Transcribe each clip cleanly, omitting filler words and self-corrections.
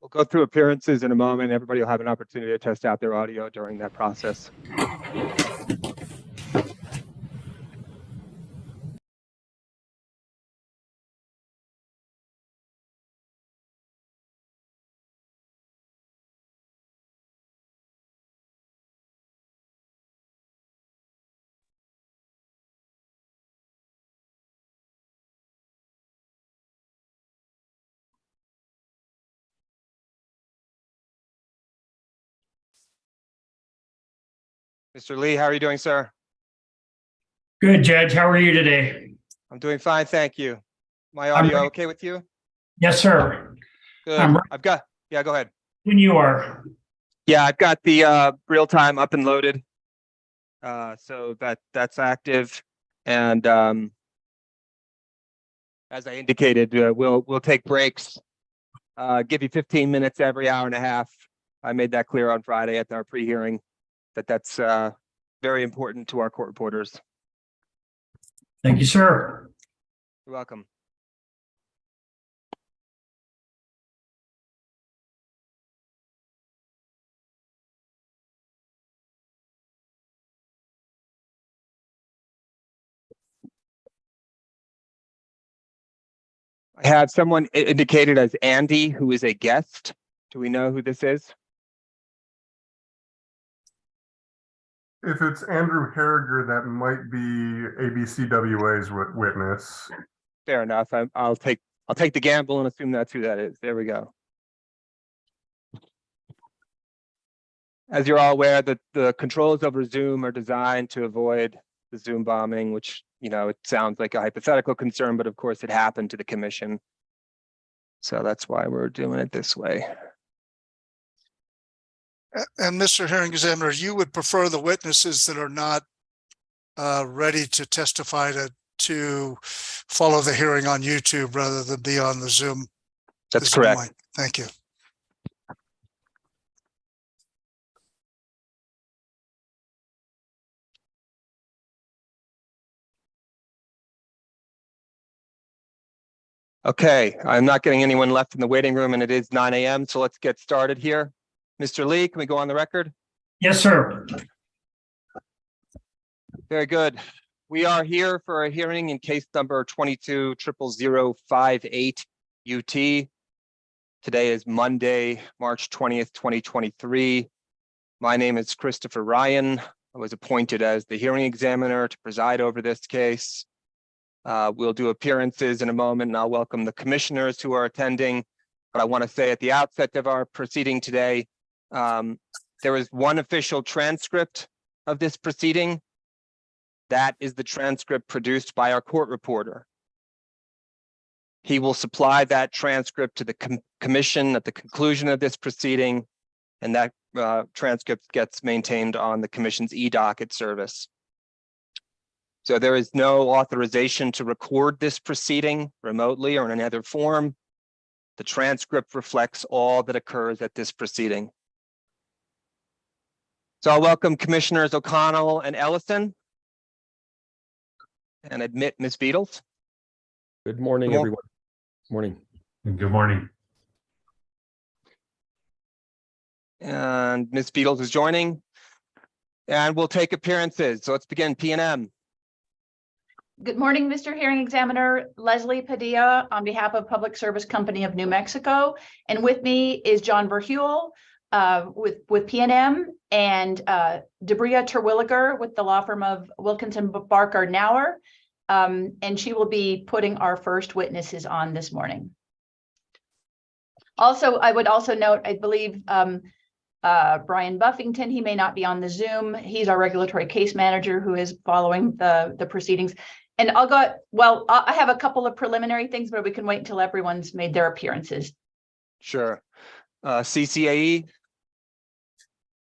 We'll go through appearances in a moment. Everybody will have an opportunity to test out their audio during that process. Mr. Lee, how are you doing, sir? Good, Judge. How are you today? I'm doing fine, thank you. My audio okay with you? Yes, sir. Good. Yeah, go ahead. When you are. Yeah, I've got the real time up and loaded. So that's active. And as I indicated, we'll take breaks. Give you 15 minutes every hour and a half. I made that clear on Friday at our pre-hearing that's very important to our court reporters. Thank you, sir. You're welcome. I have someone indicated as Andy, who is a guest. Do we know who this is? If it's Andrew Harriger, that might be ABCWA's witness. Fair enough. I'll take the gamble and assume that's who that is. There we go. As you're all aware, the controls over Zoom are designed to avoid the Zoom bombing, which, you know, it sounds like a hypothetical concern, but of course it happened to the commission. So that's why we're doing it this way. And Mr. Hearing Examiner, you would prefer the witnesses that are not ready to testify to follow the hearing on YouTube rather than be on the Zoom. That's correct. Line. Thank you. Okay, I'm not getting anyone left in the waiting room and it is 9 a.m. So let's get started here. Mr. Lee, can we go on the record? Yes, sir. Very good. We are here for a hearing in case number 22-00058 UT. Today is Monday, March 20th, 2023. My name is Christopher Ryan. I was appointed as the hearing examiner to preside over this case. We'll do appearances in a moment and I'll welcome the commissioners who are attending. But I want to say at the outset of our proceeding today, there is one official transcript of this proceeding. That is the transcript produced by our court reporter. He will supply that transcript to the commission at the conclusion of this proceeding, and that transcript gets maintained on the commission's e-docket service. So there is no authorization to record this proceeding remotely or in any other form. The transcript reflects all that occurs at this proceeding. So I'll welcome Commissioners O'Connell and Ellison and admit Ms. Beatles. Good morning, everyone. Morning. Good morning. And Ms. Beatles is joining. And we'll take appearances. So let's begin. P&M. Good morning, Mr. Hearing Examiner. Leslie Padilla on behalf of Public Service Company of New Mexico. And with me is John Verheuel with P&M and Debria Terwilliger with the law firm of Wilkinson Barker Nauer. And she will be putting our first witnesses on this morning. Also, I would also note, I believe Brian Buffington, he may not be on the Zoom. He's our regulatory case manager who is following the proceedings. And I have a couple of preliminary things, but we can wait until everyone's made their appearances. Sure. CCAE.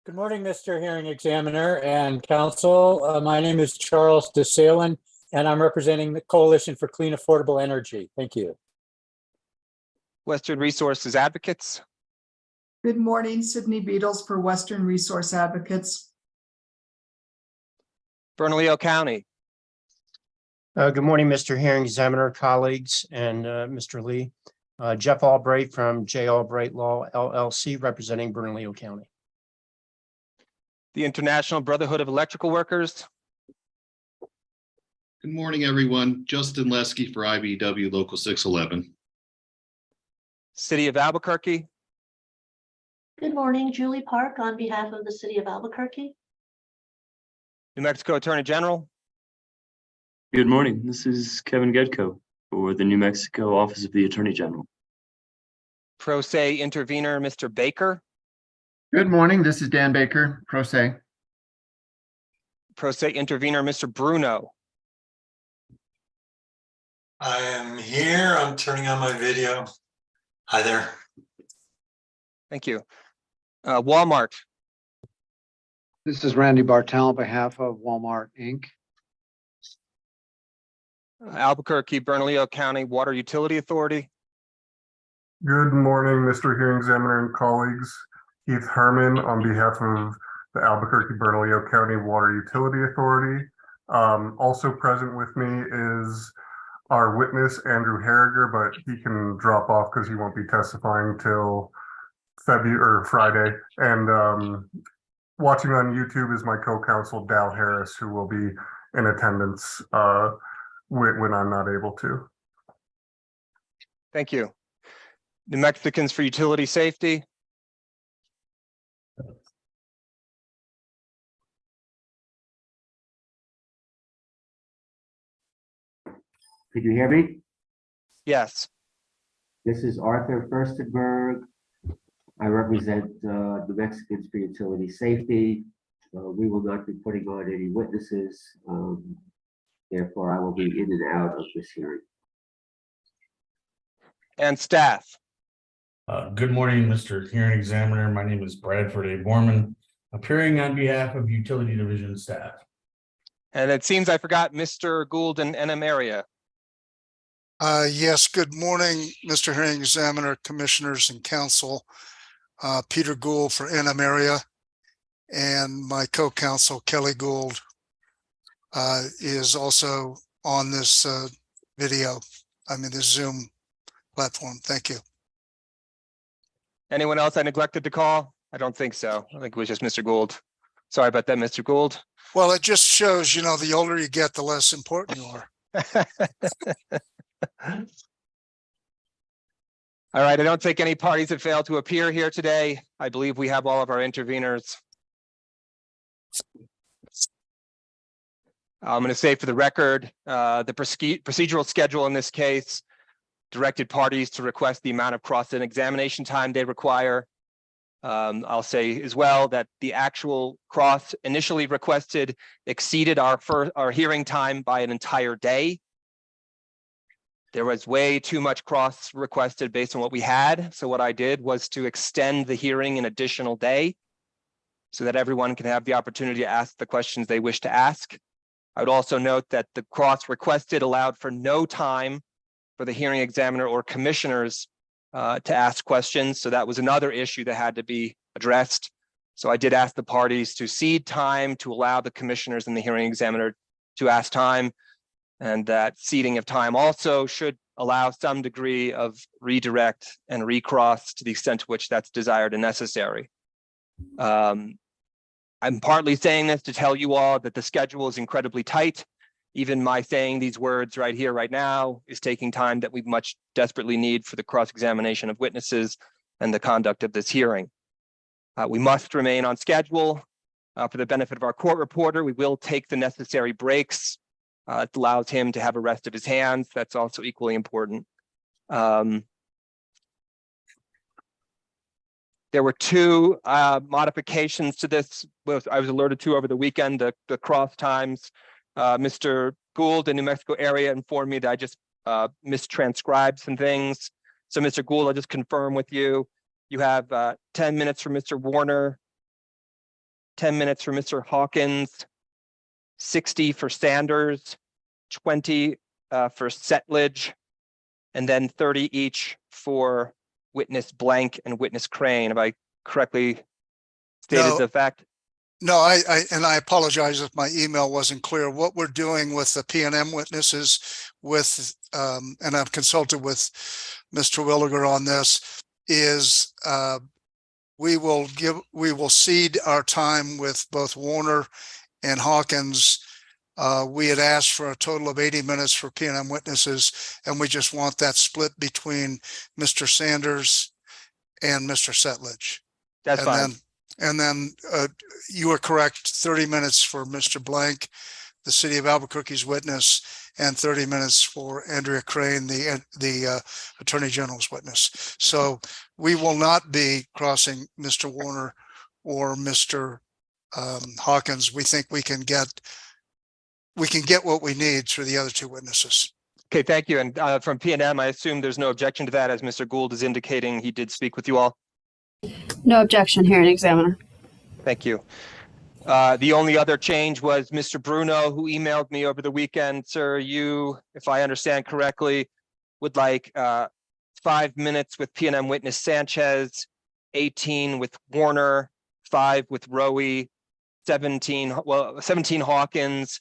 Good morning, Mr. Hearing Examiner and Counsel. My name is Charles DeSalen, and I'm representing the Coalition for Clean Affordable Energy. Thank you. Western Resources Advocates. Good morning, Sydney Beatles for Western Resource Advocates. Bernalillo County. Good morning, Mr. Hearing Examiner, colleagues, and Mr. Lee. Jeff Albright from J. Albright Law LLC, representing Bernalillo County. The International Brotherhood of Electrical Workers. Good morning, everyone. Justin Lesky for IBW Local 611. City of Albuquerque. Good morning, Julie Park on behalf of the City of Albuquerque. New Mexico Attorney General. Good morning. This is Kevin Gedko for the New Mexico Office of the Attorney General. Pro se intervener, Mr. Baker. Good morning. This is Dan Baker, pro se. Pro se intervener, Mr. Bruno. I am here. I'm turning on my video. Hi there. Thank you. Walmart. This is Randy Bartel on behalf of Walmart, Inc. Albuquerque, Bernalillo County Water Utility Authority. Good morning, Mr. Hearing Examiner and colleagues. Keith Herman on behalf of the Albuquerque Bernalillo County Water Utility Authority. Also present with me is our witness, Andrew Harriger, but he can drop off because he won't be testifying till February or Friday. And watching on YouTube is my co-counsel, Dal Harris, who will be in attendance when I'm not able to. Thank you. New Mexicans for Utility Safety. Could you hear me? Yes. This is Arthur Furstenberg. I represent the Mexicans for Utility Safety. We will not be putting on any witnesses. Therefore, I will be in and out of this hearing. And staff. Good morning, Mr. Hearing Examiner. My name is Bradford A. Borman, appearing on behalf of Utility Division staff. And it seems I forgot Mr. Gould and NM area. Yes, good morning, Mr. Hearing Examiner, Commissioners and Council. Peter Gould for NM area, and my co-counsel Kelly Gould is also on this this Zoom platform. Thank you. Anyone else I neglected to call? I don't think so. I think it was just Mr. Gould. Sorry about that, Mr. Gould. Well, it just shows, the older you get, the less important you are. All right, I don't think any parties have failed to appear here today. I believe we have all of our interveners. I'm going to say for the record, the procedural schedule in this case directed parties to request the amount of cross-examination time they require. I'll say as well that the actual cross initially requested exceeded our hearing time by an entire day. There was way too much cross requested based on what we had. So what I did was to extend the hearing an additional day so that everyone can have the opportunity to ask the questions they wish to ask. I would also note that the cross requested allowed for no time for the hearing examiner or commissioners to ask questions. So that was another issue that had to be addressed. So I did ask the parties to cede time to allow the commissioners and the hearing examiner to ask time. And that ceding of time also should allow some degree of redirect and recross to the extent to which that's desired and necessary. I'm partly saying this to tell you all that the schedule is incredibly tight. Even my saying these words right here, right now, is taking time that we much desperately need for the cross-examination of witnesses and the conduct of this hearing. We must remain on schedule. For the benefit of our court reporter, we will take the necessary breaks. It allows him to have a rest of his hands. That's also equally important. There were two modifications to this. I was alerted to over the weekend, the cross times. Mr. Gould in New Mexico area informed me that I just mistranscribed some things. So Mr. Gould, I'll just confirm with you. You have 10 minutes for Mr. Warner, 10 minutes for Mr. Hawkins, 60 for Sanders, 20 for Settlage, and then 30 each for witness blank and witness Crane. Have I correctly stated the fact? No, I apologize if my email wasn't clear. What we're doing with the P&M witnesses with, and I've consulted with Mr. Williger on this, is we will cede our time with both Warner and Hawkins. We had asked for a total of 80 minutes for P&M witnesses, and we just want that split between Mr. Sanders and Mr. Settlage. That's fine. And then you are correct, 30 minutes for Mr. Blank, the City of Albuquerque's witness, and 30 minutes for Andrea Crane, the Attorney General's witness. So we will not be crossing Mr. Warner or Mr. Hawkins. We think we can get what we need through the other two witnesses. Okay, thank you. And from P&M, I assume there's no objection to that, as Mr. Gould is indicating he did speak with you all. No objection, hearing examiner. Thank you. The only other change was Mr. Bruno, who emailed me over the weekend. Sir, you, if I understand correctly, would like 5 minutes with P&M witness Sanchez, 18 with Warner, 5 with Rowe, 17 Hawkins,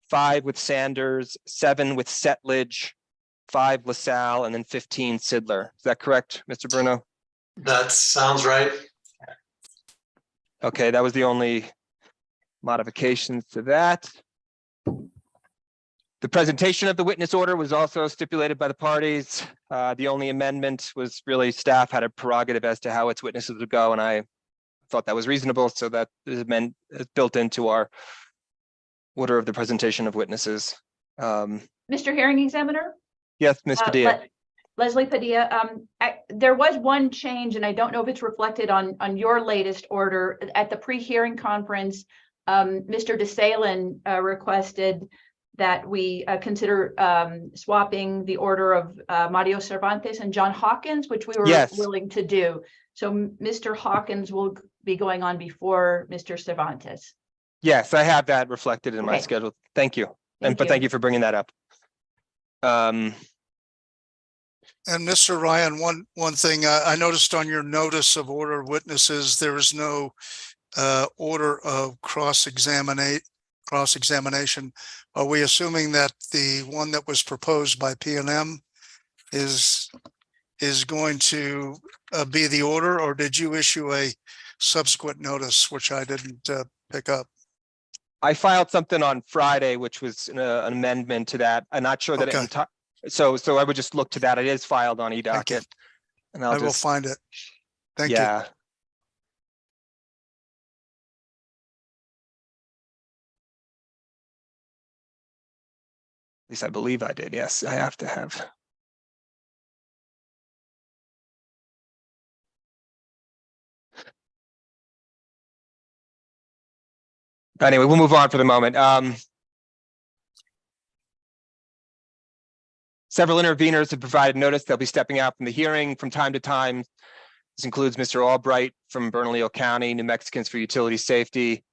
5 with Sanders, 7 with Settlage, 5 LaSalle, and then 15 Sidler. Is that correct, Mr. Bruno? That sounds right. Okay, that was the only modifications to that. The presentation of the witness order was also stipulated by the parties. The only amendment was really staff had a prerogative as to how its witnesses would go, and I thought that was reasonable, so that is built into our order of the presentation of witnesses. Mr. Hearing Examiner? Yes, Ms. Padilla. Leslie Padilla, there was one change, and I don't know if it's reflected on your latest order. At the pre-hearing conference, Mr. DeSalen requested that we consider swapping the order of Mario Cervantes and John Hawkins, which we were willing to do. So Mr. Hawkins will be going on before Mr. Cervantes. Yes, I have that reflected in my schedule. Thank you. But thank you for bringing that up. And Mr. Ryan, one thing I noticed on your notice of order of witnesses, there is no order of cross-examination. Are we assuming that the one that was proposed by P&M is going to be the order, or did you issue a subsequent notice, which I didn't pick up? I filed something on Friday, which was an amendment to that. I'm not sure that so I would just look to that. It is filed on eDocket, and I will find it. Thank you. At least I believe I did. Yes, I have to have. Anyway, we'll move on for the moment. Several interveners have provided notice they'll be stepping out from the hearing from time to time. This includes Mr. Albright from Bernalillo County, New Mexicans for Utility Safety.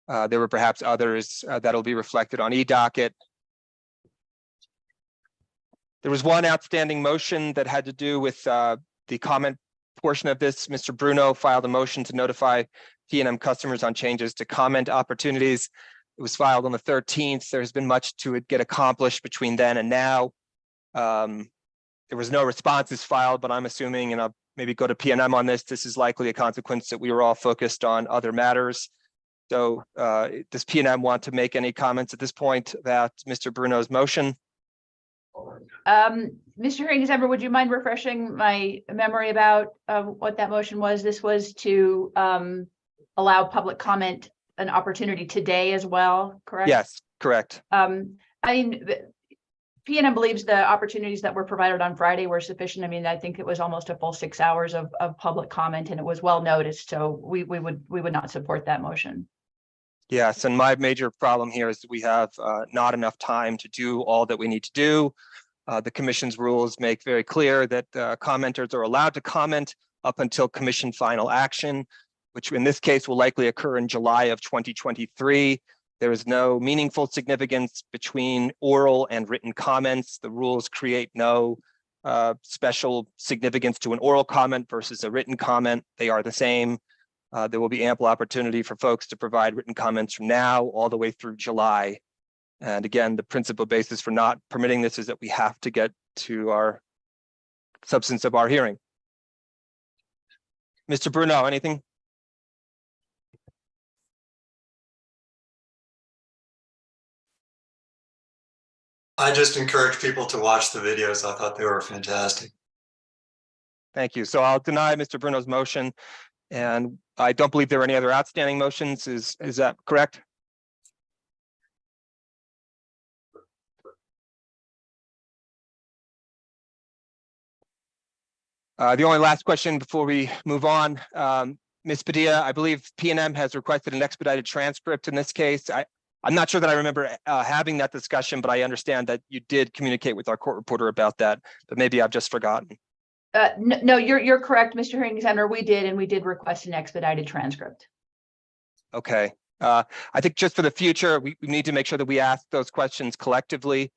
There were perhaps others that'll be reflected on eDocket. There was one outstanding motion that had to do with the comment portion of this. Mr. Bruno filed a motion to notify P&M customers on changes to comment opportunities. It was filed on the 13th. There's been much to get accomplished between then and now. There was no responses filed, but I'm assuming, and I'll maybe go to P&M on this, this is likely a consequence that we were all focused on other matters. So does P&M want to make any comments at this point about Mr. Bruno's motion? Mr. Hearing Examiner, would you mind refreshing my memory about what that motion was? This was to allow public comment an opportunity today as well, correct? Yes, correct. I mean, P&M believes the opportunities that were provided on Friday were sufficient. I mean, I think it was almost a full 6 hours of public comment, and it was well noticed. So we would not support that motion. Yes, and my major problem here is that we have not enough time to do all that we need to do. The commission's rules make very clear that commenters are allowed to comment up until commission final action, which in this case will likely occur in July of 2023. There is no meaningful significance between oral and written comments. The rules create no special significance to an oral comment versus a written comment. They are the same. There will be ample opportunity for folks to provide written comments from now all the way through July. And again, the principal basis for not permitting this is that we have to get to our substance of our hearing. Mr. Bruno, anything? I just encourage people to watch the videos. I thought they were fantastic. Thank you. So I'll deny Mr. Bruno's motion, and I don't believe there are any other outstanding motions. Is that correct? The only last question before we move on, Ms. Padilla, I believe P&M has requested an expedited transcript in this case. I'm not sure that I remember having that discussion, but I understand that you did communicate with our court reporter about that, but maybe I've just forgotten. No, you're correct, Mr. Hearing Examiner. We did request an expedited transcript. Okay. I think just for the future, we need to make sure that we ask those questions collectively.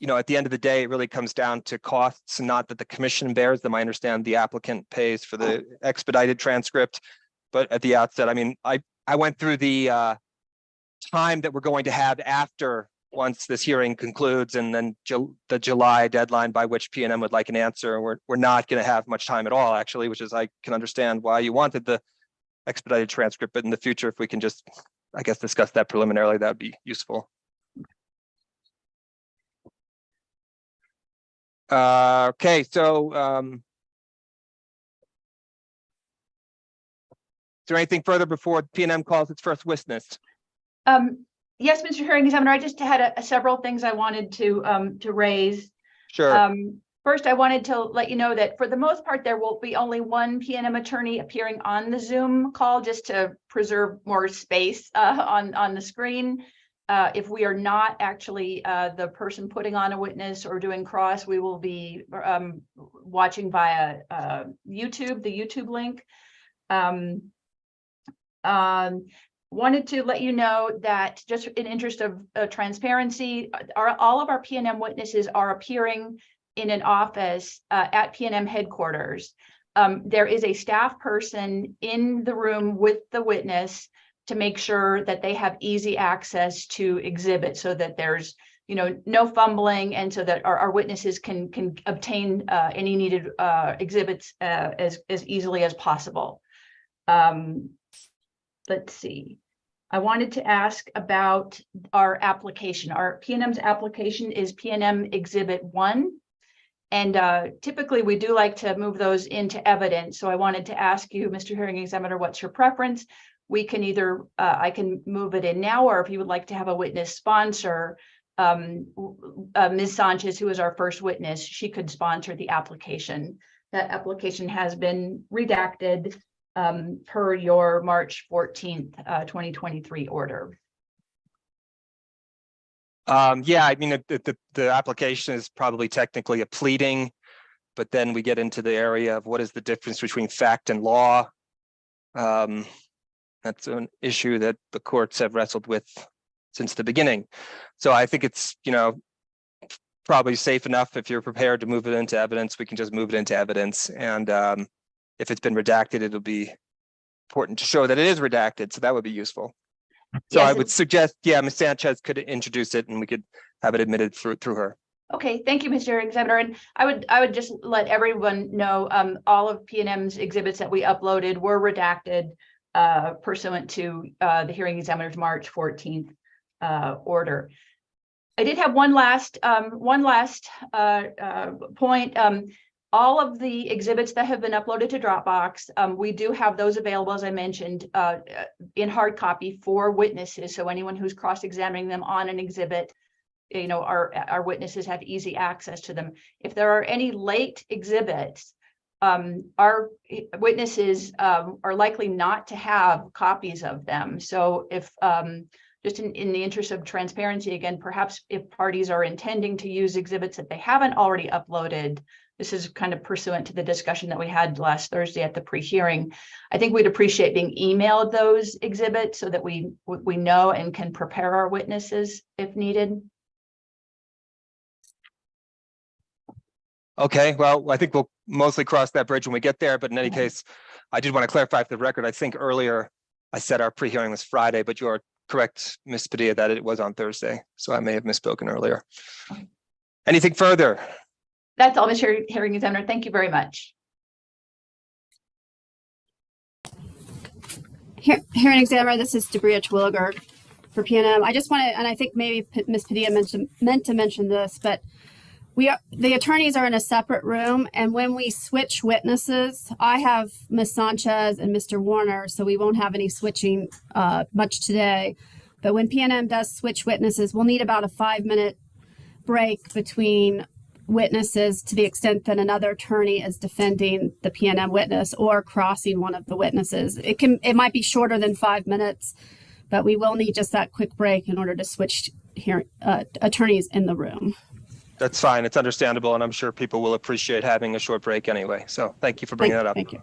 You know, at the end of the day, it really comes down to costs, and not that the commission bears them. I understand the applicant pays for the expedited transcript, but at the outset, I mean, I went through the time that we're going to have after once this hearing concludes, and then the July deadline by which P&M would like an answer. We're not going to have much time at all, actually, which is I can understand why you wanted the expedited transcript, but in the future, if we can just, I guess, discuss that preliminarily, that would be useful. Okay, so is there anything further before P&M calls its first witness? Yes, Mr. Hearing Examiner, I just had several things I wanted to raise. Sure. First, I wanted to let you know that for the most part, there will be only one P&M attorney appearing on the Zoom call, just to preserve more space on the screen. If we are not actually the person putting on a witness or doing cross, we will be watching via YouTube, the YouTube link. Wanted to let you know that just in interest of transparency, all of our P&M witnesses are appearing in an office at P&M headquarters. There is a staff person in the room with the witness to make sure that they have easy access to exhibits, so that there's no fumbling, and so that our witnesses can obtain any needed exhibits as easily as possible. Let's see. I wanted to ask about our application. Our P&M's application is P&M Exhibit 1. And typically we do like to move those into evidence. So I wanted to ask you, Mr. Hearing Examiner, what's your preference? We can either, I can move it in now, or if you would like to have a witness sponsor, Ms. Sanchez, who is our first witness, she could sponsor the application. That application has been redacted per your March 14th, 2023 order. Yeah, I mean, the application is probably technically a pleading, but then we get into the area of what is the difference between fact and law. That's an issue that the courts have wrestled with since the beginning. So I think it's, probably safe enough if you're prepared to move it into evidence, we can just move it into evidence. And if it's been redacted, it'll be important to show that it is redacted. So that would be useful. So yes, I would suggest, yeah, Ms. Sanchez could introduce it and we could have it admitted through her. Okay, thank you, Mr. Examiner. And I would just let everyone know all of P&M's exhibits that we uploaded were redacted pursuant to the hearing examiner's March 14th order. I did have one last point. All of the exhibits that have been uploaded to Dropbox, we do have those available, as I mentioned, in hard copy for witnesses. So anyone who's cross-examining them on an exhibit, our witnesses have easy access to them. If there are any late exhibits, our witnesses are likely not to have copies of them. So if just in the interest of transparency, again, perhaps if parties are intending to use exhibits that they haven't already uploaded, this is kind of pursuant to the discussion that we had last Thursday at the pre-hearing. I think we'd appreciate being emailed those exhibits so that we know and can prepare our witnesses if needed. Okay, well, I think we'll mostly cross that bridge when we get there, but in any case, I did want to clarify for the record. I think earlier I said our pre-hearing was Friday, but you are correct, Ms. Padilla, that it was on Thursday. So I may have misspoken earlier. Anything further? That's all, Mr. Hearing Examiner. Thank you very much. Hearing Examiner, this is Debria Twilliger for PNM. I just want to, and I think maybe Ms. Padilla meant to mention this, but the attorneys are in a separate room, and when we switch witnesses, I have Ms. Sanchez and Mr. Warner, so we won't have any switching much today. But when PNM does switch witnesses, we'll need about a 5-minute break between witnesses to the extent that another attorney is defending the PNM witness or crossing one of the witnesses. It might be shorter than 5 minutes, but we will need just that quick break in order to switch attorneys in the room. That's fine. It's understandable, and I'm sure people will appreciate having a short break anyway. So thank you for bringing that up. Thank you.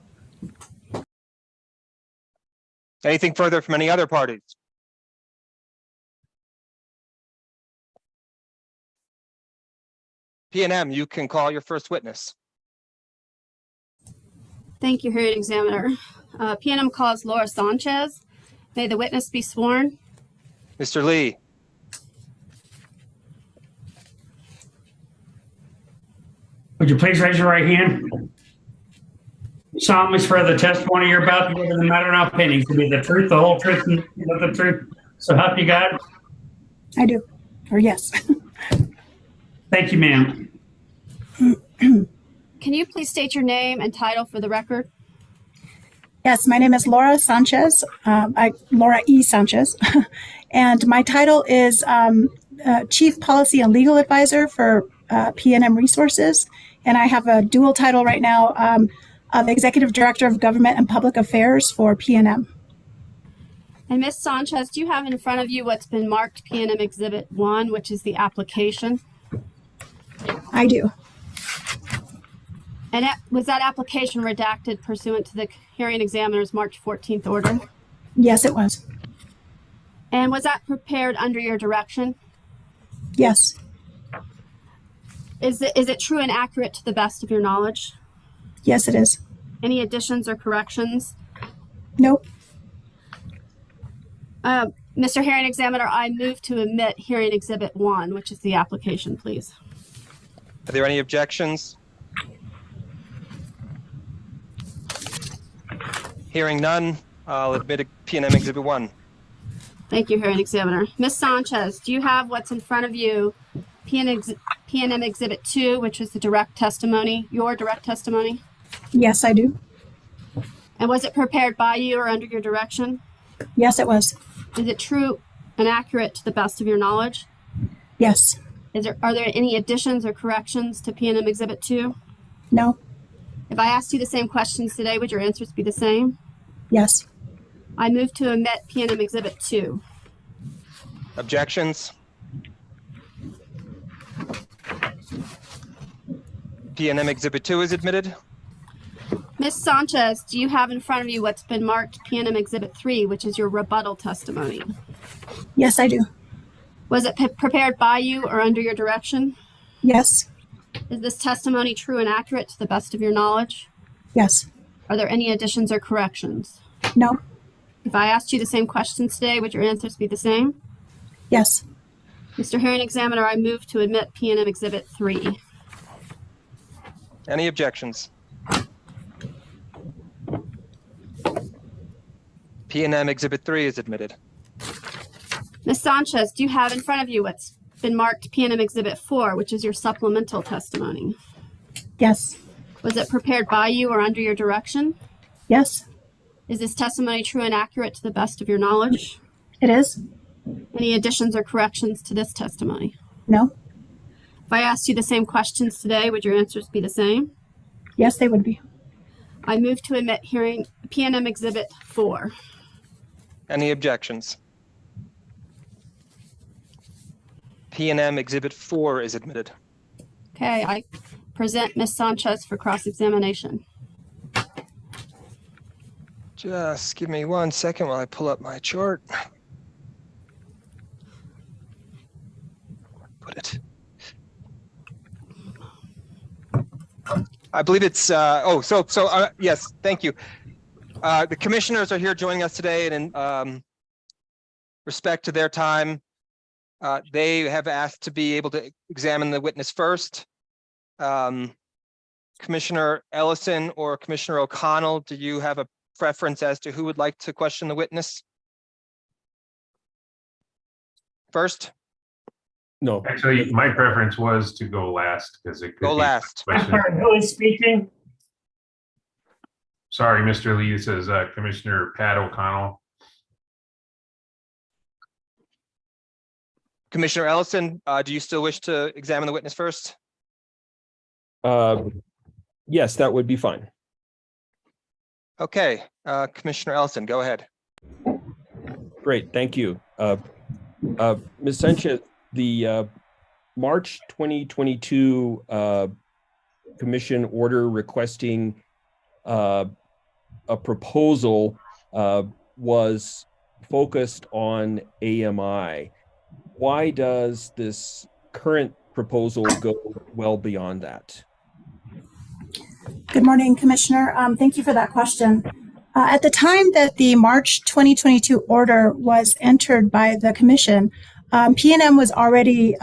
Anything further from any other parties? PNM, you can call your first witness. Thank you, Hearing Examiner. PNM calls Laura Sanchez. May the witness be sworn. Mr. Lee. Would you please raise your right hand? Solemnly swear the testimony you're about to give in the matter now pending to be the truth, the whole truth, and nothing but the truth. So help you God? I do. Or yes. Thank you, ma'am. Can you please state your name and title for the record? Yes, my name is Laura Sanchez. Laura E. Sanchez. And my title is Chief Policy and Legal Advisor for PNM Resources. And I have a dual title right now of Executive Director of Government and Public Affairs for PNM. And Ms. Sanchez, do you have in front of you what's been marked PNM Exhibit 1, which is the application? I do. And was that application redacted pursuant to the Hearing Examiner's March 14th order? Yes, it was. And was that prepared under your direction? Yes. Is it true and accurate to the best of your knowledge? Yes, it is. Any additions or corrections? Nope. Mr. Hearing Examiner, I move to omit Hearing Exhibit 1, which is the application, please. Are there any objections? Hearing none, I'll admit PNM Exhibit 1. Thank you, Hearing Examiner. Ms. Sanchez, do you have what's in front of you, PNM Exhibit 2, which is the direct testimony, your direct testimony? Yes, I do. And was it prepared by you or under your direction? Yes, it was. Is it true and accurate to the best of your knowledge? Yes. Are there any additions or corrections to PNM Exhibit 2? No. If I asked you the same questions today, would your answers be the same? Yes. I move to omit PNM Exhibit 2. Objections? PNM Exhibit 2 is admitted. Ms. Sanchez, do you have in front of you what's been marked PNM Exhibit 3, which is your rebuttal testimony? Yes, I do. Was it prepared by you or under your direction? Yes. Is this testimony true and accurate to the best of your knowledge? Yes. Are there any additions or corrections? No. If I asked you the same questions today, would your answers be the same? Yes. Mr. Hearing Examiner, I move to admit PNM Exhibit 3. Any objections? PNM Exhibit 3 is admitted. Ms. Sanchez, do you have in front of you what's been marked PNM Exhibit 4, which is your supplemental testimony? Yes. Was it prepared by you or under your direction? Yes. Is this testimony true and accurate to the best of your knowledge? It is. Any additions or corrections to this testimony? No. If I asked you the same questions today, would your answers be the same? Yes, they would be. I move to admit hearing PNM Exhibit 4. Any objections? PNM Exhibit 4 is admitted. Okay, I present Ms. Sanchez for cross-examination. Just give me 1 second while I pull up my chart. Put it. I believe it's, yes, thank you. The commissioners are here joining us today, and in respect to their time, they have asked to be able to examine the witness first. Commissioner Ellison or Commissioner O'Connell, do you have a preference as to who would like to question the witness first? No. Actually, my preference was to go last because it could Go be last. Who is speaking? Sorry, Mr. Lee, this is Commissioner Pat O'Connell. Commissioner Ellison, do you still wish to examine the witness first? Yes, that would be fine. Okay, Commissioner Ellison, go ahead. Great, thank you. Ms. Sanchez, the March 2022 commission order requesting a proposal was focused on AMI. Why does this current proposal go well beyond that? Good morning, Commissioner. Thank you for that question. At the time that the March 2022 order was entered by the Commission, PNM was already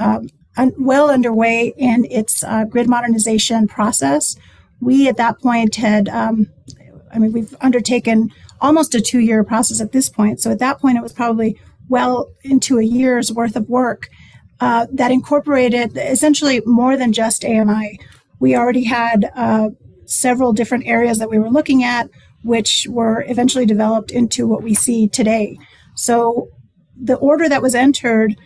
well underway in its grid modernization process. We at that point had, we've undertaken almost a 2-year process at this point. So at that point, it was probably well into a year's worth of work that incorporated essentially more than just AMI. We already had several different areas that we were looking at, which were eventually developed into what we see today. So the order that was entered,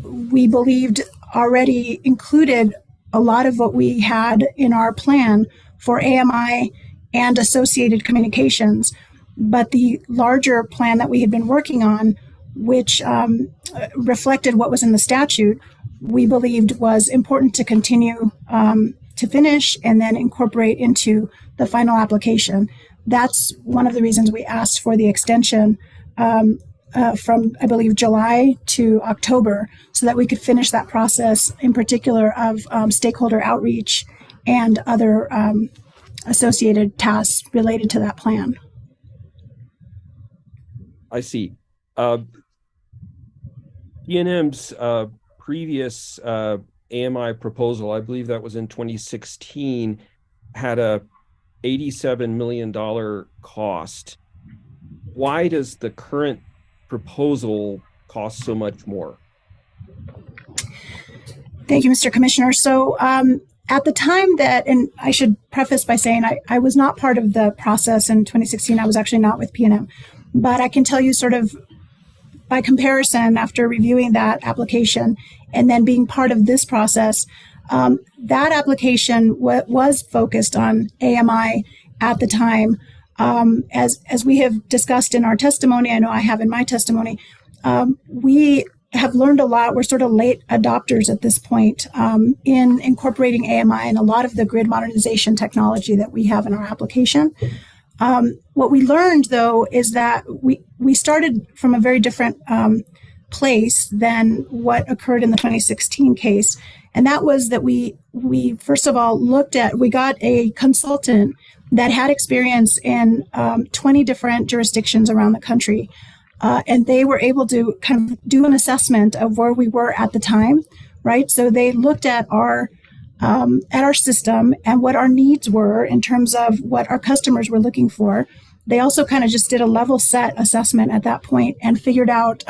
we believed already included a lot of what we had in our plan for AMI and associated communications. But the larger plan that we had been working on, which reflected what was in the statute, we believed was important to continue to finish and then incorporate into the final application. That's one of the reasons we asked for the extension from, I believe, July to October, so that we could finish that process, in particular of stakeholder outreach and other associated tasks related to that plan. I see. PNM's previous AMI proposal, I believe that was in 2016, had a $87 million cost. Why does the current proposal cost so much more? Thank you, Mr. Commissioner. So at the time that, and I should preface by saying I was not part of the process in 2016. I was actually not with PNM, but I can tell you sort of by comparison, after reviewing that application and then being part of this process, that application was focused on AMI at the time. As we have discussed in our testimony, I know I have in my testimony, we have learned a lot. We're sort of late adopters at this point in incorporating AMI and a lot of the grid modernization technology that we have in our application. What we learned, though, is that we started from a very different place than what occurred in the 2016 case. And that was that we first of all we got a consultant that had experience in 20 different jurisdictions around the country. And they were able to kind of do an assessment of where we were at the time, right? So they looked at our system and what our needs were in terms of what our customers were looking for. They also kind of just did a level set assessment at that point and figured out,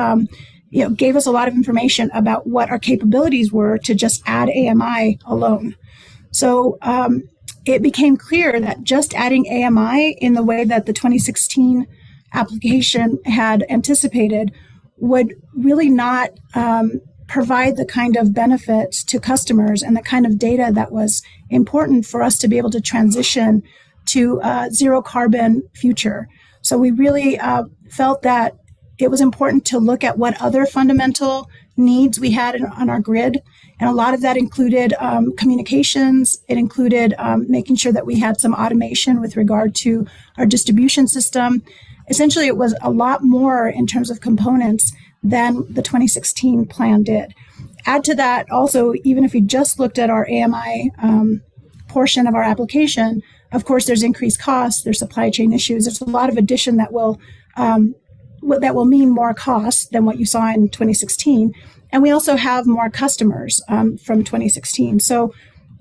gave us a lot of information about what our capabilities were to just add AMI alone. So it became clear that just adding AMI in the way that the 2016 application had anticipated would really not provide the kind of benefits to customers and the kind of data that was important for us to be able to transition to a zero carbon future. So we really felt that it was important to look at what other fundamental needs we had on our grid. And a lot of that included communications. It included making sure that we had some automation with regard to our distribution system. Essentially, it was a lot more in terms of components than the 2016 plan did. Add to that also, even if you just looked at our AMI portion of our application, of course, there's increased costs, there's supply chain issues, there's a lot of addition that will mean more costs than what you saw in 2016. And we also have more customers from 2016. So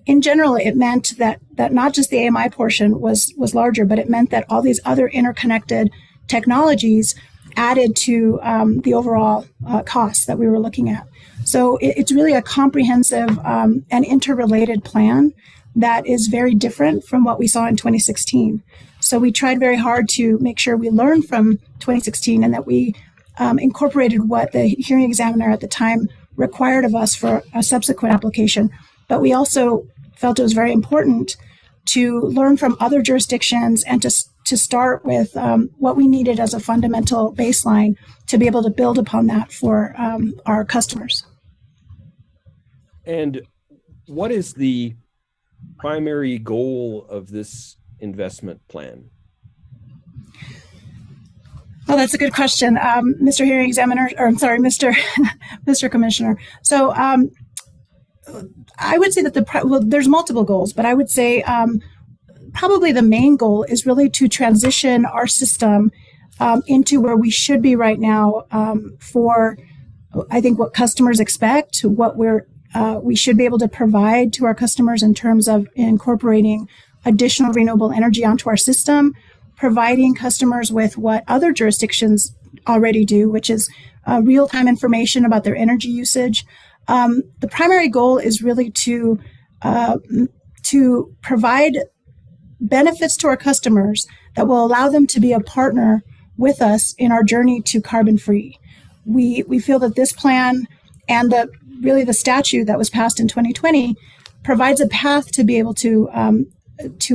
in general, it meant that not just the AMI portion was larger, but it meant that all these other interconnected technologies added to the overall costs that we were looking at. So it's really a comprehensive and interrelated plan that is very different from what we saw in 2016. So we tried very hard to make sure we learned from 2016 and that we incorporated what the hearing examiner at the time required of us for a subsequent application. But we also felt it was very important to learn from other jurisdictions and to start with what we needed as a fundamental baseline to be able to build upon that for our customers. And what is the primary goal of this investment plan? Well, that's a good question, Mr. Hearing Examiner, or I'm sorry, Mr. Commissioner. So I would say that there's multiple goals, but I would say probably the main goal is really to transition our system into where we should be right now for, I think, what customers expect, what we should be able to provide to our customers in terms of incorporating additional renewable energy onto our system, providing customers with what other jurisdictions already do, which is real-time information about their energy usage. The primary goal is really to provide benefits to our customers that will allow them to be a partner with us in our journey to carbon-free. We feel that this plan and the statute that was passed in 2020 provides a path to be able to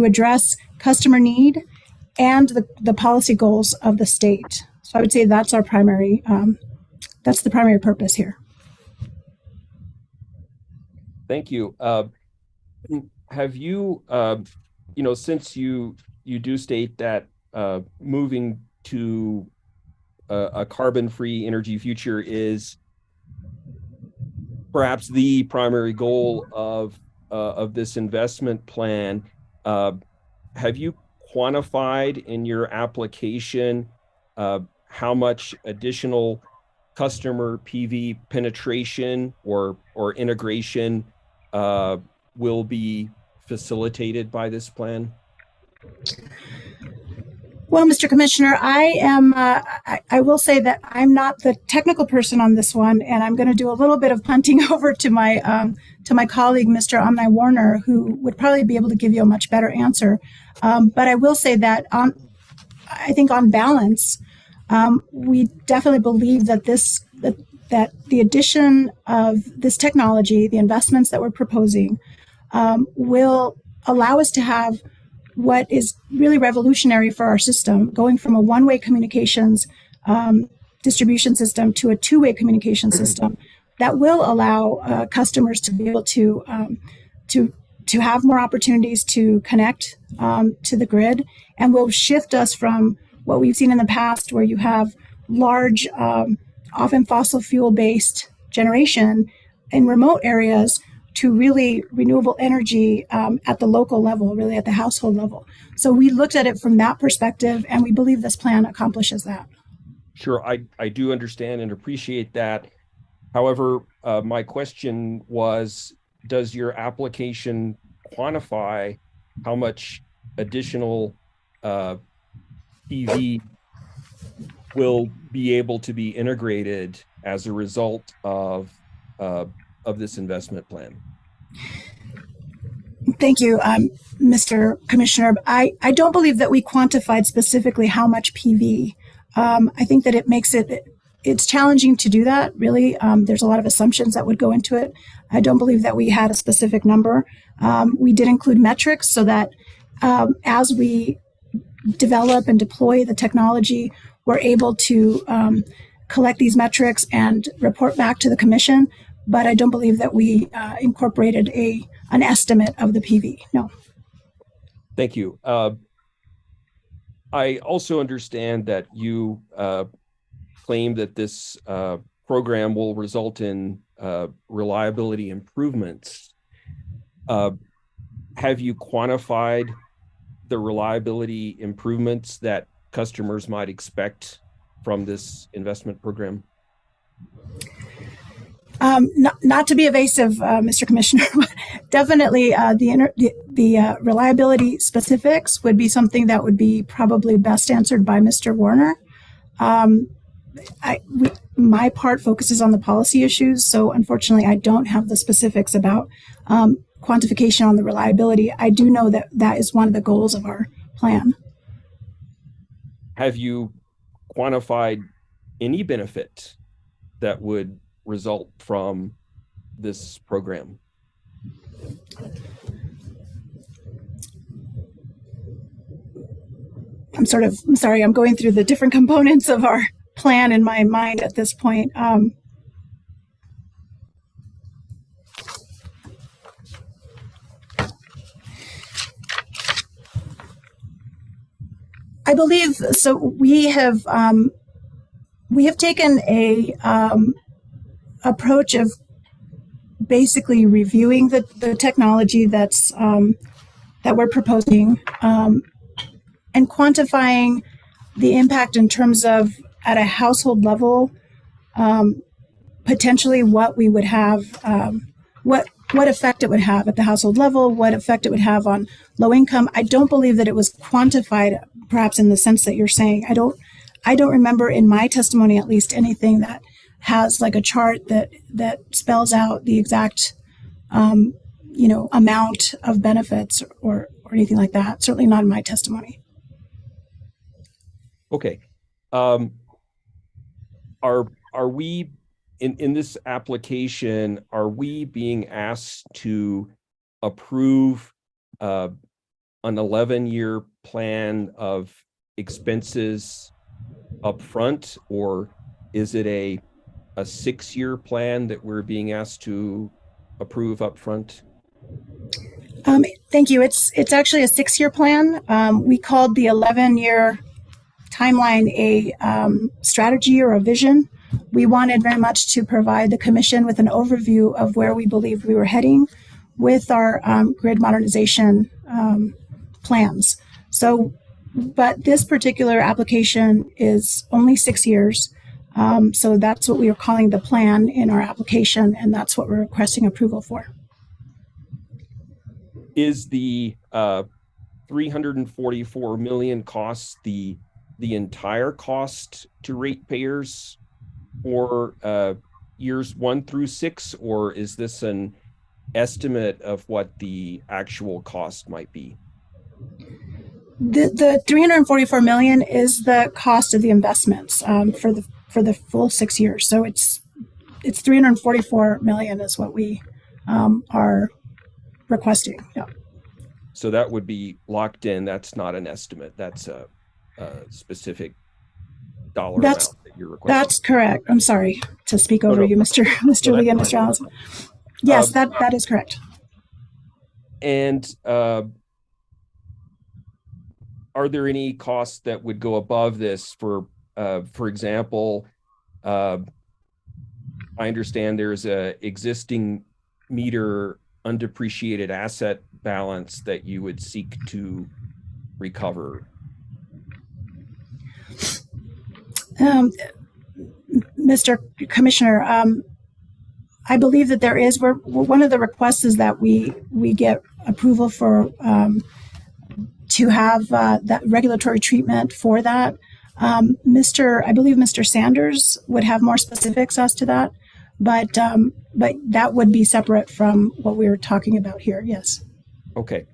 address customer need and the policy goals of the state. So I would say that's our primary, that's the primary purpose here. Thank you. Have you, since you do state that moving to a carbon-free energy future is perhaps the primary goal of this investment plan, have you quantified in your application how much additional customer PV penetration or integration will be facilitated by this plan? Well, Mr. Commissioner, I will say that I'm not the technical person on this one, and I'm going to do a little bit of punting over to my colleague, Mr. Omni Warner, who would probably be able to give you a much better answer. But I will say that I think on balance, we definitely believe that that the addition of this technology, the investments that we're proposing, will allow us to have what is really revolutionary for our system, going from a one-way communications distribution system to a two-way communication system that will allow customers to be able to have more opportunities to connect to the grid, and will shift us from what we've seen in the past, where you have large, often fossil fuel-based generation in remote areas, to really renewable energy at the local level, really at the household level. So we looked at it from that perspective, and we believe this plan accomplishes that. Sure, I do understand and appreciate that. However, my question was, does your application quantify how much additional PV will be able to be integrated as a result of this investment plan? Thank you, Mr. Commissioner. I don't believe that we quantified specifically how much PV. I think that it makes it's challenging to do that, really. There's a lot of assumptions that would go into it. I don't believe that we had a specific number. We did include metrics so that as we develop and deploy the technology, we're able to collect these metrics and report back to the commission. But I don't believe that we incorporated an estimate of the PV. No. Thank you. I also understand that you claim that this program will result in reliability improvements. Have you quantified the reliability improvements that customers might expect from this investment program? Not to be evasive, Mr. Commissioner, but definitely the reliability specifics would be something that would be probably best answered by Mr. Warner. My part focuses on the policy issues, so unfortunately I don't have the specifics about quantification on the reliability. I do know that that is one of the goals of our plan. Have you quantified any benefit that would result from this program? I'm sorry, I'm going through the different components of our plan in my mind at this point. I believe so. We have taken a approach of basically reviewing the technology that's that we're proposing and quantifying the impact in terms of at a household level, potentially what we would have, what effect it would have at the household level, what effect it would have on low income. I don't believe that it was quantified, perhaps in the sense that you're saying. I don't remember in my testimony, at least, anything that has like a chart that spells out the exact, amount of benefits or anything like that. Certainly not in my testimony. Okay. Are we in this application, are we being asked to approve an 11-year plan of expenses up front, or is it a 6-year plan that we're being asked to approve up front? Thank you. It's actually a 6-year plan. We called the 11-year timeline a strategy or a vision. We wanted very much to provide the commission with an overview of where we believe we were heading with our grid modernization plans. So, but this particular application is only 6 years. So that's what we are calling the plan in our application, and that's what we're requesting approval for. Is the $344 million cost the entire cost to ratepayers for years 1 through 6, or is this an estimate of what the actual cost might be? The $344 million is the cost of the investments for the full 6 years. So it's $344 million is what we are requesting. Yeah. So that would be locked in. That's not an estimate. That's a specific dollar amount that you're requesting. That's correct. I'm sorry to speak over you, Mr. Lee and Mr. Allison. Yes, that is correct. And are there any costs that would go above this for example, I understand there's a existing meter undepreciated asset balance that you would seek to recover? Mr. Commissioner, I believe that there is. One of the requests is that we get approval for to have that regulatory treatment for that. I believe Mr. Sanders would have more specifics as to that, but that would be separate from what we were talking about here. Yes. Okay.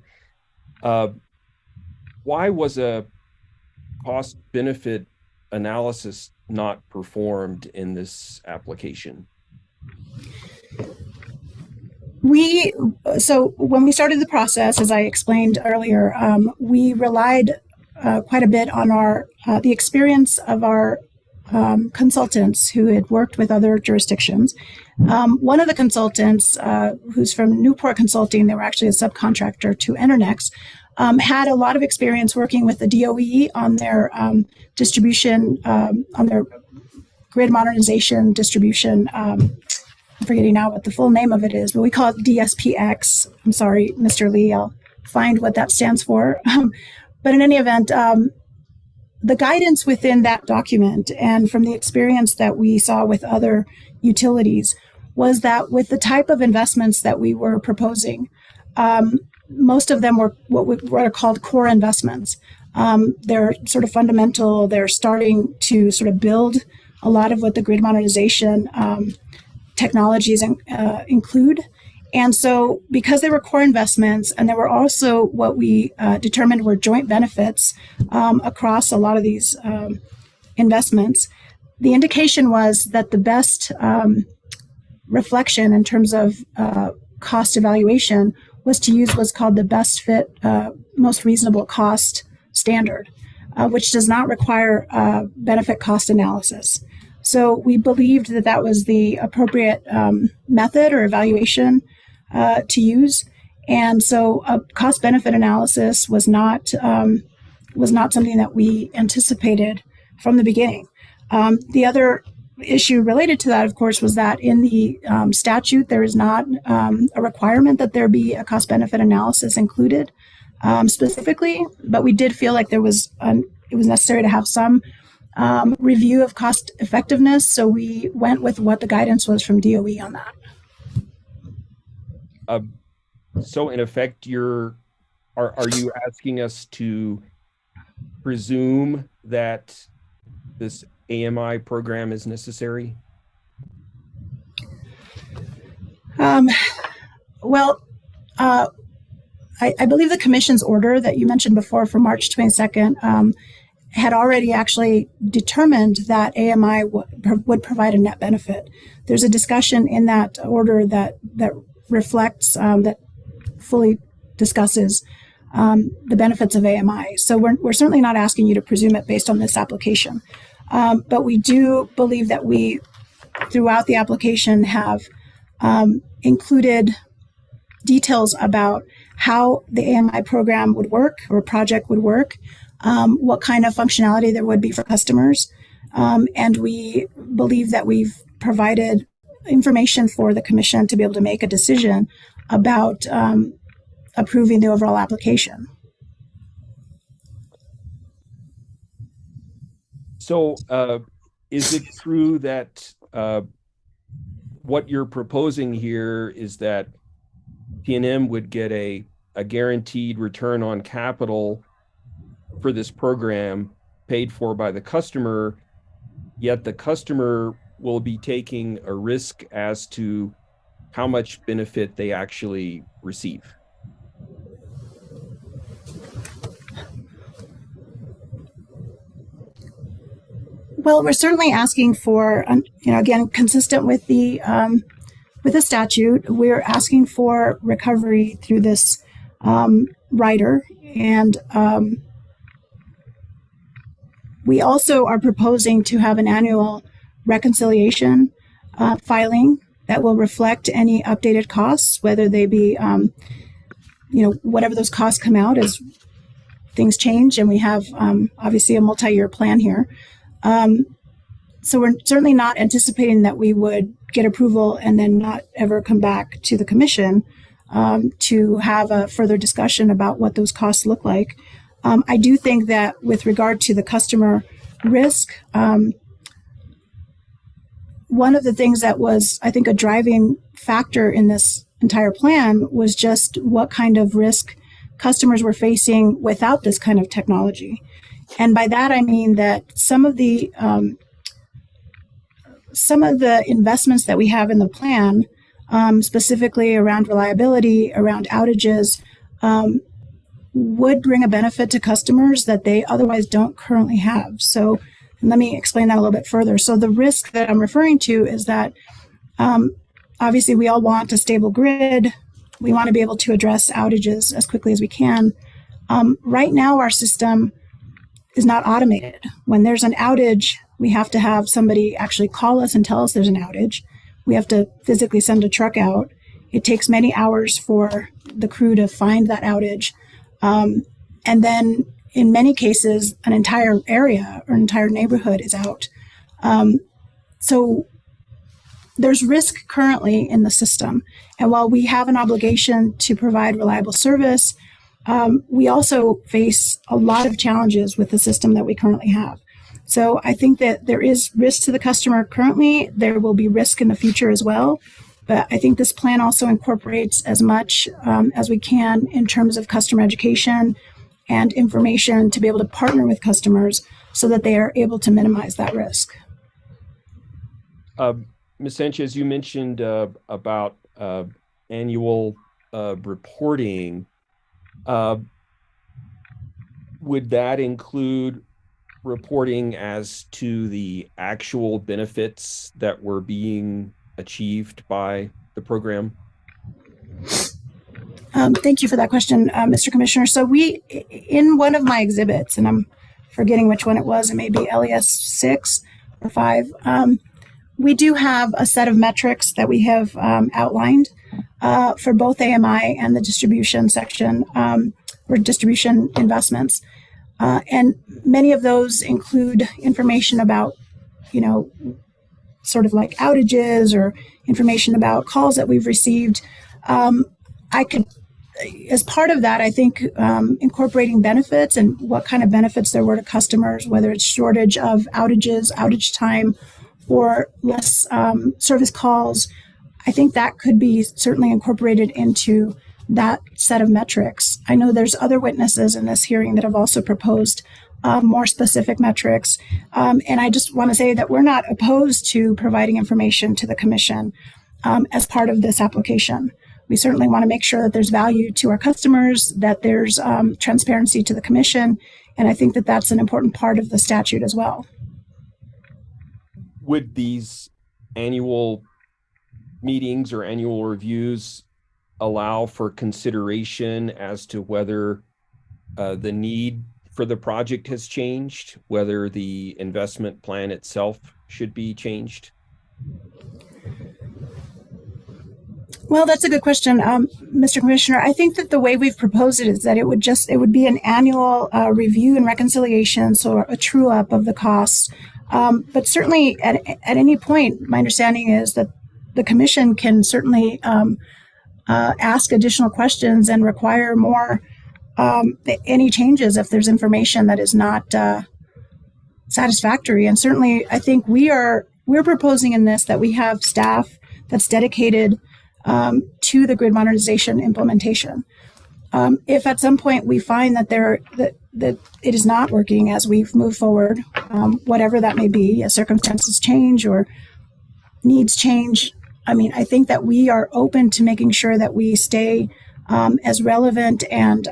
Why was a cost benefit analysis not performed in this application? So when we started the process, as I explained earlier, we relied quite a bit on the experience of our consultants who had worked with other jurisdictions. One of the consultants, who's from Newport Consulting, they were actually a subcontractor to Internex, had a lot of experience working with the DOE on their distribution, on their grid modernization distribution. I'm forgetting now what the full name of it is, but we call it DSPX. I'm sorry, Mr. Lee, I'll find what that stands for. But in any event, the guidance within that document and from the experience that we saw with other utilities was that with the type of investments that we were proposing, most of them were what are called core investments. They're sort of fundamental. They're starting to sort of build a lot of what the grid modernization technologies include. And so because they were core investments and there were also what we determined were joint benefits across a lot of these investments, the indication was that the best reflection in terms of cost evaluation was to use what's called the best fit, most reasonable cost standard, which does not require benefit cost analysis. So we believed that that was the appropriate method or evaluation to use. And so a cost benefit analysis was not something that we anticipated from the beginning. The other issue related to that, of course, was that in the statute, there is not a requirement that there be a cost benefit analysis included specifically, but we did feel like it was necessary to have some review of cost effectiveness. So we went with what the guidance was from DOE on that. So in effect, are you asking us to presume that this AMI program is necessary? Well, I believe the commission's order that you mentioned before for March 22nd had already actually determined that AMI would provide a net benefit. There's a discussion in that order that reflects, that fully discusses the benefits of AMI. So we're certainly not asking you to presume it based on this application. But we do believe that we, throughout the application, have included details about how the AMI program would work or project would work, what kind of functionality there would be for customers. And we believe that we've provided information for the commission to be able to make a decision about approving the overall application. So is it true that what you're proposing here is that PNM would get a guaranteed return on capital for this program paid for by the customer, yet the customer will be taking a risk as to how much benefit they actually receive? Well, we're certainly asking for, again, consistent with the statute, we're asking for recovery through this rider, and we also are proposing to have an annual reconciliation filing that will reflect any updated costs, whether they be, whatever those costs come out as things change, and we have obviously a multi-year plan here. So we're certainly not anticipating that we would get approval and then not ever come back to the commission to have a further discussion about what those costs look like. I do think that with regard to the customer risk, one of the things that was, I think, a driving factor in this entire plan was just what kind of risk customers were facing without this kind of technology. And by that, I mean that some of the investments that we have in the plan, specifically around reliability, around outages, would bring a benefit to customers that they otherwise don't currently have. So let me explain that a little bit further. So the risk that I'm referring to is that obviously we all want a stable grid. We want to be able to address outages as quickly as we can. Right now, our system is not automated. When there's an outage, we have to have somebody actually call us and tell us there's an outage. We have to physically send a truck out. It takes many hours for the crew to find that outage. And then in many cases, an entire area or an entire neighborhood is out. So there's risk currently in the system. And while we have an obligation to provide reliable service, we also face a lot of challenges with the system that we currently have. So I think that there is risk to the customer currently. There will be risk in the future as well. But I think this plan also incorporates as much as we can in terms of customer education and information to be able to partner with customers so that they are able to minimize that risk. Ms. Sanchez, you mentioned about annual reporting. Would that include reporting as to the actual benefits that were being achieved by the program? Thank you for that question, Mr. Commissioner. So we, in one of my exhibits, and I'm forgetting which one it was, it may be LES 6 or 5, we do have a set of metrics that we have outlined for both AMI and the distribution section, or distribution investments. And many of those include information about, sort of like outages or information about calls that we've received. I could, as part of that, I think incorporating benefits and what kind of benefits there were to customers, whether it's shortage of outages, outage time, or less service calls, I think that could be certainly incorporated into that set of metrics. I know there's other witnesses in this hearing that have also proposed more specific metrics. And I just want to say that we're not opposed to providing information to the Commission as part of this application. We certainly want to make sure that there's value to our customers, that there's transparency to the Commission, and I think that that's an important part of the statute as well. Would these annual meetings or annual reviews allow for consideration as to whether the need for the project has changed, whether the investment plan itself should be changed? Well, that's a good question, Mr. Commissioner. I think that the way we've proposed it is that it would be an annual review and reconciliation, so a true up of the costs. But certainly at any point, my understanding is that the Commission can certainly ask additional questions and require more any changes if there's information that is not satisfactory. And certainly, I think we're proposing in this that we have staff that's dedicated to the grid modernization implementation. If at some point we find that that it is not working as we've moved forward, whatever that may be, as circumstances change or needs change, I mean, I think that we are open to making sure that we stay as relevant and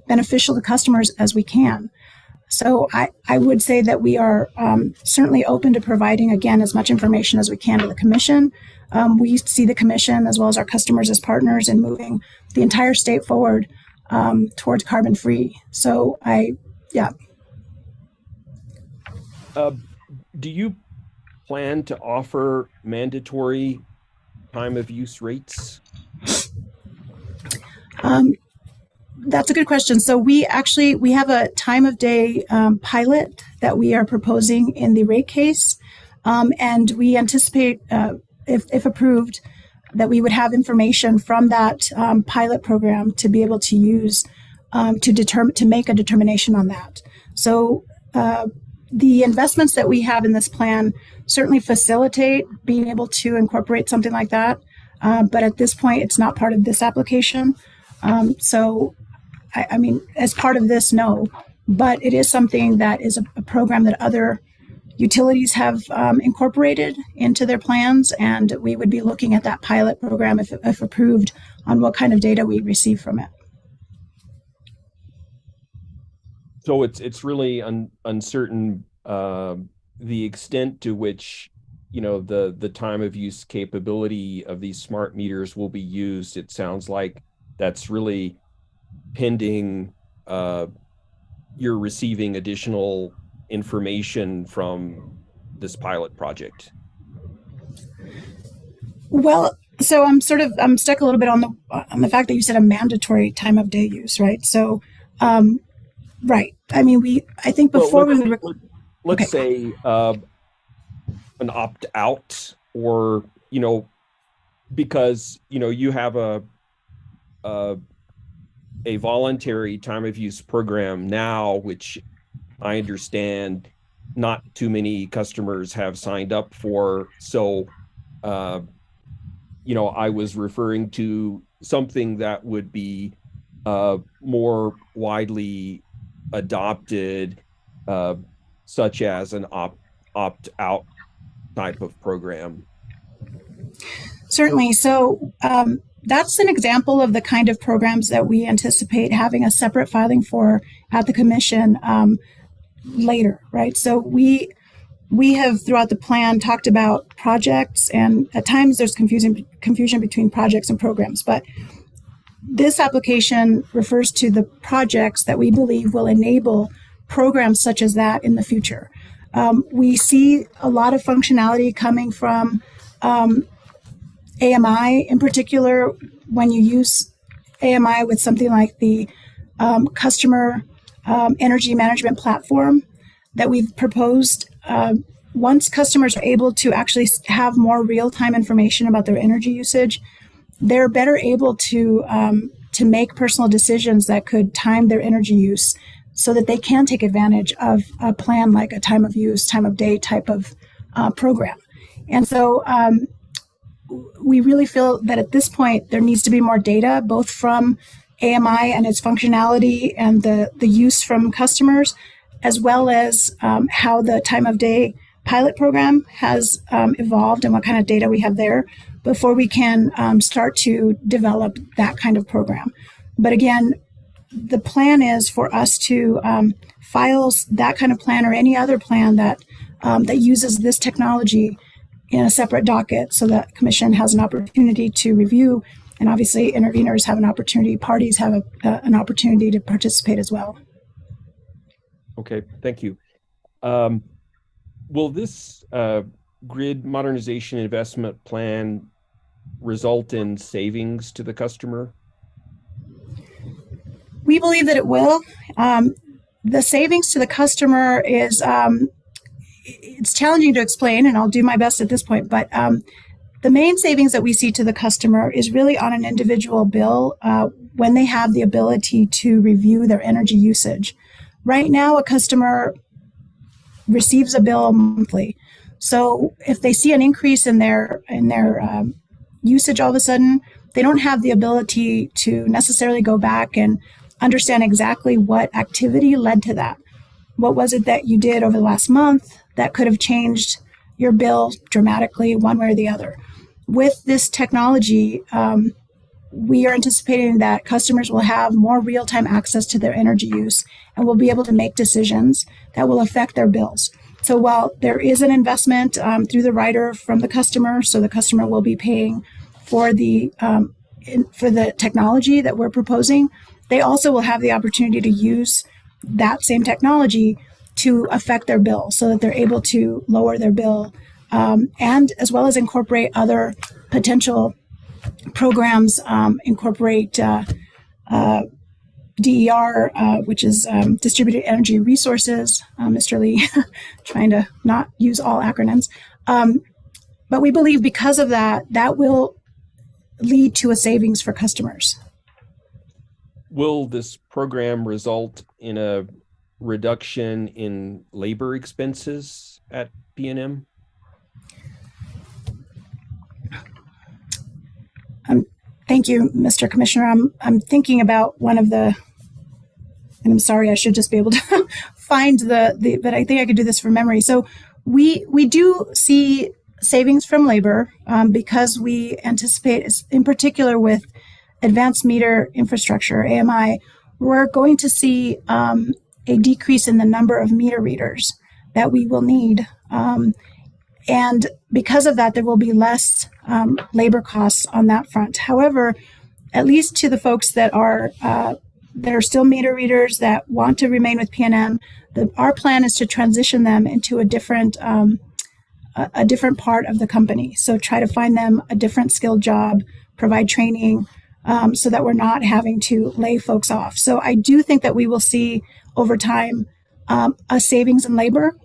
beneficial to customers as we can. So I would say that we are certainly open to providing, again, as much information as we can to the Commission. We see the Commission as well as our customers as partners in moving the entire state forward towards carbon free. So yeah. Do you plan to offer mandatory time of use rates? That's a good question. So we have a time of day pilot that we are proposing in the rate case. And we anticipate, if approved, that we would have information from that pilot program to be able to use to make a determination on that. So the investments that we have in this plan certainly facilitate being able to incorporate something like that. But at this point, it's not part of this application. So, I mean, as part of this, no. But it is something that is a program that other utilities have incorporated into their plans, and we would be looking at that pilot program if approved on what kind of data we receive from it. So it's really uncertain the extent to which the time of use capability of these smart meters will be used. It sounds like that's really pending you're receiving additional information from this pilot project. Well, so I'm stuck a little bit on the fact that you said a mandatory time of day use, right? So, right. I mean, I think before let's say an an opt-out, or, because, you have a voluntary time of use program now, which I understand not too many customers have signed up for. So, I was referring to something that would be more widely adopted, such as an opt-out type of program. Certainly. So that's an example of the kind of programs that we anticipate having a separate filing for at the commission later, right? So we have throughout the plan talked about projects, and at times there's confusion between projects and programs, but this application refers to the projects that we believe will enable programs such as that in the future. We see a lot of functionality coming from AMI in particular. When you use AMI with something like the customer energy management platform that we've proposed, once customers are able to actually have more real-time information about their energy usage, they're better able to make personal decisions that could time their energy use so that they can take advantage of a plan like a time of use, time of day type of program. And so we really feel that at this point, there needs to be more data, both from AMI and its functionality and the use from customers, as well as how the time of day pilot program has evolved and what kind of data we have there before we can start to develop that kind of program. But again, the plan is for us to file that kind of plan or any other plan that uses this technology in a separate docket, so that commission has an opportunity to review, and obviously interveners have an opportunity, parties have an opportunity to participate as well. Okay, thank you. Will this grid modernization investment plan result in savings to the customer? We believe that it will. The savings to the customer is, it's challenging to explain, and I'll do my best at this point, but the main savings that we see to the customer is really on an individual bill when they have the ability to review their energy usage. Right now, a customer receives a bill monthly. So if they see an increase in their usage all of a sudden, they don't have the ability to necessarily go back and understand exactly what activity led to that. What was it that you did over the last month that could have changed your bill dramatically one way or the other? With this technology, we are anticipating that customers will have more real-time access to their energy use and will be able to make decisions that will affect their bills. So while there is an investment through the rider from the customer, so the customer will be paying for the technology that we're proposing, they also will have the opportunity to use that same technology to affect their bill so that they're able to lower their bill, and as well as incorporate other potential programs, incorporate DER, which is Distributed Energy Resources. Mr. Lee, trying to not use all acronyms. But we believe because of that, that will lead to a savings for customers. Will this program result in a reduction in labor expenses at PNM? Thank you, Mr. Commissioner. I'm thinking about one of the, and I'm sorry, I should just be able to find but I think I could do this from memory. So we do see savings from labor because we anticipate, in particular with advanced meter infrastructure, AMI, we're going to see a decrease in the number of meter readers that we will need. And because of that, there will be less labor costs on that front. However, at least to the folks that are still meter readers that want to remain with PNM, our plan is to transition them into a different part of the company. So try to find them a different skilled job, provide training, so that we're not having to lay folks off. So I do think that we will see over time a savings in labor.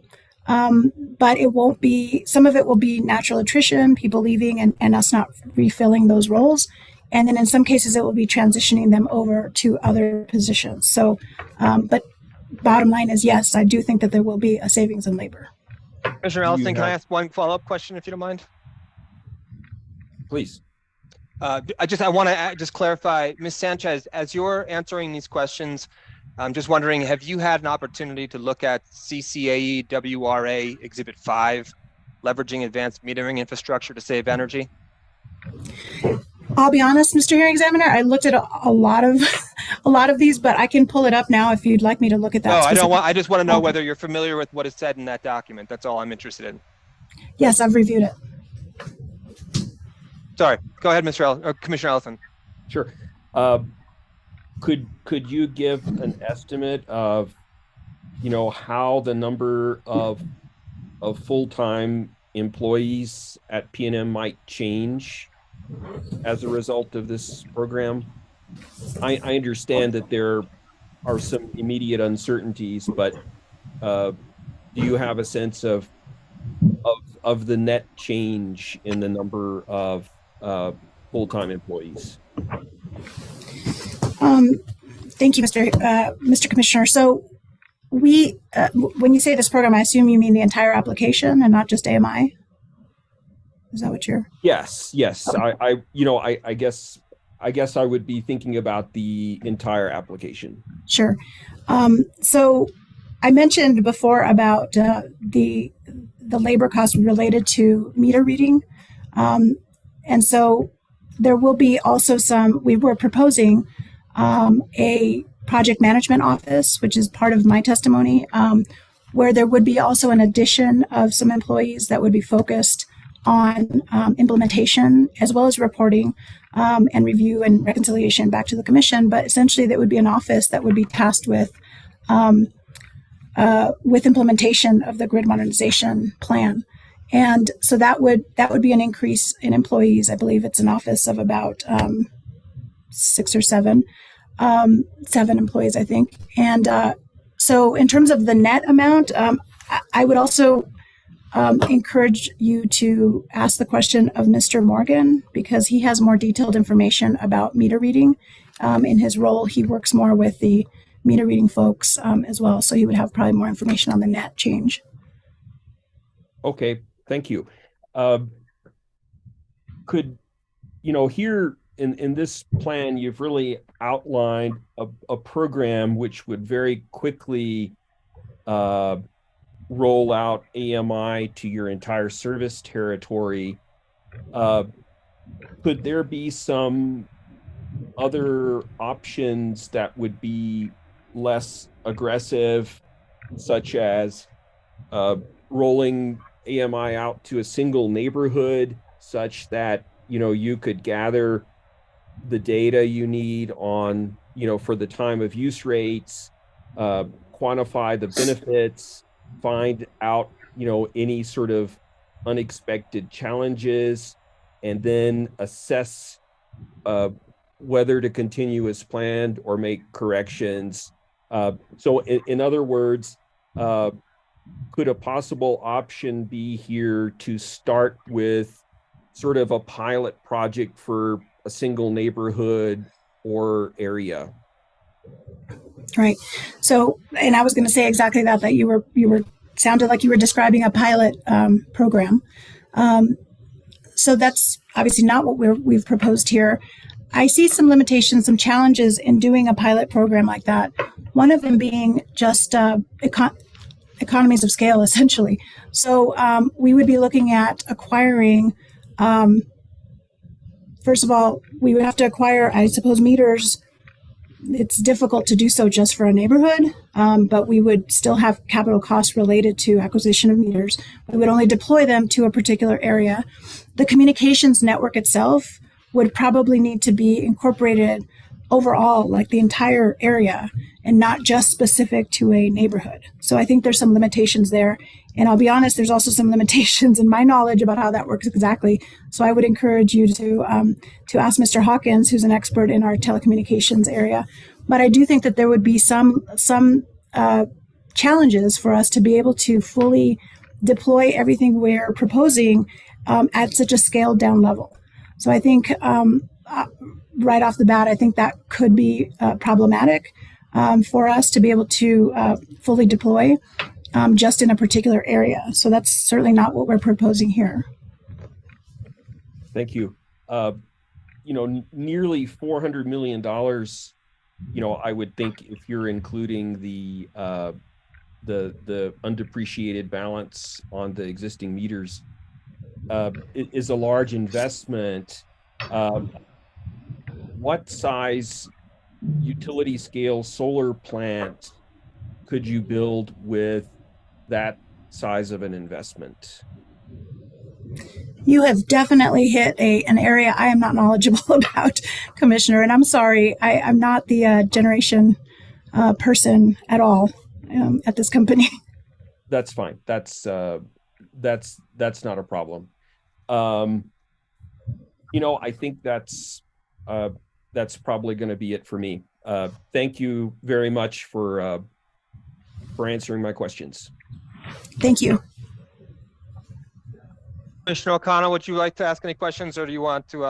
But it won't be, some of it will be natural attrition, people leaving and us not refilling those roles. And then in some cases, it will be transitioning them over to other positions. So, but bottom line is, yes, I do think that there will be a savings in labor. Commissioner Ellison, can I ask one follow-up question, if you don't mind? Please. I want to just clarify, Ms. Sanchez, as you're answering these questions, I'm just wondering, have you had an opportunity to look at CCAE WRA Exhibit 5, leveraging advanced metering infrastructure to save energy? I'll be honest, Mr. Hearing Examiner, I looked at a lot of these, but I can pull it up now if you'd like me to look at that. No, I don't want. I just want to know whether you're familiar with what is said in that document. That's all I'm interested in. Yes, I've reviewed it. Sorry, go ahead, Commissioner Ellison. Sure. Could you give an estimate of, how the number of full-time employees at PNM might change as a result of this program? I understand that there are some immediate uncertainties, but do you have a sense of the net change in the number of full-time employees? Thank you, Mr. Commissioner. So we, when you say this program, I assume you mean the entire application and not just AMI? Is that what you're? Yes. I guess I would be thinking about the entire application. Sure. So I mentioned before about the labor costs related to meter reading. And so there will be also we were proposing a project management office, which is part of my testimony, where there would be also an addition of some employees that would be focused on implementation as well as reporting and review and reconciliation back to the commission. But essentially, that would be an office that would be tasked with implementation of the grid modernization plan. And so that would be an increase in employees. I believe it's an office of about 6 or 7 employees, I think. And so in terms of the net amount, I would also encourage you to ask the question of Mr. Morgan, because he has more detailed information about meter reading. In his role, he works more with the meter reading folks as well. So he would have probably more information on the net change. Okay, thank you. Could, here in this plan, you've really outlined a program which would very quickly roll out AMI to your entire service territory. Could there be some other options that would be less aggressive, such as rolling AMI out to a single neighborhood, such that you could gather the data you need on for the time of use rates, quantify the benefits, find out any sort of unexpected challenges, and then assess whether to continue as planned or make corrections. So in other words, could a possible option be here to start with sort of a pilot project for a single neighborhood or area? Right. So, and I was going to say exactly that you were sounded like you were describing a pilot program. So that's obviously not what we've proposed here. I see some limitations, some challenges in doing a pilot program like that. One of them being just economies of scale, essentially. So we would be looking at acquiring, first of all, we would have to acquire, I suppose, meters. It's difficult to do so just for a neighborhood, but we would still have capital costs related to acquisition of meters. We would only deploy them to a particular area. The communications network itself would probably need to be incorporated overall, like the entire area, and not just specific to a neighborhood. So I think there's some limitations there. And I'll be honest, there's also some limitations in my knowledge about how that works exactly. So I would encourage you to ask Mr. Hawkins, who's an expert in our telecommunications area. But I do think that there would be some challenges for us to be able to fully deploy everything we're proposing at such a scaled down level. So I think right off the bat, I think that could be problematic for us to be able to fully deploy just in a particular area. So that's certainly not what we're proposing here. Thank you. Nearly $400 million, I would think if you're including the undepreciated balance on the existing meters, it is a large investment. What size utility scale solar plant could you build with that size of an investment? You have definitely hit an area I am not knowledgeable about, Commissioner, and I'm sorry, I'm not the generation person at all at this company. That's fine. That's not a problem. I think that's probably going to be it for me. Thank you very much for answering my questions. Thank you. Commissioner O'Connell, would you like to ask any questions, or do you want to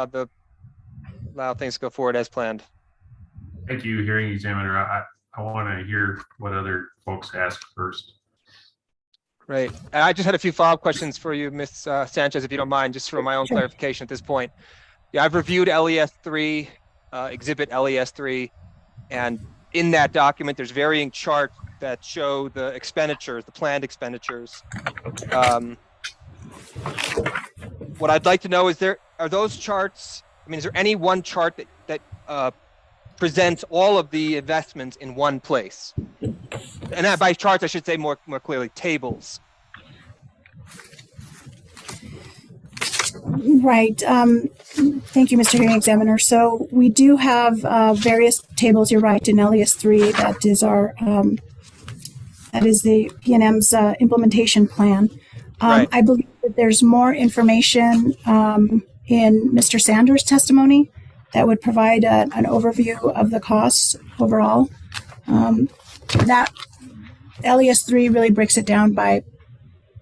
allow things to go forward as planned? Thank you, hearing examiner. I want to hear what other folks ask first. Great. And I just had a few follow-up questions for you, Ms. Sanchez, if you don't mind, just for my own clarification at this point. Yeah, I've reviewed LES 3, exhibit LES 3, and in that document, there's varying charts that show the expenditures, the planned expenditures. What I'd like to know is, are those charts, is there any one chart that presents all of the investments in one place? And by charts, I should say more clearly, tables. Right. Thank you, Mr. Hearing Examiner. So we do have various tables, you're right, in LES 3. That is the PNM's implementation plan. Right. I believe that there's more information in Mr. Sanders' testimony that would provide an overview of the costs overall. That LES 3 really breaks it down by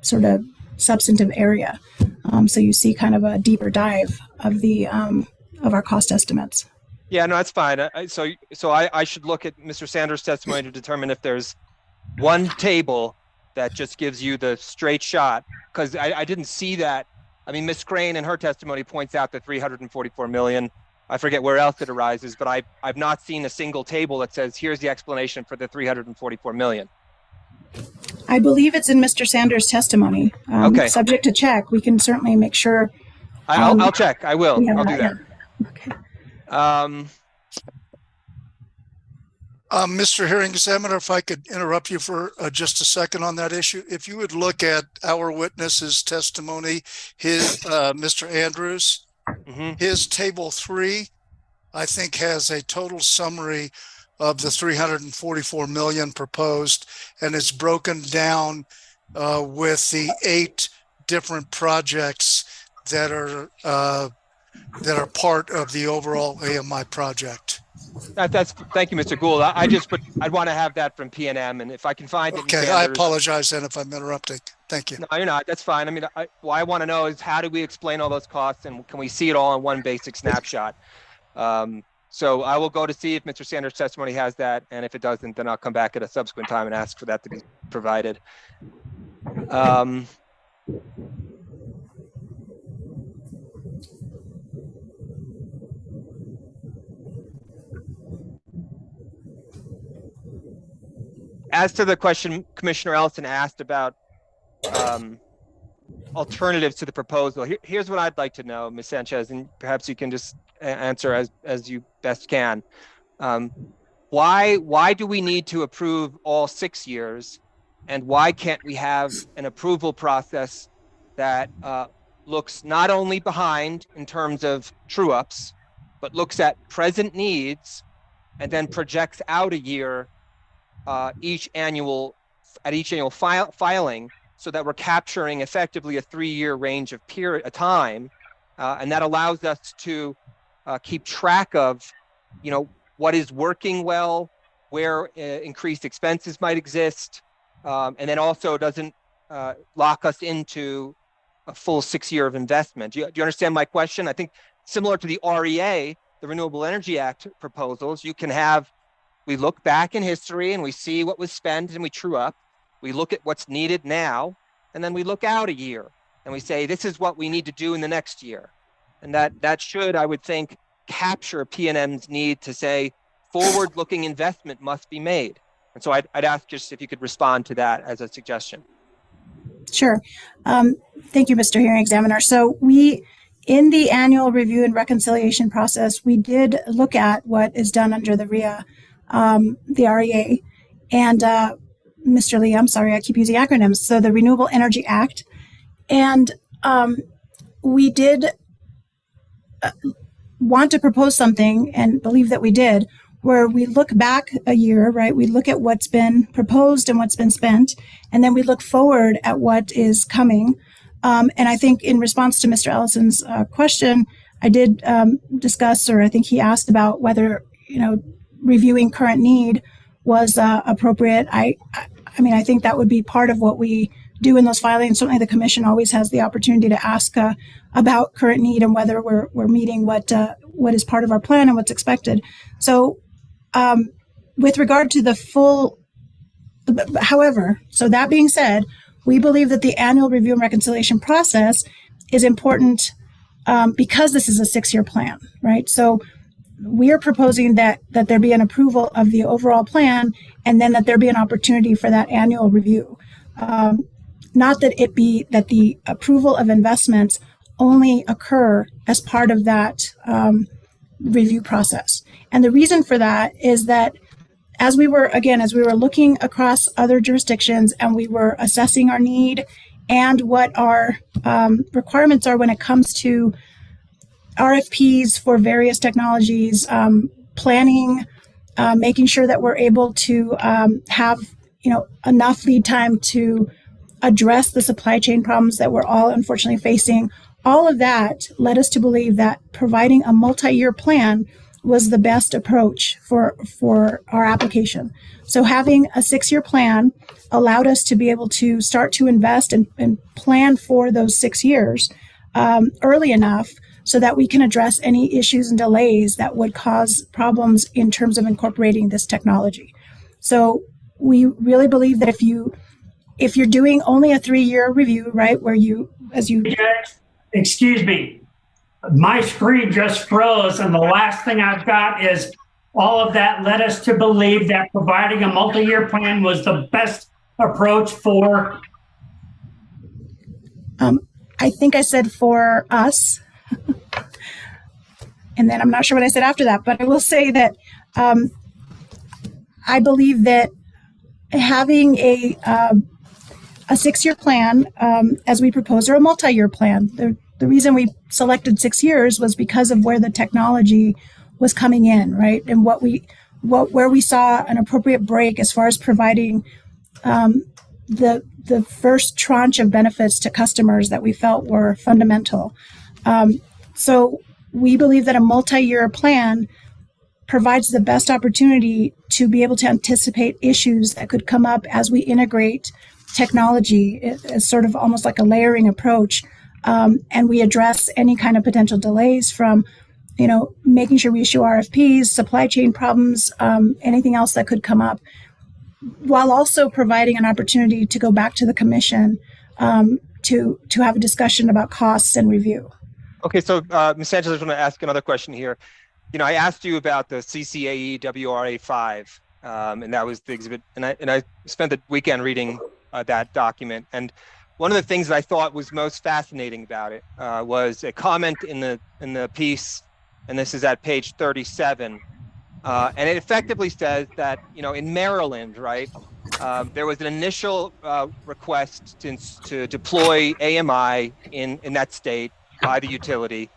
sort of substantive area. So you see kind of a deeper dive of of our cost estimates. Yeah, no, that's fine. So I should look at Mr. Sanders' testimony to determine if there's one table that just gives you the straight shot, because I didn't see that. Ms. Crane in her testimony points out the 344 million. I forget where else it arises, but I've not seen a single table that says, here's the explanation for the 344 million. I believe it's in Mr. Sanders' testimony. Okay. Subject to check. We can certainly make sure. I'll check. I will. I'll do that. Okay. Mr. Hearing Examiner, if I could interrupt you for just a second on that issue. If you would look at our witness's testimony, Mr. Andrews, his table 3, I think, has a total summary of the 344 million proposed, and it's broken down with the 8 different projects that are part of the overall AMI project. Thank you, Mr. Gould. I'd want to have that from PNM, and if I can find it. Okay, I apologize then if I'm interrupting. Thank you. No, you're not. That's fine. What I want to know is, how do we explain all those costs, and can we see it all in one basic snapshot? So I will go to see if Mr. Sanders' testimony has that, and if it doesn't, then I'll come back at a subsequent time and ask for that to be provided. As to the question Commissioner Ellison asked about alternatives to the proposal, here's what I'd like to know, Ms. Sanchez, and perhaps you can just answer as you best can. Why do we need to approve all 6 years, and why can't we have an approval process that looks not only behind in terms of true-ups, but looks at present needs and then projects out a year each annual filing, so that we're capturing effectively a 3-year range of time, and that allows us to keep track of, what is working well, where increased expenses might exist, and then also doesn't lock us into a full 6 year of investment. Do you understand my question? I think similar to the REA, the Renewable Energy Act proposals, we look back in history and we see what was spent and we true up. We look at what's needed now, and then we look out a year and we say, this is what we need to do in the next year. And that should, I would think, capture PNM's need to say forward-looking investment must be made. And so I'd ask just if you could respond to that as a suggestion. Sure. Thank you, Mr. Hearing Examiner. So in the annual review and reconciliation process, we did look at what is done under the REA, the REA, and Mr. Lee, I'm sorry, I keep using acronyms. So the Renewable Energy Act. And we did want to propose something, and believe that we did, where we look back a year, right? We look at what's been proposed and what's been spent, and then we look forward at what is coming. And I think in response to Mr. Ellison's question, I did discuss, or I think he asked about whether, reviewing current need was appropriate. I mean, I think that would be part of what we do in those filings. Certainly the commission always has the opportunity to ask about current need and whether we're meeting what is part of our plan and what's expected. So with regard to the full, however, so that being said, we believe that the annual review and reconciliation process is important because this is a 6 year plan, right? So we are proposing that there be an approval of the overall plan, and then that there be an opportunity for that annual review. Not that it be that the approval of investments only occur as part of that review process. And the reason for that is that as we were looking across other jurisdictions and we were assessing our need and what our requirements are when it comes to RFPs for various technologies, planning, making sure that we're able to have enough lead time to address the supply chain problems that we're all unfortunately facing. All of that led us to believe that providing a multi-year plan was the best approach for our application. So having a 6 year plan allowed us to be able to start to invest and plan for those 6 years early enough so that we can address any issues and delays that would cause problems in terms of incorporating this technology. So we really believe that if you're doing only a 3 year review, right, where Excuse me, my screen just froze, and the last thing I've got is all of that led us to believe that providing a multi-year plan was the best approach for. I think I said for us, and then I'm not sure what I said after that, but I will say that I believe that having a 6 year plan, as we propose, or a multi-year plan. The reason we selected 6 years was because of where the technology was coming in, right? And where we saw an appropriate break as far as providing the first tranche of benefits to customers that we felt were fundamental. So we believe that a multi-year plan provides the best opportunity to be able to anticipate issues that could come up as we integrate technology as sort of almost like a layering approach. And we address any kind of potential delays from, making sure we issue RFPs, supply chain problems, anything else that could come up, while also providing an opportunity to go back to the commission to have a discussion about costs and review. Okay, so Ms. Sanchez, I just want to ask another question here. I asked you about the CCAE WRA 5, and that was the exhibit, and I spent the weekend reading that document. And one of the things that I thought was most fascinating about it was a comment in the piece, and this is at page 37, and it effectively says that in Maryland, right, there was an initial request to deploy AMI in that state by the utility,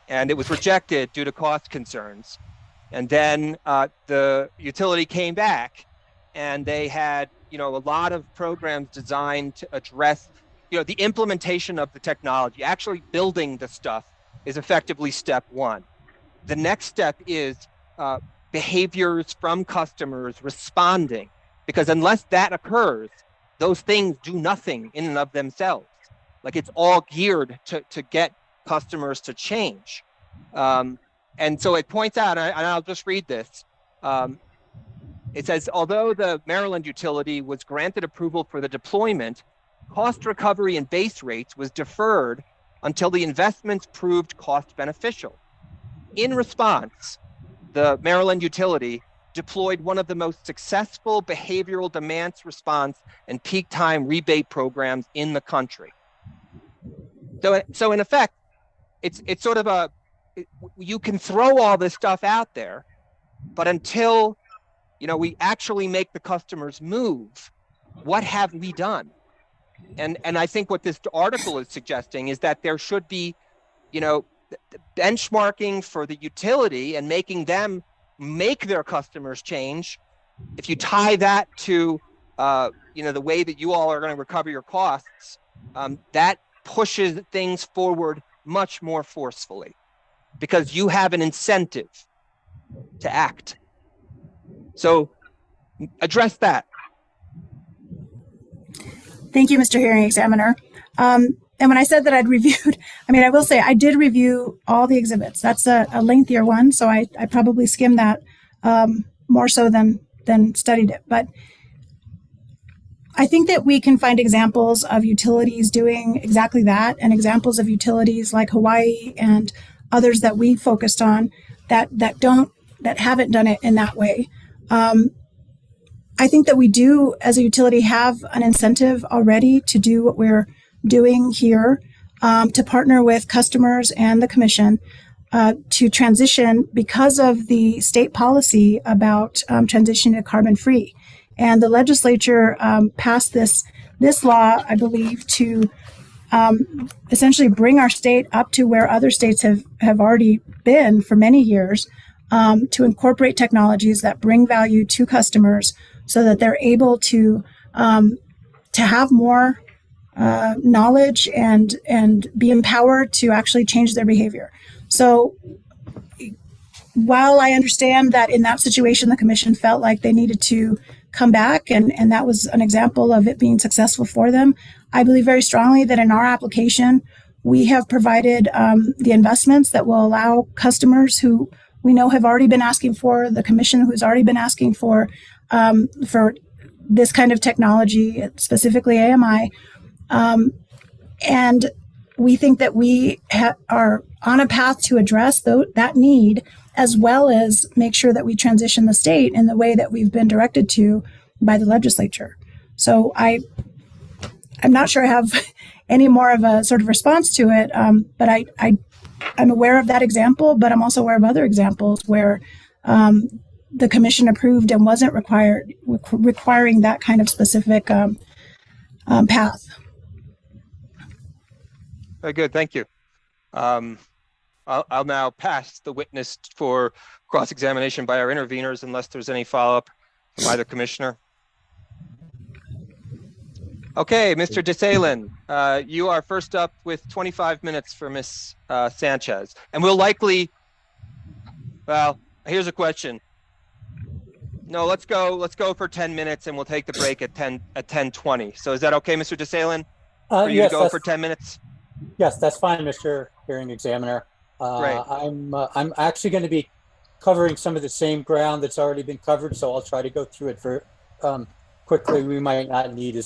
and it was rejected due to cost concerns. And then the utility came back, and they had a lot of programs designed to address the implementation of the technology. Actually building the stuff is effectively step one. The next step is behaviors from customers responding, because unless that occurs, those things do nothing in and of themselves. Like it's all geared to get customers to change. And so it points out, and I'll just read this. It says, although the Maryland utility was granted approval for the deployment, cost recovery and base rates was deferred until the investments proved cost beneficial. In response, the Maryland utility deployed one of the most successful behavioral demands response and peak time rebate programs in the country. So in effect, it's sort of you can throw all this stuff out there, but until we actually make the customers move, what have we done? And I think what this article is suggesting is that there should be, benchmarking for the utility and making them make their customers change. If you tie that to, the way that you all are going to recover your costs, that pushes things forward much more forcefully because you have an incentive to act. So address that. Thank you, Mr. Hearing Examiner. And when I said that I'd reviewed, I will say I did review all the exhibits. That's a lengthier one, so I probably skimmed that more so than studied it. But I think that we can find examples of utilities doing exactly that, and examples of utilities like Hawaii and others that we focused on that haven't done it in that way. I think that we do, as a utility, have an incentive already to do what we're doing here, to partner with customers and the commission to transition because of the state policy about transitioning to carbon free. And the legislature passed this law, I believe, to essentially bring our state up to where other states have already been for many years, to incorporate technologies that bring value to customers so that they're able to have more knowledge and be empowered to actually change their behavior. So while I understand that in that situation, the commission felt like they needed to come back, and that was an example of it being successful for them, I believe very strongly that in our application, we have provided the investments that will allow customers who we know have already been asking for, the commission who's already been asking for this kind of technology, specifically AMI. And we think that we are on a path to address that need, as well as make sure that we transition the state in the way that we've been directed to by the legislature. So I'm not sure I have any more of a sort of response to it, but I'm aware of that example, but I'm also aware of other examples where the commission approved and wasn't requiring that kind of specific path. Very good, thank you. I'll now pass the witness for cross-examination by our interveners unless there's any follow-up from either commissioner. Okay, Mr. DeSalen, you are first up with 25 minutes for Ms. Sanchez. And we'll likely, well, here's a question. No, let's go for 10 minutes and we'll take the break at 10:20. So is that okay, Mr. DeSalen? For you yes, to go for 10 minutes? Yes, that's fine, Mr. Hearing Examiner. Great. I'm actually going to be covering some of the same ground that's already been covered, so I'll try to go through it for quickly. We might not need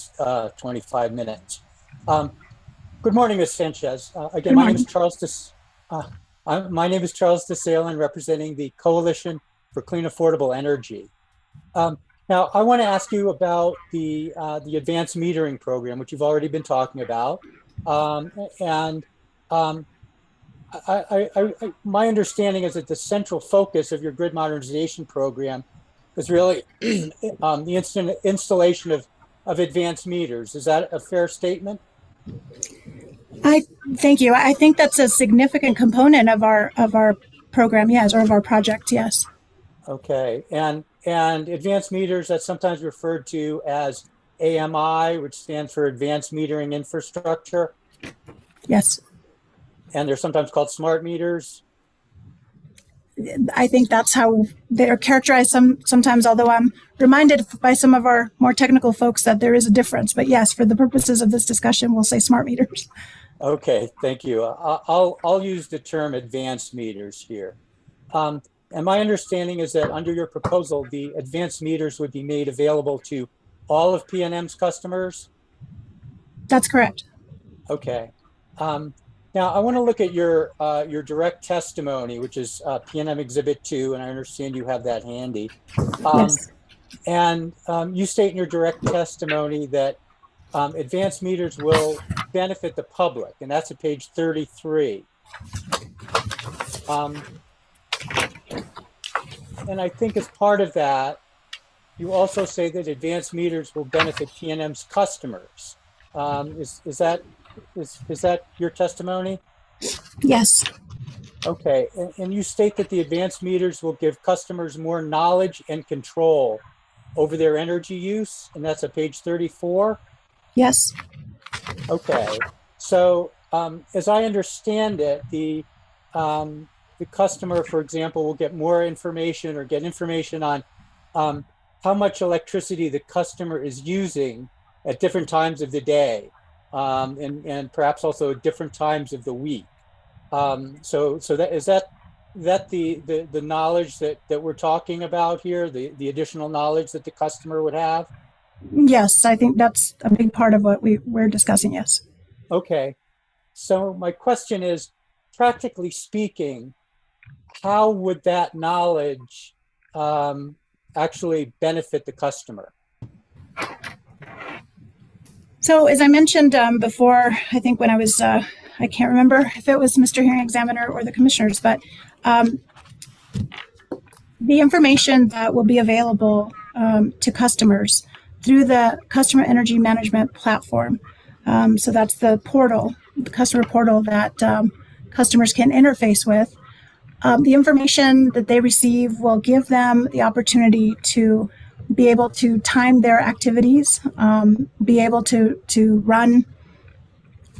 25 minutes. Good morning, Ms. Sanchez. Again, my name is Charles DeSalen, representing the Coalition for Clean Affordable Energy. Now, I want to ask you about the advanced metering program, which you've already been talking about. My understanding is that the central focus of your grid modernization program is really the installation of advanced meters. Is that a fair statement? Thank you. I think that's a significant component of our program, yes, or of our project, yes. Okay, and advanced meters, that's sometimes referred to as AMI, which stands for Advanced Metering Infrastructure. Yes. And they're sometimes called smart meters. I think that's how they're characterized sometimes, although I'm reminded by some of our more technical folks that there is a difference. But yes, for the purposes of this discussion, we'll say smart meters. Okay, thank you. I'll use the term advanced meters here. And my understanding is that under your proposal, the advanced meters would be made available to all of PNM's customers? That's correct. Okay. Now I want to look at your direct testimony, which is PNM Exhibit 2, and I understand you have that handy. Yes. And you state in your direct testimony that advanced meters will benefit the public, and that's at page 33. And I think as part of that, you also say that advanced meters will benefit PNM's customers. Is that your testimony? Yes. Okay, and you state that the advanced meters will give customers more knowledge and control over their energy use, and that's at page 34? Yes. Okay, so as I understand it, the customer, for example, will get more information or get information on how much electricity the customer is using at different times of the day, and perhaps also at different times of the week. So that is that the knowledge that we're talking about here, the additional knowledge that the customer would have? Yes, I think that's a big part of what we're discussing, yes. Okay, so my question is, practically speaking, how would that knowledge actually benefit the customer? So as I mentioned before, I think when I was, I can't remember if it was Mr. Hearing Examiner or the commissioners, but the information that will be available to customers through the Customer Energy Management Platform. So that's the portal, the customer portal that customers can interface with. The information that they receive will give them the opportunity to be able to time their activities, be able to run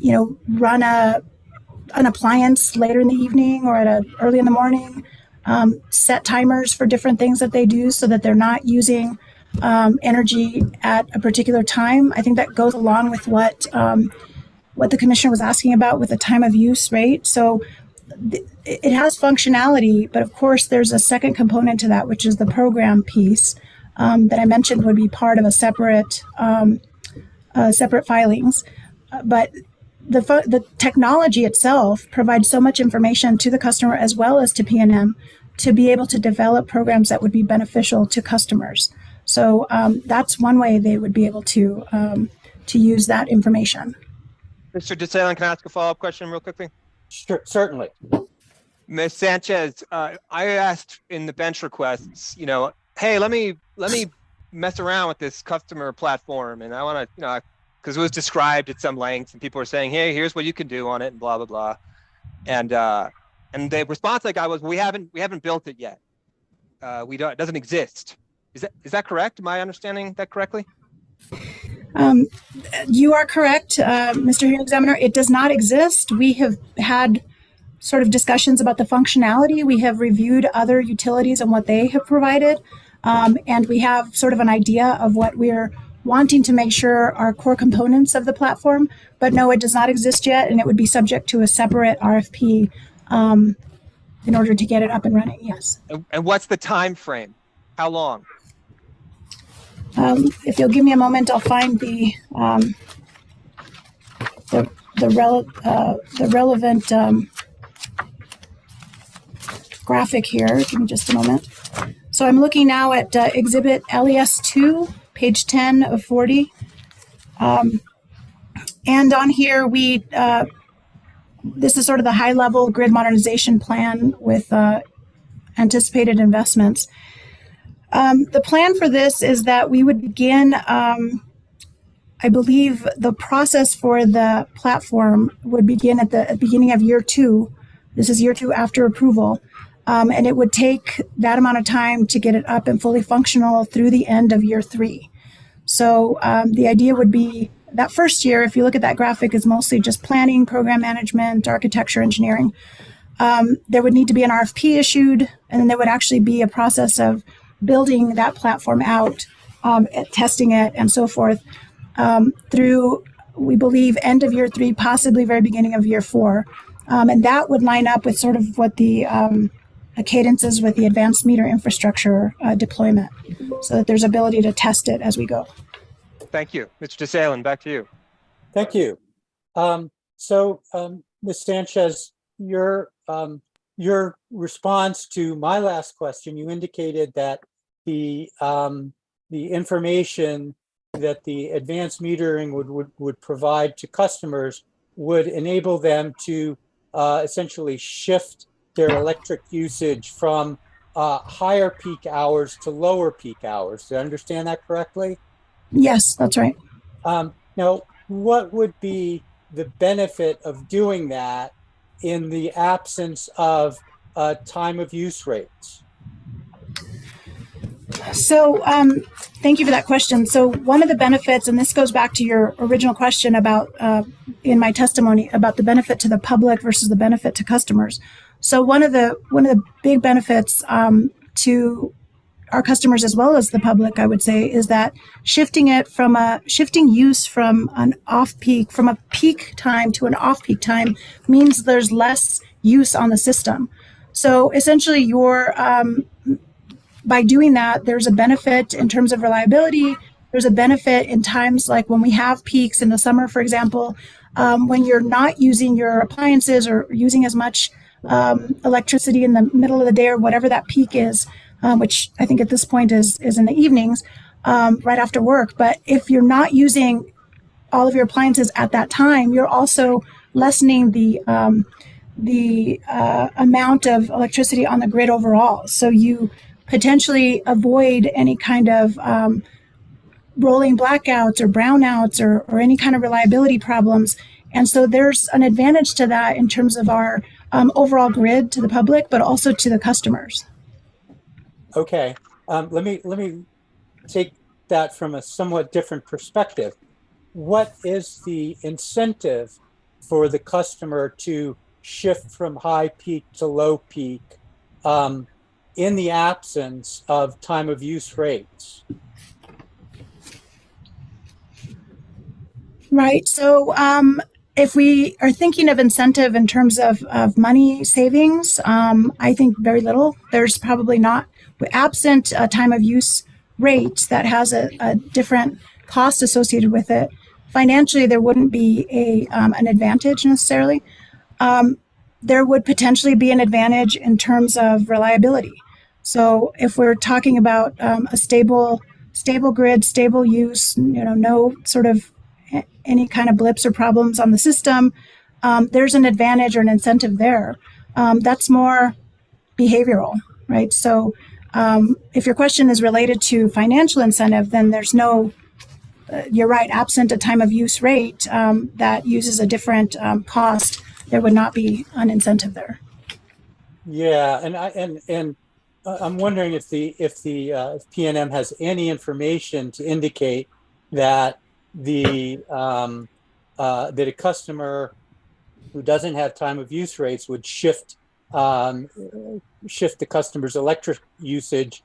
an appliance later in the evening or early in the morning, set timers for different things that they do so that they're not using energy at a particular time. I think that goes along with what the commissioner was asking about with the time of use rate. So it has functionality, but of course there's a second component to that, which is the program piece that I mentioned would be part of a separate filings. But the technology itself provides so much information to the customer as well as to PNM to be able to develop programs that would be beneficial to customers. So that's one way they would be able to use that information. Mr. DeSalin, can I ask a follow-up question real quickly? Sure, certainly. Ms. Sanchez, I asked in the bench requests, hey, let me mess around with this customer platform, and I want to, because it was described at some length, and people were saying, hey, here's what you can do on it, and blah blah blah, and the response I got was, we haven't built it yet. It doesn't exist. Is that correct? Am I understanding that correctly? You are correct, Mr. Hearing Examiner. It does not exist. We have had sort of discussions about the functionality. We have reviewed other utilities and what they have provided, and we have sort of an idea of what we're wanting to make sure are core components of the platform. But no, it does not exist yet, and it would be subject to a separate RFP in order to get it up and running. Yes. And what's the time frame? How long? If you'll give me a moment, I'll find the relevant graphic here. Give me just a moment. So I'm looking now at Exhibit LES2, page 10 of 40. And on here, this is sort of the high-level grid modernization plan with anticipated investments. The plan for this is that we would begin, I believe the process for the platform would begin at the beginning of year 2. This is year 2 after approval. And it would take that amount of time to get it up and fully functional through the end of year 3. So the idea would be that first year, if you look at that graphic, is mostly just planning, program management, architecture, engineering. there would need to be an RFP issued, and then there would actually be a process of building that platform out, testing it, and so forth through, we believe, end of year 3, possibly very beginning of year 4. And that would line up with sort of what the cadence is with the advanced meter infrastructure deployment, so that there's ability to test it as we go. Thank you. Mr. DeSalen, back to you. Thank you. Ms. Sanchez, your response to my last question, you indicated that the information that the advanced metering would provide to customers would enable them to essentially shift their electric usage from higher peak hours to lower peak hours. Did I understand that correctly? Yes, that's right. Now, what would be the benefit of doing that in the absence of time of use rates? So thank you for that question. So one of the benefits, and this goes back to your original question about in my testimony about the benefit to the public versus the benefit to customers. So one of the big benefits to our customers as well as the public, I would say, is that shifting use from an off-peak, from a peak time to an off-peak time means there's less use on the system. So essentially by doing that, there's a benefit in terms of reliability. There's a benefit in times like when we have peaks in the summer, for example, when you're not using your appliances or using as much electricity in the middle of the day or whatever that peak is, which I think at this point is in the evenings, right after work. But if you're not using all of your appliances at that time, you're also lessening the amount of electricity on the grid overall. So you potentially avoid any kind of rolling blackouts or brownouts or any kind of reliability problems. And so there's an advantage to that in terms of our overall grid to the public, but also to the customers. Okay, let me take that from a somewhat different perspective. What is the incentive for the customer to shift from high peak to low peak in the absence of time of use rates? Right. So if we are thinking of incentive in terms of money savings, I think very little. There's probably not, absent a time of use rate that has a different cost associated with it. Financially, there wouldn't be an advantage necessarily. There would potentially be an advantage in terms of reliability. So if we're talking about a stable grid, stable use, no sort of any kind of blips or problems on the system, there's an advantage or an incentive there. That's more behavioral, right? So if your question is related to financial incentive, then there's no, you're right, absent a time of use rate that uses a different cost, there would not be an incentive there. Yeah, and I'm wondering if PNM has any information to indicate that that a customer who doesn't have time of use rates would shift the customer's electric usage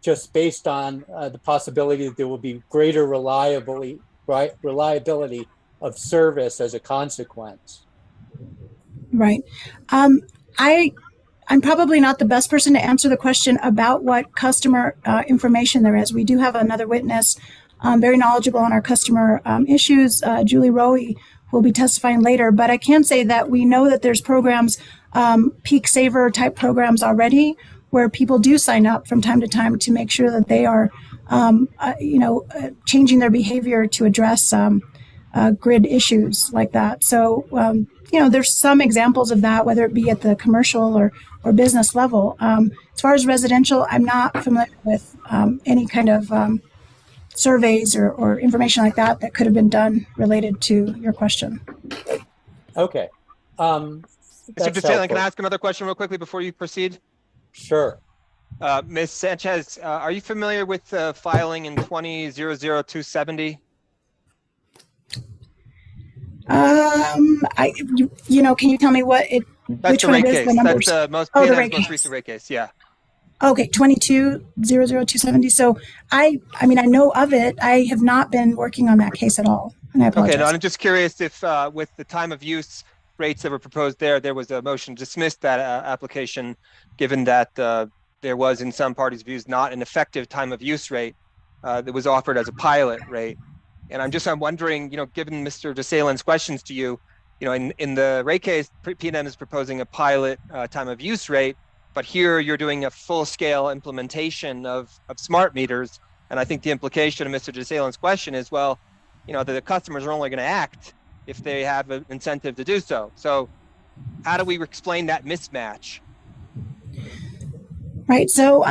just based on the possibility that there will be greater reliability of service as a consequence. Right. I'm probably not the best person to answer the question about what customer information there is. We do have another witness very knowledgeable on our customer issues, Julie Rowe, who will be testifying later. But I can say that we know that there's programs, peak saver type programs already, where people do sign up from time to time to make sure that they are, changing their behavior to address grid issues like that. So, there's some examples of that, whether it be at the commercial or business level. As far as residential, I'm not familiar with any kind of surveys or information like that could have been done related to your question. Okay. Mr. DeSalen, can I ask another question real quickly before you proceed? Sure. Ms. Sanchez, are you familiar with filing in 20-00270? Can you tell me what it That's which the one rate is case. the numbers? That's the most, Oh, the PNM's rate most case. recent rate case, yeah. Okay, 22-00270. So I mean, I know of it. I have not been working on that case at all, and I Okay, apologize. now I'm just curious if with the time of use rates that were proposed there was a motion to dismiss that application, given that there was in some parties' views not an effective time of use rate that was offered as a pilot rate. And I'm wondering, given Mr. DeSalen's questions to you, in the rate case, PNM is proposing a pilot time of use rate, but here you're doing a full-scale implementation of smart meters. And I think the implication of Mr. DeSalen's question is, well, the customers are only going to act if they have an incentive to do so. So how do we explain that mismatch? Right. So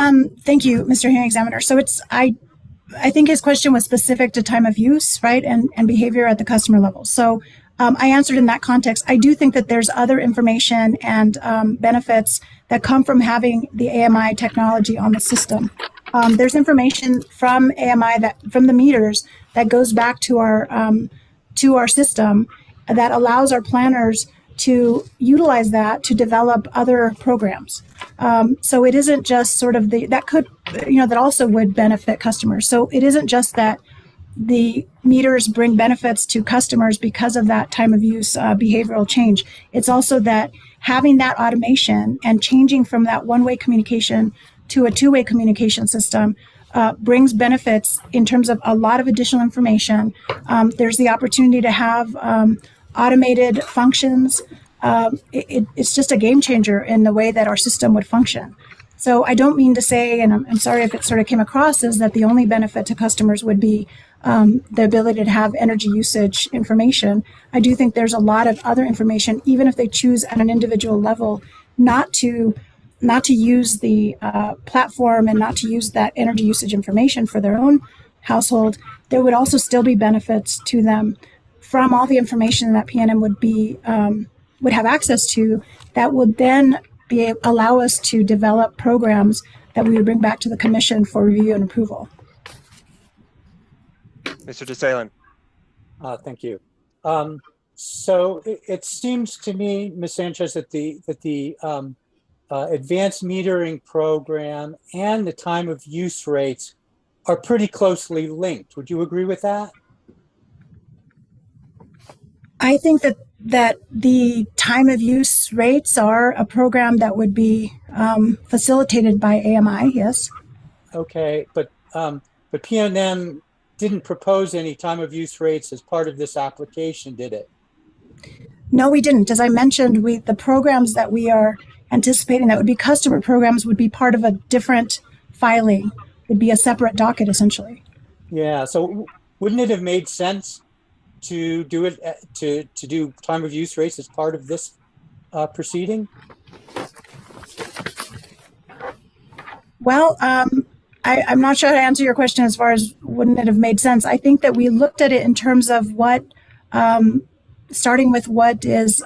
thank you, Mr. Hearing Examiner. So I think his question was specific to time of use, right, and behavior at the customer level. So I answered in that context. I do think that there's other information and benefits that come from having the AMI technology on the system. There's information from AMI from the meters that goes back to our system that allows our planners to utilize that to develop other programs. So it isn't just sort of that also would benefit customers. So it isn't just that the meters bring benefits to customers because of that time of use behavioral change. It's also that having that automation and changing from that one-way communication to a two-way communication system brings benefits in terms of a lot of additional information. There's the opportunity to have automated functions. It's just a game changer in the way that our system would function. So I don't mean to say, and I'm sorry if it sort of came across as that the only benefit to customers would be the ability to have energy usage information. I do think there's a lot of other information, even if they choose at an individual level not to use the platform and not to use that energy usage information for their own household. There would also still be benefits to them from all the information that PNM would have access to that would then allow us to develop programs that we would bring back to the commission for review and approval. Mr. DeSalen. Thank you. So it seems to me, Ms. Sanchez, that the advanced metering program and the time of use rates are pretty closely linked. Would you agree with that? I think that the time of use rates are a program that would be facilitated by AMI, yes. Okay, but PNM didn't propose any time of use rates as part of this application, did it? No, we didn't. As I mentioned, the programs that we are anticipating that would be customer programs would be part of a different filing. It'd be a separate docket, essentially. Yeah, so wouldn't it have made sense to do it to do time of use rates as part of this proceeding? Well, I'm not sure how to answer your question as far as wouldn't it have made sense. I think that we looked at it in terms of what, starting with what is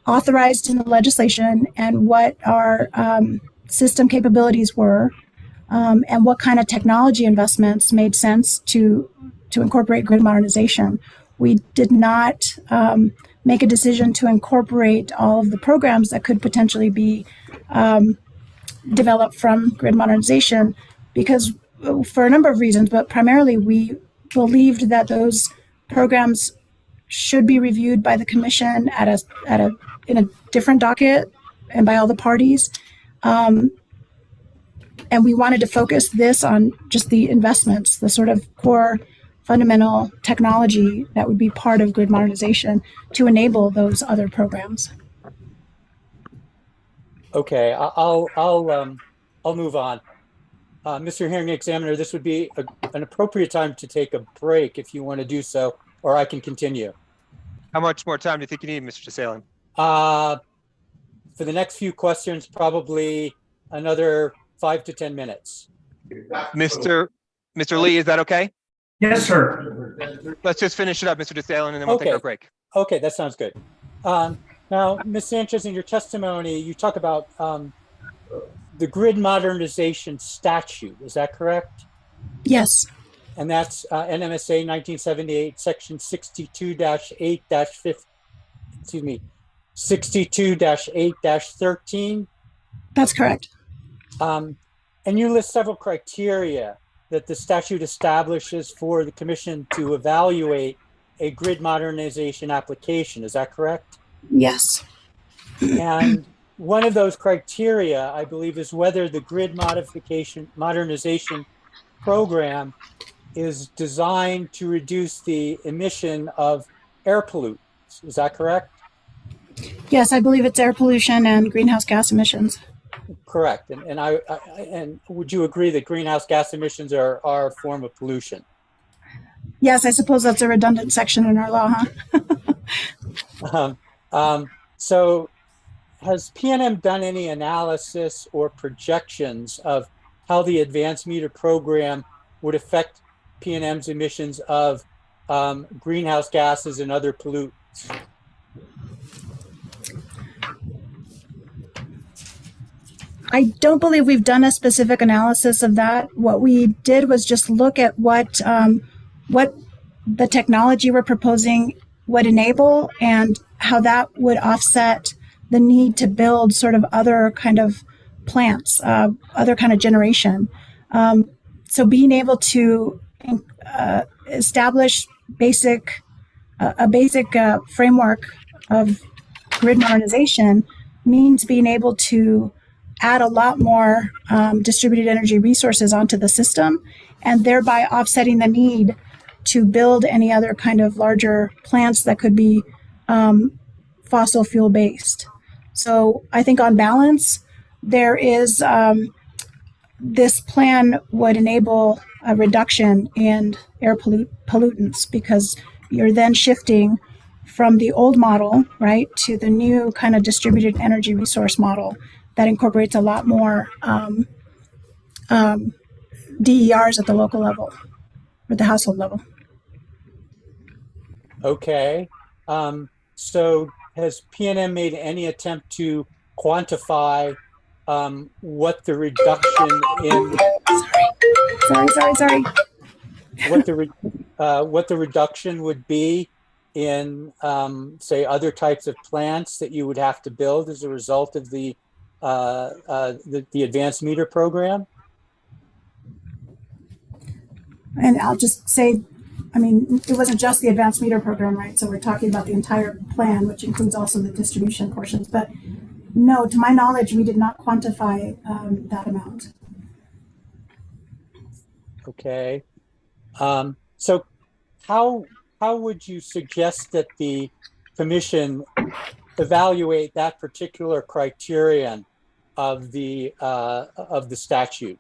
authorized in the legislation and what our system capabilities were, and what kind of technology investments made sense to incorporate grid modernization. We did not make a decision to incorporate all of the programs that could potentially be developed from grid modernization because for a number of reasons, but primarily we believed that those programs should be reviewed by the commission in a different docket and by all the parties. And we wanted to focus this on just the investments, the sort of core fundamental technology that would be part of grid modernization to enable those other programs. Okay, I'll move on. Mr. Hearing Examiner, this would be an appropriate time to take a break if you want to do so, or I can continue. How much more time do you think you need, Mr. DeSalen? For the next few questions, probably another 5 to 10 minutes. Mr. Lee, is that okay? Yes, sir. Let's just finish it up, Mr. DeSalen, and then we'll take our break. Okay, that sounds good. Now, Ms. Sanchez, in your testimony, you talk about the grid modernization statute. Is that correct? Yes. And that's NMSA 1978, section 62-8-15, excuse me, 62-8-13. That's correct. And you list several criteria that the statute establishes for the commission to evaluate a grid modernization application. Is that correct? Yes. And one of those criteria, I believe, is whether the grid modernization program is designed to reduce the emission of air pollutants. Is that correct? Yes, I believe it's air pollution and greenhouse gas emissions. Correct. And would you agree that greenhouse gas emissions are a form of pollution? Yes, I suppose that's a redundant section in our law, huh? So has PNM done any analysis or projections of how the advanced meter program would affect PNM's emissions of greenhouse gases and other pollutants? I don't believe we've done a specific analysis of that. What we did was just look at what the technology we're proposing would enable and how that would offset the need to build sort of other kind of plants, other kind of generation. So being able to establish a basic framework of grid modernization means being able to add a lot more distributed energy resources onto the system, and thereby offsetting the need to build any other kind of larger plants that could be fossil fuel based. So I think on balance, there is this plan would enable a reduction in air pollutants because you're then shifting from the old model, right, to the new kind of distributed energy resource model that incorporates a lot more DERs at the local level, or the household level. Okay. So has PNM made any attempt to quantify what the reduction in Sorry. What the reduction would be in say other types of plants that you would have to build as a result of the advanced meter program? And I'll just say, I mean, it wasn't just the advanced meter program, right? So we're talking about the entire plan, which includes also the distribution portions. But no, to my knowledge, we did not quantify that amount. Okay. So how would you suggest that the commission evaluate that particular criterion of the statute?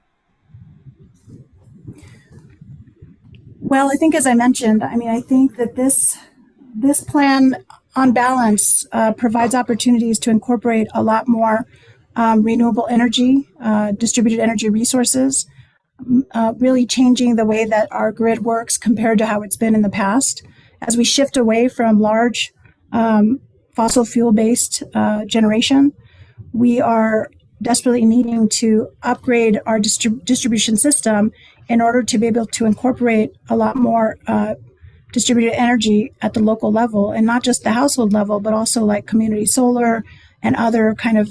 Well, I think, as I mentioned, I mean, I think that this plan, on balance, provides opportunities to incorporate a lot more renewable energy, distributed energy resources, really changing the way that our grid works compared to how it's been in the past. As we shift away from large fossil fuel-based generation, we are desperately needing to upgrade our distribution system in order to be able to incorporate a lot more distributed energy at the local level, and not just the household level, but also like community solar and other kind of,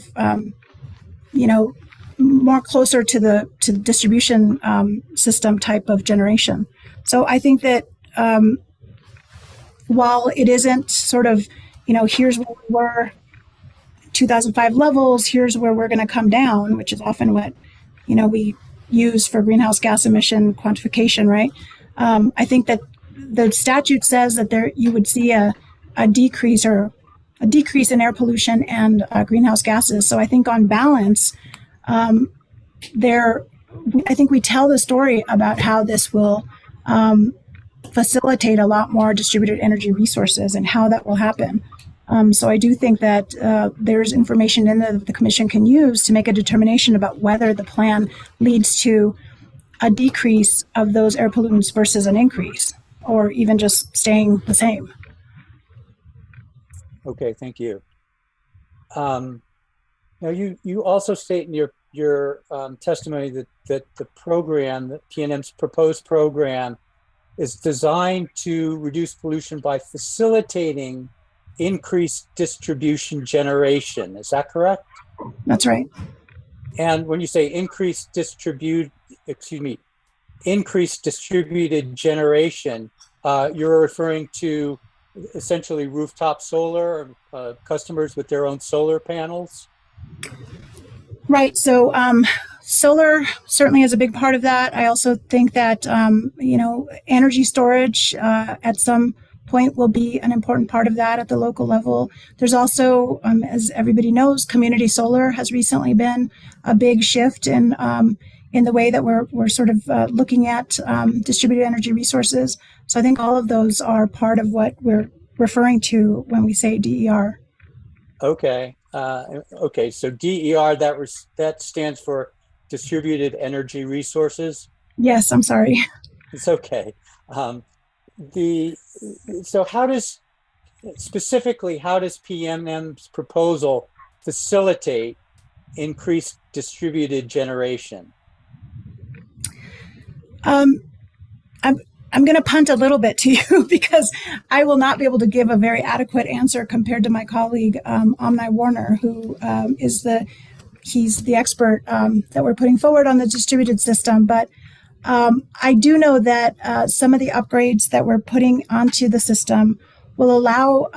more closer to the distribution system type of generation. So I think that while it isn't sort of, here's where we were 2005 levels, here's where we're going to come down, which is often what, we use for greenhouse gas emission quantification, right? I think that the statute says that you would see a decrease in air pollution and greenhouse gases. So I think on balance, I think we tell the story about how this will facilitate a lot more distributed energy resources and how that will happen. So I do think that there's information in there that the commission can use to make a determination about whether the plan leads to a decrease of those air pollutants versus an increase, or even just staying the same. Okay, thank you. Now you also state in your testimony that the program, that PNM's proposed program, is designed to reduce pollution by facilitating increased distribution generation. Is that correct? That's right. And when you say increased distributed generation, you're referring to essentially rooftop solar, customers with their own solar panels? Right. So solar certainly is a big part of that. I also think that, energy storage at some point will be an important part of that at the local level. There's also, as everybody knows, community solar has recently been a big shift in the way that we're sort of looking at distributed energy resources. So I think all of those are part of what we're referring to when we say DER. Okay. Okay. So DER, that stands for distributed energy resources. Yes, I'm sorry. It's okay. So how does PMM's proposal facilitate increased distributed generation? I'm going to punt a little bit to you because I will not be able to give a very adequate answer compared to my colleague, Omni Warner, who he's the expert that we're putting forward on the distributed system. But I do know that some of the upgrades that we're putting onto the system will allow,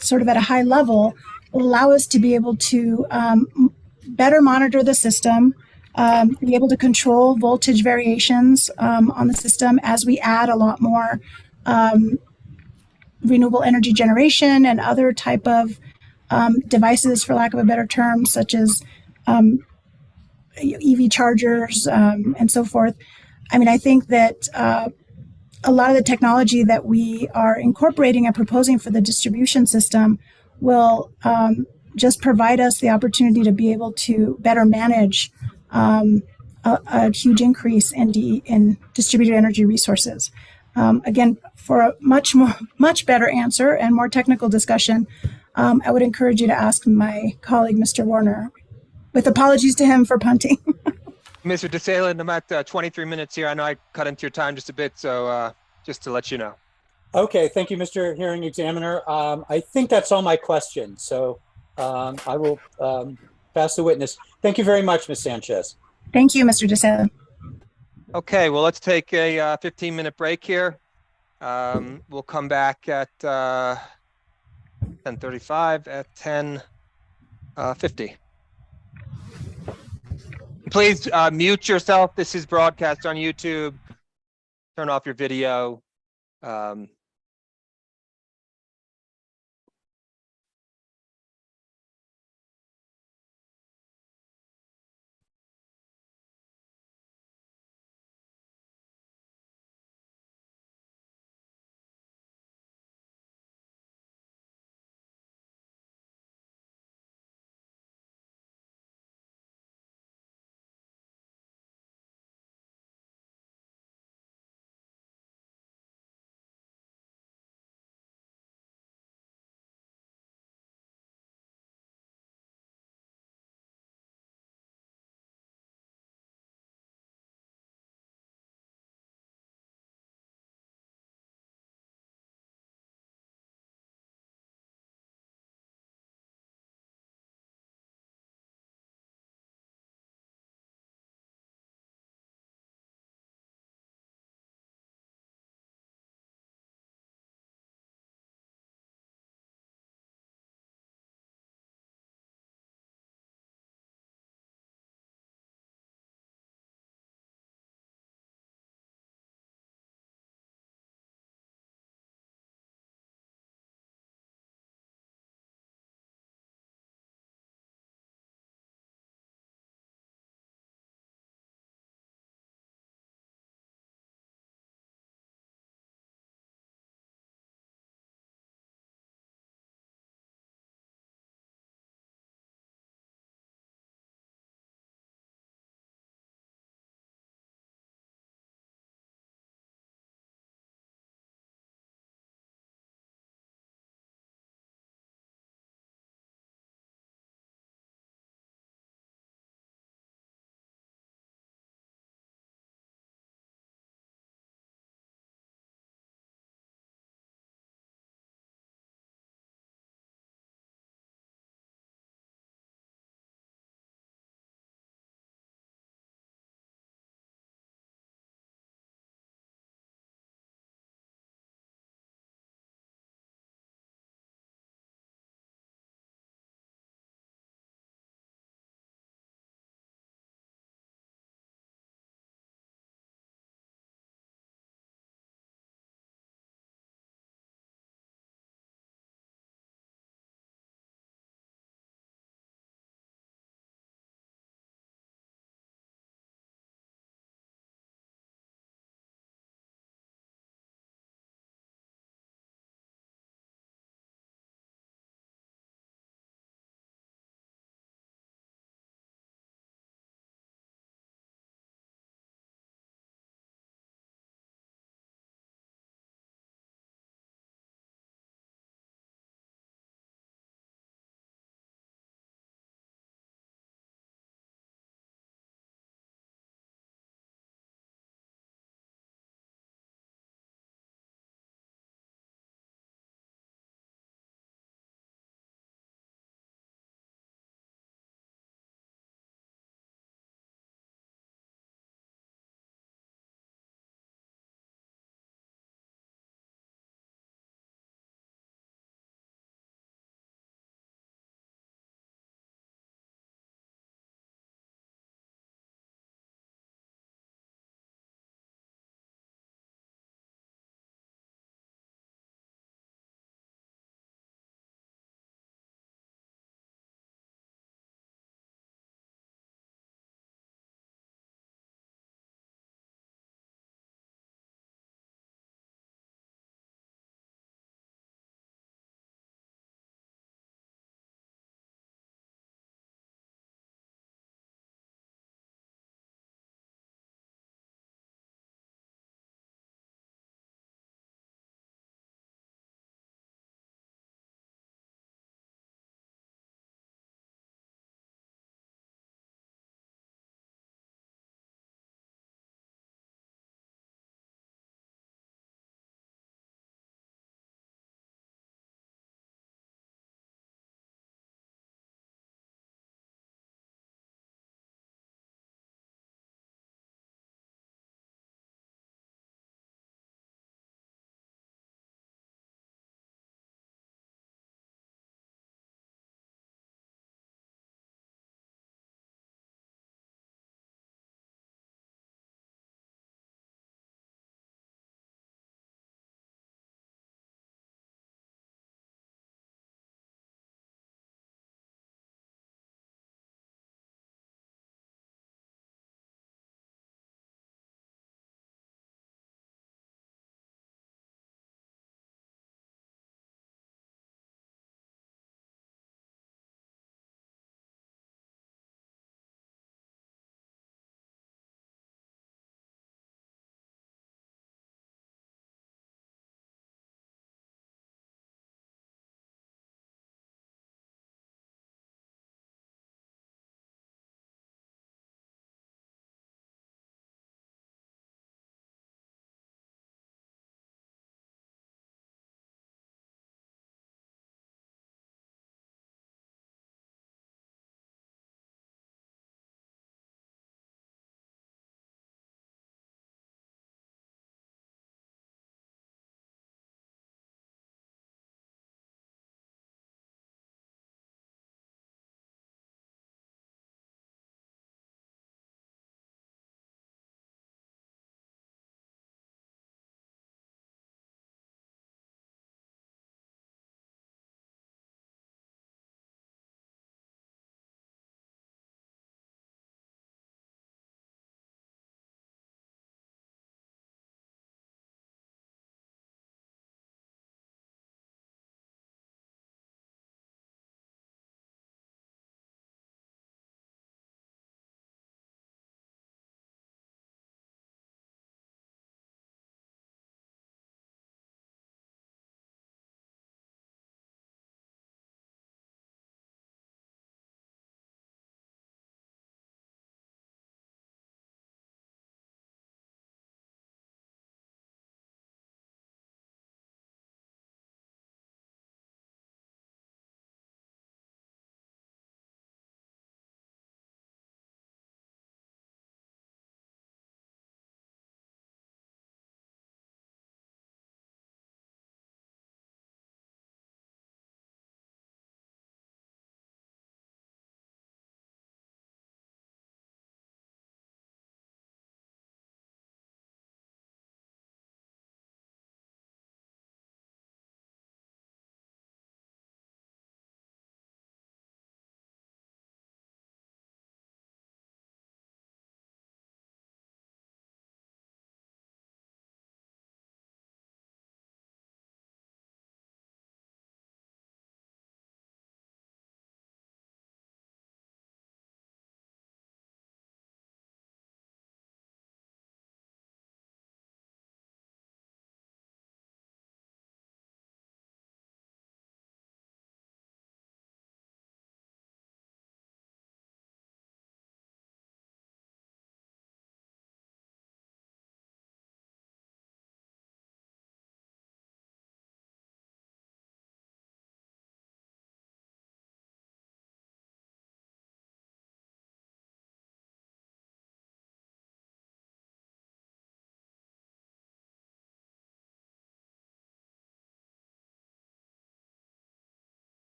sort of at a high level, will allow us to be able to better monitor the system, be able to control voltage variations on the system as we add a lot more renewable energy generation and other type of devices, for lack of a better term, such as EV chargers and so forth. I think that a lot of the technology that we are incorporating and proposing for the distribution system will just provide us the opportunity to be able to better manage a huge increase in distributed energy resources. Again, for a much better answer and more technical discussion, I would encourage you to ask my colleague, Mr. Warner, with apologies to him for punting. Mr. DeSalen, I'm at 23 minutes here. I know I cut into your time just a bit, so just to let you know. Okay, thank you, Mr. Hearing Examiner. I think that's all my questions, so I will pass the witness. Thank you very much, Ms. Sanchez. Thank you, Mr. DeSalen. Okay, well, let's take a 15-minute break here. We'll come back at 10:35 at 10:50. Please mute yourself. This is broadcast on YouTube. Turn off your video.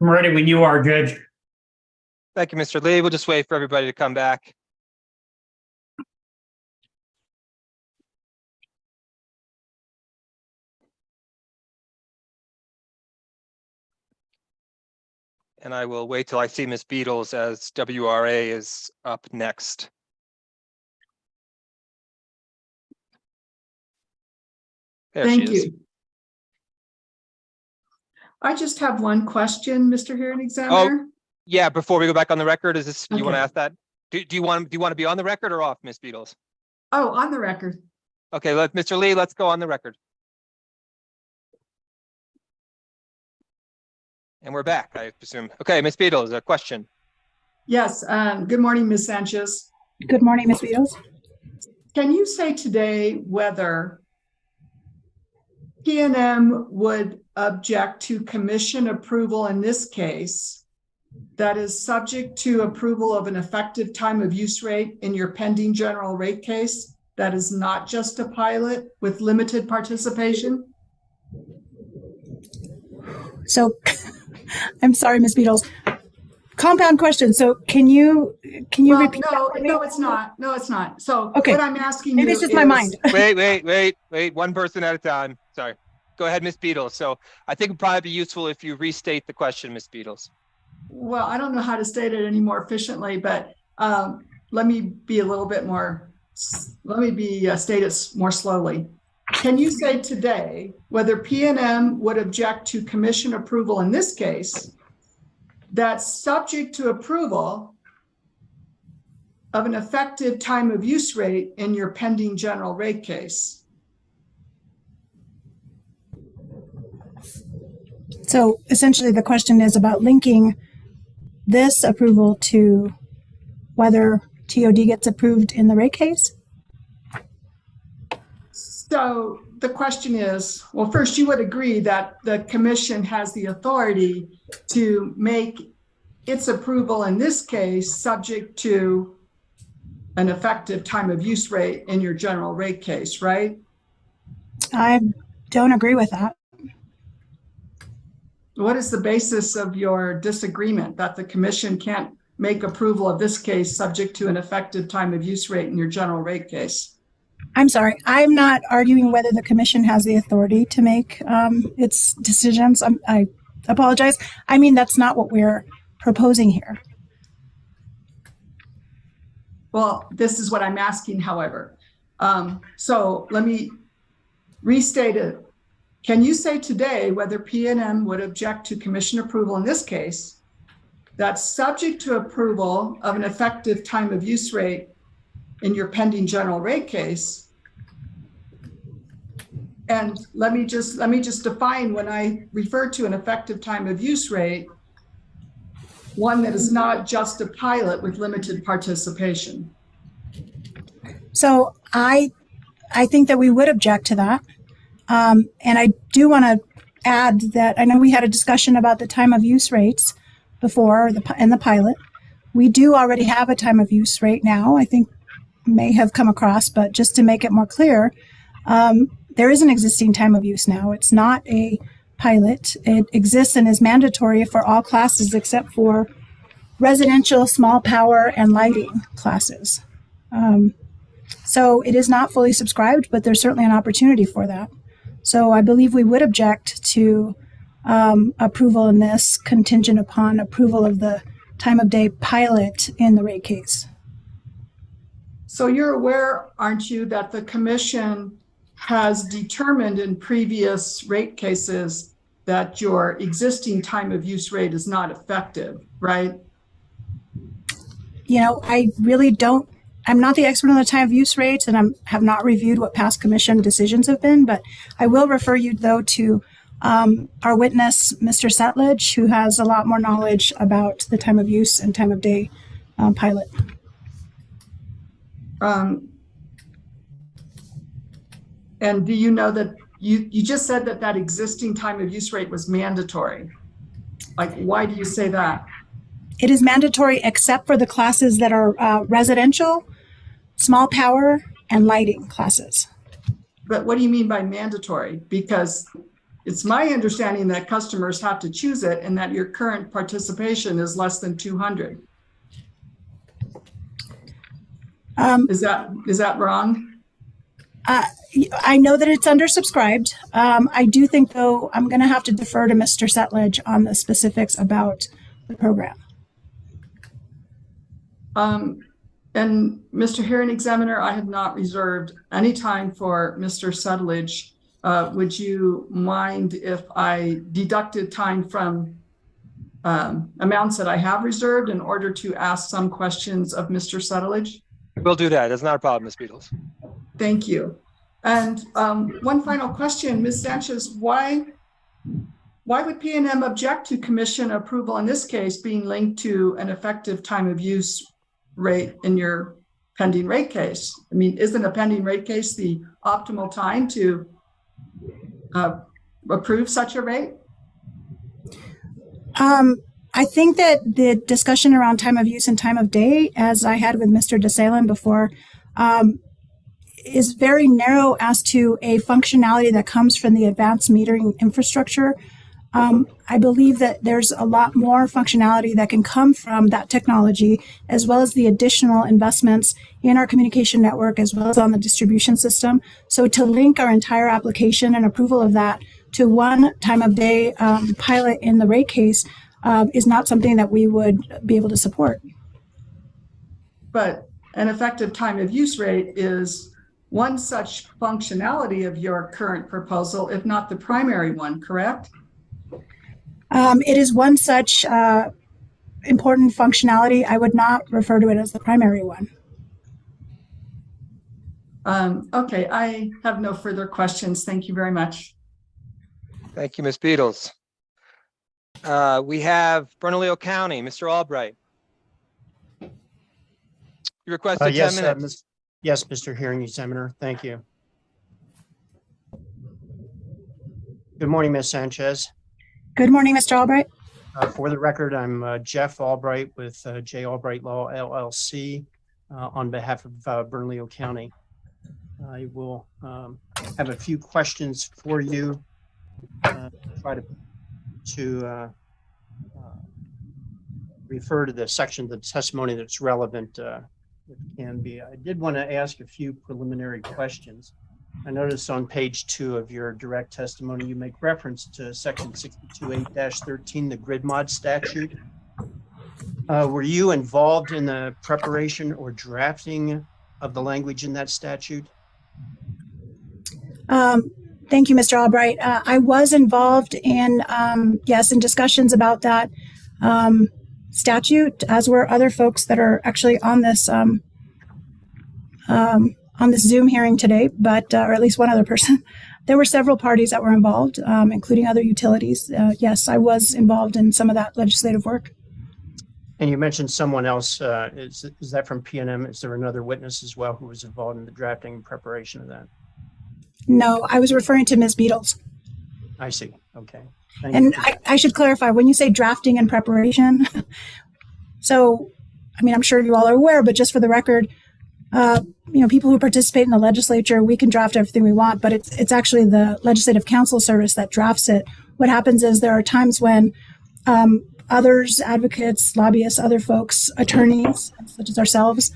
I'm ready when you are, Judge. Thank you, Mr. Lee. We'll just wait for everybody to come back. And I will wait till I see Ms. Beatles as WRA is up next. There she Thank is. you. I just have one question, Mr. Hearing Examiner. Yeah, before we go back on the record, is this, you want to Okay. ask that? Do you want to be on the record or off, Ms. Beatles? Oh, on the record. Okay, Mr. Lee, let's go on the record. And we're back, I presume. Okay, Ms. Beatles, a question. Yes, good morning, Ms. Sanchez. Good morning, Ms. Beatles. Can you say today whether P&M would object to commission approval in this case that is subject to approval of an effective time of use rate in your pending general rate case that is not just a pilot with limited participation? So I'm sorry, Ms. Beatles. Compound question. So can you Well, repeat? no, it's not. No, it's not. So Okay. what I'm asking Maybe you it's just is, my mind. Wait, one person at a time. Sorry. Go ahead, Ms. Beatles. So I think it'd probably be useful if you restate the question, Ms. Beatles. well, I don't know how to state it any more efficiently, but let me be a little bit more, state it more slowly. Can you say today whether P&M would object to commission approval in this case that's subject to approval of an effective time of use rate in your pending general rate case? So essentially the question is about linking this approval to whether TOD gets approved in the rate case? So the question is, well, first you would agree that the commission has the authority to make its approval in this case subject to an effective time of use rate in your general rate case, right? I don't agree with that. What is the basis of your disagreement that the commission can't make approval of this case subject to an effective time of use rate in your general rate case? I'm sorry. I'm not arguing whether the commission has the authority to make its decisions. I apologize. I mean, that's not what we're proposing here. Well, this is what I'm asking, however. So let me restate it. Can you say today whether P&M would object to commission approval in this case that's subject to approval of an effective time of use rate in your pending general rate case? And let me just define, when I refer to an effective time of use rate, one that is not just a pilot with limited participation. So I think that we would object to that. And I do want to add that I know we had a discussion about the time of use rates before and the pilot. We do already have a time of use rate now. I think may have come across, but just to make it more clear, there is an existing time of use now. It's not a pilot. It exists and is mandatory for all classes except for residential, small power, and lighting classes. So it is not fully subscribed, but there's certainly an opportunity for that. So I believe we would object to approval in this contingent upon approval of the time of day pilot in the rate case. So you're aware, aren't you, that the commission has determined in previous rate cases that your existing time of use rate is not effective, right? You know, I really don't, I'm not the expert on the time of use rates, and I have not reviewed what past commission decisions have been, but I will refer you though to our witness, Mr. Setledge, who has a lot more knowledge about the time of use and time of day pilot. And do you know that you just said that that existing time of use rate was mandatory? Like, why do you say that? It is mandatory except for the classes that are residential, small power, and lighting classes. But what do you mean by mandatory? Because it's my understanding that customers have to choose it and that your current participation is less than 200. Is that wrong? I know that it's undersubscribed. I do think, though, I'm going to have to defer to Mr. Setledge on the specifics about the program. And Mr. Hearing Examiner, I have not reserved any time for Mr. Setledge. Would you mind if I deducted time from amounts that I have reserved in order to ask some questions of Mr. Setledge? We'll do that. That's not a problem, Ms. Beatles. Thank you. And one final question, Ms. Sanchez, why would PNM object to commission approval in this case being linked to an effective time of use rate in your pending rate case? I mean, isn't a pending rate case the optimal time to approve such a rate? I think that the discussion around time of use and time of day, as I had with Mr. DeSalen before, is very narrow as to a functionality that comes from the advanced metering infrastructure. I believe that there's a lot more functionality that can come from that technology, as well as the additional investments in our communication network, as well as on the distribution system. So to link our entire application and approval of that to one time of day pilot in the rate case is not something that we would be able to support. But an effective time of use rate is one such functionality of your current proposal, if not the primary one, correct? It is one such important functionality. I would not refer to it as the primary one. Okay, I have no further questions. Thank you very much. Thank you, Ms. Beatles. We have Bernalillo County, Mr. Albright. You requested 10 minutes. Yes, Mr. Hearing Examiner. Thank you. Good morning, Ms. Sanchez. Good morning, Mr. Albright. For the record, I'm Jeff Albright with J. Albright Law, LLC, on behalf of Bernalillo County. I will have a few questions for you. Try to refer to the section of the testimony that's relevant, if it can be. I did want to ask a few preliminary questions. I noticed on page 2 of your direct testimony, you make reference to section 62.8-13, the grid mod statute. Were you involved in the preparation or drafting of the language in that statute? Thank you, Mr. Albright. I was involved in, yes, in discussions about that statute, as were other folks that are actually on this Zoom hearing today, but or at least one other person. There were several parties that were involved, including other utilities. Yes, I was involved in some of that legislative work. And you mentioned someone else. Is that from PNM? Is there another witness as well who was involved in the drafting and preparation of that? No, I was referring to Ms. Beatles. I see. Okay. And I should clarify, when you say drafting and preparation, so, I mean, I'm sure you all are aware, but just for the record, people who participate in the legislature, we can draft everything we want, but it's actually the Legislative Counsel Service that drafts it. What happens is there are times when others, advocates, lobbyists, other folks, attorneys, such as ourselves,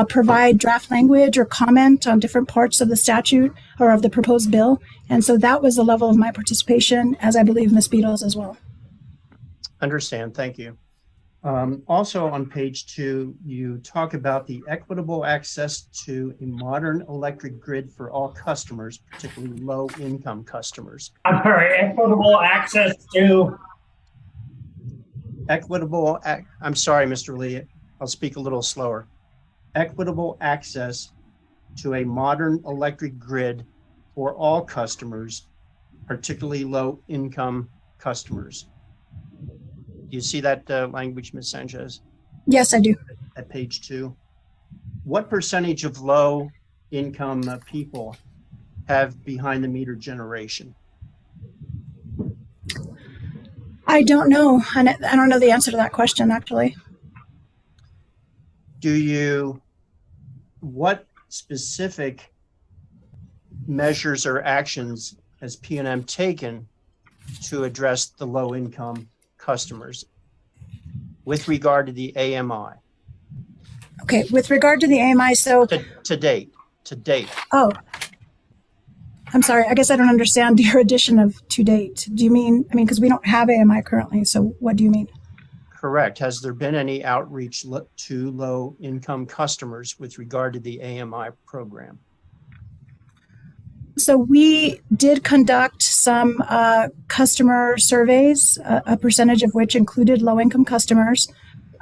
provide draft language or comment on different parts of the statute or of the proposed bill. And so that was the level of my participation, as I believe Ms. Beatles as well. Understand. Thank you. Also on page 2, you talk about the equitable access to a modern electric grid for all customers, particularly low-income customers. I'm sorry, equitable access to? I'm sorry, Mr. Lee, I'll speak a little slower. Equitable access to a modern electric grid for all customers, particularly low-income customers. Do you see that language, Ms. Sanchez? Yes, I do. At page 2. What percentage of low-income people have behind-the-meter generation? I don't know. I don't know the answer to that question, actually. What specific measures or actions has PNM taken to address the low-income customers with regard to the AMI? Okay, with regard to the AMI, so To date. oh, I'm sorry. I guess I don't understand your addition of to date. Do you mean? I mean, because we don't have AMI currently. So what do you mean? Correct. Has there been any outreach to low-income customers with regard to the AMI program? So we did conduct some customer surveys, a percentage of which included low-income customers.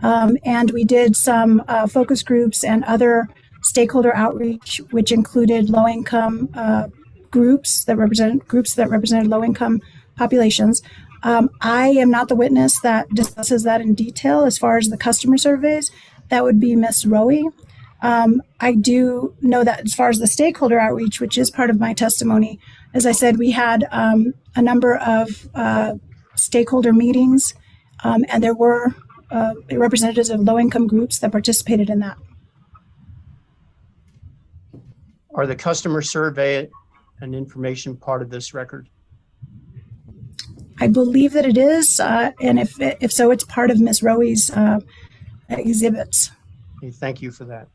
And we did some focus groups and other stakeholder outreach, which included low-income groups that represented low-income populations. I am not the witness that discusses that in detail as far as the customer surveys. That would be Ms. Rowe. I do know that as far as the stakeholder outreach, which is part of my testimony, as I said, we had a number of stakeholder meetings, and there were representatives of low-income groups that participated in that. Are the customer survey and information part of this record? I believe that it is, and if so, it's part of Ms. Rowe's exhibits. Okay, thank you for that.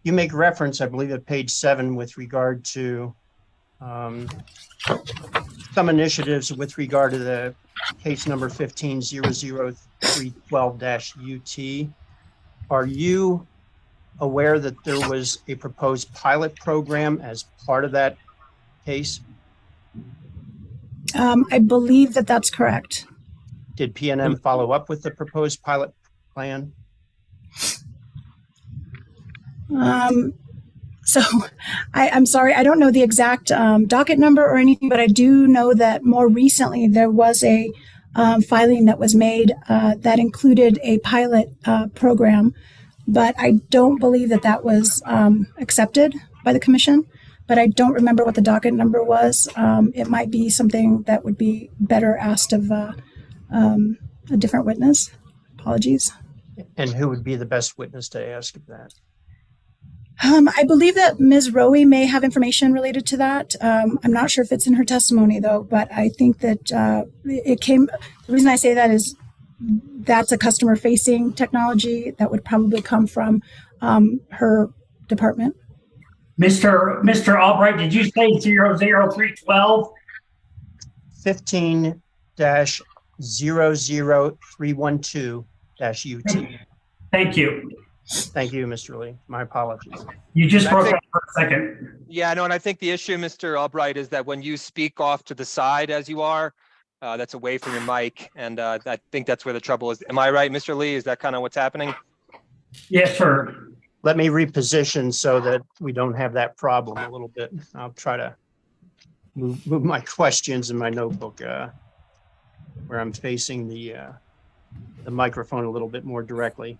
You make reference, I believe, at page 7 with regard to some initiatives with regard to the case number 15-00312-UT. Are you aware that there was a proposed pilot program as part of that case? I believe that that's correct. Did PNM follow up with the proposed pilot plan? So I'm sorry, I don't know the exact docket number or anything, but I do know that more recently there was a filing that was made that included a pilot program, but I don't believe that that was accepted by the commission, but I don't remember what the docket number was. It might be something that would be better asked of a different witness. Apologies. And who would be the best witness to ask of that? I believe that Ms. Rowe may have information related to that. I'm not sure if it's in her testimony, though, but I think that it came. The reason I say that is that's a customer-facing technology that would probably come from her department. Mr. Albright, did you say 00312? 15-00312-UT. Thank you. Thank you, Mr. Lee. My apologies. You just broke up for a second. Yeah, no, and I think the issue, Mr. Albright, is that when you speak off to the side as you are, that's away from your mic, and I think that's where the trouble is. Am I right, Mr. Lee? Is that kind of what's happening? Yes, sir. Let me reposition so that we don't have that problem a little bit. I'll try to move my questions in my notebook where I'm facing the microphone a little bit more directly.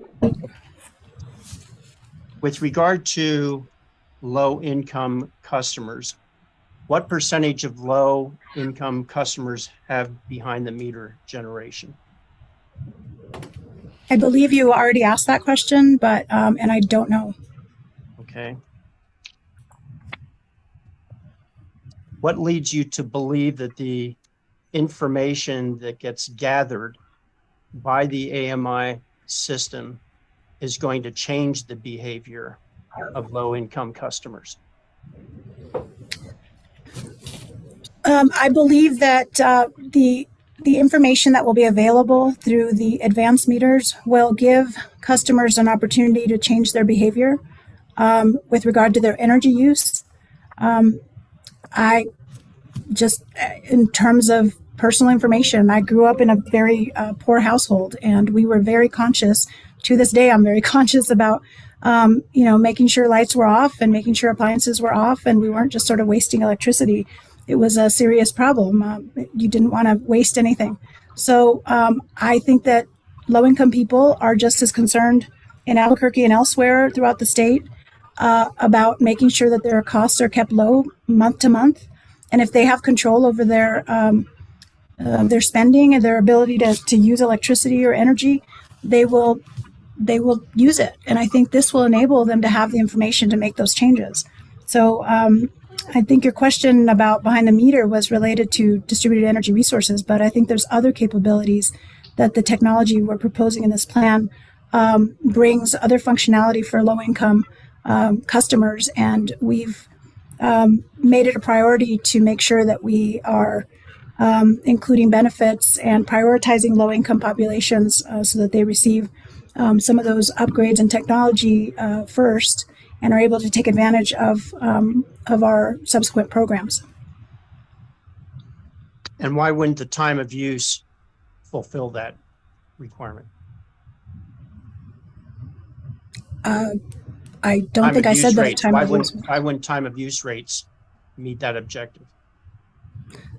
With regard to low-income customers, what percentage of low-income customers have behind-the-meter generation? I believe you already asked that question, but and I don't know. Okay. What leads you to believe that the information that gets gathered by the AMI system is going to change the behavior of low-income customers? I believe that the information that will be available through the advanced meters will give customers an opportunity to change their behavior with regard to their energy use. I just, in terms of personal information, I grew up in a very poor household, and we were very conscious. To this day, I'm very conscious about, making sure lights were off and making sure appliances were off, and we weren't just sort of wasting electricity. It was a serious problem. You didn't want to waste anything. So I think that low-income people are just as concerned in Albuquerque and elsewhere throughout the state about making sure that their costs are kept low month to month. And if they have control over their spending and their ability to use electricity or energy, they will use it. And I think this will enable them to have the information to make those changes. So I think your question about behind the meter was related to distributed energy resources, but I think there's other capabilities that the technology we're proposing in this plan brings other functionality for low-income customers, and we've made it a priority to make sure that we are including benefits and prioritizing low-income populations so that they receive some of those upgrades in technology first and are able to take advantage of our subsequent programs. And why wouldn't the time of use fulfill that requirement? I don't think I said that time of use. Why wouldn't time of use rates meet that objective?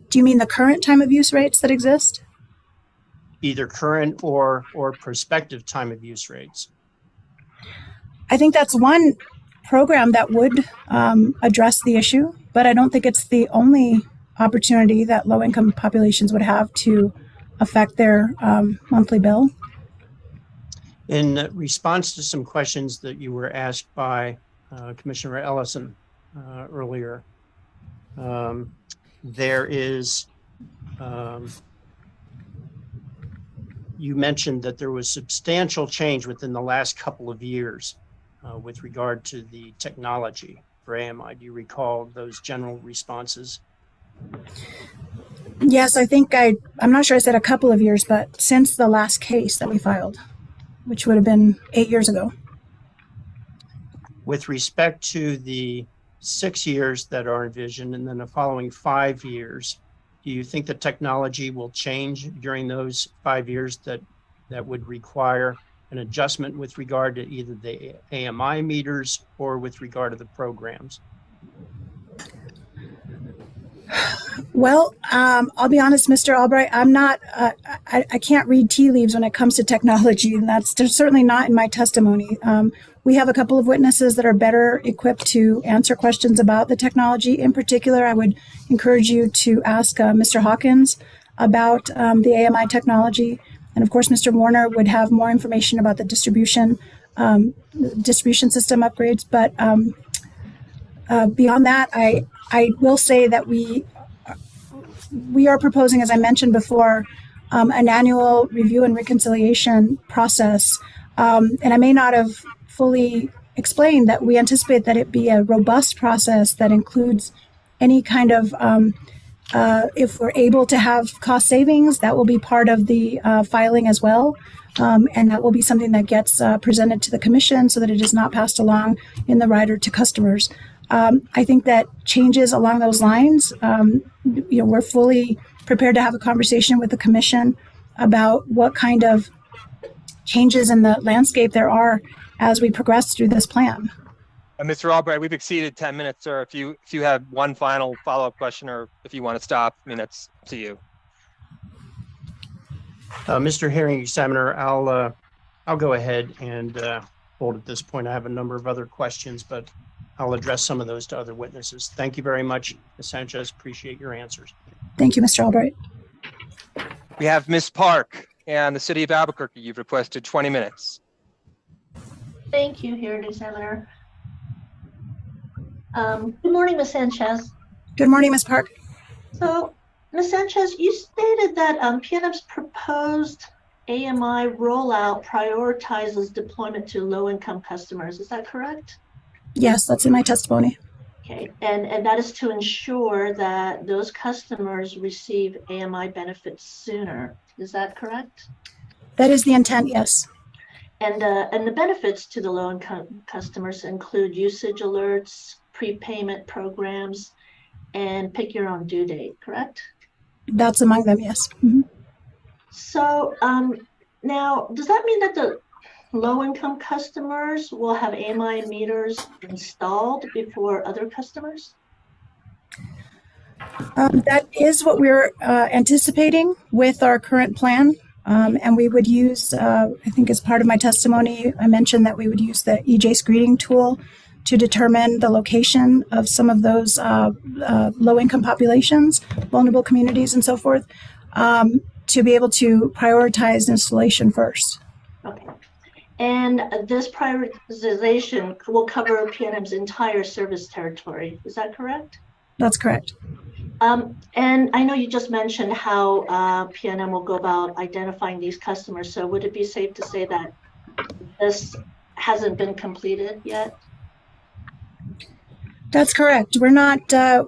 Do you mean the current time of use rates that exist? Either current or prospective time of use rates. I think that's one program that would address the issue, but I don't think it's the only opportunity that low-income populations would have to affect their monthly bill. In response to some questions that you were asked by Commissioner Ellison earlier, there is, you mentioned that there was substantial change within the last couple of years with regard to the technology for AMI. Do you recall those general responses? Yes, I think I'm not sure I said a couple of years, but since the last case that we filed, which would have been 8 years ago. With respect to the 6 years that are envisioned and then the following 5 years, do you think the technology will change during those 5 years that would require an adjustment with regard to either the AMI meters or with regard to the programs? Well, I'll be honest, Mr. Albright, I'm not, I can't read tea leaves when it comes to technology, and that's certainly not in my testimony. We have a couple of witnesses that are better equipped to answer questions about the technology. In particular, I would encourage you to ask Mr. Hawkins about the AMI technology. And of course, Mr. Warner would have more information about the distribution system upgrades. But beyond that, I will say that we are proposing, as I mentioned before, an annual review and reconciliation process. And I may not have fully explained that we anticipate that it be a robust process that includes any kind of, if we're able to have cost savings, that will be part of the filing as well. And that will be something that gets presented to the commission so that it is not passed along in the rider to customers. I think that changes along those lines, we're fully prepared to have a conversation with the commission about what kind of changes in the landscape there are as we progress through this plan. Mr. Albright, we've exceeded 10 minutes, sir. If you have one final follow-up question, or if you want to stop, I mean, that's up to you. Mr. Hearing Examiner, I'll go ahead and hold at this point. I have a number of other questions, but I'll address some of those to other witnesses. Thank you very much, Ms. Sanchez. Appreciate your answers. Thank you, Mr. Albright. We have Ms. Park and the City of Albuquerque. You've requested 20 minutes. Thank you, Hearing Examiner. Good morning, Ms. Sanchez. Good morning, Ms. Park. So, Ms. Sanchez, you stated that PNM's proposed AMI rollout prioritizes deployment to low-income customers. Is that correct? Yes, that's in my testimony. Okay, and that is to ensure that those customers receive AMI benefits sooner. Is that correct? That is the intent, yes. And the benefits to the low-income customers include usage alerts, prepayment programs, and pick your own due date, correct? That's among them, yes. Mm-hmm. So now, does that mean that the low-income customers will have AMI meters installed before other customers? That is what we're anticipating with our current plan. And we would use, I think as part of my testimony, I mentioned that we would use the EJ screening tool to determine the location of some of those low-income populations, vulnerable communities, and so forth, to be able to prioritize installation first. Okay. And this prioritization will cover PNM's entire service territory. Is that correct? That's correct. And I know you just mentioned how PNM will go about identifying these customers. So would it be safe to say that this hasn't been completed yet? That's correct. We're not,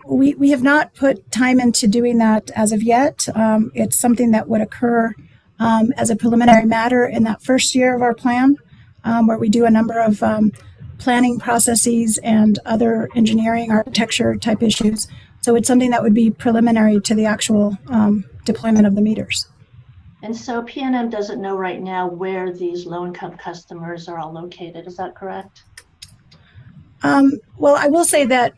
we have not put time into doing that as of yet. It's something that would occur as a preliminary matter in that first year of our plan, where we do a number of planning processes and other engineering architecture type issues. So it's something that would be preliminary to the actual deployment of the meters. And so PNM doesn't know right now where these low-income customers are all located. Is that correct? Well, I will say that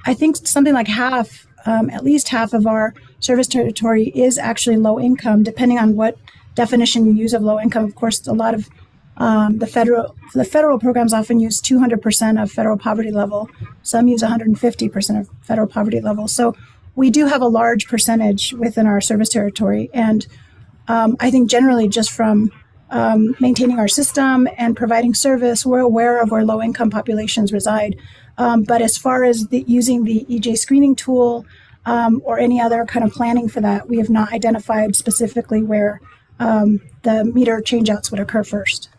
I think something like half, at least half of our service territory is actually low income, depending on what definition you use of low income. Of course, a lot of the federal programs often use 200% of federal poverty level. Some use 150% of federal poverty level. So we do have a large percentage within our service territory. And I think generally just from maintaining our system and providing service, we're aware of where low-income populations reside. But as far as using the EJ screening tool or any other kind of planning for that, we have not identified specifically where the meter changeouts would occur first.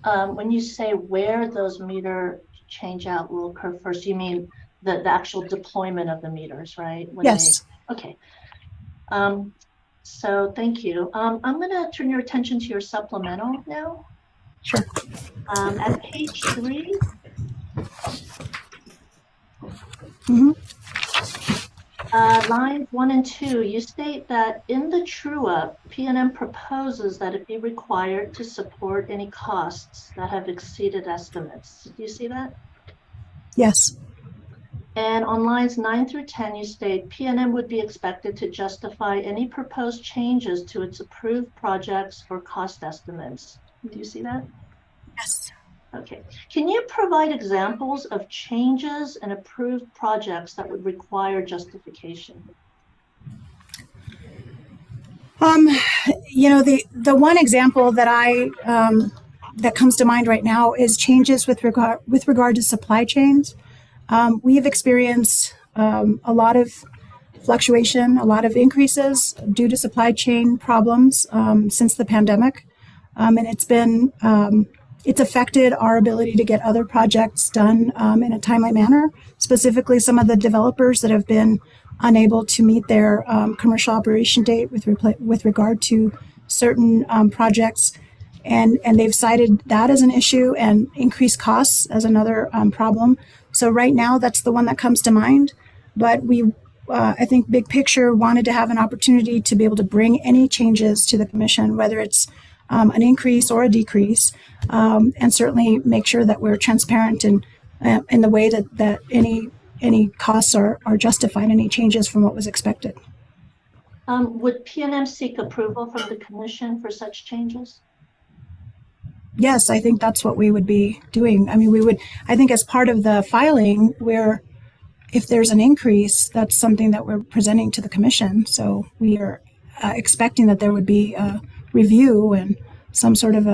When you say where those meter changeout will occur first, you mean the actual deployment of the meters, right? Yes. Okay. So thank you. I'm going to turn your attention to your supplemental now. Sure. At page 3. Mm-hmm. Lines 1 and 2, you state that in the true-up, PNM proposes that it be required to support any costs that have exceeded estimates. Do you see that? Yes. And on lines 9 through 10, you state PNM would be expected to justify any proposed changes to its approved projects or cost estimates. Do you see that? Yes. Okay. Can you provide examples of changes in approved projects that would require justification? You know, the one example that that comes to mind right now is changes with regard to supply chains. We have experienced a lot of fluctuation, a lot of increases due to supply chain problems since the pandemic. And it's affected our ability to get other projects done in a timely manner, specifically some of the developers that have been unable to meet their commercial operation date with regard to certain projects. And they've cited that as an issue and increased costs as another problem. So right now, that's the one that comes to mind. But we, I think, big picture, wanted to have an opportunity to be able to bring any changes to the commission, whether it's an increase or a decrease, and certainly make sure that we're transparent in the way that any costs are justified, any changes from what was expected. Would PNM seek approval from the commission for such changes? Yes, I think that's what we would be doing. I mean, I think as part of the filing, where if there's an increase, that's something that we're presenting to the commission. So we are expecting that there would be a review and some sort of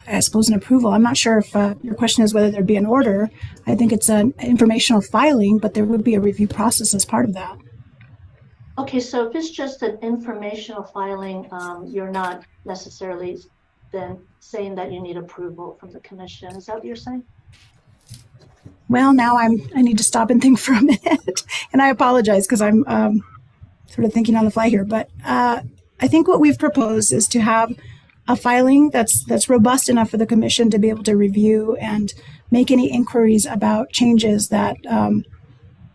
I suppose, an approval. I'm not sure if your question is whether there'd be an order. I think it's an informational filing, but there would be a review process as part of that. Okay, so if it's just an informational filing, you're not necessarily then saying that you need approval from the commission. Is that what you're saying? Well, now I need to stop and think for a minute, and I apologize because I'm sort of thinking on the fly here. But I think what we've proposed is to have a filing that's robust enough for the commission to be able to review and make any inquiries about changes that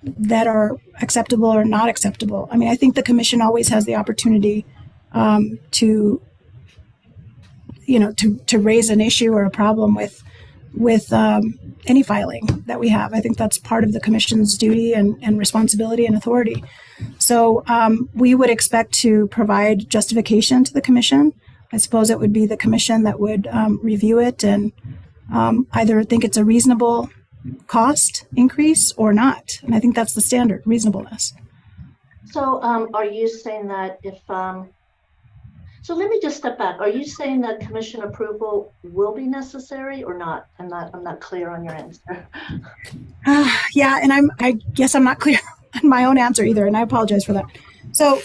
that are acceptable or not acceptable. I mean, I think the commission always has the opportunity to raise an issue or a problem with any filing that we have. I think that's part of the commission's duty and responsibility and authority. So we would expect to provide justification to the commission. I suppose it would be the commission that would review it and either think it's a reasonable cost increase or not. And I think that's the standard, reasonableness. So are you saying that if, So let me just step back. Are you saying that commission approval will be necessary or not? I'm not clear on your answer. Yeah, and I guess I'm not clear on my own answer either, and I apologize for that. So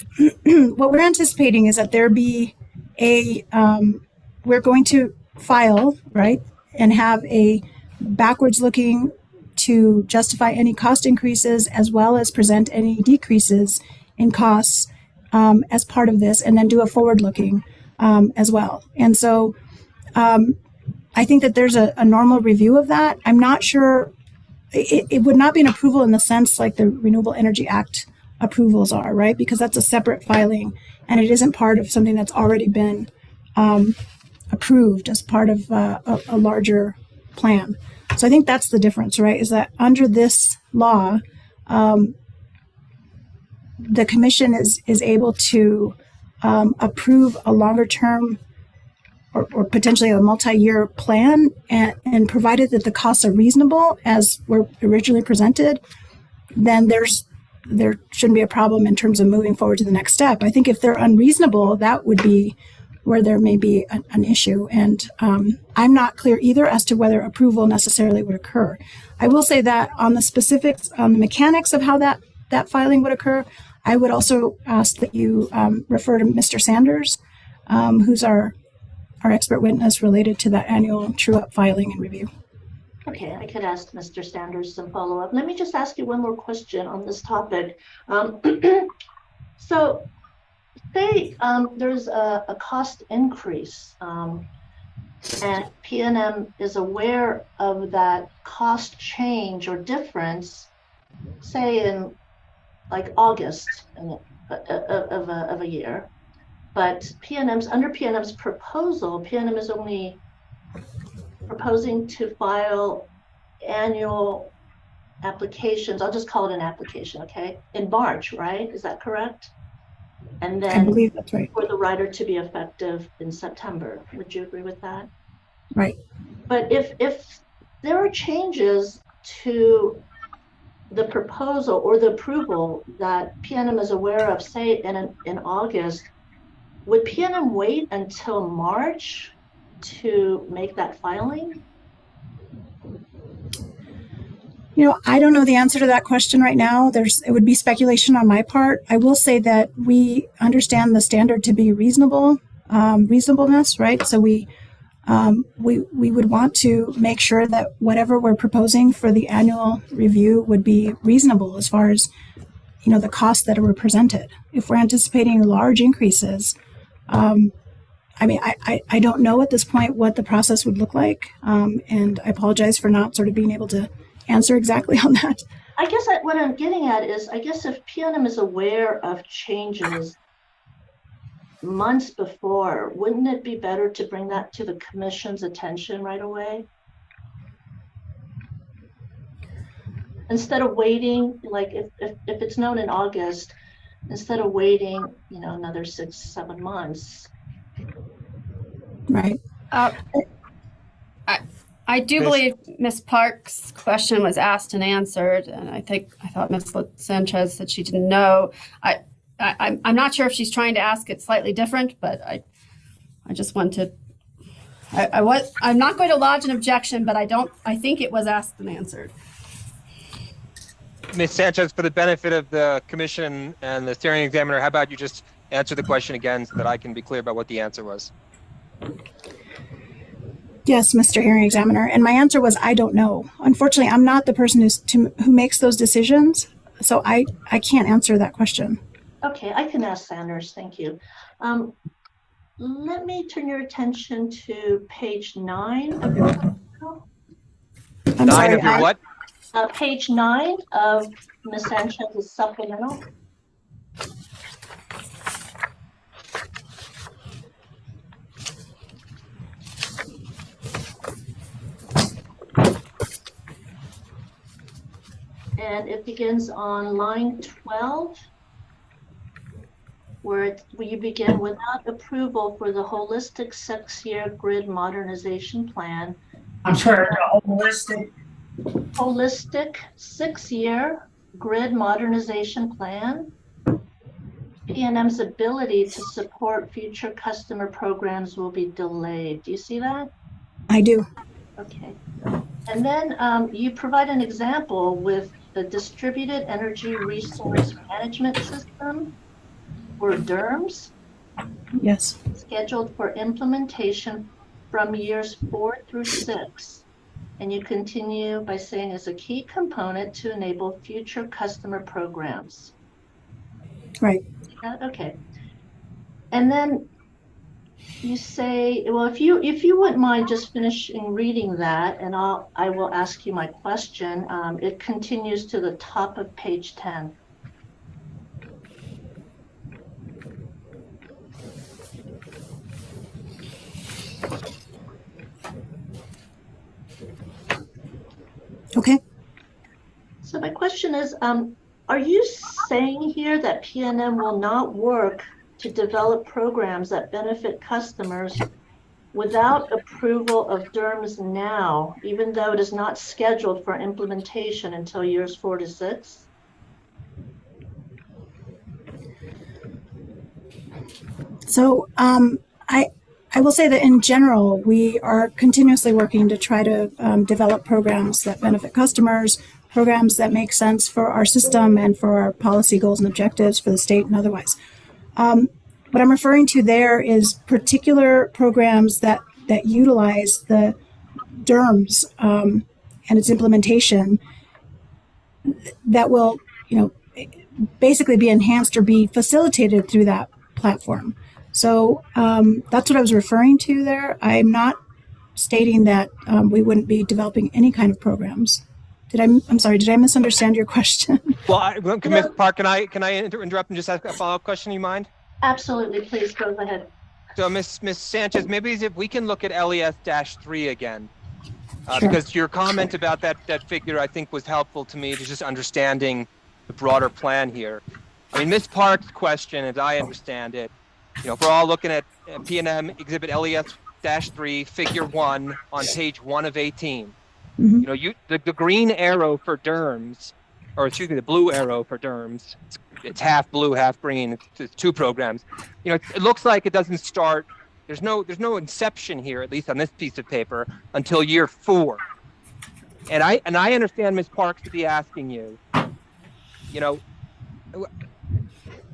what we're anticipating is that there be we're going to file, right, and have a backwards looking to justify any cost increases as well as present any decreases in costs as part of this, and then do a forward looking as well. And so I think that there's a normal review of that. I'm not sure, it would not be an approval in the sense like the Renewable Energy Act approvals are, right? Because that's a separate filing and it isn't part of something that's already been approved as part of a larger plan. So I think that's the difference, right? Is that under this law, the commission is able to approve a longer term or potentially a multi-year plan, and provided that the costs are reasonable as were originally presented, then there shouldn't be a problem in terms of moving forward to the next step. I think if they're unreasonable, that would be where there may be an issue. And I'm not clear either as to whether approval necessarily would occur. I will say that on the specifics, on the mechanics of how that filing would occur, I would also ask that you refer to Mr. Sanders, who's our expert witness related to that annual true-up filing and review. Okay, I could ask Mr. Sanders some follow-up. Let me just ask you one more question on this topic. So say there's a cost increase and PNM is aware of that cost change or difference, say in like August of a year, but under PNM's proposal, PNM is only proposing to file annual applications. I'll just call it an application, okay? In March, right? Is that correct? And then I believe that's right. For the rider to be effective in September. Would you agree with that? Right. But if there are changes to the proposal or the approval that PNM is aware of, say in August, would PNM wait until March to make that filing? You know, I don't know the answer to that question right now. It would be speculation on my part. I will say that we understand the standard to be reasonableness, right? So we would want to make sure that whatever we're proposing for the annual review would be reasonable as far as, you know, the costs that were presented. If we're anticipating large increases, I mean, I don't know at this point what the process would look like, and I apologize for not sort of being able to answer exactly on that. I guess what I'm getting at is, I guess if PNM is aware of changes months before, wouldn't it be better to bring that to the commission's attention right away? Instead of waiting, like if it's known in August, instead of waiting, you know, another 6-7 months. Right. I do believe Ms. Park's question was asked and answered, and I thought Ms. Sanchez said she didn't know. I'm not sure if she's trying to ask it slightly different, but I just want to. I'm not going to lodge an objection, but I think it was asked and answered. Ms. Sanchez, for the benefit of the commission and the steering examiner, how about you just answer the question again so that I can be clear about what the answer was? Yes, Mr. Hearing Examiner. And my answer was, I don't know. Unfortunately, I'm not the person who makes those decisions, so I can't answer that question. Okay, I can ask Sanders. Thank you. Let me turn your attention to page 9 of your supplemental. Nine of your what? Page 9 of Ms. Sanchez's supplemental. And it begins on line 12, where you begin without approval for the holistic 6-year grid modernization plan. I'm sorry, holistic 6-year grid modernization plan. PNM's ability to support future customer programs will be delayed. Do you see that? I do. Okay. And then you provide an example with the Distributed Energy Resource Management System, or DERMS. Yes. Scheduled for implementation from years 4 through 6. And you continue by saying is a key component to enable future customer programs. Right. Okay. And then you say, well, if you wouldn't mind just finishing reading that, and I will ask you my question. It continues to the top of page 10. Okay. So my question is, are you saying here that PNM will not work to develop programs that benefit customers without approval of DERMS now, even though it is not scheduled for implementation until years 4 to 6? So I will say that in general, we are continuously working to try to develop programs that benefit customers, programs that make sense for our system and for our policy goals and objectives for the state and otherwise. What I'm referring to there is particular programs that utilize the DERMS and its implementation that will, basically be enhanced or be facilitated through that platform. So that's what I was referring to there. I'm not stating that we wouldn't be developing any kind of programs. I'm sorry, did I misunderstand your question? Well, Ms. Park, can I interrupt and just ask a follow-up question? You mind? Absolutely, please go ahead. So Ms. Sanchez, maybe if we can look at LES-3 again, Sure. because your comment about that figure, I think, was helpful to me to just understanding the broader plan here. I mean, Ms. Park's question, as I understand it, if we're all looking at PNM Exhibit LES-3, Figure 1 on page 1 of 18. Mm-hmm. The green arrow for DERMS, or excuse me, the blue arrow for DERMS, it's half blue, half green. It's two programs. It looks like it doesn't start. There's no inception here, at least on this piece of paper, until year 4. And I understand Ms. Parks to be asking you,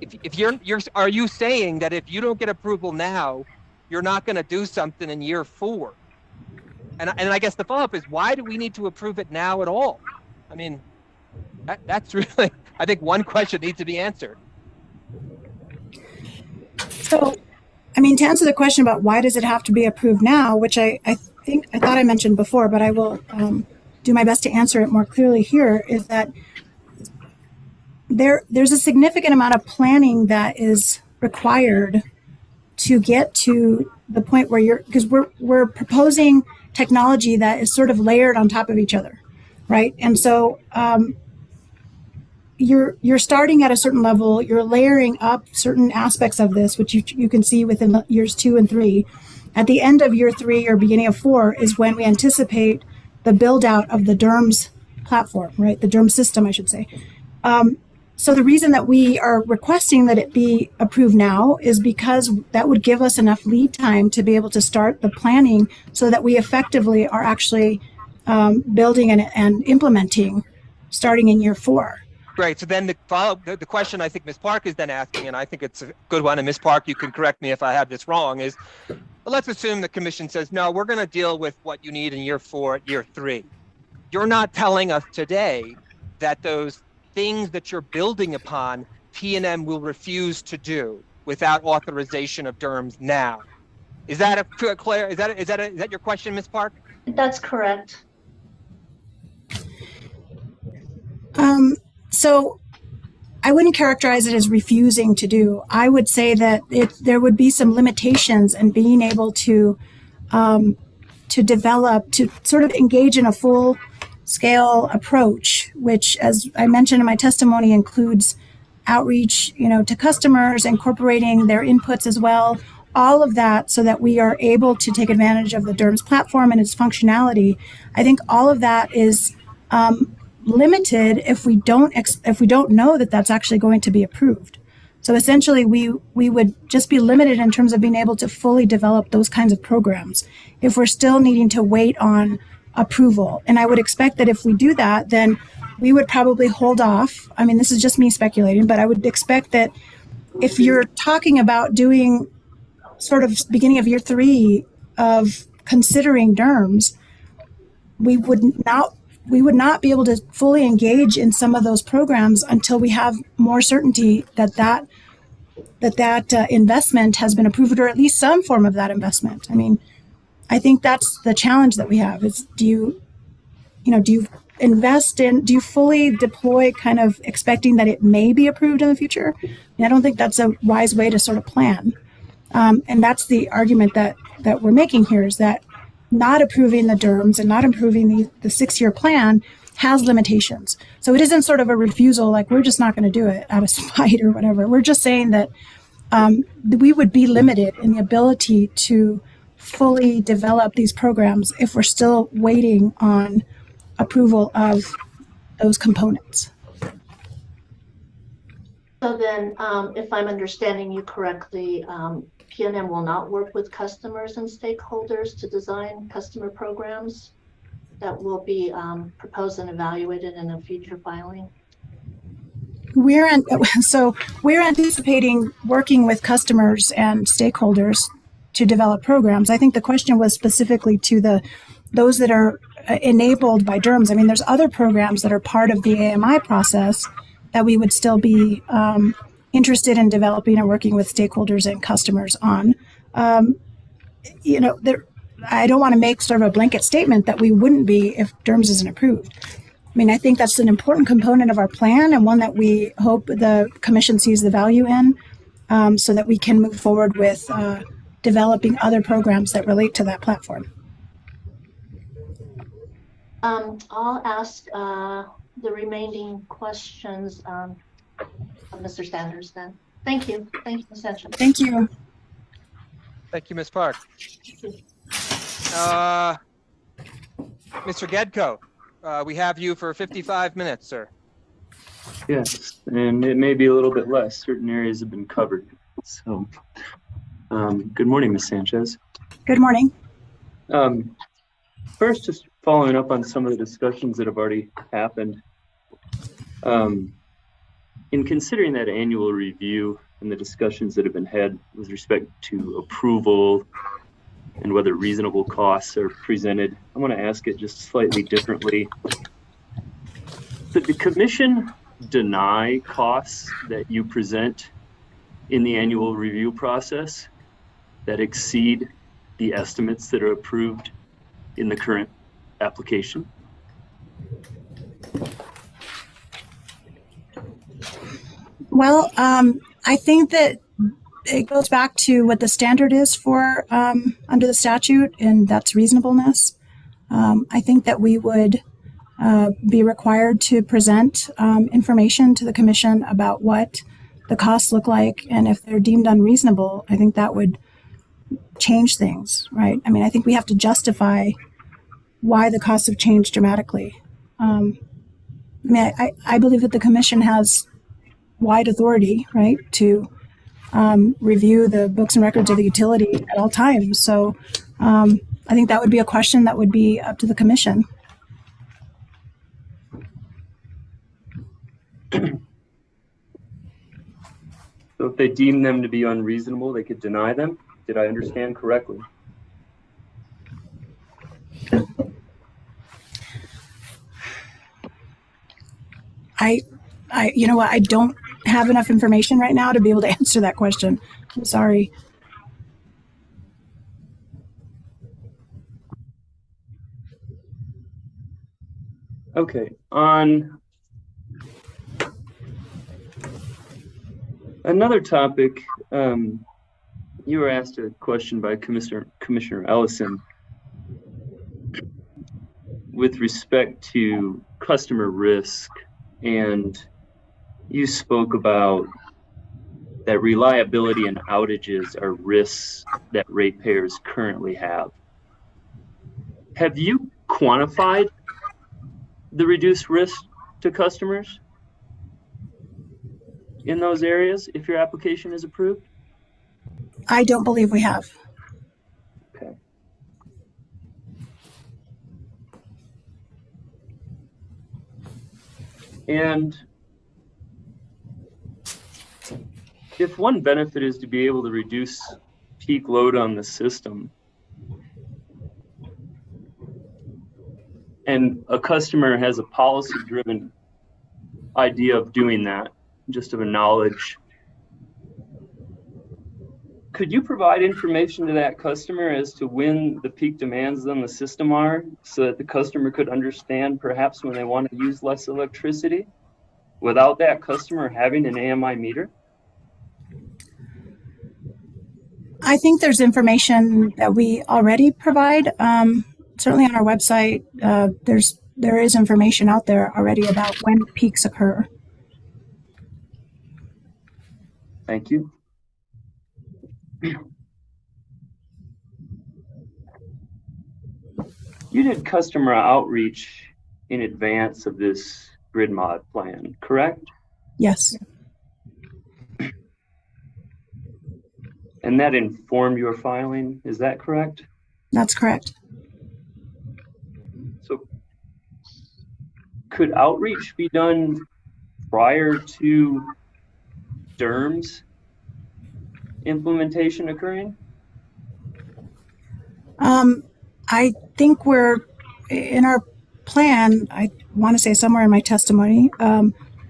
if are you saying that if you don't get approval now, you're not going to do something in year 4? And I guess the follow-up is, why do we need to approve it now at all? I mean, that's really, I think one question needs to be answered. So, I mean, to answer the question about why does it have to be approved now, which I thought I mentioned before, but I will do my best to answer it more clearly here, is that there's a significant amount of planning that is required to get to the point where because we're proposing technology that is sort of layered on top of each other, right? And so you're starting at a certain level, you're layering up certain aspects of this, which you can see within years 2 and 3. At the end of year 3 or beginning of 4 is when we anticipate the build out of the DERMS platform, right? The DERMS system, I should say. So the reason that we are requesting that it be approved now is because that would give us enough lead time to be able to start the planning so that we effectively are actually building and implementing starting in year 4. Great. So then the question I think Ms. Park is then asking, and I think it's a good one, and Ms. Park, you can correct me if I have this wrong, is, well, let's assume the commission says, no, we're going to deal with what you need in year 4 at year 3. You're not telling us today that those things that you're building upon, PNM will refuse to do without authorization of DERMS now. Is that clear? Is that your question, Ms. Park? That's correct. So I wouldn't characterize it as refusing to do. I would say that there would be some limitations in being able to develop, to sort of engage in a full scale approach, which, as I mentioned in my testimony, includes outreach, to customers, incorporating their inputs as well, all of that, so that we are able to take advantage of the DERMS platform and its functionality. I think all of that is limited if we don't know that that's actually going to be approved. So essentially, we would just be limited in terms of being able to fully develop those kinds of programs if we're still needing to wait on approval. And I would expect that if we do that, then we would probably hold off. I mean, this is just me speculating, but I would expect that if you're talking about doing sort of beginning of year 3 of considering DERMS, we would not be able to fully engage in some of those programs until we have more certainty that investment has been approved, or at least some form of that investment. I mean, I think that's the challenge that we have is do you fully deploy kind of expecting that it may be approved in the future? And I don't think that's a wise way to sort of plan. And that's the argument that we're making here, is that not approving the DERMS and not approving the 6-year plan has limitations. So it isn't sort of a refusal, like we're just not going to do it out of spite or whatever. We're just saying that we would be limited in the ability to fully develop these programs if we're still waiting on approval of those components. So then, if I'm understanding you correctly, PNM will not work with customers and stakeholders to design customer programs that will be proposed and evaluated in a future filing? We're anticipating working with customers and stakeholders to develop programs. I think the question was specifically to those that are enabled by DERMS. I mean, there's other programs that are part of the AMI process that we would still be interested in developing and working with stakeholders and customers on. I don't want to make sort of a blanket statement that we wouldn't be if DERMS isn't approved. I mean, I think that's an important component of our plan and one that we hope the commission sees the value in, so that we can move forward with developing other programs that relate to that platform. I'll ask the remaining questions of Mr. Sanders then. Thank you. Thank you, Ms. Sanchez. Thank you. Thank you, Ms. Park. Mr. Gedko, we have you for 55 minutes, sir. Yes, and it may be a little bit less. Certain areas have been covered. So, good morning, Ms. Sanchez. Good morning. First, just following up on some of the discussions that have already happened. In considering that annual review and the discussions that have been had with respect to approval and whether reasonable costs are presented, I want to ask it just slightly differently. Did the commission deny costs that you present in the annual review process that exceed the estimates that are approved in the current application? Well, I think that it goes back to what the standard is for under the statute, and that's reasonableness. I think that we would be required to present information to the commission about what the costs look like, and if they're deemed unreasonable, I think that would change things, right? I mean, I think we have to justify why the costs have changed dramatically. I believe that the commission has wide authority, right, to review the books and records of the utility at all times. So I think that would be a question that would be up to the commission. So if they deem them to be unreasonable, they could deny them? Did I understand correctly? You know what? I don't have enough information right now to be able to answer that question. I'm sorry. Okay. On another topic, you were asked a question by Commissioner Ellison with respect to customer risk, and you spoke about that reliability and outages are risks that ratepayers currently have. Have you quantified the reduced risk to customers? in those areas if your application is approved? I don't believe we have. Okay. And if one benefit is to be able to reduce peak load on the system, and a customer has a policy-driven idea of doing that, just of a knowledge, could you provide information to that customer as to when the peak demands on the system are, so that the customer could understand perhaps when they want to use less electricity without that customer having an AMI meter? I think there's information that we already provide. Certainly on our website, there is information out there already about when peaks occur. Thank you. You did customer outreach in advance of this grid mod plan, correct? Yes. And that informed your filing, is that correct? That's correct. So could outreach be done prior to DERMS implementation occurring? I think we're in our plan. I want to say somewhere in my testimony,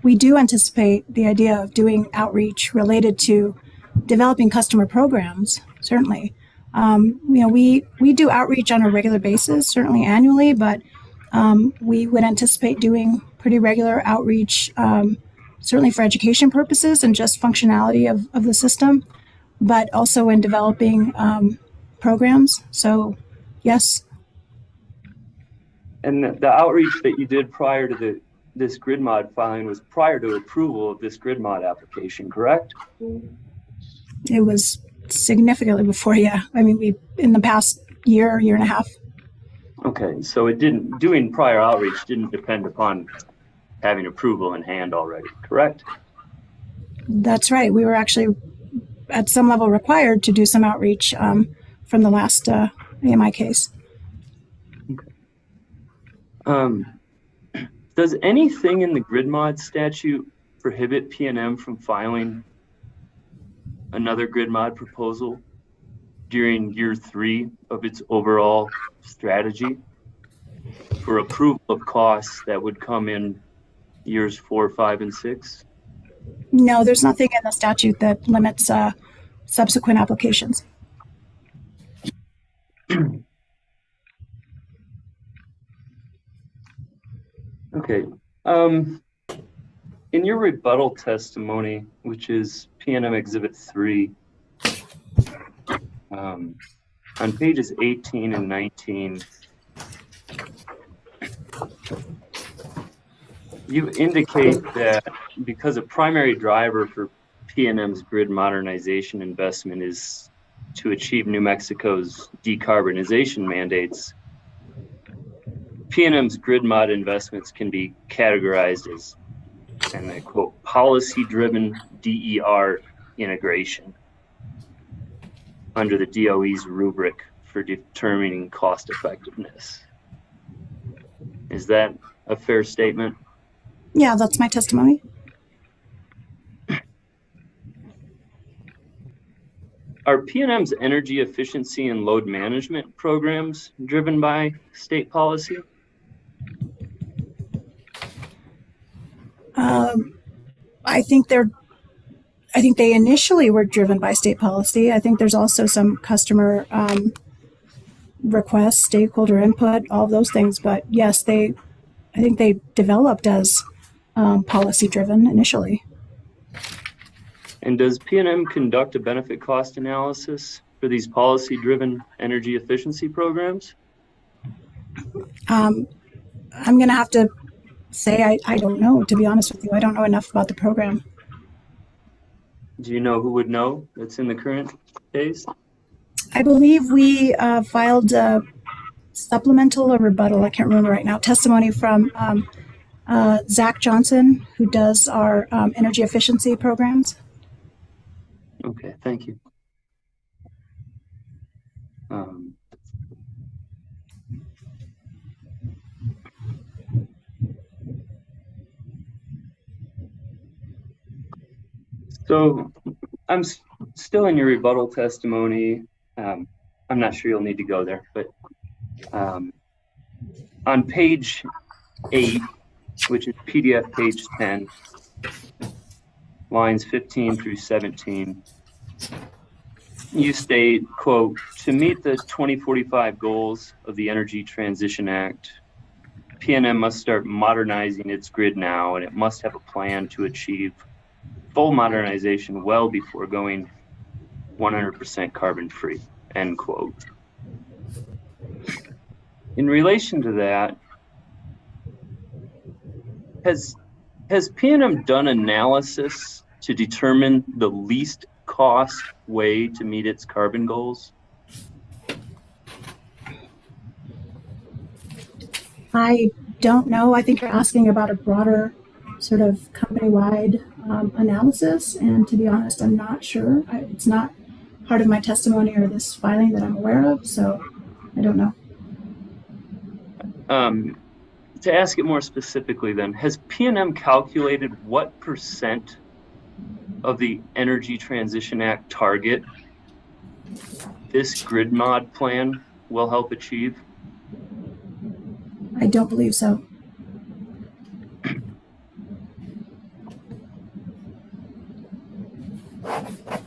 we do anticipate the idea of doing outreach related to developing customer programs. Certainly, we do outreach on a regular basis, certainly annually, but we would anticipate doing pretty regular outreach, certainly for education purposes and just functionality of the system, but also in developing programs. So, yes. And the outreach that you did prior to this grid mod filing was prior to approval of this grid mod application, correct? It was significantly before, yeah. I mean, in the past year and a half. Okay, so doing prior outreach didn't depend upon having approval in hand already, correct? That's right. We were actually at some level required to do some outreach from the last AMI case. Okay. Does anything in the grid mod statute prohibit PNM from filing another grid mod proposal during year 3 of its overall strategy for approval of costs that would come in years 4, 5, and 6? No, there's nothing in the statute that limits subsequent applications. Okay. In your rebuttal testimony, which is PNM Exhibit 3, on pages 18 and 19, you indicate that because a primary driver for PNM's grid modernization investment is to achieve New Mexico's decarbonization mandates, PNM's grid mod investments can be categorized as, and I quote, policy-driven DER integration under the DOE's rubric for determining cost effectiveness. Is that a fair statement? Yeah, that's my testimony. Are PNM's energy efficiency and load management programs driven by state policy? I think they initially were driven by state policy. I think there's also some customer requests, stakeholder input, all of those things. But yes, I think they developed as policy driven initially. And does PNM conduct a benefit cost analysis for these policy driven energy efficiency programs? I'm going to have to say I don't know, to be honest with you. I don't know enough about the program. Do you know who would know that's in the current case? I believe we filed a supplemental or rebuttal, I can't remember right now, testimony from Zach Johnson, who does our energy efficiency programs. Okay, thank you. So I'm still in your rebuttal testimony. I'm not sure you'll need to go there, but on page 8, which is PDF page 10, lines 15 through 17, you state, quote, "To meet the 2045 goals of the Energy Transition Act, PNM must start modernizing its grid now, and it must have a plan to achieve full modernization well before going 100% carbon free," end quote. In relation to that, has PNM done analysis to determine the least cost way to meet its carbon goals? I don't know. I think you're asking about a broader sort of company-wide analysis. And to be honest, I'm not sure. It's not part of my testimony or this filing that I'm aware of. So I don't know. To ask it more specifically then, has PNM calculated what % of the Energy Transition Act target this grid mod plan will help achieve? I don't believe so.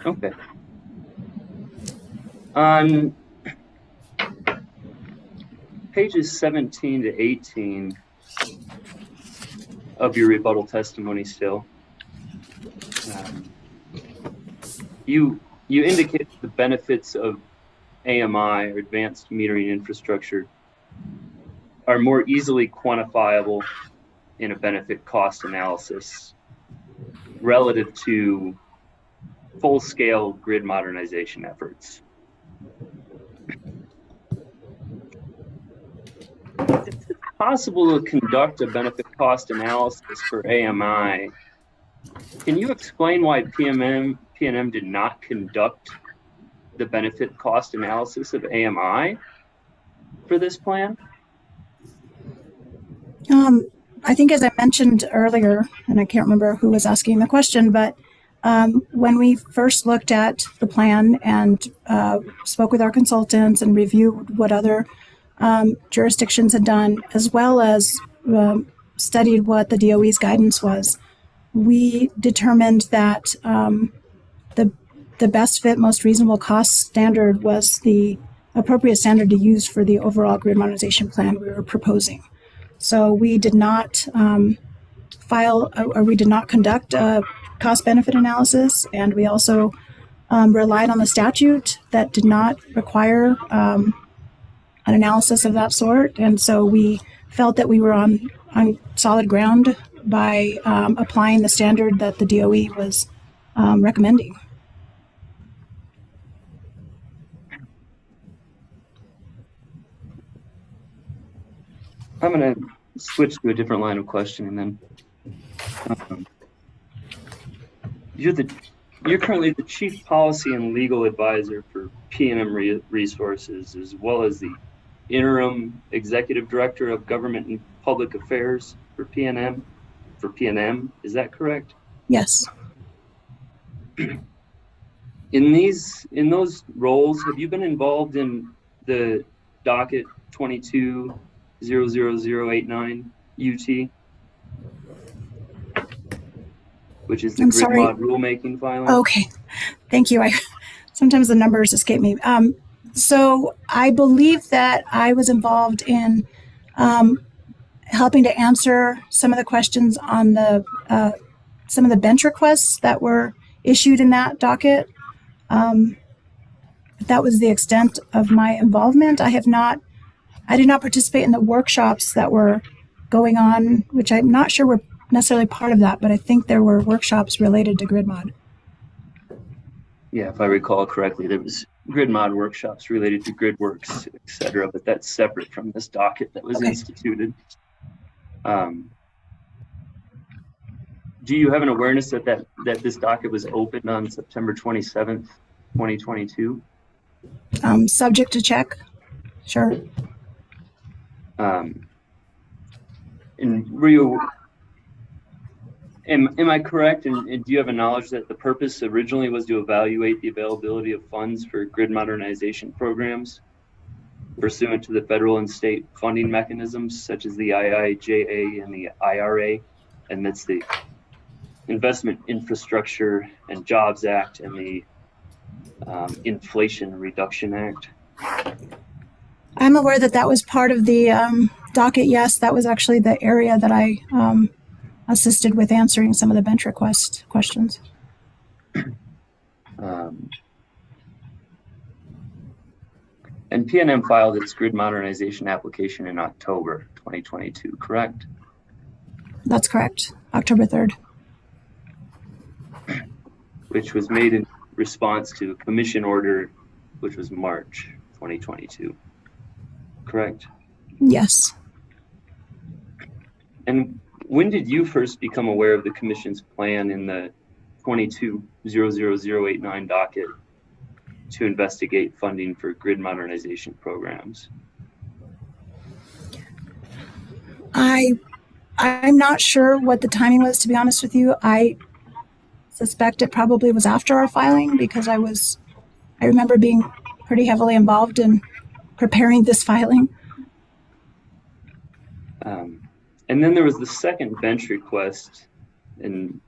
Okay. On pages 17 to 18 of your rebuttal testimony still, you indicate the benefits of AMI, or advanced metering infrastructure, are more easily quantifiable in a benefit cost analysis relative to full-scale grid modernization efforts. It's possible to conduct a benefit cost analysis for AMI. Can you explain why PNM did not conduct the benefit cost analysis of AMI for this plan? I think, as I mentioned earlier, and I can't remember who was asking the question, but when we first looked at the plan and spoke with our consultants and reviewed what other jurisdictions had done, as well as studied what the DOE's guidance was, we determined that the best fit, most reasonable cost standard was the appropriate standard to use for the overall grid modernization plan we were proposing. So we did not we did not conduct a cost benefit analysis, and we also relied on the statute that did not require an analysis of that sort. And so we felt that we were on solid ground by applying the standard that the DOE was recommending. I'm going to switch to a different line of questioning then. You're currently the Chief Policy and Legal Advisor for PNM Resources, as well as the Interim Executive Director of Government and Public Affairs for PNM. Is that correct? Yes. In those roles, have you been involved in the docket 22-00089 UT, which is the grid mod rulemaking filing? Okay, thank you. Sometimes the numbers escape me. So I believe that I was involved in helping to answer some of the questions on some of the bench requests that were issued in that docket. That was the extent of my involvement. I did not participate in the workshops that were going on, which I'm not sure were necessarily part of that, but I think there were workshops related to grid mod. Yeah, if I recall correctly, there was grid mod workshops related to grid works, et cetera, but that's separate from this docket that was instituted. do you have an awareness that this docket was opened on September 27th, 2022? Subject to check. Sure. And were you, am I correct? And do you have a knowledge that the purpose originally was to evaluate the availability of funds for grid modernization programs pursuant to the federal and state funding mechanisms such as the IIJA and the IRA amidst the Investment Infrastructure and Jobs Act and the Inflation Reduction Act? I'm aware that that was part of the docket. Yes, that was actually the area that I assisted with answering some of the bench request questions. And PNM filed its grid modernization application in October 2022, correct? That's correct. October 3rd. Which was made in response to a commission order, which was March 2022, correct? Yes. And when did you first become aware of the commission's plan in the 22-00089 docket to investigate funding for grid modernization programs? I'm not sure what the timing was, to be honest with you. I suspect it probably was after our filing because I remember being pretty heavily involved in preparing this filing. And then there was the second bench request. And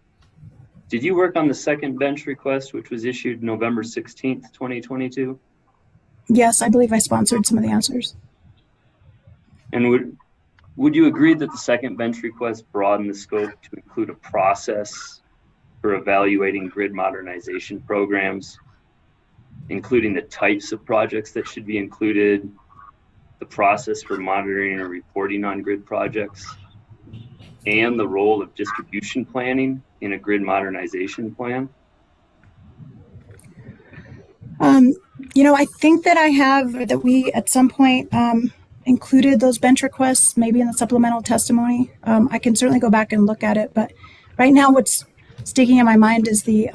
did you work on the second bench request, which was issued November 16th, 2022? Yes, I believe I sponsored some of the answers. And would you agree that the second bench request broadened the scope to include a process for evaluating grid modernization programs, including the types of projects that should be included, the process for monitoring and reporting on grid projects, and the role of distribution planning in a grid modernization plan? I think that we at some point included those bench requests, maybe in the supplemental testimony. I can certainly go back and look at it, but right now what's sticking in my mind is the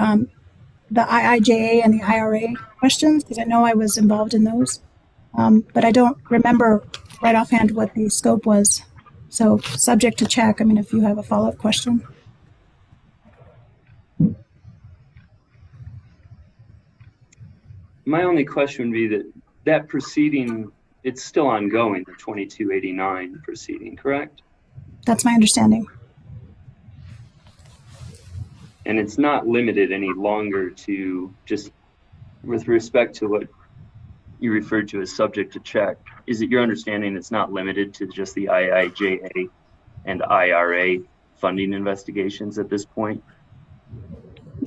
IIJA and the IRA questions, because I know I was involved in those, but I don't remember right offhand what the scope was. So subject to check, if you have a follow-up question. My only question would be that proceeding, it's still ongoing, the 2289 proceeding, correct? That's my understanding. And it's not limited any longer to just with respect to what you referred to as subject to check. Is it your understanding it's not limited to just the IIJA and IRA funding investigations at this point?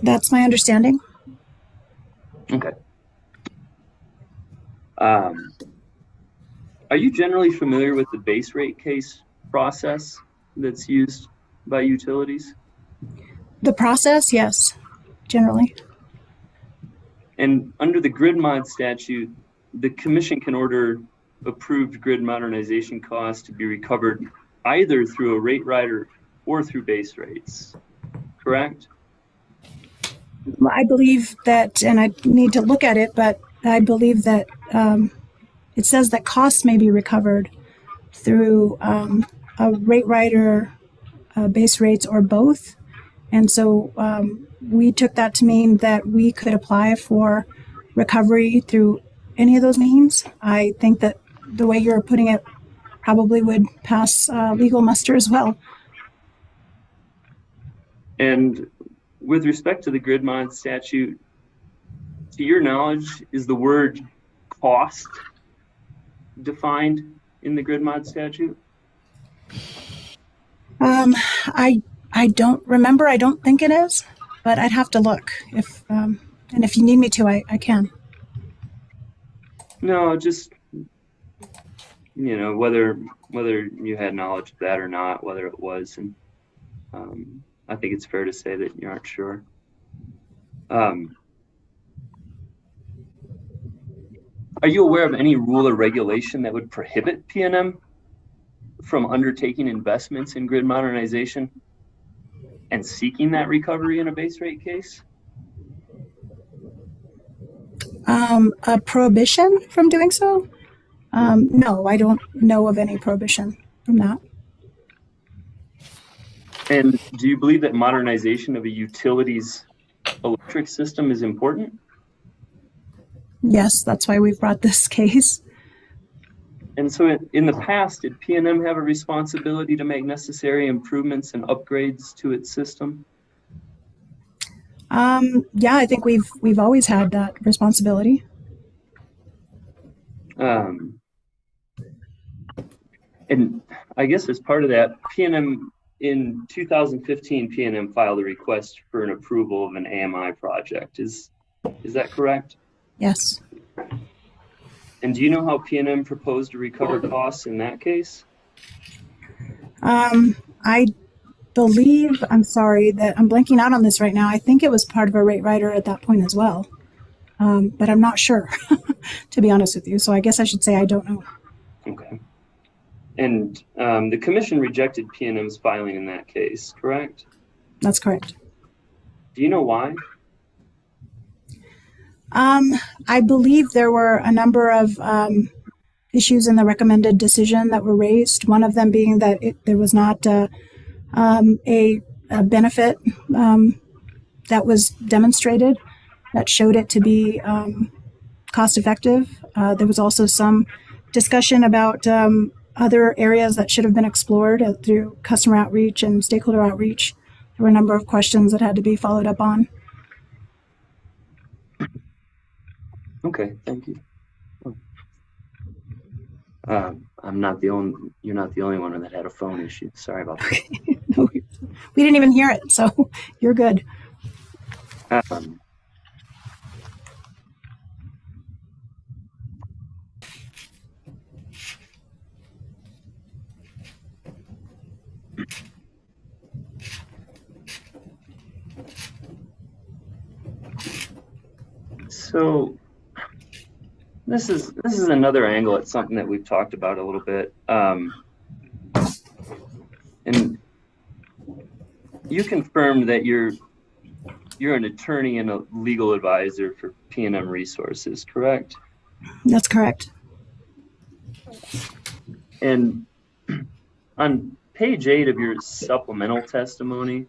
That's my understanding. Okay. Are you generally familiar with the base rate case process that's used by utilities? The process, yes, generally. And under the grid mod statute, the commission can order approved grid modernization costs to be recovered either through a rate rider or through base rates, correct? I believe that, and I need to look at it, but I believe that it says that costs may be recovered through a rate rider, base rates, or both. And so we took that to mean that we could apply for recovery through any of those means. I think that the way you're putting it probably would pass legal muster as well. And with respect to the grid mod statute, to your knowledge, is the word cost defined in the grid mod statute? I don't remember. I don't think it is, but I'd have to look. And if you need me to, I can. No, just whether you had knowledge of that or not, whether it was, and I think it's fair to say that you aren't sure. Are you aware of any rule or regulation that would prohibit PNM from undertaking investments in grid modernization? and seeking that recovery in a base rate case? A prohibition from doing so? No, I don't know of any prohibition from that. And do you believe that modernization of a utility's electric system is important? Yes, that's why we've brought this case. And so in the past, did PNM have a responsibility to make necessary improvements and upgrades to its system? Yeah, I think we've always had that responsibility. And I guess as part of that, PNM in 2015, PNM filed a request for an approval of an AMI project. Is that correct? Yes. And do you know how PNM proposed to recover costs in that case? I believe, I'm sorry that I'm blanking out on this right now. I think it was part of a rate rider at that point as well. But I'm not sure, to be honest with you. So I guess I should say I don't know. Okay. And the commission rejected PNM's filing in that case, correct? That's correct. Do you know why? I believe there were a number of issues in the recommended decision that were raised. One of them being that there was not a benefit that was demonstrated that showed it to be cost effective. There was also some discussion about other areas that should have been explored through customer outreach and stakeholder outreach. There were a number of questions that had to be followed up on. Okay, thank you. I'm not the only, you're not the only one that had a phone issue. Sorry about that. No, we didn't even hear it, so you're good. So this is another angle at something that we've talked about a little bit. And you confirmed that you're an attorney and a legal advisor for PNM Resources, correct? That's correct. And on page 8 of your supplemental testimony,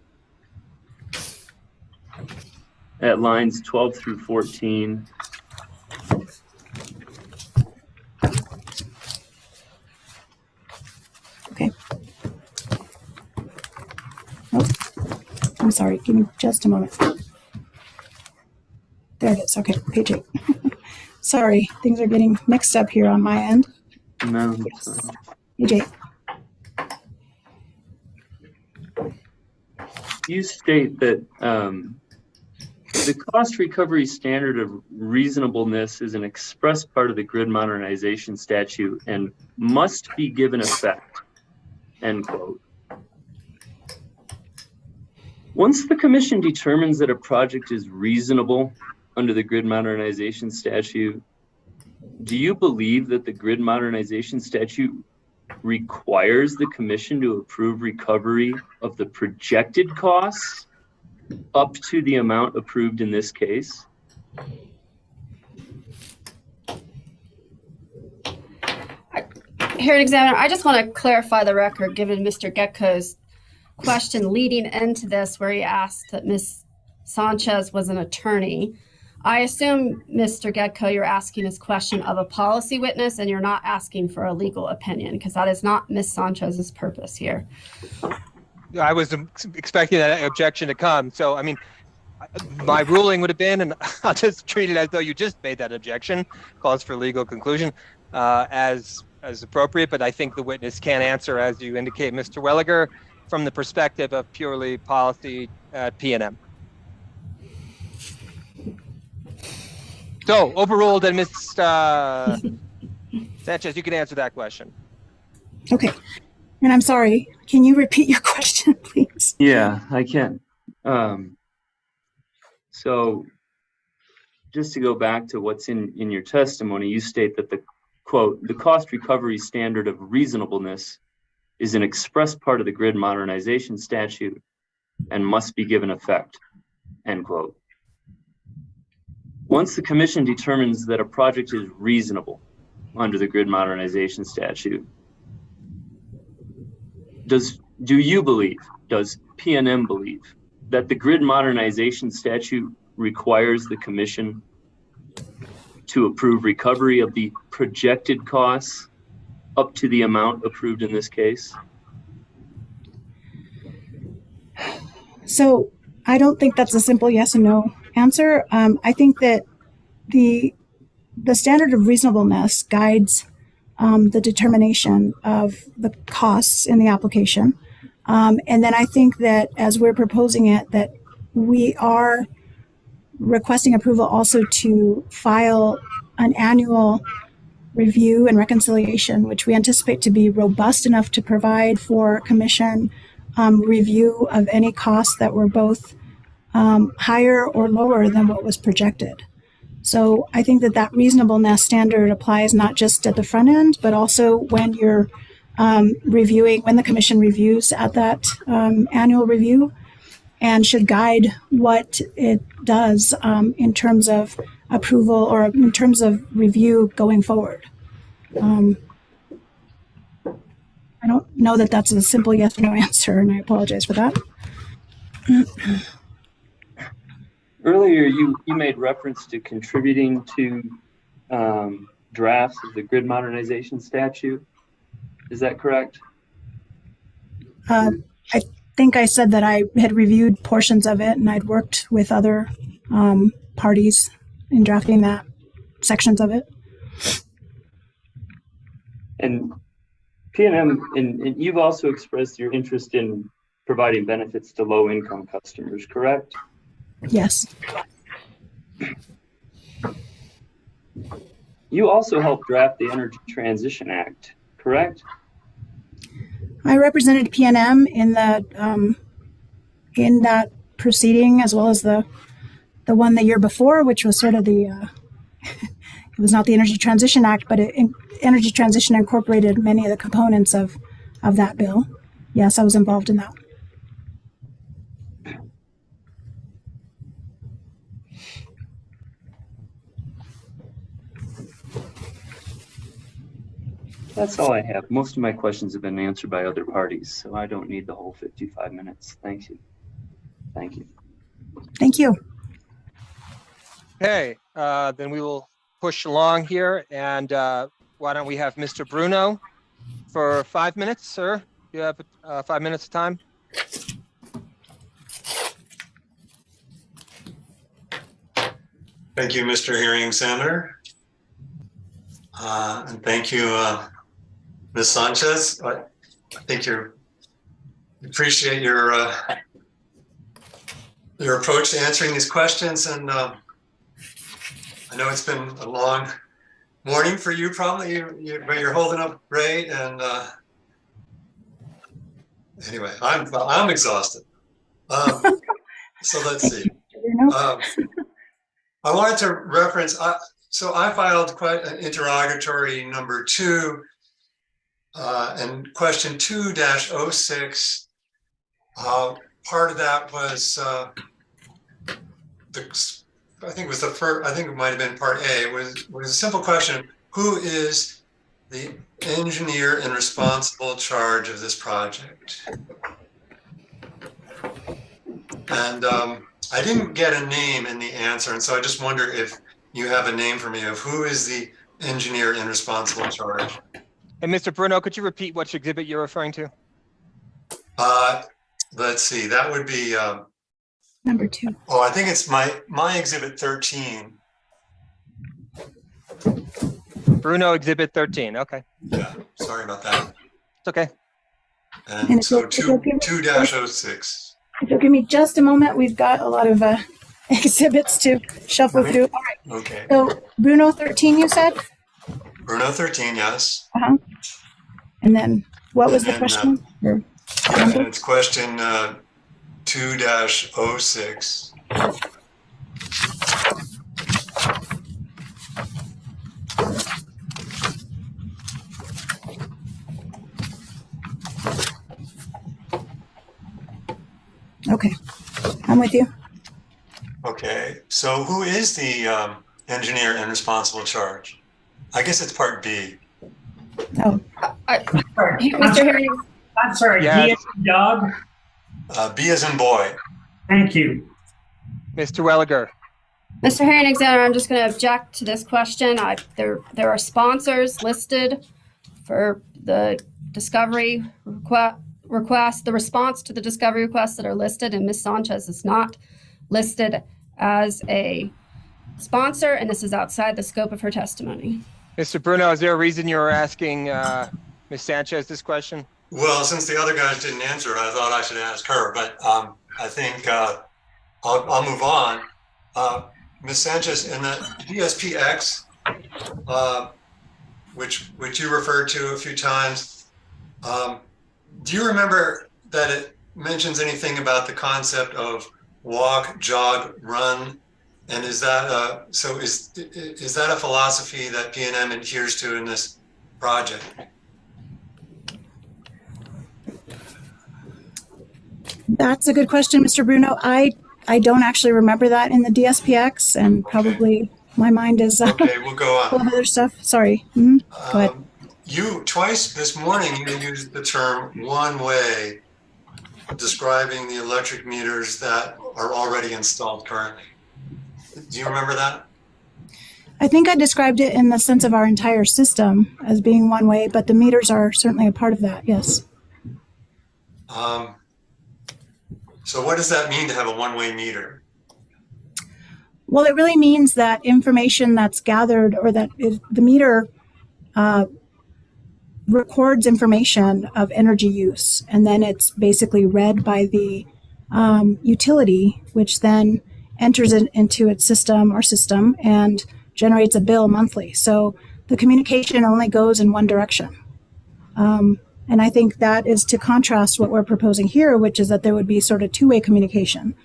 at lines 12 through 14, okay. Oh, I'm sorry. Give me just a moment. There it is. Okay, page 8. Sorry, things are getting mixed up here on my end. No. Yes. Page 8. You state that the cost recovery standard of reasonableness is an express part of the grid modernization statute and must be given effect, end quote. Once the commission determines that a project is reasonable under the grid modernization statute, do you believe that the grid modernization statute requires the commission to approve recovery of the projected costs up to the amount approved in this case? Hearing examiner, I just want to clarify the record, given Mr. Getko's question leading into this, where he asked that Ms. Sanchez was an attorney. I assume, Mr. Getko, you're asking this question of a policy witness and you're not asking for a legal opinion, because that is not Ms. Sanchez's purpose here. I was expecting that objection to come. So, I mean, my ruling would have been, and I'll just treat it as though you just made that objection, calls for legal conclusion as appropriate. But I think the witness can answer, as you indicate, Mr. Welliger, from the perspective of purely policy at PNM. So overruled, and Ms. Sanchez, you can answer that question. Okay. And I'm sorry, can you repeat your question, please? Yeah, I can. So just to go back to what's in your testimony, you state that the quote, the cost recovery standard of reasonableness is an express part of the grid modernization statute and must be given effect, end quote. Once the commission determines that a project is reasonable under the grid modernization statute, does PNM believe that the grid modernization statute requires the commission to approve recovery of the projected costs up to the amount approved in this case? So I don't think that's a simple yes and no answer. I think that the standard of reasonableness guides the determination of the costs in the application. And then I think that as we're proposing it, that we are requesting approval also to file an annual review and reconciliation, which we anticipate to be robust enough to provide for commission review of any costs that were both higher or lower than what was projected. So I think that that reasonableness standard applies not just at the front end, but also when you're reviewing, when the commission reviews at that annual review, and should guide what it does in terms of approval or in terms of review going forward. I don't know that that's a simple yes or no answer, and I apologize for that. Earlier, you made reference to contributing to drafts of the grid modernization statute. Is that correct? I think I said that I had reviewed portions of it and I'd worked with other parties in drafting that sections of it. And PNM, and you've also expressed your interest in providing benefits to low-income customers, correct? Yes. You also helped draft the Energy Transition Act, correct? I represented PNM in that proceeding, as well as the one the year before, which was sort of the it was not the Energy Transition Act, but Energy Transition incorporated many of the components of that bill. Yes, I was involved in that. That's all I have. Most of my questions have been answered by other parties, so I don't need the whole 55 minutes. Thank you. Thank you. Thank you. Okay, then we will push along here, and why don't we have Mr. Bruno for 5 minutes, sir? You have 5 minutes of time. Thank you, Mr. Hearing Examiner. And thank you, Ms. Sanchez. I think you appreciate your approach to answering these questions. And I know it's been a long morning for you, probably, but you're holding up great. And anyway, I'm exhausted. So let's see. I wanted to reference. So I filed quite an interrogatory number 2, and question 2-06. Part of that was I think it was the first. I think it might have been part A. It was a simple question: who is the engineer in responsible charge of this project? And I didn't get a name in the answer, and so I just wonder if you have a name for me of who is the engineer in responsible charge. And Mr. Bruno, could you repeat which exhibit you're referring to? Let's see, that would be number 2. Oh, I think it's my exhibit 13. Bruno, exhibit 13. Okay. Yeah, sorry about that. It's okay. And so 2-06. If you'll give me just a moment, we've got a lot of exhibits to shuffle through. All right. Okay. So Bruno 13, you said? Bruno 13, yes. Uh-huh. And then what was the question? And it's question 2-06. Okay. I'm with you. Okay, so who is the engineer in responsible charge? I guess it's part B. Oh, Mr. Herring, I'm sorry, Yes. D as in dog. B as in boy. Thank you. Mr. Welliger. Mr. Herring Examiner, I'm just going to object to this question. There are sponsors listed for the discovery request, the response to the discovery request that are listed, and Ms. Sanchez is not listed as a sponsor, and this is outside the scope of her testimony. Mr. Bruno, is there a reason you're asking Ms. Sanchez this question? Well, since the other guys didn't answer it, I thought I should ask her, but I think I'll move on. Ms. Sanchez, in the DSPX, which you referred to a few times, do you remember that it mentions anything about the concept of walk, jog, run? And is that is that a philosophy that PNM adheres to in this project? that's a good question, Mr. Bruno. I don't actually remember that in the DSPX, and probably my mind is Okay, we'll go on. full of other stuff. Sorry. Go ahead. You twice this morning you used the term one-way, describing the electric meters that are already installed currently. Do you remember that? I think I described it in the sense of our entire system as being one way, but the meters are certainly a part of that, yes. So what does that mean to have a one-way meter? Well, it really means that information that's gathered, or that the meter records information of energy use, and then it's basically read by the utility, which then enters it into its system and generates a bill monthly. So the communication only goes in one direction. And I think that is to contrast what we're proposing here, which is that there would be sort of two-way communication.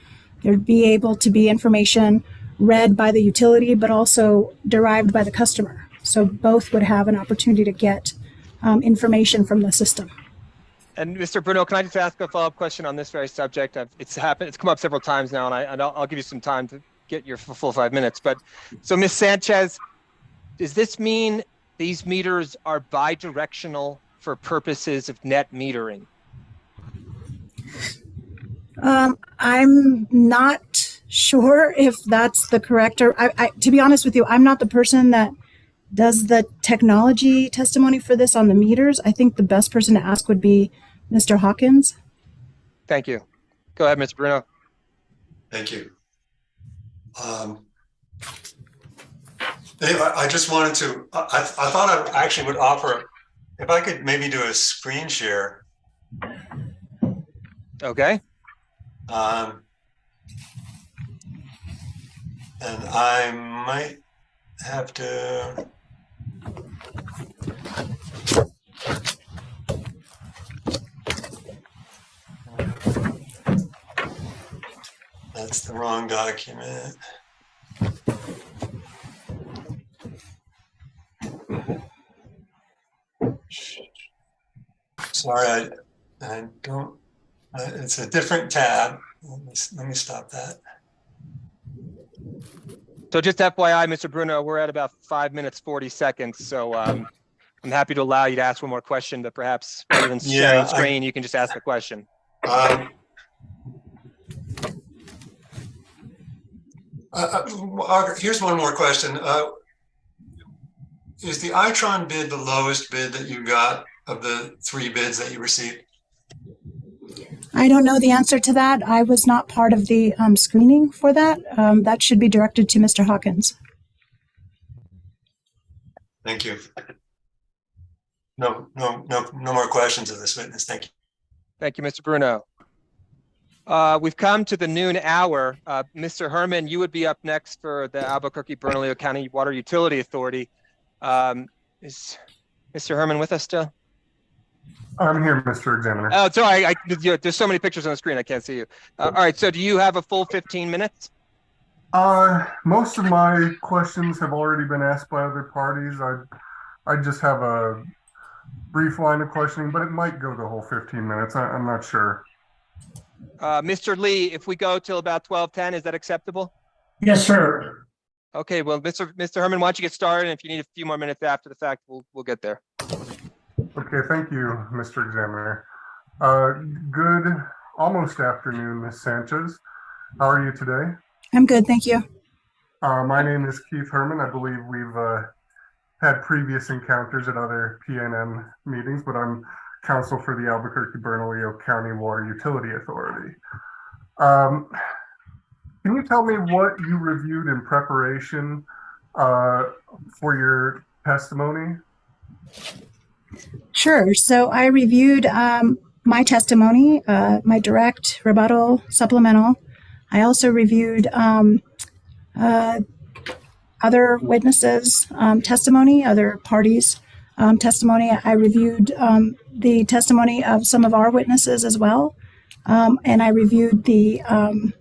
There'd be able to be information read by the utility, but also derived by the customer. So both would have an opportunity to get information from the system. And Mr. Bruno, can I just ask a follow-up question on this very subject? It's come up several times now, and I'll give you some time to get your full 5 minutes. But so, Ms. Sanchez, does this mean these meters are bidirectional for purposes of net metering? I'm not sure if that's the correct, or to be honest with you, I'm not the person that does the technology testimony for this on the meters. I think the best person to ask would be Mr. Hawkins. Thank you. Go ahead, Mr. Bruno. Thank you. Anyway, I just wanted to, I thought I actually would offer, if I could maybe do a screen share. Okay. And I might have to. That's the wrong document. Sorry, I don't, it's a different tab. Let me stop that. So just FYI, Mr. Bruno, we're at about 5 minutes, 40 seconds. So I'm happy to allow you to ask one more question, but perhaps rather than sharing the screen, you can just ask the question. Here's one more question. Is the Itron bid the lowest bid that you got of the 3 bids that you received? I don't know the answer to that. I was not part of the screening for that. That should be directed to Mr. Hawkins. Thank you. No more questions of this witness. Thank you. Thank you, Mr. Bruno. We've come to the noon hour. Mr. Herman, you would be up next for the Albuquerque-Bernalillo County Water Utility Authority. Is Mr. Herman with us still? I'm here, Mr. Examiner. Oh, sorry. There's so many pictures on the screen, I can't see you. All right. So do you have a full 15 minutes? Most of my questions have already been asked by other parties. I just have a brief line of questioning, but it might go the whole 15 minutes. I'm not sure. Mr. Lee, if we go till about 12:10, is that acceptable? Yes, sir. Okay, well, Mr. Herman, why don't you get started? And if you need a few more minutes after the fact, we'll get there. Okay, thank you, Mr. Examiner. Good, almost afternoon, Ms. Sanchez. How are you today? I'm good, thank you. My name is Keith Herman. I believe we've had previous encounters at other PNM meetings, but I'm counsel for the Albuquerque-Bernalillo County Water Utility Authority. Can you tell me what you reviewed in preparation for your testimony? Sure. So I reviewed my testimony, my direct, rebuttal, supplemental. I also reviewed other witnesses' testimony, other parties' testimony. I reviewed the testimony of some of our witnesses as well. And I reviewed the, I'm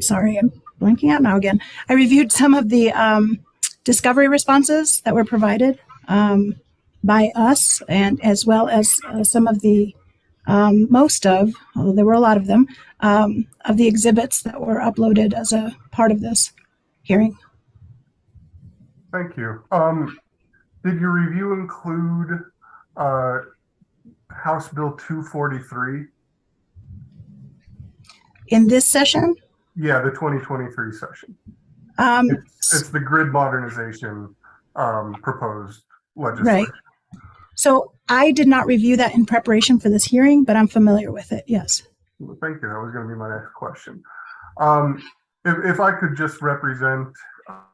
sorry, I'm blanking out now again. I reviewed some of the discovery responses that were provided by us, and as well as some of the although there were a lot of them, of the exhibits that were uploaded as a part of this hearing. Thank you. Did your review include House Bill 243? In this session? Yeah, the 2023 session. It's the grid modernization proposed legislation. Right. So I did not review that in preparation for this hearing, but I'm familiar with it, yes. Well, thank you. That was going to be my next question. If I could just represent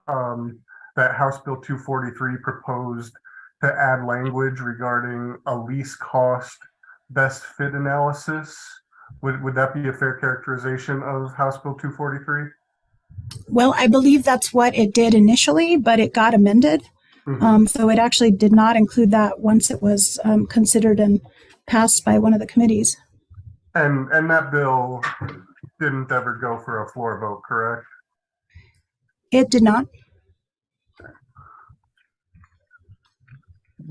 that House Bill 243 proposed to add language regarding a lease cost best fit analysis, would that be a fair characterization of House Bill 243? Well, I believe that's what it did initially, but it got amended. So it actually did not include that once it was considered and passed by one of the committees. And that bill didn't ever go for a floor vote, correct? It did not.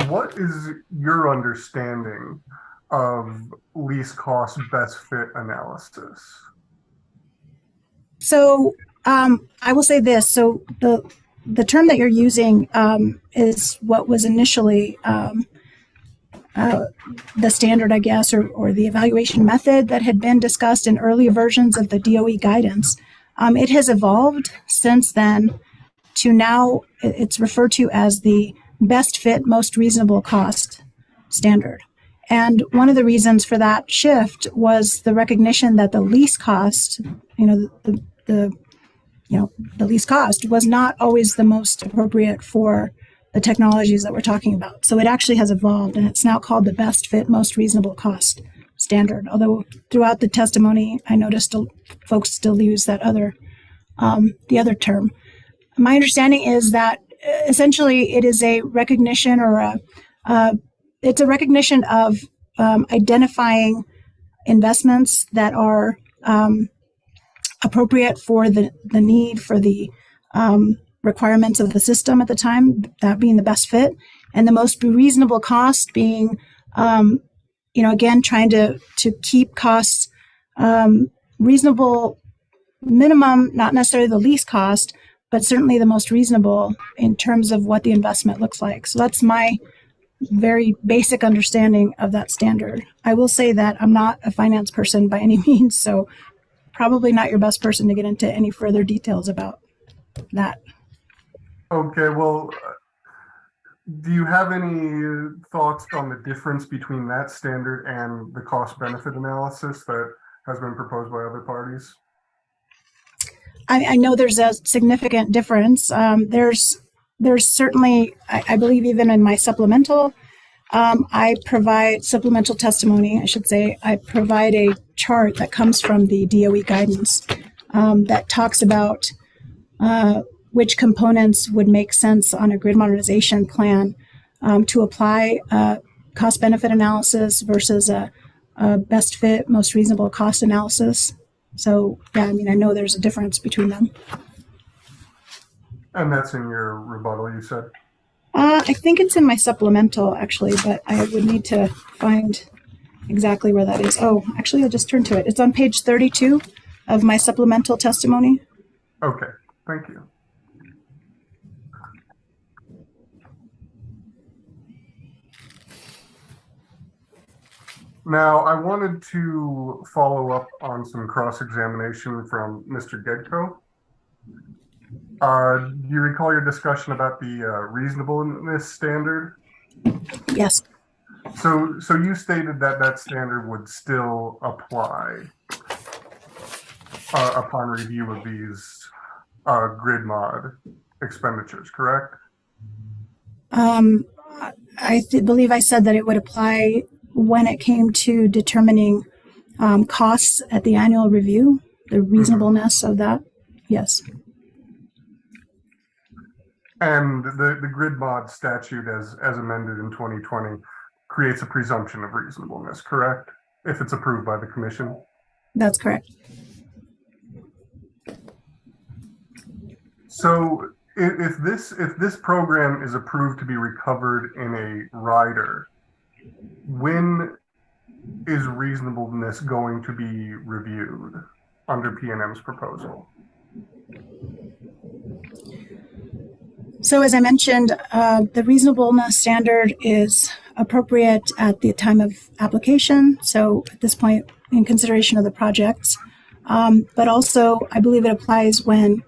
What is your understanding of least cost best fit analysis? So I will say this. So the term that you're using is what was initially the standard, I guess, or the evaluation method that had been discussed in earlier versions of the DOE guidance. It has evolved since then to now it's referred to as the best fit, most reasonable cost standard. And one of the reasons for that shift was the recognition that the least cost, the least cost was not always the most appropriate for the technologies that we're talking about. So it actually has evolved, and it's now called the best fit, most reasonable cost standard. Although throughout the testimony, I noticed folks still use that the other term. My understanding is that essentially it is a recognition it's a recognition of identifying investments that are appropriate for the need for the requirements of the system at the time, that being the best fit, and the most reasonable cost being, again, trying to keep costs reasonable minimum, not necessarily the least cost, but certainly the most reasonable in terms of what the investment looks like. So that's my very basic understanding of that standard. I will say that I'm not a finance person by any means, so probably not your best person to get into any further details about that. Okay, well, do you have any thoughts on the difference between that standard and the cost benefit analysis that has been proposed by other parties? I know there's a significant difference. There's certainly, I believe even in my supplemental, I provide supplemental testimony, I should say. I provide a chart that comes from the DOE guidance that talks about which components would make sense on a grid modernization plan to apply cost-benefit analysis versus a best fit, most reasonable cost analysis. So, yeah, I know there's a difference between them. And that's in your rebuttal, you said? I think it's in my supplemental, actually, but I would need to find exactly where that is. Oh, actually, I just turned to it. It's on page 32 of my supplemental testimony. Okay, thank you. Now, I wanted to follow up on some cross-examination from Mr. Gedko. Do you recall your discussion about the reasonableness standard? Yes. So you stated that that standard would still apply upon review of these grid mod expenditures, correct? I believe I said that it would apply when it came to determining costs at the annual review, the reasonableness of that. Yes. And the grid mod statute as amended in 2020 creates a presumption of reasonableness, correct? If it's approved by the commission? That's correct. So if this program is approved to be recovered in a rider, when is reasonableness going to be reviewed under PNM's proposal? So as I mentioned, the reasonableness standard is appropriate at the time of application. So at this point, in consideration of the projects, but also I believe it applies when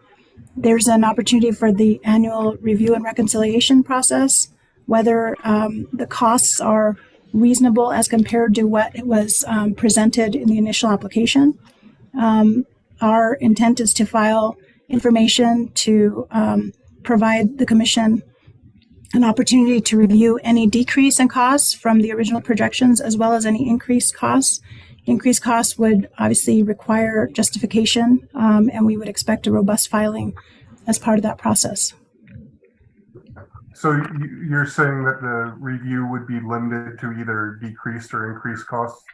there's an opportunity for the annual review and reconciliation process, whether the costs are reasonable as compared to what it was presented in the initial application. Our intent is to file information to provide the commission an opportunity to review any decrease in costs from the original projections as well as any increased costs. Increased costs would obviously require justification, and we would expect a robust filing as part of that process. So you're saying that the review would be limited to either decreased or increased costs?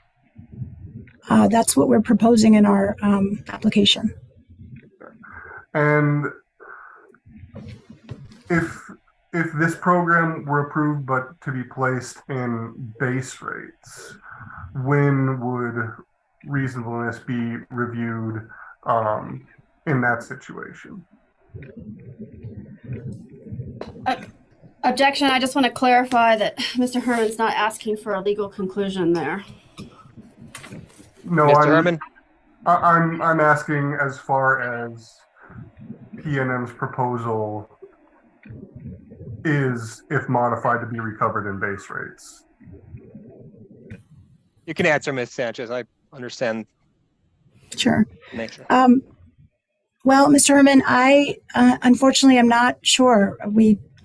That's what we're proposing in our application. And if this program were approved but to be placed in base rates, when would reasonableness be reviewed in that situation? Objection. I just want to clarify that Mr. Herman's not asking for a legal conclusion there. No, Mr. Herman? I'm asking as far as PNM's proposal is, if modified, to be recovered in base rates. You can answer, Ms. Sanchez. I understand. Sure. Nature. Well, Mr. Herman, I unfortunately am not sure.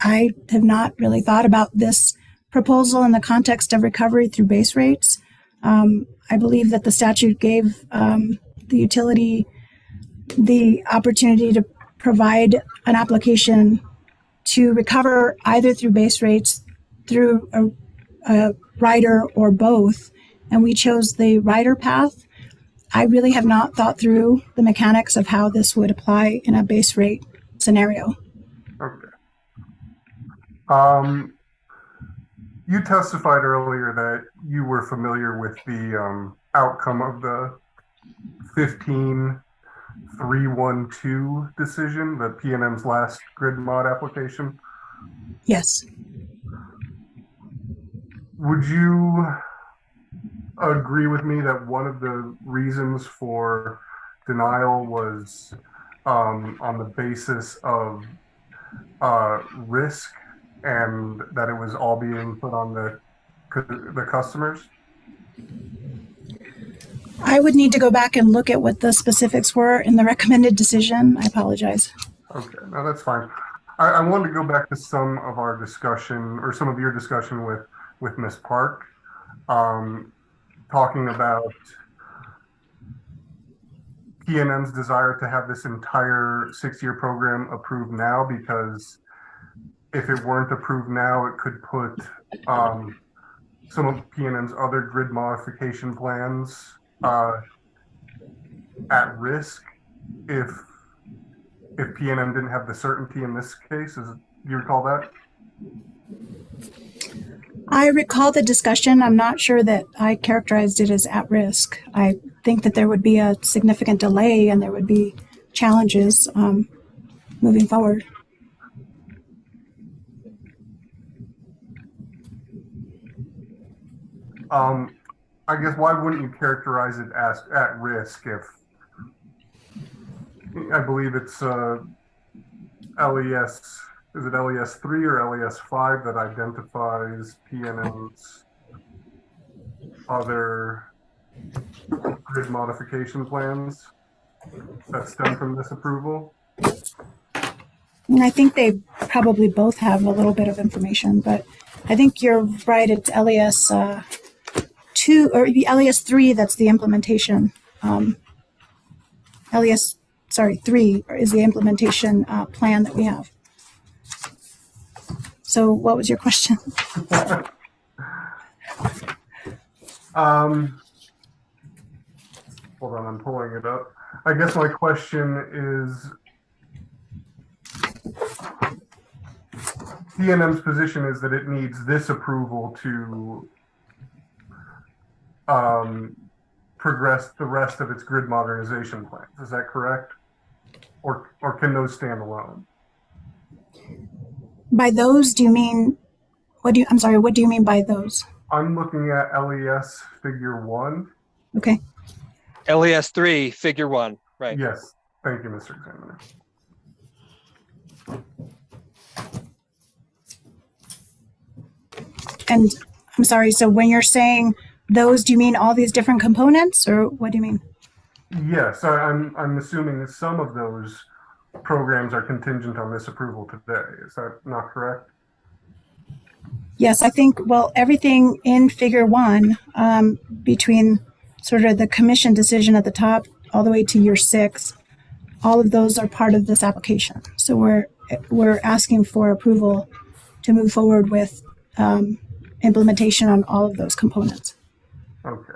I have not really thought about this proposal in the context of recovery through base rates. I believe that the statute gave the utility the opportunity to provide an application to recover either through base rates, through a rider, or both, and we chose the rider path. I really have not thought through the mechanics of how this would apply in a base rate scenario. Okay. You testified earlier that you were familiar with the outcome of the 15312 decision, the PNM's last grid mod application. Yes. Would you agree with me that one of the reasons for denial was on the basis of risk, and that it was all being put on the customers? I would need to go back and look at what the specifics were in the recommended decision. I apologize. Okay, no, that's fine. I wanted to go back to some of our discussion, or some of your discussion with Ms. Park, talking about PNM's desire to have this entire 6-year program approved now, because if it weren't approved now, it could put some of PNM's other grid modification plans at risk if PNM didn't have the certainty in this case. Do you recall that? I recall the discussion. I'm not sure that I characterized it as at risk. I think that there would be a significant delay and there would be challenges moving forward. I guess why wouldn't you characterize it as at risk if I believe it's LES, is it LES 3 or LES 5 that identifies PNM's other grid modification plans that stem from this approval? And I think they probably both have a little bit of information, but I think you're right. It's LES 2 or LES 3. That's the implementation. LES, sorry, 3 is the implementation plan that we have. So what was your question? Hold on, I'm pulling it up. I guess my question is, PNM's position is that it needs this approval to progress the rest of its grid modernization plans. Is that correct? Or can those stand alone? By those, do you mean, I'm sorry, what do you mean by those? I'm looking at LES figure 1. Okay. LES 3, figure 1, right? Yes. Thank you, Mr. Examiner. And I'm sorry, so when you're saying those, do you mean all these different components, or what do you mean? Yes, I'm assuming that some of those programs are contingent on this approval today. Is that not correct? Yes, I think, well, everything in figure 1, between sort of the commission decision at the top all the way to year 6, all of those are part of this application. So we're asking for approval to move forward with implementation on all of those components. Okay.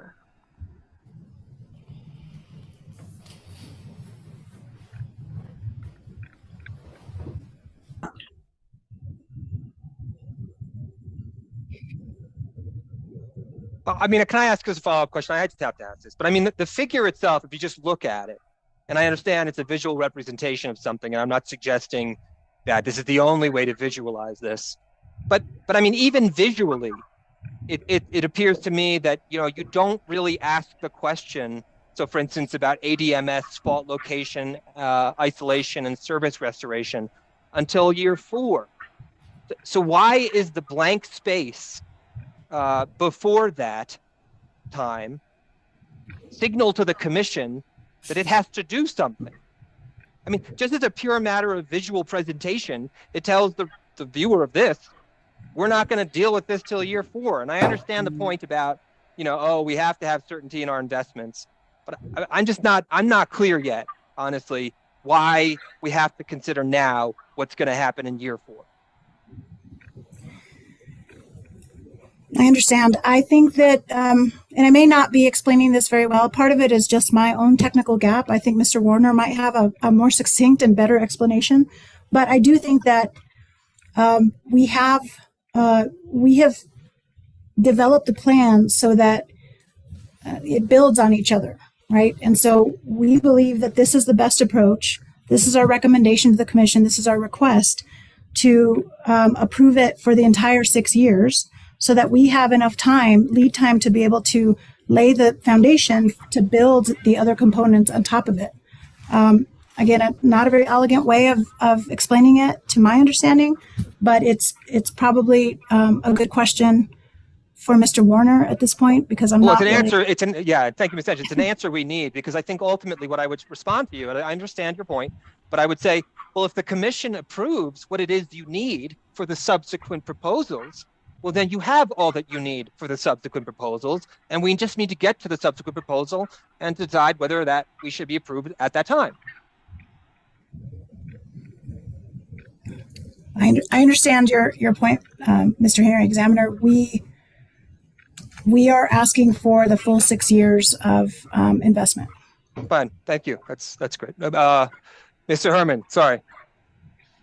I mean, can I ask as a follow-up question? I had to have to ask this, but I mean, the figure itself, if you just look at it, and I understand it's a visual representation of something, and I'm not suggesting that this is the only way to visualize this, but I mean, even visually, it appears to me that, you don't really ask the question. So for instance, about ADMS fault location, isolation, and service restoration until year 4. So why is the blank space before that time signal to the commission that it has to do something? I mean, just as a pure matter of visual presentation, it tells the viewer of this, we're not going to deal with this till year 4. And I understand the point about, we have to have certainty in our investments, but I'm not clear yet, honestly, why we have to consider now what's going to happen in year 4. I understand. I think that, and I may not be explaining this very well, part of it is just my own technical gap. I think Mr. Warner might have a more succinct and better explanation, but I do think that we have developed a plan so that it builds on each other, right? And so we believe that this is the best approach. This is our recommendation to the commission. This is our request to approve it for the entire 6 years, so that we have enough lead time to be able to lay the foundation to build the other components on top of it. Again, not a very elegant way of explaining it to my understanding, but it's probably a good question for Mr. Warner at this point, because I'm not. It's an answer. Yeah, thank you, Ms. Sanchez. It's an answer we need, because I think ultimately what I would respond to you, and I understand your point, but I would say, well, if the commission approves what it is you need for the subsequent proposals, well, then you have all that you need for the subsequent proposals, and we just need to get to the subsequent proposal and decide whether that we should be approved at that time. I understand your point, Mr. Hearing Examiner. We are asking for the full 6 years of investment. Fine, thank you. That's great. Mr. Herman, sorry.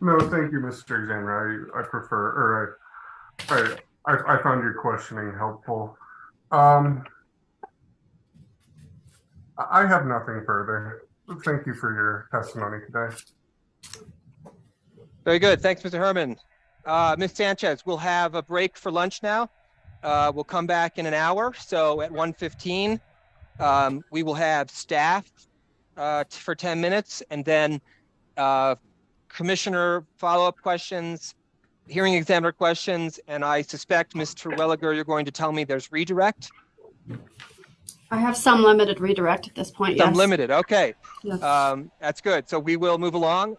No, thank you, Mr. Examiner. I prefer, or I found your questioning helpful. I have nothing further. Thank you for your testimony today. Very good. Thanks, Mr. Herman. Ms. Sanchez, we'll have a break for lunch now. We'll come back in an hour. So at 1:15, we will have staff for 10 minutes and then commissioner follow-up questions, hearing examiner questions, and I suspect, Mr. Welliger, you're going to tell me there's redirect? I have some limited redirect at this point, Some yes. limited, okay. Yes. That's good. So we will move along.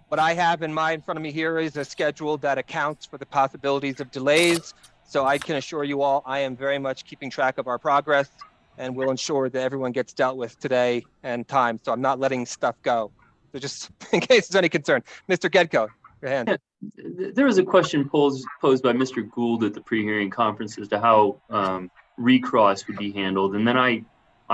What I have in front of me here is a schedule that accounts for the possibilities of delays. So I can assure you all, I am very much keeping track of our progress and will ensure that everyone gets dealt with today and time. So I'm not letting stuff go. So just in case there's any concern. Mr. Gedko, your hand. Yeah, there was a question posed by Mr. Gould at the pre-hearing conference as to how recross would be handled. And then I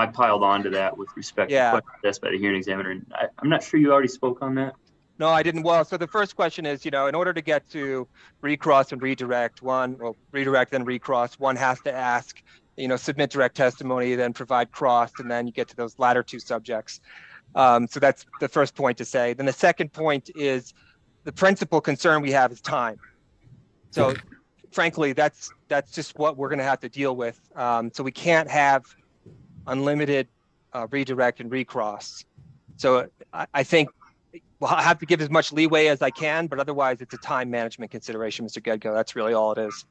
piled on to that with respect to questions asked by the hearing examiner. And I'm not sure you already spoke on that. No, I didn't. Well, so the first question is, in order to get to recross and redirect, redirect then recross, one has to ask, submit direct testimony, then provide cross, and then you get to those latter two subjects. So that's the first point to say. Then the second point is the principal concern we have is time. So frankly, that's just what we're going to have to deal with. So we can't have unlimited redirect and recross. So I think we'll have to give as much leeway as I can, but otherwise it's a time management consideration, Mr. Gedko. That's really all it is.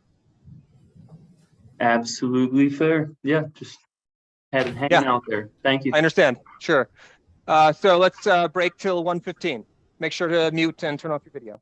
Absolutely fair. Yeah, just had it hanging out there. Thank you. I understand. Sure. So let's break till 1:15. Make sure to mute and turn off your video.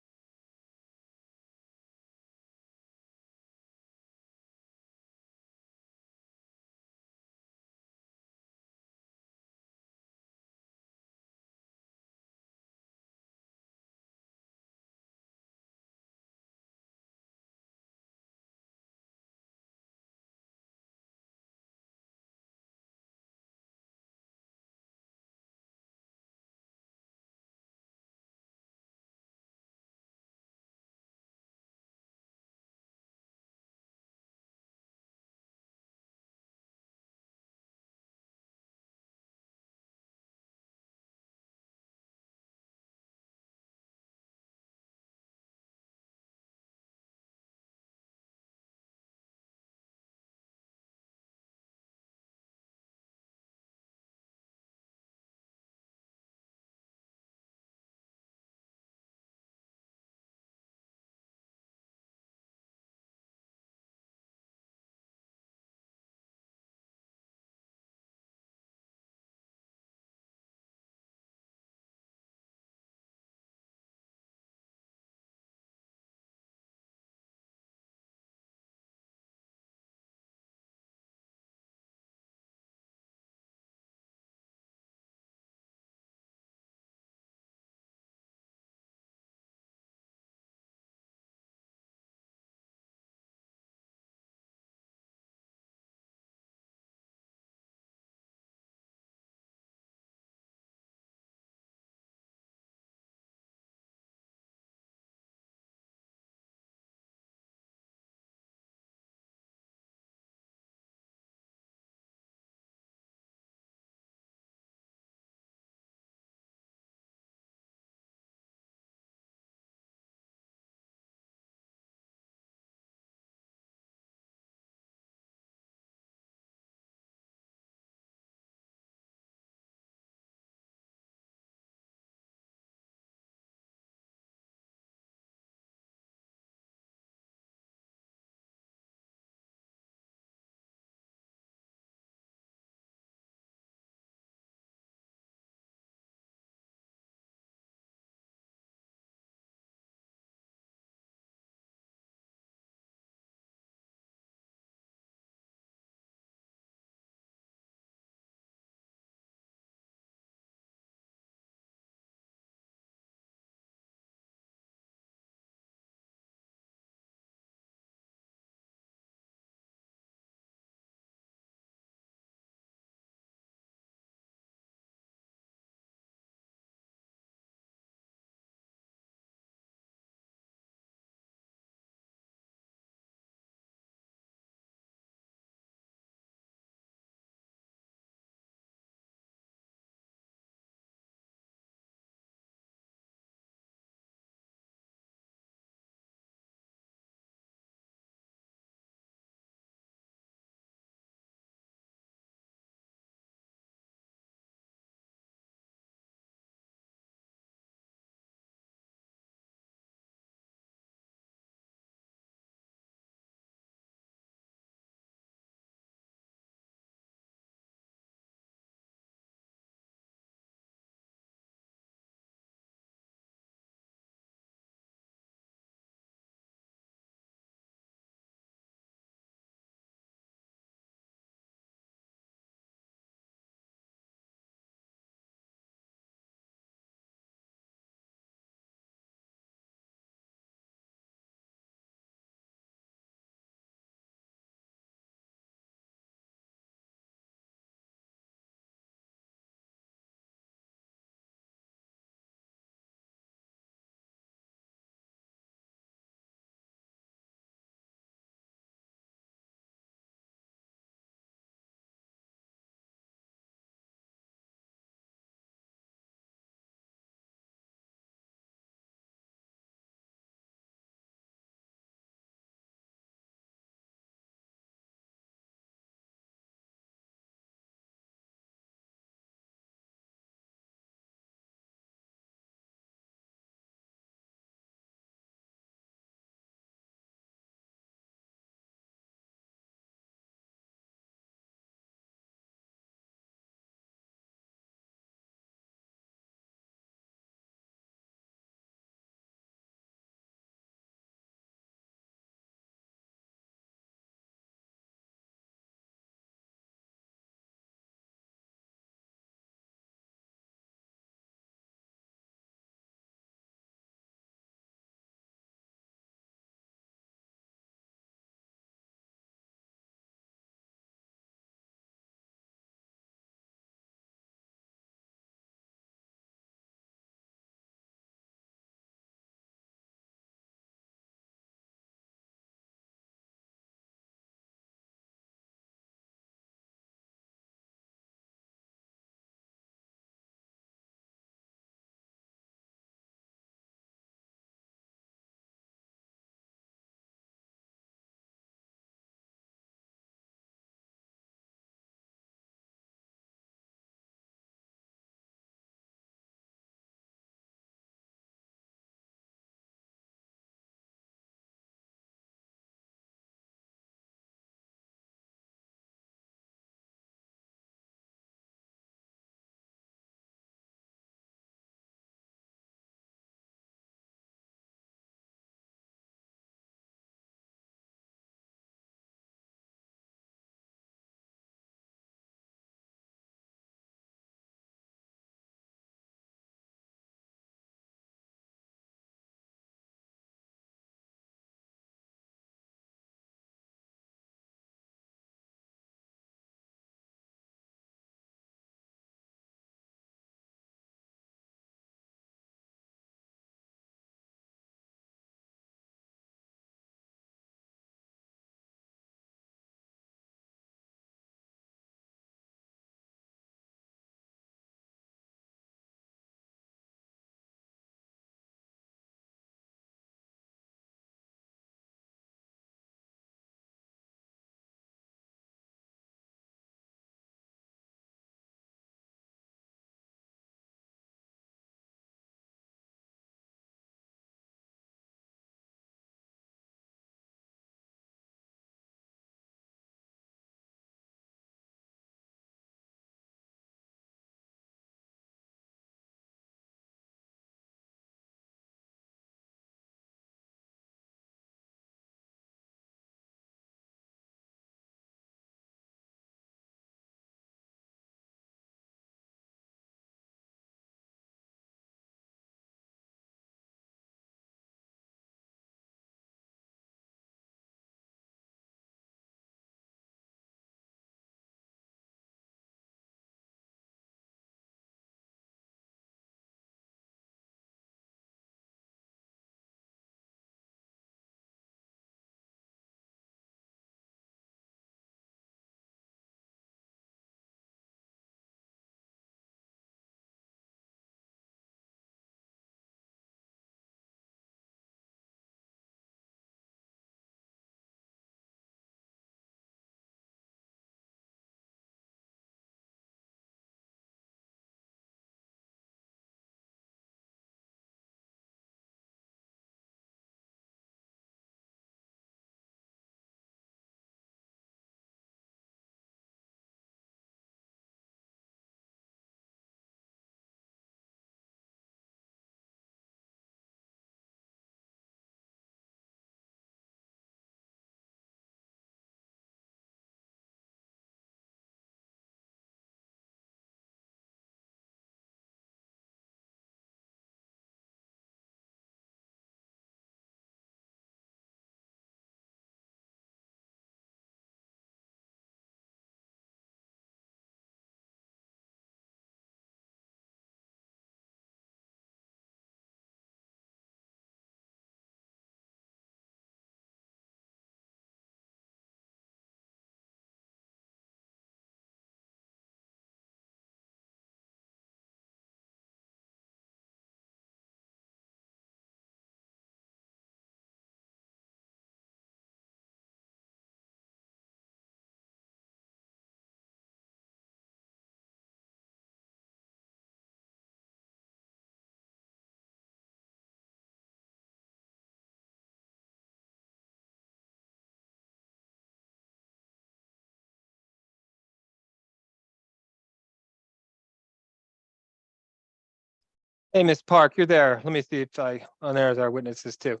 Hey, Ms. Park, you're there. Let me see if there's our witnesses too.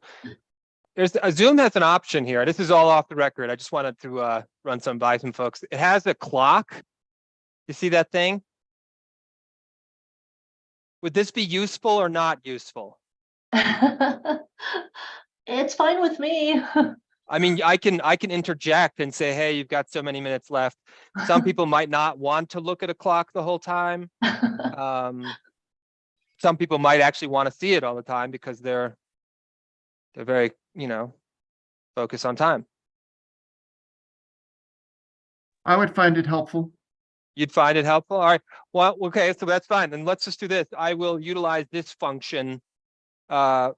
There's Zoom has an option here. This is all off the record. I just wanted to run some by some folks. It has a clock. You see that thing? Would this be useful or not useful? It's fine with me. I mean, I can interject and say, hey, you've got so many minutes left. Some people might not want to look at a clock the whole time. Some people might actually want to see it all the time because they're very, focused on time. I would find it helpful. You'd find it helpful? All right. Well, okay, so that's fine. Then let's just do this. I will utilize this function for,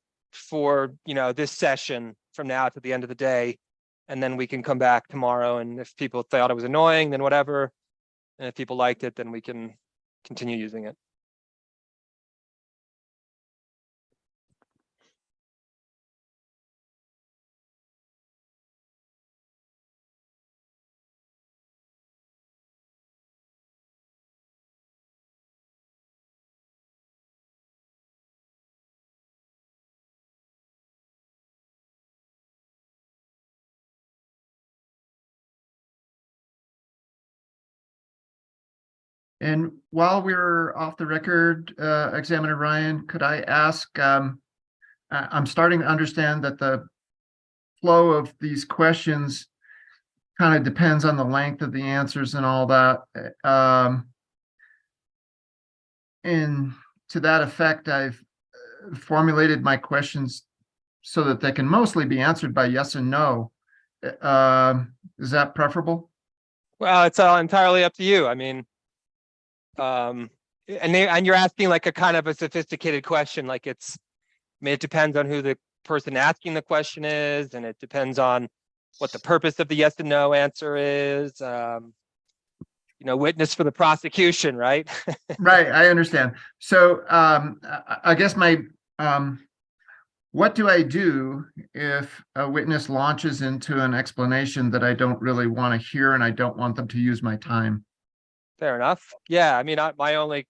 this session from now to the end of the day. And then we can come back tomorrow. And if people thought it was annoying, then whatever. And if people liked it, then we can continue using it. And while we're off the record, Examiner Ryan, could I ask, I'm starting to understand that the flow of these questions kind of depends on the length of the answers and all that. And to that effect, I've formulated my questions so that they can mostly be answered by yes and no. Is that preferable? Well, it's entirely up to you. I mean, and you're asking like a kind of a sophisticated question, like it depends on who the person asking the question is, and it depends on what the purpose of the yes and no answer is. Witness for the prosecution, right? Right, I understand. So I guess what do I do if a witness launches into an explanation that I don't really want to hear and I don't want them to use my time? Fair enough. Yeah, I mean, my only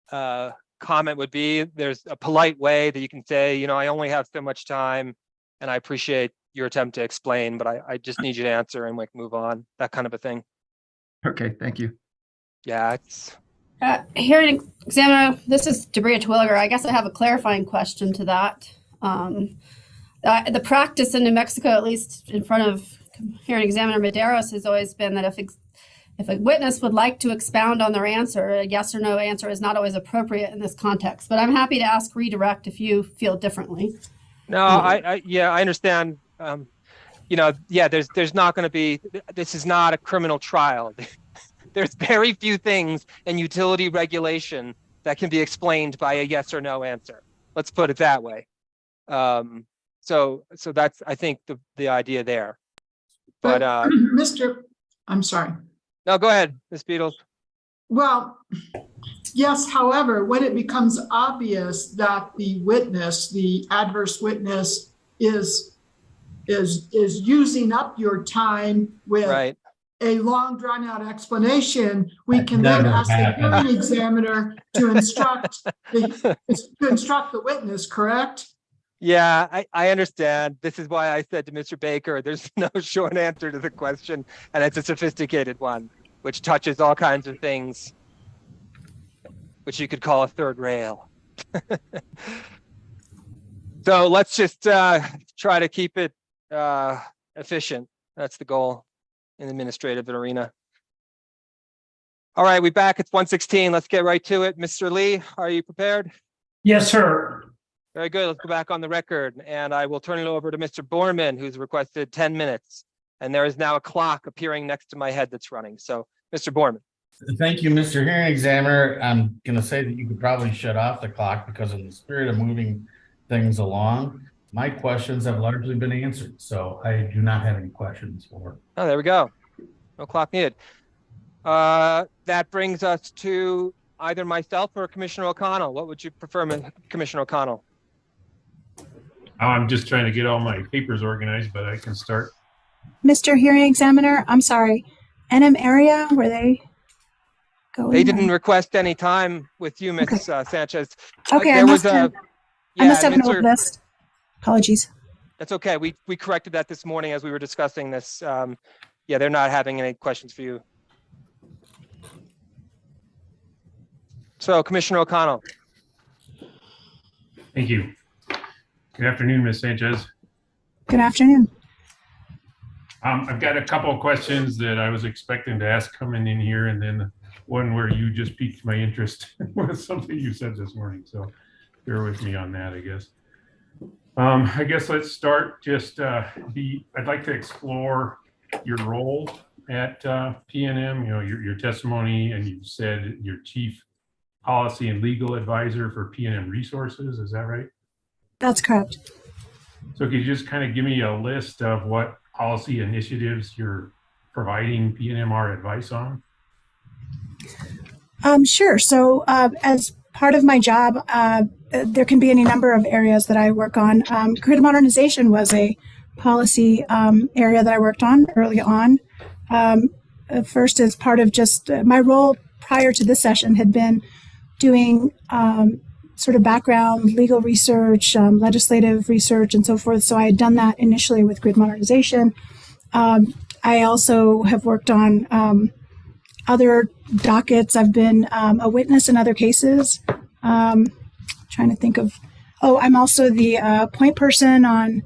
comment would be there's a polite way that you can say, I only have so much time and I appreciate your attempt to explain, but I just need you to answer and move on, that kind of a thing. Okay, thank you. Yeah, it's... Hearing examiner, this is Debria Twilliger. I guess I have a clarifying question to that. The practice in New Mexico, at least in front of hearing examiner Medeiros, has always been that if a witness would like to expound on their answer, a yes or no answer is not always appropriate in this context. But I'm happy to ask redirect if you feel differently. No, I understand. There's not going to be. This is not a criminal trial. There's very few things in utility regulation that can be explained by a yes or no answer. Let's put it that way. So that's, I think, the idea there. But I'm sorry. No, go ahead, Ms. Beatles. Well, yes, however, when it becomes obvious that the adverse witness is using up your time with a long drawn out explanation, we can then ask the hearing examiner to instruct the witness, correct? Yeah, I understand. This is why I said to Mr. Baker, there's no short answer to the question, and it's a sophisticated one, which touches all kinds of things, which you could call a third rail. So let's just try to keep it efficient. That's the goal in the administrative arena. All right, we're back. It's 1:16. Let's get right to it. Mr. Lee, are you prepared? Yes, sir. Very good. Let's go back on the record, and I will turn it over to Mr. Borman, who's requested 10 minutes. And there is now a clock appearing next to my head that's running. So, Mr. Borman. Thank you, Mr. Hearing Examiner. I'm going to say that you could probably shut off the clock because in the spirit of moving things along, my questions have largely been answered. So I do not have any questions for. Oh, there we go. No clock needed. That brings us to either myself or Commissioner O'Connell. What would you prefer, Commissioner O'Connell? I'm just trying to get all my papers organized, but I can start. Mr. Hearing Examiner, I'm sorry. NM area, were they going. They didn't request any time with you, Ms. Sanchez. Okay, I There must was have, yeah, I must have an Mr. old list. Apologies. That's okay. We corrected that this morning as we were discussing this. Yeah, they're not having any questions for you. So Commissioner O'Connell. Thank you. Good afternoon, Ms. Sanchez. Good afternoon. I've got a couple of questions that I was expecting to ask coming in here, and then one where you just piqued my interest with something you said this morning. So bear with me on that, I guess. I guess let's start just I'd like to explore your role at PNM, you know, your testimony, and you said your chief policy and legal advisor for PNM Resources. Is that right? That's correct. So could you just kind of give me a list of what policy initiatives you're providing PNMR advice on? Sure. So as part of my job, there can be any number of areas that I work on. Grid modernization was a policy area that I worked on early on. First, as part of just my role prior to this session had been doing sort of background legal research, legislative research, and so forth. So I had done that initially with grid modernization. I also have worked on other dockets. I've been a witness in other cases. Trying to think of, I'm also the point person on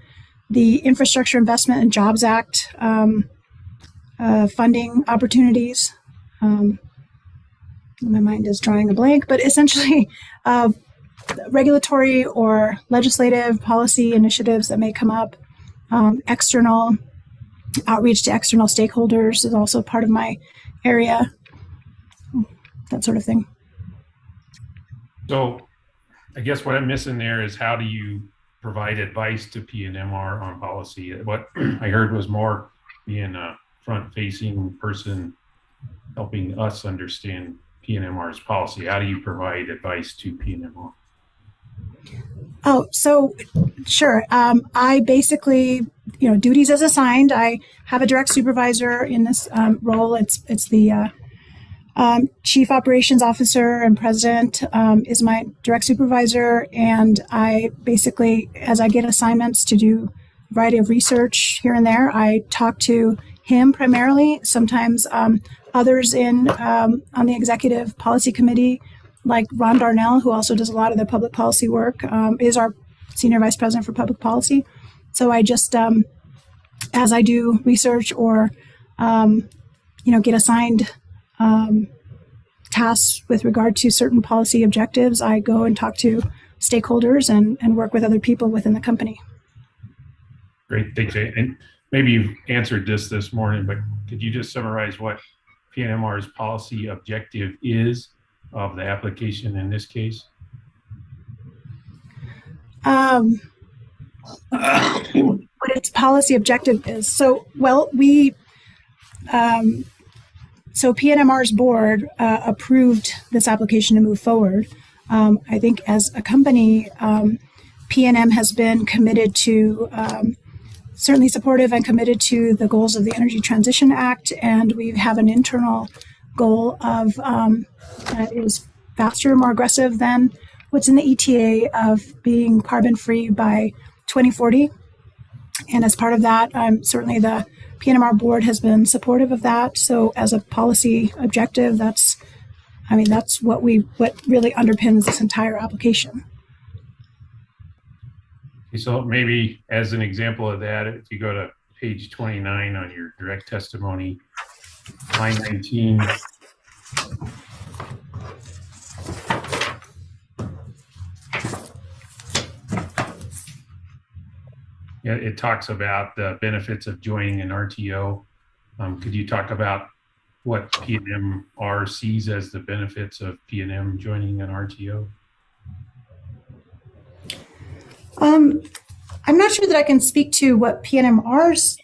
the Infrastructure Investment and Jobs Act funding opportunities. My mind is drawing a blank, but essentially regulatory or legislative policy initiatives that may come up. External outreach to external stakeholders is also part of my area, that sort of thing. So I guess what I'm missing there is how do you provide advice to PNMR on policy? What I heard was more being a front-facing person helping us understand PNMR's policy. How do you provide advice to PNMR? Oh, so sure. I basically, duties as assigned. I have a direct supervisor in this role. It's the chief operations officer and president is my direct supervisor. And I basically, as I get assignments to do a variety of research here and there, I talk to him primarily. Sometimes others on the executive policy committee, like Ron Darnell, who also does a lot of the public policy work, is our senior vice president for public policy. So I just, as I do research or, get assigned tasks with regard to certain policy objectives, I go and talk to stakeholders and work with other people within the company. Great, thanks. And maybe you've answered this morning, but could you just summarize what PNMR's policy objective is of the application in this case? What its policy objective is. So PNMR's board approved this application to move forward. I think as a company, PNM has been committed to, certainly supportive and committed to the goals of the Energy Transition Act, and we have an internal goal of that is faster, more aggressive than what's in the ETA of being carbon-free by 2040. And as part of that, certainly the PNMR board has been supportive of that. So as a policy objective, that's what really underpins this entire application. So maybe as an example of that, if you go to page 29 on your direct testimony, line 19. Yeah, it talks about the benefits of joining an RTO. Could you talk about what PNMR sees as the benefits of PNM joining an RTO? I'm not sure that I can speak to what PNMR's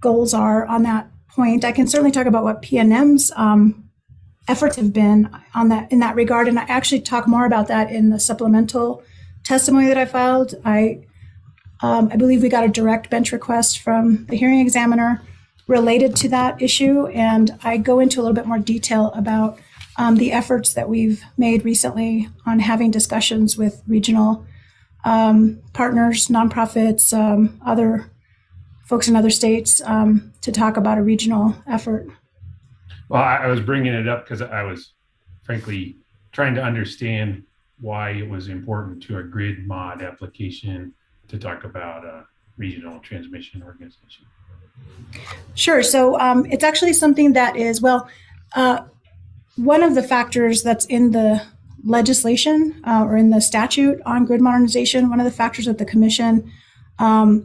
goals are on that point. I can certainly talk about what PNM's efforts have been on that in that regard, and I actually talk more about that in the supplemental testimony that I filed. I believe we got a direct bench request from the hearing examiner related to that issue, and I go into a little bit more detail about the efforts that we've made recently on having discussions with regional partners, nonprofits, other folks in other states to talk about a regional effort. Well, I was bringing it up because I was frankly trying to understand why it was important to a grid mod application to talk about a regional transmission organization. Sure. So it's actually something that is, well, one of the factors that's in the legislation or in the statute on grid modernization, one of the factors that the commission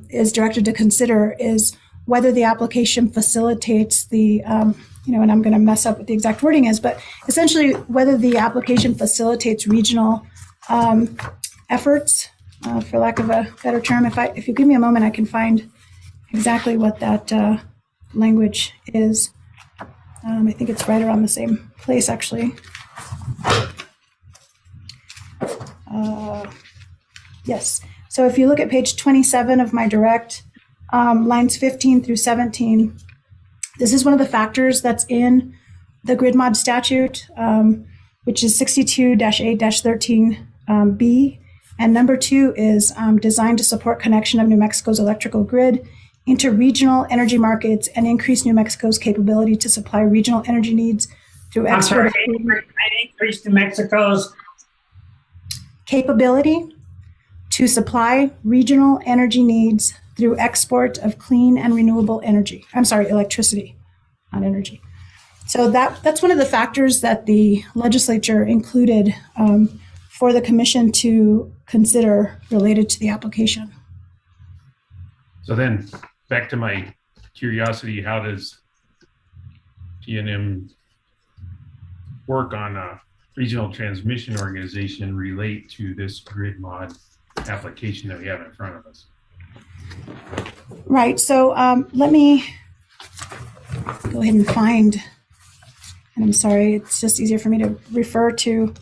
is directed to consider is whether the application facilitates the, and I'm going to mess up what the exact wording is, but essentially whether the application facilitates regional efforts, for lack of a better term. If you give me a moment, I can find exactly what that language is. I think it's right around the same place, actually. Yes. So if you look at page 27 of my direct, lines 15 through 17, this is one of the factors that's in the grid mod statute, which is 62-8-13B. And number 2 is designed to support connection of New Mexico's electrical grid into regional energy markets and increase New Mexico's capability to supply regional energy needs through export. Increase New Mexico's capability to supply regional energy needs through export of clean and renewable energy. I'm sorry, electricity, not energy. So that's one of the factors that the legislature included for the commission to consider related to the application. So then back to my curiosity, how does PNM work on a regional transmission organization relate to this grid mod application that we have in front of us? Right. So let me go ahead and find, and I'm sorry, it's just easier for me to refer to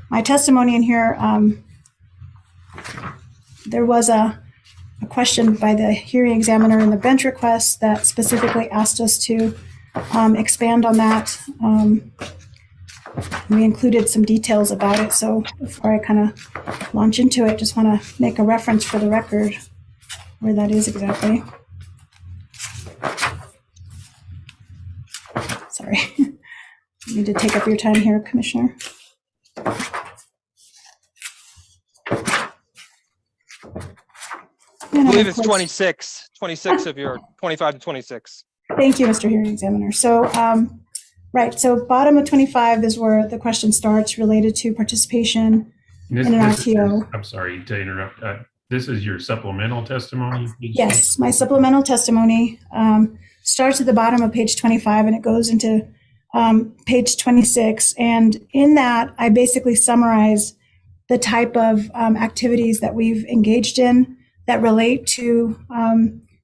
my testimony in here. There was a question by the hearing examiner in the bench request that specifically asked us to expand on that. We included some details about it. So before I kind of launch into it, just want to make a reference for the record where that is exactly. Sorry. I need to take up your time here, Commissioner. I believe it's 26 of your 25 to 26. Thank you, Mr. Hearing Examiner. So, right. So bottom of 25 is where the question starts related to participation in an RTO. I'm sorry to interrupt. This is your supplemental testimony? Yes, my supplemental testimony starts at the bottom of page 25 and it goes into page 26. And in that, I basically summarize the type of activities that we've engaged in that relate to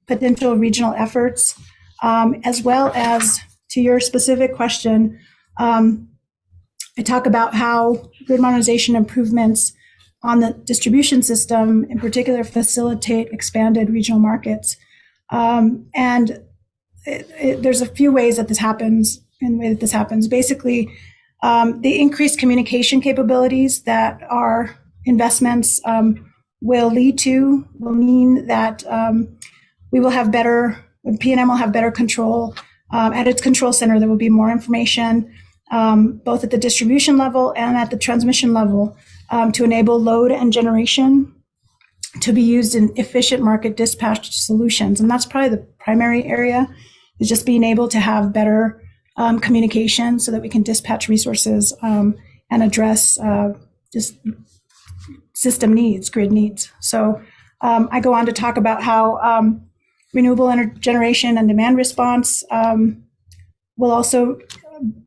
potential regional efforts, as well as to your specific question. I talk about how grid modernization improvements on the distribution system, in particular, facilitate expanded regional markets. And there's a few ways that this happens. In the way that this happens, basically, the increased communication capabilities that our investments will mean that we will have better, PNM will have better control. At its control center, there will be more information, both at the distribution level and at the transmission level, to enable load and generation to be used in efficient market dispatch solutions. And that's probably the primary area, is just being able to have better communication so that we can dispatch resources and address just system needs, grid needs. So I go on to talk about how renewable energy generation and demand response will also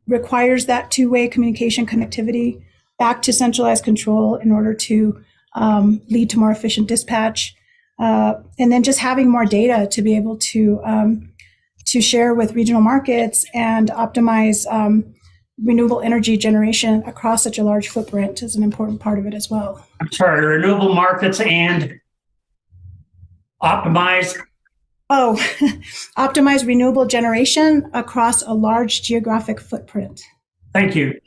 requires that two-way communication connectivity back to centralized control in order to lead to more efficient dispatch. And then just having more data to be able to share with regional markets and optimize renewable energy generation across such a large footprint is an important part of it as well. I'm sorry, renewable markets and optimize? Oh, optimize renewable generation across a large geographic footprint. Thank you.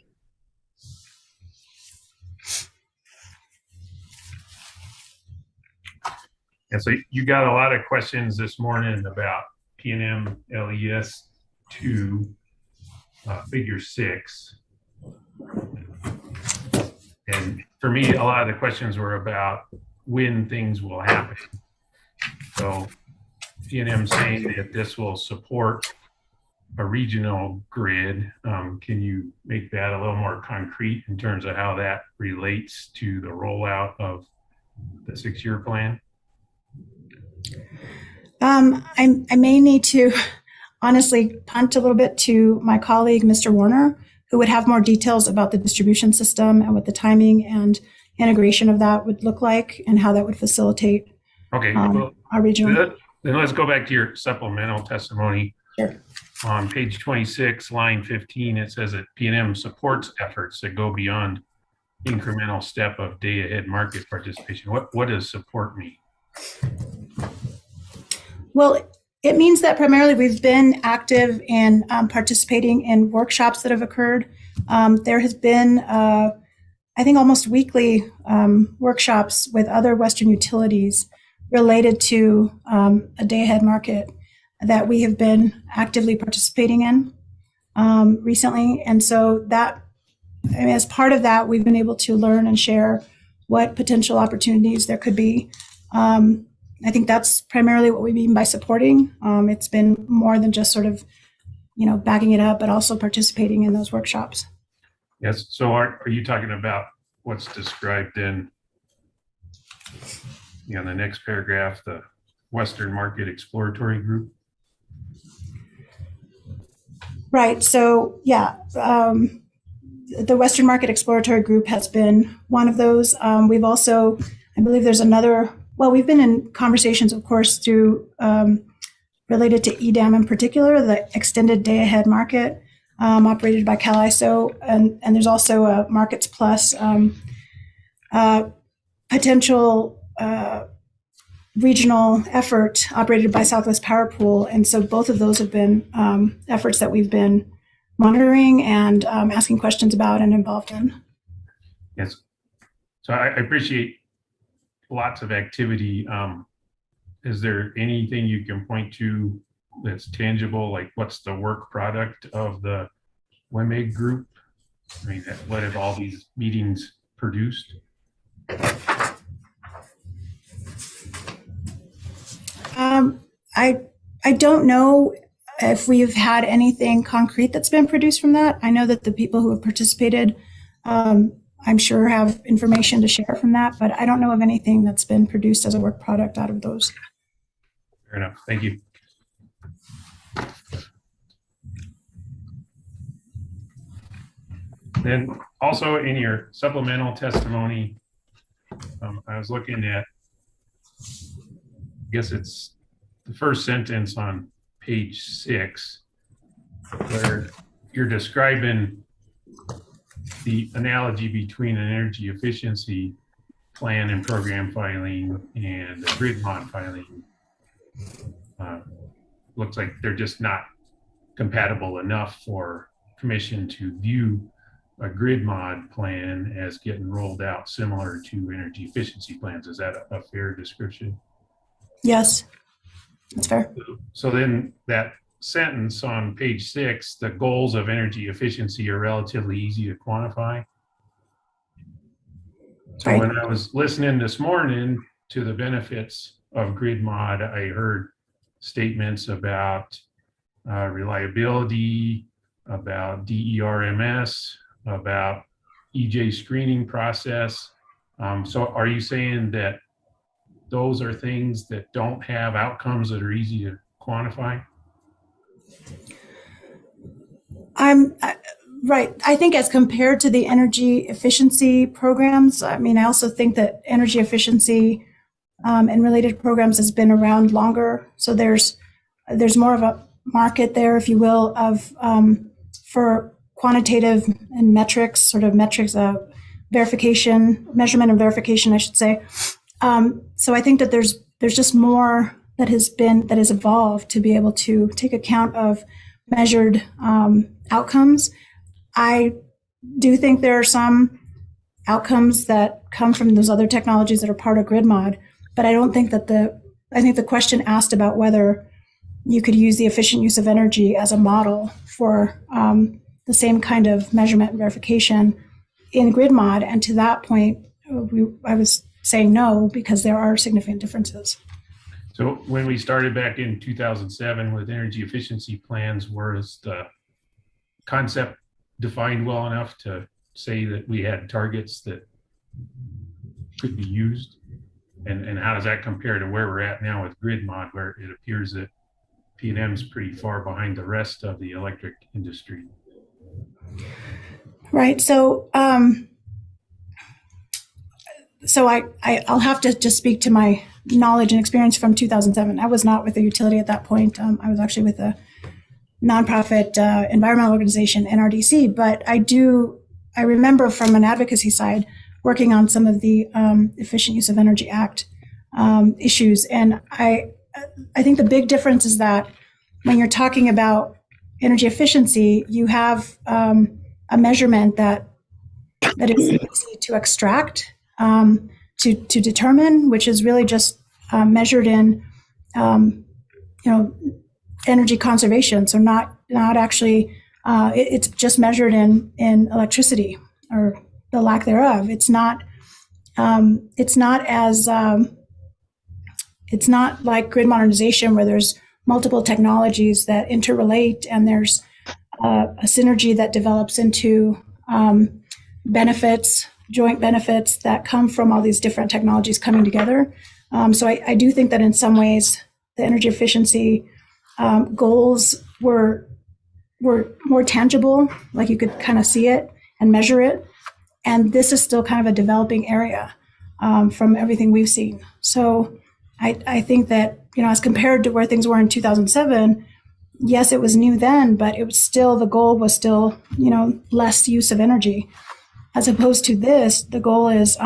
And so you got a lot of questions this morning about PNM LES 2, figure 6. And for me, a lot of the questions were about when things will happen. So PNM saying that this will support a regional grid. Can you make that a little more concrete in terms of how that relates to the rollout of the 6-year plan? I may need to honestly punt a little bit to my colleague, Mr. Warner, who would have more details about the distribution system and what the timing and integration of that would look like and how that would facilitate well, our regional. Then let's go back to your supplemental testimony. Sure. On page 26, line 15, it says that PNM supports efforts that go beyond incremental step of day-ahead market participation. What does support mean? Well, it means that primarily we've been active in participating in workshops that have occurred. There has been, I think, almost weekly workshops with other Western utilities related to a day-ahead market that we have been actively participating in recently. And so that, I mean, as part of that, we've been able to learn and share what potential opportunities there could be. I think that's primarily what we mean by supporting. It's been more than just sort of, backing it up, but also participating in those workshops. Yes. So are you talking about what's described in the next paragraph, the Western Market Exploratory Group? Right. So, yeah, the Western Market Exploratory Group has been one of those. We've also, I believe there's another, well, we've been in conversations, of course, through related to EDAM in particular, the extended day ahead market operated by CalISO. And there's also a Markets Plus potential regional effort operated by Southwest Power Pool. And so both of those have been efforts that we've been monitoring and asking questions about and involved in. Yes. So I appreciate lots of activity. Is there anything you can point to that's tangible? Like what's the work product of the WMEG group? I mean, what have all these meetings produced? I don't know if we've had anything concrete that's been produced from that. I know that the people who have participated, I'm sure have information to share from that, but I don't know of anything that's been produced as a work product out of those. Fair enough. Thank you. Then also in your supplemental testimony, I was looking at, I guess it's the first sentence on page 6, where you're describing the analogy between an energy efficiency plan and program filing and the grid mod filing. Looks like they're just not compatible enough for commission to view a grid mod plan as getting rolled out similar to energy efficiency plans. Is that a fair description? Yes, that's fair. So then that sentence on page 6, the goals of energy efficiency are relatively easy to quantify. So when I was listening this morning to the benefits of grid mod, I heard statements about reliability, about DERMS, about EJ screening process. So are you saying that those are things that don't have outcomes that are easy to quantify? Right. I think as compared to the energy efficiency programs, I mean, I also think that energy efficiency and related programs has been around longer. So there's more of a market there, if you will, of for quantitative and metrics, verification, measurement and verification, I should say. So I think that there's just more that has evolved to be able to take account of measured outcomes. I do think there are some outcomes that come from those other technologies that are part of grid mod But I don't think that I think the question asked about whether you could use the efficient use of energy as a model for the same kind of measurement and verification in grid mod. And to that point, I was saying no, because there are significant differences. So when we started back in 2007 with energy efficiency plans, was the concept defined well enough to say that we had targets that could be used? And how does that compare to where we're at now with grid mod, where it appears that P&M is pretty far behind the rest of the electric industry? Right. So, I'll have to just speak to my knowledge and experience from 2007. I was not with the utility at that point. I was actually with a nonprofit environmental organization, NRDC. But I remember from an advocacy side working on some of the Efficient Use of Energy Act issues. And I think the big difference is that when you're talking about energy efficiency, you have a measurement that is easy to extract, to determine, which is really just measured in, energy conservation. So not actually, it's just measured in electricity or the lack thereof. It's not like grid modernization where there's multiple technologies that interrelate and there's a synergy that develops into joint benefits that come from all these different technologies coming together. So I do think that in some ways the energy efficiency goals were more tangible, like you could kind of see it and measure it. And this is still kind of a developing area from everything we've seen. So I think that, as compared to where things were in 2007, yes, it was new then, but it was still, the goal was still, less use of energy. As opposed to this, the goal is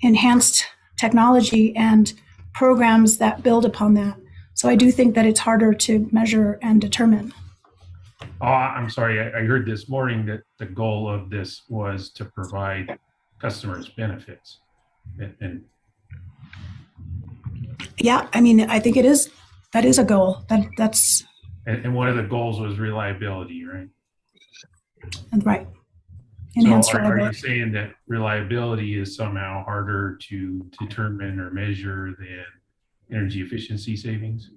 enhanced technology and programs that build upon that. So I do think that it's harder to measure and determine. Oh, I'm sorry. I heard this morning that the goal of this was to provide customers benefits. And yeah, I think it is. That is a goal. That's. And one of the goals was reliability, right? Right. Enhanced so are you reliability. saying that reliability is somehow harder to determine or measure than energy efficiency savings?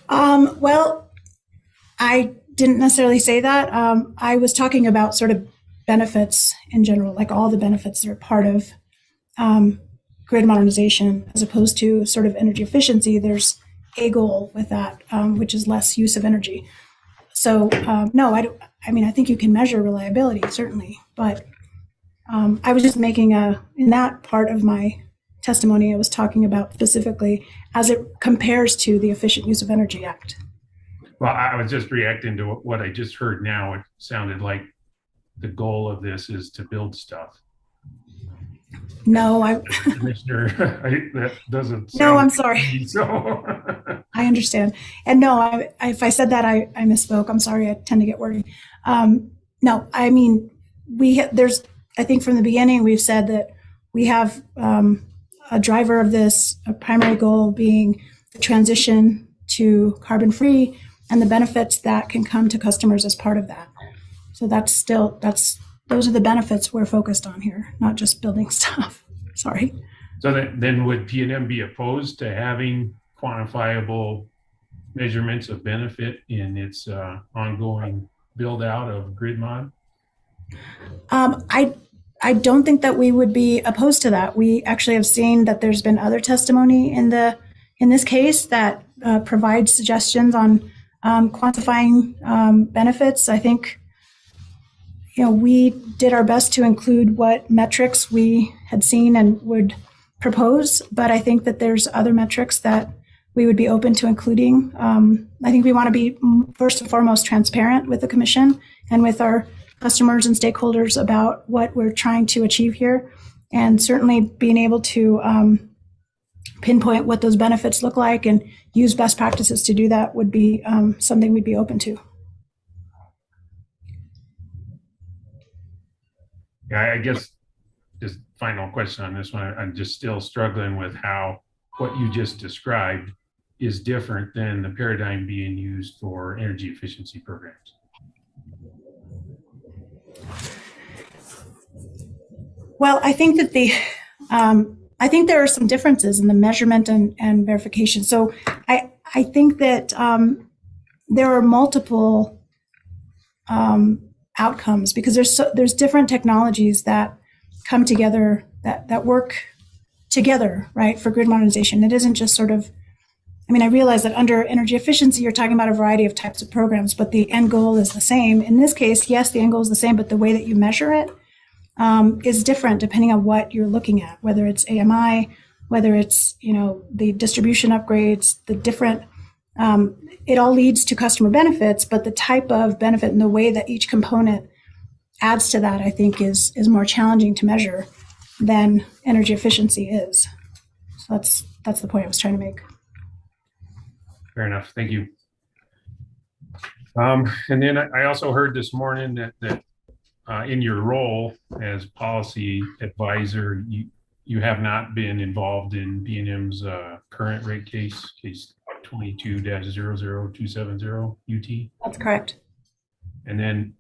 Well, I didn't necessarily say that. I was talking about sort of benefits in general, like all the benefits that are part of grid modernization, as opposed to sort of energy efficiency. There's a goal with that, which is less use of energy. So no, I don't. I think you can measure reliability, certainly, but I was just making in that part of my testimony, I was talking about specifically as it compares to the Efficient Use of Energy Act. Well, I was just reacting to what I just heard now. It sounded like the goal of this is to build stuff. No, Commissioner, that doesn't sound. No, I'm sorry. Me, so. I understand. And no, if I said that, I misspoke. I'm sorry. I tend to get wordy. No, there's, I think from the beginning, we've said that we have a driver of this, a primary goal being the transition to carbon free and the benefits that can come to customers as part of that. So those are the benefits we're focused on here, not just building stuff. Sorry. So then would P&M be opposed to having quantifiable measurements of benefit in its ongoing build out of grid mod? I don't think that we would be opposed to that. We actually have seen that there's been other testimony in this case that provides suggestions on quantifying benefits. I think we did our best to include what metrics we had seen and would propose, but I think that there's other metrics that we would be open to including. I think we want to be first and foremost transparent with the commission and with our customers and stakeholders about what we're trying to achieve here, and certainly being able to pinpoint what those benefits look like and use best practices to do that would be something we'd be open to. Yeah, I guess just final question on this one. I'm just still struggling with how what you just described is different than the paradigm being used for energy efficiency programs. Well, I think that I think there are some differences in the measurement and verification. So I think that there are multiple outcomes because there's different technologies that come together that work together, right, for grid modernization. It isn't just sort of, I mean, I realize that under energy efficiency, you're talking about a variety of types of programs, but the end goal is the same. In this case, yes, the end goal is the same, but the way that you measure it is different depending on what you're looking at, whether it's AMI, whether it's, the distribution upgrades, the different, it all leads to customer benefits, but the type of benefit and the way that each component adds to that, I think, is more challenging to measure than energy efficiency is. So that's the point I was trying to make. Fair enough. Thank you. And then I also heard this morning that in your role as policy advisor, you have not been involved in PNM's current rate case 22-00270 UT. That's correct. And then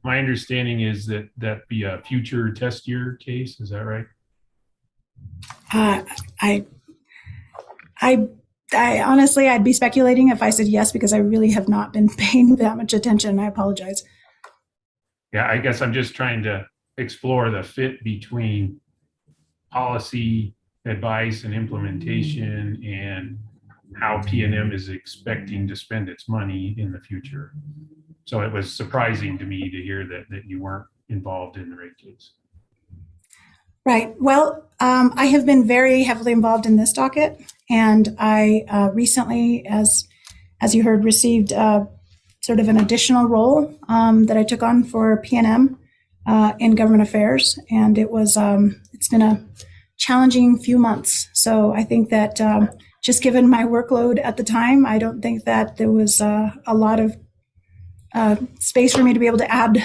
my understanding is that be a future test year case. Is that right? I honestly, I'd be speculating if I said yes, because I really have not been paying that much attention. I apologize. Yeah, I guess I'm just trying to explore the fit between policy advice and implementation and how PNM is expecting to spend its money in the future. So it was surprising to me to hear that you weren't involved in the rate case. Right. Well, I have been very heavily involved in this docket, and I recently, as you heard, received sort of an additional role that I took on for PNM in government affairs, and it's been a challenging few months. So I think that just given my workload at the time, I don't think that there was a lot of space for me to be able to add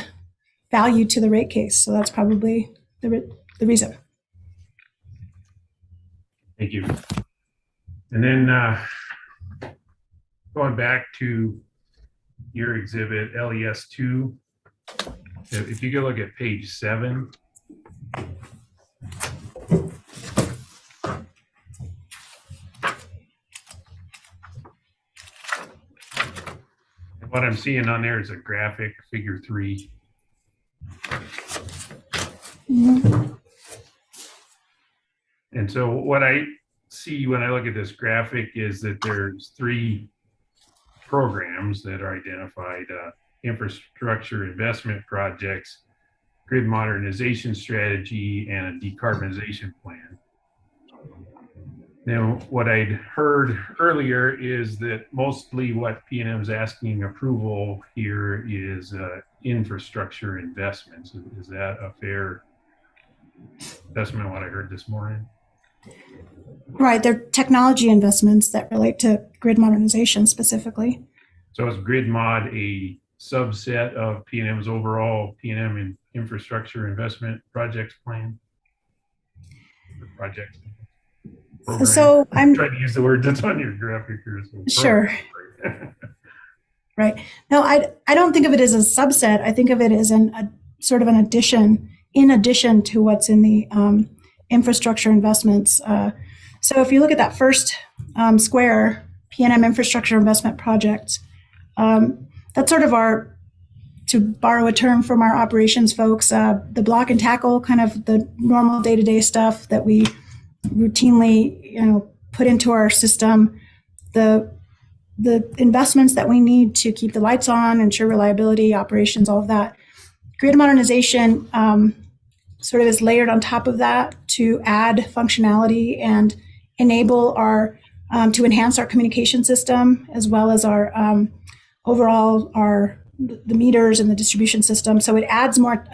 value to the rate case. So that's probably the reason. Thank you. And then going back to your exhibit LES2, if you could look at page 7. What I'm seeing on there is a graphic, figure 3. Mm-hmm. And so what I see when I look at this graphic is that there's 3 programs that are identified: infrastructure investment projects, grid modernization strategy, and a decarbonization plan. Now, what I'd heard earlier is that mostly what PNM is asking approval here is infrastructure investments. Is that a fair assessment of what I heard this morning? Right. They're technology investments that relate to grid modernization specifically. So is grid mod a subset of PNM's overall PNM and infrastructure investment projects plan? Project. Program. So I'm trying to use the word that's on your graphic here. So sure. Right. No, I don't think of it as a subset. I think of it as a sort of an addition, in addition to what's in the infrastructure investments. So if you look at that first square, PNM infrastructure investment projects, that's sort of our, to borrow a term from our operations folks, the block and tackle, kind of the normal day-to-day stuff that we routinely, put into our system, the investments that we need to keep the lights on, ensure reliability, operations, all of that. Grid modernization sort of is layered on top of that to add functionality and enable our, to enhance our communication system, as well as our overall, the meters and the distribution system. So it adds more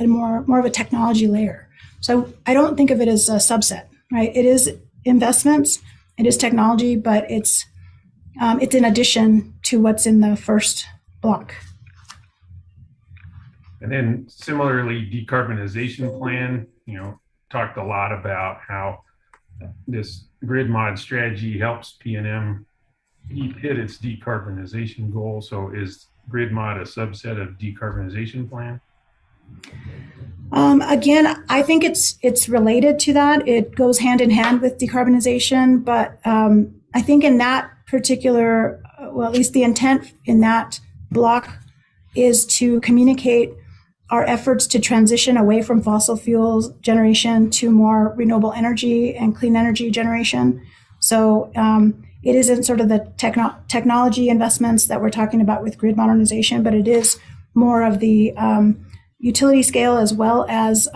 of a technology layer. So I don't think of it as a subset, right? It is investments, it is technology, but it's in addition to what's in the first block. And then similarly, decarbonization plan, talked a lot about how this grid mod strategy helps PNM hit its decarbonization goal. So is grid mod a subset of decarbonization plan? Again, I think it's related to that. It goes hand in hand with decarbonization, but I think in that particular, well, at least the intent in that block is to communicate our efforts to transition away from fossil fuels generation to more renewable energy and clean energy generation. So it isn't sort of the technology investments that we're talking about with grid modernization, but it is more of the utility scale, as well as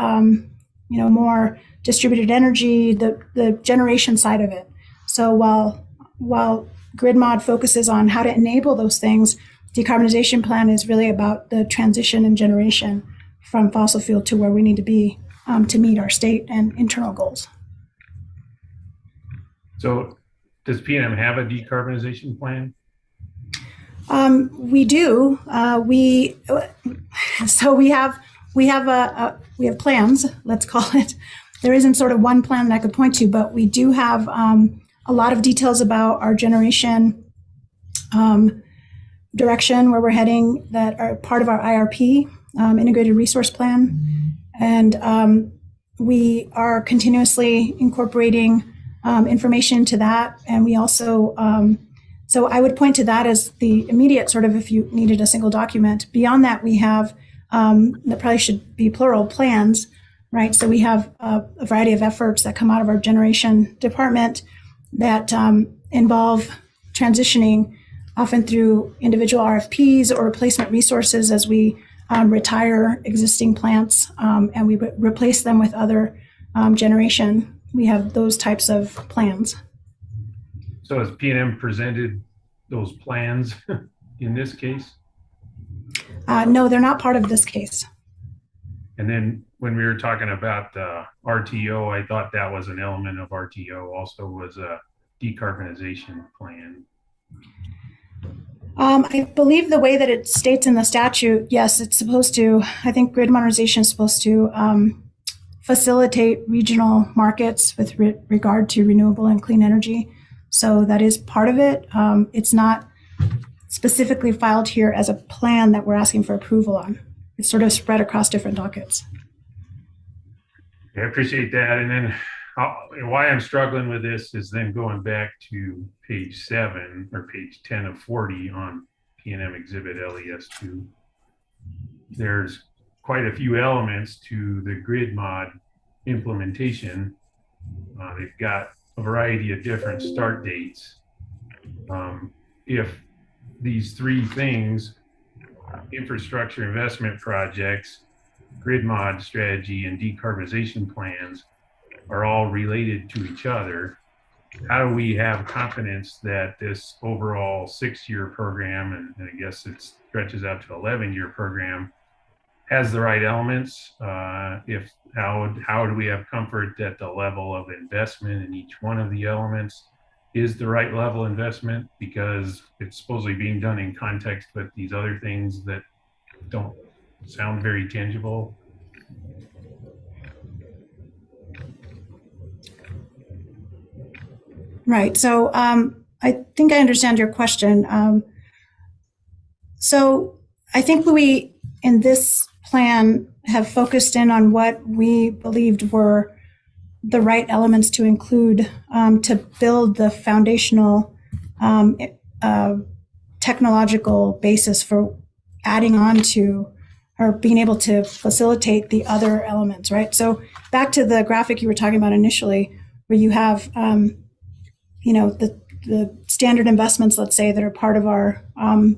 more distributed energy, the generation side of it. So while grid mod focuses on how to enable those things, decarbonization plan is really about the transition and generation from fossil fuel to where we need to be to meet our state and internal goals. So does PNM have a decarbonization plan? We do. We have plans, let's call it. There isn't sort of one plan that I could point to, but we do have a lot of details about our generation direction, where we're heading, that are part of our IRP, integrated resource plan. And we are continuously incorporating information into that. And we also, so I would point to that as the immediate sort of, if you needed a single document. Beyond that, we have, that probably should be plural, plans, right? So we have a variety of efforts that come out of our generation department that involve transitioning, often through individual RFPs or replacement resources, as we retire existing plants and we replace them with other generation. We have those types of plans. So has PNM presented those plans in this case? No, they're not part of this case. And then when we were talking about RTO, I thought that was an element of RTO, also was a decarbonization plan. I believe the way that it states in the statute, yes, it's supposed to, I think grid modernization is supposed to facilitate regional markets with regard to renewable and clean energy. So that is part of it. It's not specifically filed here as a plan that we're asking for approval on. It's sort of spread across different dockets. I appreciate that. And then why I'm struggling with this is then going back to page 7 or page 10 of 40 on PNM Exhibit LES2. There's quite a few elements to the grid mod implementation. They've got a variety of different start dates. If these three things, infrastructure investment projects, grid mod strategy, and decarbonization plans, are all related to each other, how do we have confidence that this overall 6-year program, and I guess it stretches out to 11-year program, has the right elements? How do we have comfort that the level of investment in each one of the elements is the right level of investment, because it's supposedly being done in context with these other things that don't sound very tangible? Right. So I think I understand your question. So I think we, in this plan, have focused in on what we believed were the right elements to include to build the foundational technological basis for adding on to or being able to facilitate the other elements, right? So back to the graphic you were talking about initially, where you have the standard investments, let's say, that are part of our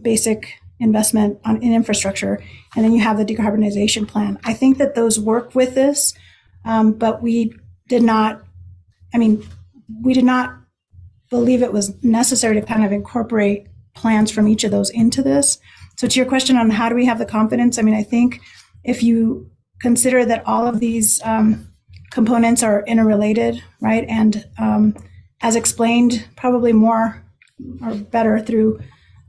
basic investment in infrastructure, and then you have the decarbonization plan. I think that those work with this, but we did not believe it was necessary to kind of incorporate plans from each of those into this. So to your question on how do we have the confidence, I think if you consider that all of these components are interrelated, right, and as explained probably more or better through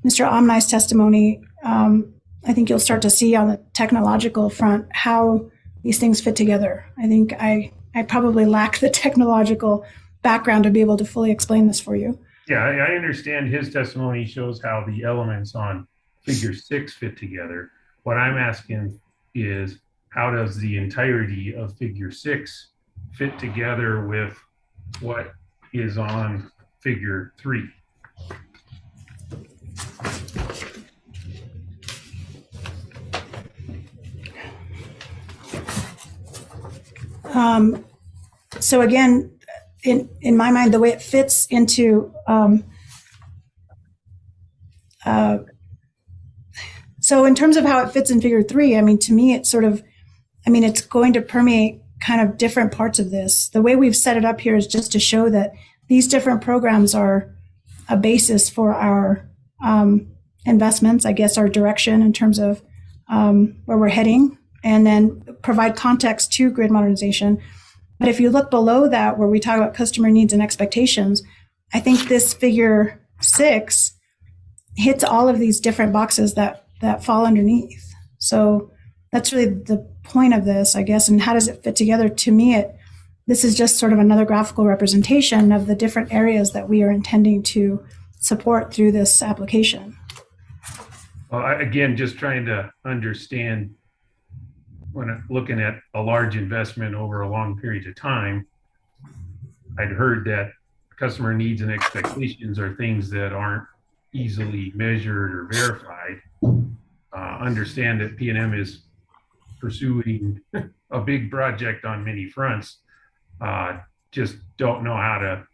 Mr. Omnai's testimony, I think you'll start to see on the technological front how these things fit together. I think I I probably lack the technological background to be able to fully explain this for you. Yeah, I understand his testimony shows how the elements on figure 6 fit together. What I'm asking is, how does the entirety of figure 6 fit together with what is on figure 3? So again, in my mind, the way it fits into so in terms of how it fits in figure 3, I mean, to me, it's sort of, I mean, it's going to permeate kind of different parts of this. The way we've set it up here is just to show that these different programs are a basis for our investments, I guess, our direction in terms of where we're heading, and then provide context to grid modernization. But if you look below that, where we talk about customer needs and expectations, I think this figure 6 hits all of these different boxes that fall underneath. So that's really the point of this, I guess. And how does it fit together? To me, this is just sort of another graphical representation of the different areas that we are intending to support through this application. Well, again, just trying to understand, when I'm looking at a large investment over a long period of time, I'd heard that customer needs and expectations are things that aren't easily measured or verified. Understand that P&M is pursuing a big project on many fronts. Just don't know how to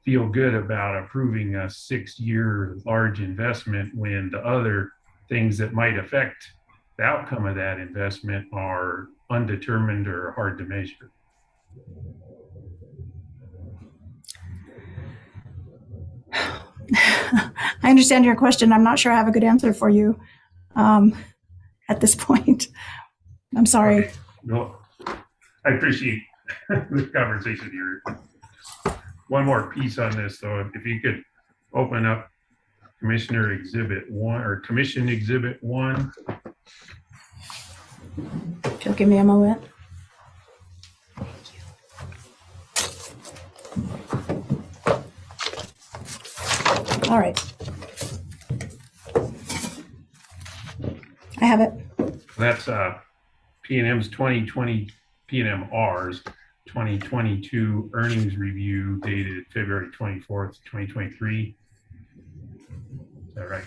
feel good about approving a 6-year large investment when the other things that might affect the outcome of that investment are undetermined or hard to measure. I understand your question. I'm not sure I have a good answer for you at this point. I'm sorry. Okay. No, I appreciate the conversation here. One more piece on this, though, if you could open up Commissioner Exhibit 1 or Commission Exhibit 1. If you'll give me a moment. All right. I have it. That's P&M's 2020, P&MR's 2022 earnings review dated February 24th, 2023. Is that right?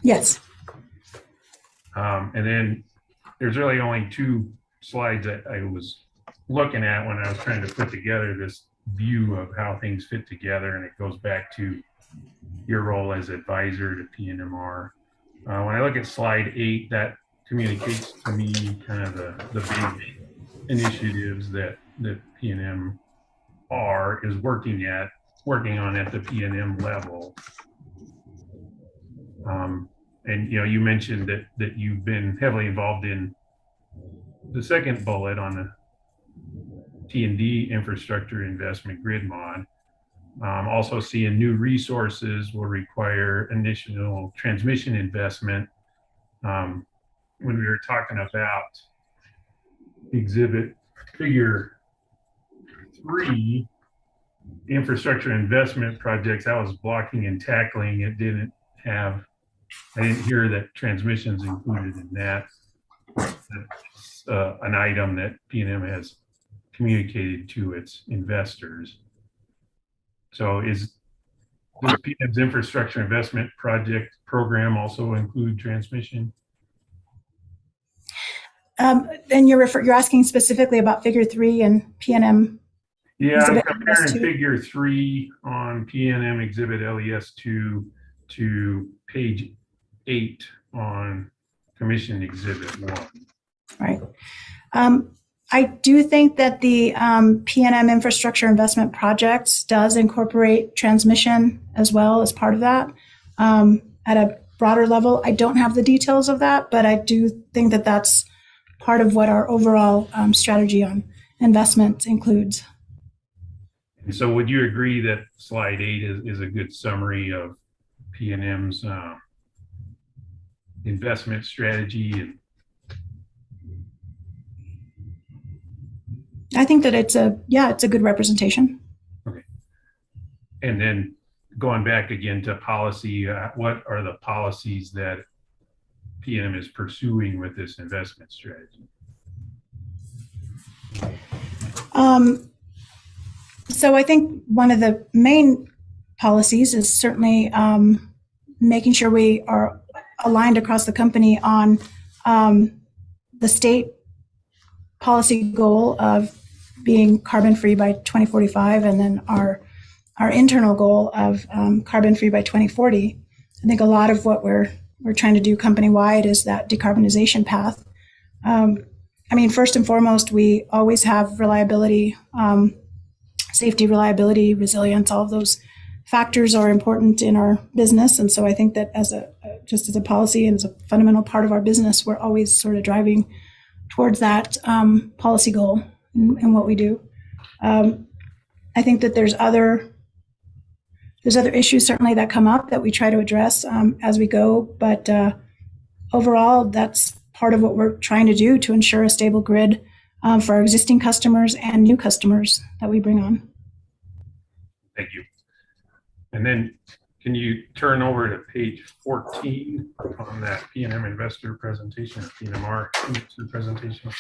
Yes. And then there's really only 2 slides that I was looking at when I was trying to put together this view of how things fit together, and it goes back to your role as advisor to P&MR. When I look at slide 8, that communicates to me kind of the big initiatives that P&MR is working on at the P&M level. And you mentioned that you've been heavily involved in the second bullet on the T&D infrastructure investment grid mod. Also seeing new resources will require additional transmission investment. When we were talking about exhibit figure 3, infrastructure investment projects, I was blocking and tackling. I didn't hear that transmissions included in that. That's an item that P&M has communicated to its investors. So does P&M's infrastructure investment project program also include transmission? And you're asking specifically about figure 3 and P&M. Yeah, I'm comparing figure 3 on P&M exhibit LES2 to page 8 on commission exhibit 1. Right. I do think that the P&M infrastructure investment projects does incorporate transmission as well as part of that. At a broader level, I don't have the details of that, but I do think that that's part of what our overall strategy on investment includes. And so would you agree that slide 8 is a good summary of P&M's investment strategy? I think that it's a good representation. Okay. And then going back again to policy, what are the policies that PNM is pursuing with this investment strategy? So I think one of the main policies is certainly making sure we are aligned across the company on the state policy goal of being carbon free by 2045, and then our internal goal of carbon free by 2040. I think a lot of what we're trying to do company wide is that decarbonization path. I mean, first and foremost, we always have reliability, safety, reliability, resilience. All of those factors are important in our business, and so I think that as a policy and as a fundamental part of our business, we're always sort of driving towards that policy goal in what we do. I think that there's other issues certainly that come up that we try to address as we go, but overall, that's part of what we're trying to do to ensure a stable grid for our existing customers and new customers that we bring on. Thank you. And then can you turn over to page 14 on that PNM investor presentation, PNMR investor presentation?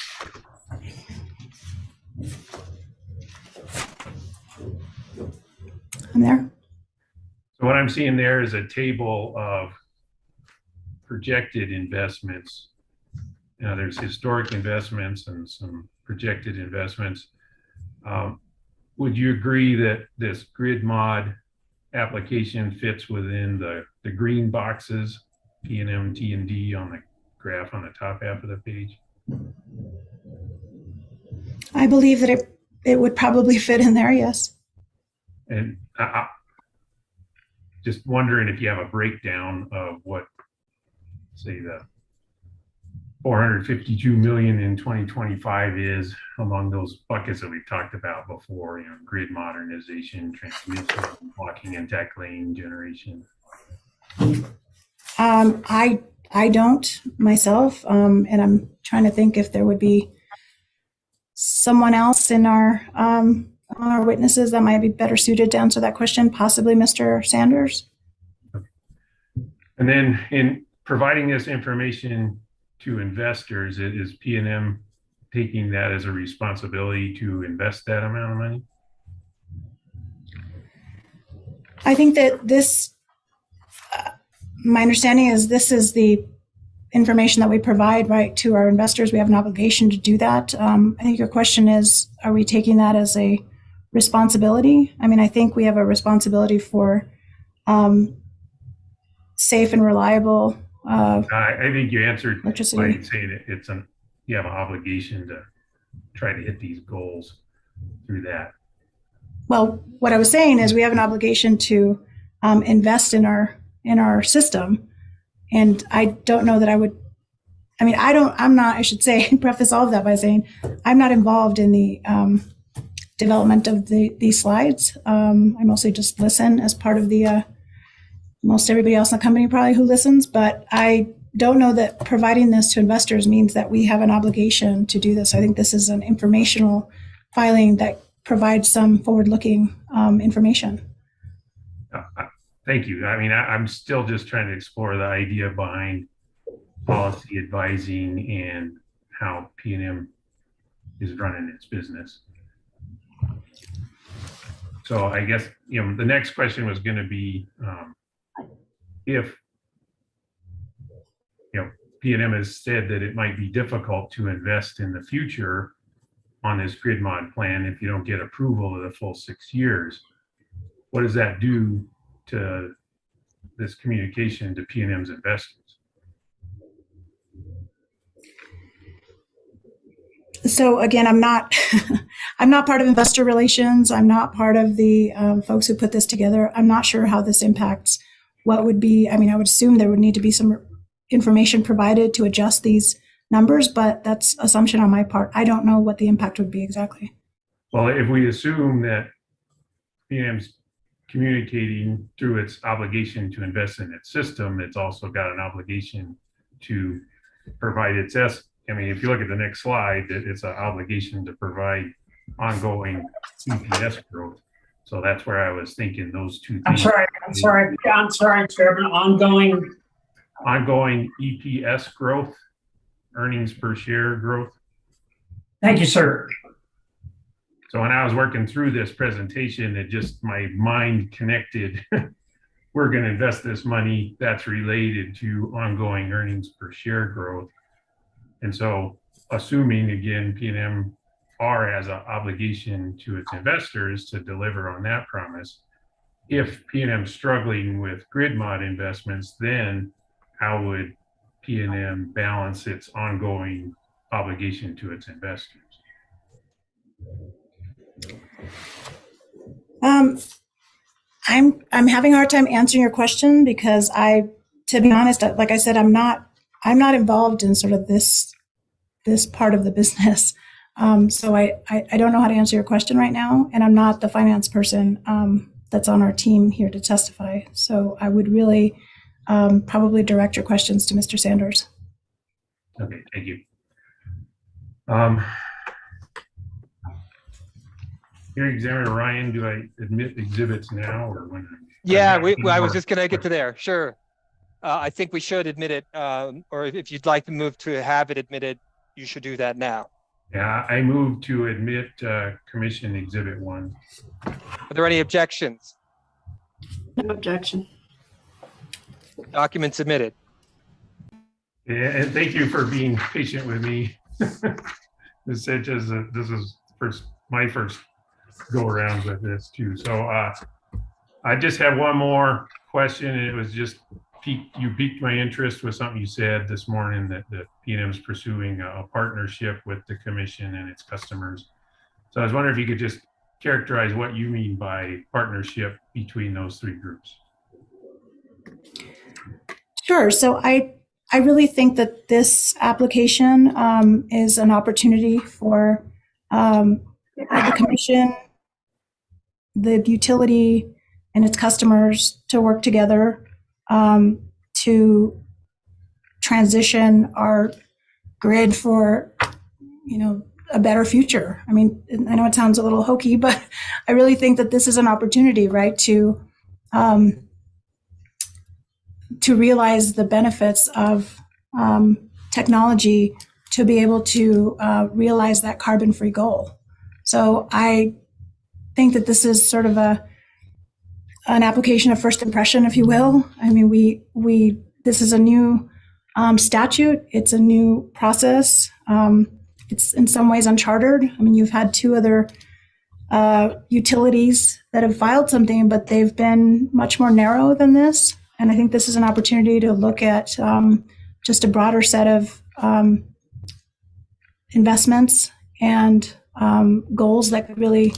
I'm there. So what I'm seeing there is a table of projected investments. Now there's historic investments and some projected investments. Would you agree that this grid mod application fits within the green boxes, PNM, T&D on the graph on the top half of the page? I believe that it would probably fit in there, yes. And just wondering if you have a breakdown of what, say, the 452 million in 2025 is among those buckets that we've talked about before, you know, grid modernization, transmission, blocking and tackling, generation. I don't myself, and I'm trying to think if there would be someone else in our on our witnesses that might be better suited to answer that question, possibly Mr. Sanders. And then in providing this information to investors, is PNM taking that as a responsibility to invest that amount of money? I think that this, my understanding is this is the information that we provide right to our investors. We have an obligation to do that. I think your question is, are we taking that as a responsibility? I mean, I think we have a responsibility for safe and reliable I think you answered by electricity. saying you have an obligation to try to hit these goals through that. Well, what I was saying is we have an obligation to invest in our system, and I don't know that I would. I mean, I should say preface all of that by saying I'm not involved in the development of these slides. I mostly just listen as part of the. Most everybody else in the company probably who listens, but I don't know that providing this to investors means that we have an obligation to do this. I think this is an informational filing that provides some forward-looking information. Thank you. I mean, I'm still just trying to explore the idea behind policy advising and how PNM is running its business. So I guess, you know, the next question was going to be, if, you know, PNM has said that it might be difficult to invest in the future on this grid mod plan if you don't get approval of the full 6 years, what does that do to this communication to PNM's investors? So again, I'm not part of investor relations. I'm not part of the folks who put this together. I'm not sure how this impacts what would be. I mean, I would assume there would need to be some information provided to adjust these numbers, but that's assumption on my part. I don't know what the impact would be exactly. Well, if we assume that PNM's communicating through its obligation to invest in its system, it's also got an obligation to provide its I mean, if you look at the next slide, it's an obligation to provide ongoing EPS growth. So that's where I was thinking those two I'm things. sorry, Chairman, ongoing. Ongoing EPS growth, earnings per share growth. Thank you, sir. So when I was working through this presentation, it just, my mind connected. We're going to invest this money that's related to ongoing earnings per share growth. And so assuming, again, PNM has an obligation to its investors to deliver on that promise. If PNM struggling with grid mod investments, then how would PNM balance its ongoing obligation to its investors? I'm having a hard time answering your question because to be honest, like I said, I'm not involved in sort of this part of the business. So I don't know how to answer your question right now, and I'm not the finance person that's on our team here to testify. So I would really probably direct your questions to Mr. Sanders. Okay, thank you. Hearing examiner Ryan, do I admit exhibits now or when? Yeah, I was just going to get to there. Sure. I think we should admit it, or if you'd like to move to have it admitted, you should do that now. Yeah, I move to admit Commission Exhibit 1. Are there any objections? No objection. Document submitted. Yeah, and thank you for being patient with me. Ms. Sanchez, this is my first go around with this too. So I just have one more question, and it was just you piqued my interest with something you said this morning that PNM is pursuing a partnership with the commission and its customers. So I was wondering if you could just characterize what you mean by partnership between those three groups. Sure. So I really think that this application is an opportunity for the commission, the utility, and its customers to work together to transition our grid for, a better future. I mean, I know it sounds a little hokey, but I really think that this is an opportunity, right, to realize the benefits of technology to be able to realize that carbon-free goal. So I think that this is sort of an application of first impression, if you will. I mean, this is a new statute. It's a new process. It's in some ways uncharted. I mean, you've had two other utilities that have filed something, but they've been much more narrow than this. And I think this is an opportunity to look at just a broader set of investments and goals that could really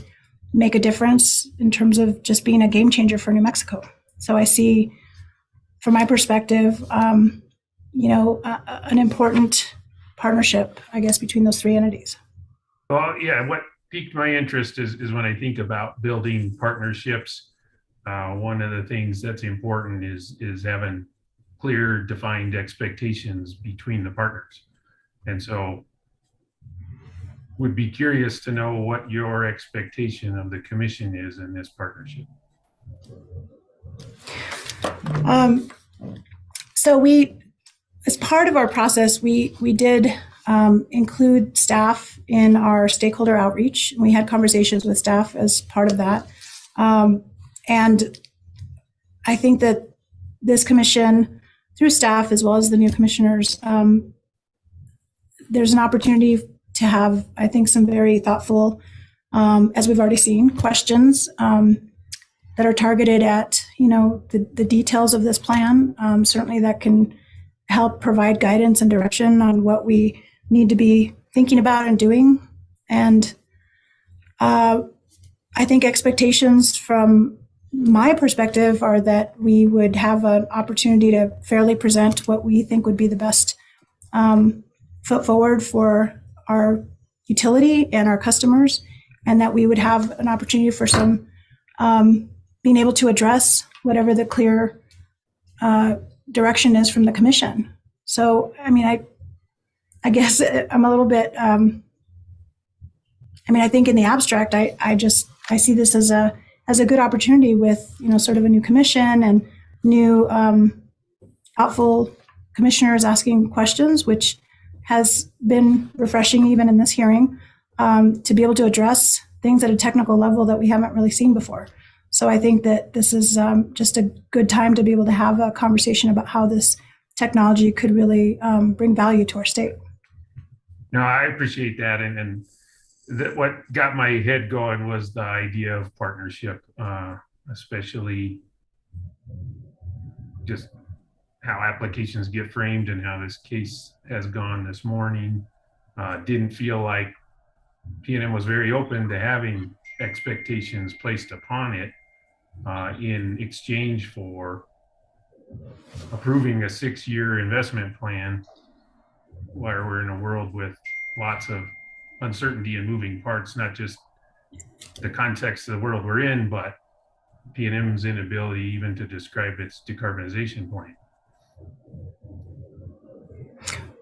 make a difference in terms of just being a game changer for New Mexico. So I see, from my perspective, an important partnership, I guess, between those three entities. Well, yeah, what piqued my interest is when I think about building partnerships, one of the things that's important is having clear, defined expectations between the partners. And so would be curious to know what your expectation of the commission is in this partnership. So as part of our process, we did include staff in our stakeholder outreach. We had conversations with staff as part of that. And I think that this commission, through staff as well as the new commissioners, there's an opportunity to have, I think, some very thoughtful, as we've already seen, questions that are targeted at, the details of this plan. Certainly that can help provide guidance and direction on what we need to be thinking about and doing. And I think expectations from my perspective are that we would have an opportunity to fairly present what we think would be the best foot forward for our utility and our customers, and that we would have an opportunity for some being able to address whatever the clear direction is from the commission. So, I mean, I guess I'm a little bit I mean, I think in the abstract, I see this as a good opportunity with, sort of a new commission and new thoughtful commissioners asking questions, which has been refreshing even in this hearing, to be able to address things at a technical level that we haven't really seen before. So I think that this is just a good time to be able to have a conversation about how this technology could really bring value to our state. No, I appreciate that. And that what got my head going was the idea of partnership, especially just how applications get framed and how this case has gone this morning. Didn't feel like PNM was very open to having expectations placed upon it in exchange for approving a 6-year investment plan, where we're in a world with lots of uncertainty and moving parts, not just the context of the world we're in, but PNM's inability even to describe its decarbonization plan.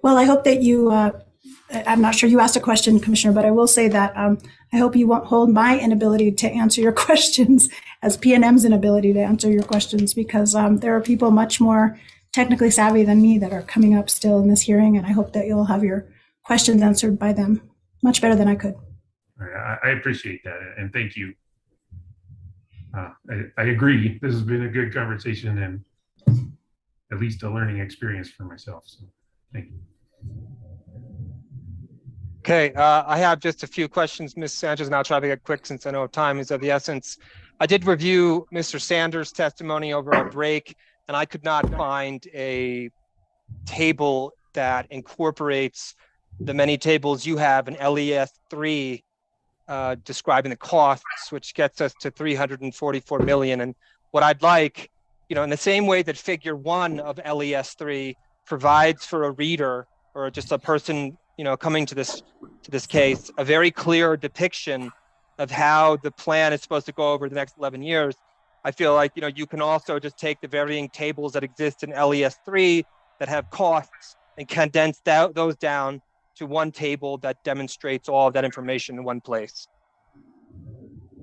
Well, I hope that you, I'm not sure you asked a question, Commissioner, but I will say that I hope you won't hold my inability to answer your questions as PNM's inability to answer your questions, because there are people much more technically savvy than me that are coming up still in this hearing, and I hope that you'll have your questions answered by them much better than I could. I appreciate that, and thank you. I agree. This has been a good conversation and at least a learning experience for myself. So thank you. Okay, I have just a few questions, Ms. Sanchez, and I'll try to get quick since I know time is of the essence. I did review Mr. Sanders' testimony over our break, and I could not find a table that incorporates the many tables you have in LES 3 describing the costs, which gets us to 344 million. And what I'd like, in the same way that figure 1 of LES 3 provides for a reader or just a person, coming to this case, a very clear depiction of how the plan is supposed to go over the next 11 years. I feel like, you can also just take the varying tables that exist in LES 3 that have costs and condense those down to one table that demonstrates all of that information in one place.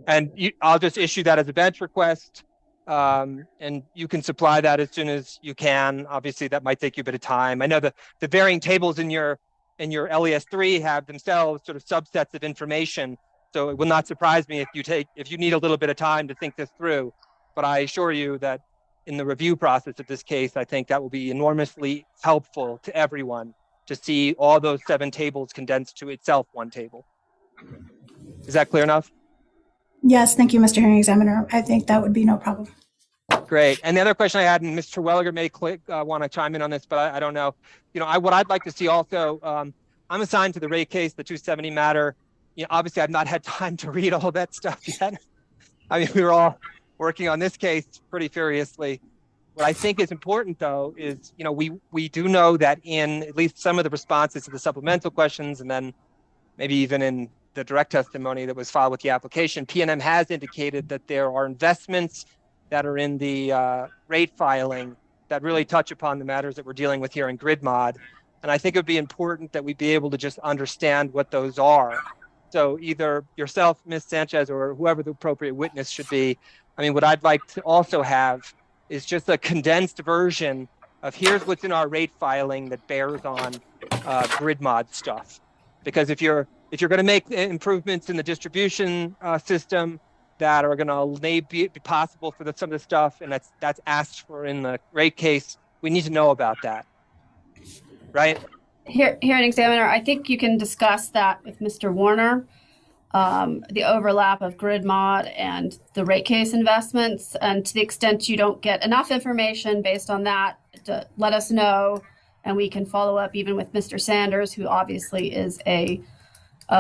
And I'll just issue that as a bench request, and you can supply that as soon as you can. Obviously, that might take you a bit of time. I know the varying tables in your LES 3 have themselves sort of subsets of information, so it will not surprise me if you need a little bit of time to think this through. But I assure you that in the review process of this case, I think that will be enormously helpful to everyone to see all those 7 tables condensed to itself one table. Is that clear enough? Yes, thank you, Mr. Hearing Examiner. I think that would be no problem. Great. And the other question I had, and Mr. Welliger may want to chime in on this, but I don't know. What I'd like to see also, I'm assigned to the rate case, the 270 matter. Obviously, I've not had time to read all that stuff yet. I mean, we were all working on this case pretty furiously. What I think is important, though, is, we do know that in at least some of the responses to the supplemental questions, and then maybe even in the direct testimony that was filed with the application, PNM has indicated that there are investments that are in the rate filing that really touch upon the matters that we're dealing with here in grid mod. And I think it would be important that we be able to just understand what those are. So either yourself, Ms. Sanchez, or whoever the appropriate witness should be. I mean, what I'd like to also have is just a condensed version of here's what's in our rate filing that bears on grid mod stuff. Because if you're going to make improvements in the distribution system that are going to be possible for some of the stuff, and that's asked for in the rate case, we need to know about that, right? Hearing Examiner, I think you can discuss that with Mr. Warner, the overlap of grid mod and the rate case investments. And to the extent you don't get enough information based on that, to let us know, and we can follow up even with Mr. Sanders, who obviously is a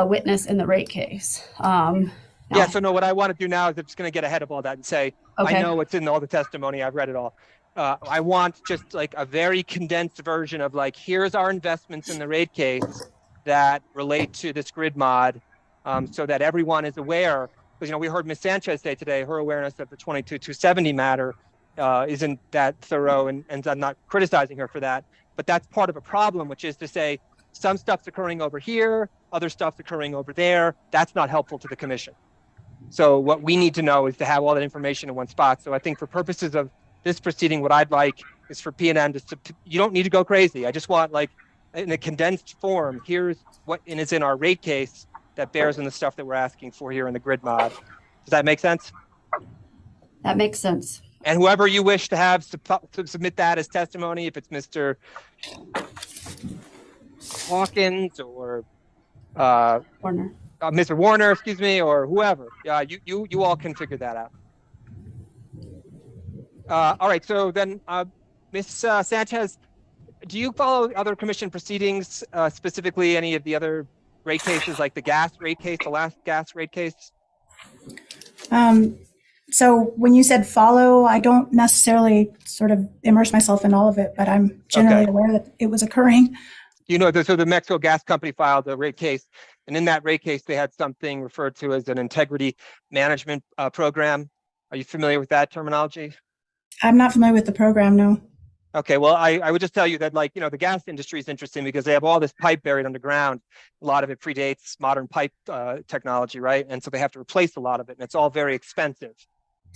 witness in the rate case. Yeah, so no, what I want to do now is I'm just going to get ahead of all that and say, okay. I know what's in all the testimony, I've read it all. I want just like a very condensed version of like, here's our investments in the rate case that relate to this grid mod, so that everyone is aware. Because, we heard Ms. Sanchez say today, her awareness of the 270 matter isn't that thorough, and I'm not criticizing her for that, but that's part of a problem, which is to say some stuff's occurring over here, other stuff's occurring over there. That's not helpful to the commission. So what we need to know is to have all that information in one spot. So I think for purposes of this proceeding, what I'd like is for P&M to, you don't need to go crazy. I just want, like, in a condensed form, here's what is in our rate case that bears on the stuff that we're asking for here in the grid mod. Does that make sense? That makes sense. And whoever you wish to have submit that as testimony, if it's Mr. Hawkins or Warner. Mr. Warner, excuse me, or whoever, you all can figure that out. All right, so then Ms. Sanchez, do you follow other commission proceedings, specifically any of the other rate cases, like the gas rate case, the last gas rate case? So when you said follow, I don't necessarily sort of immerse myself in all of it, but I'm generally aware that it was occurring. You know, so the Mexico Gas Company filed a rate case, and in that rate case, they had something referred to as an integrity management program. Are you familiar with that terminology? I'm not familiar with the program, no. Okay, well, I would just tell you that, like, you know, the gas industry is interesting because they have all this pipe buried underground. A lot of it predates modern pipe technology, right? And so they have to replace a lot of it, and it's all very expensive.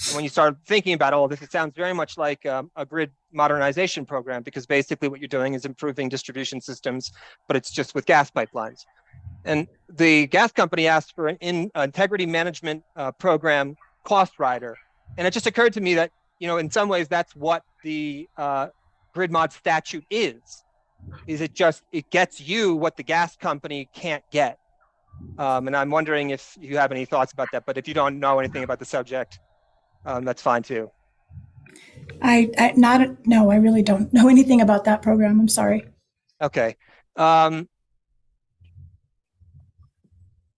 And when you start thinking about all this, it sounds very much like a grid modernization program, because basically what you're doing is improving distribution systems, but it's just with gas pipelines. And the gas company asked for an integrity management program cost rider. And it just occurred to me that, you know, in some ways that's what the grid mod statute is it gets you what the gas company can't get. And I'm wondering if you have any thoughts about that, but if you don't know anything about the subject, that's fine too. No, I really don't know anything about that program. I'm sorry. Okay.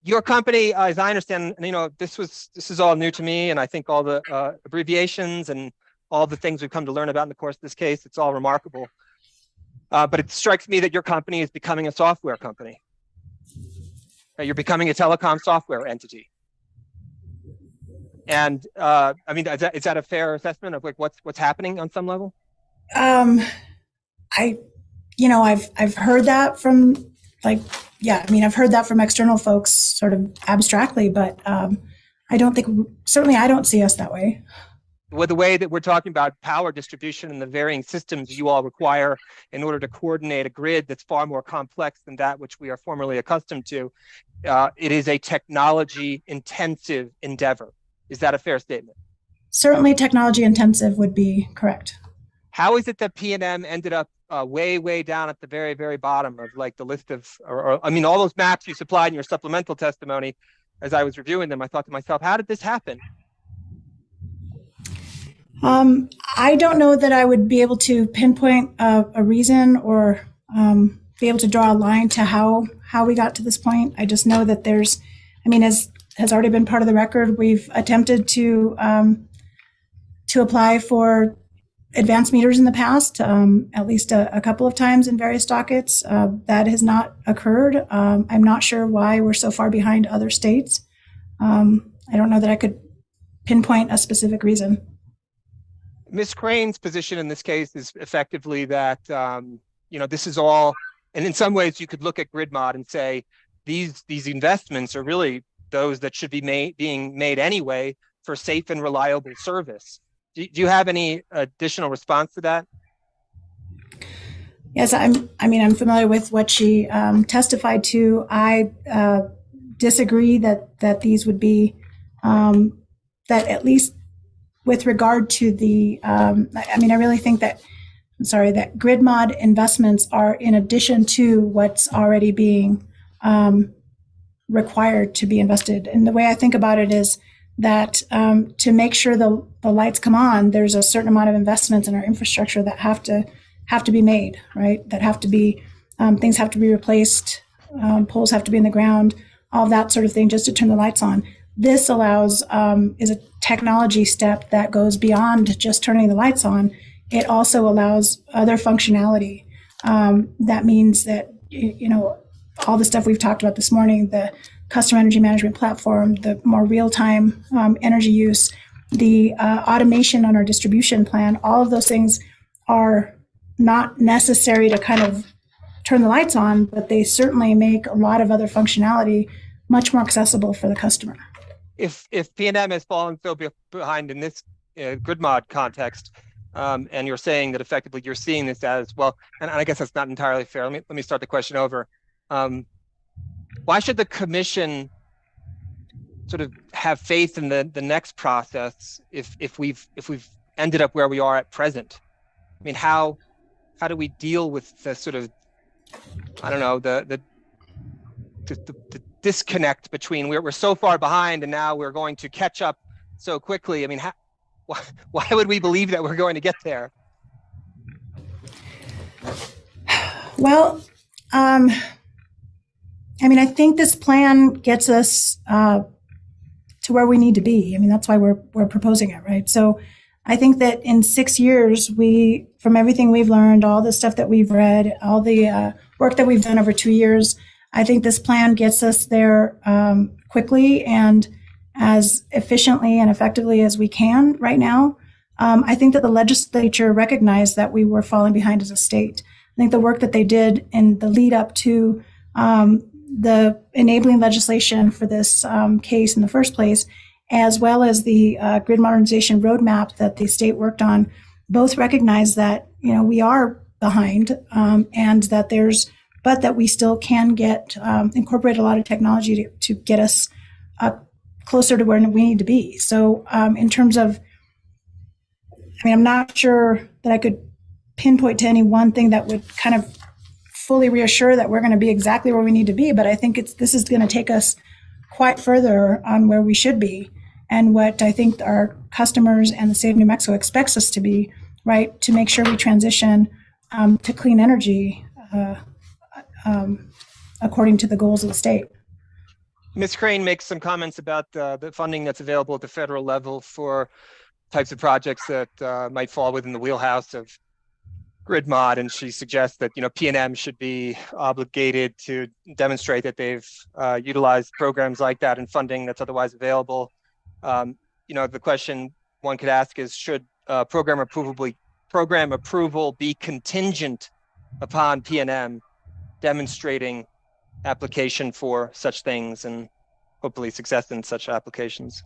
Your company, as I understand, you know, this is all new to me, and I think all the abbreviations and all the things we've come to learn about in the course of this case, it's all remarkable. But it strikes me that your company is becoming a software company. You're becoming a telecom software entity. And I mean, is that a fair assessment of like what's happening on some level? I've heard that from I've heard that from external folks sort of abstractly, but I don't see us that way. With the way that we're talking about power distribution and the varying systems you all require in order to coordinate a grid that's far more complex than that which we are formerly accustomed to, it is a technology intensive endeavor. Is that a fair statement? Certainly technology intensive would be correct. How is it that P&M ended up way, way down at the very, very bottom of like the list of, I mean, all those maps you supplied in your supplemental testimony, as I was reviewing them, I thought to myself, how did this happen? I don't know that I would be able to pinpoint a reason or be able to draw a line to how we got to this point. I just know that as has already been part of the record, we've attempted to apply for advanced meters in the past, at least a couple of times in various dockets. That has not occurred. I'm not sure why we're so far behind other states. I don't know that I could pinpoint a specific reason. Ms. Crane's position in this case is effectively that, this is all, and in some ways you could look at grid mod and say, these investments are really those that should be being made anyway for safe and reliable service. Do you have any additional response to that? Yes, I'm familiar with what she testified to. I disagree that these would be, that at least with regard to the, I really think that grid mod investments are in addition to what's already being required to be invested. And the way I think about it is that to make sure the lights come on, there's a certain amount of investments in our infrastructure that have to be made, right? That have to be, things have to be replaced, poles have to be in the ground, all of that sort of thing, just to turn the lights on. This allows, is a technology step that goes beyond just turning the lights on. It also allows other functionality. That means that, all the stuff we've talked about this morning, the customer energy management platform, the more real-time energy use, the automation on our distribution plan, all of those things are not necessary to kind of turn the lights on, but they certainly make a lot of other functionality much more accessible for the customer. If PNM has fallen so behind in this grid mod context, and you're saying that effectively you're seeing this as well, and I guess that's not entirely fair. Let me start the question over. Why should the commission sort of have faith in the next process if we've ended up where we are at present? I mean, how do we deal with the sort of, I don't know, the disconnect between we're so far behind and now we're going to catch up so quickly? I mean, why would we believe that we're going to get there? Well, I mean, I think this plan gets us to where we need to be. I mean, that's why we're proposing it, right? So I think that in 6 years, from everything we've learned, all the stuff that we've read, all the work that we've done over 2 years, I think this plan gets us there quickly and as efficiently and effectively as we can right now. I think that the legislature recognized that we were falling behind as a state. I think the work that they did in the lead up to the enabling legislation for this case in the first place, as well as the grid modernization roadmap that the state worked on, both recognize that, we are behind, and that but that we still can incorporate a lot of technology to get us closer to where we need to be. So in terms of, I'm not sure that I could pinpoint to any one thing that would kind of fully reassure that we're going to be exactly where we need to be, but I think this is going to take us quite further on where we should be and what I think our customers and the state of New Mexico expects us to be, right, to make sure we transition to clean energy according to the goals of the state. Ms. Crane makes some comments about the funding that's available at the federal level for types of projects that might fall within the wheelhouse of grid mod, and she suggests that PNM should be obligated to demonstrate that they've utilized programs like that and funding that's otherwise available. The question one could ask is, should program approval be contingent upon PNM demonstrating application for such things and hopefully success in such applications?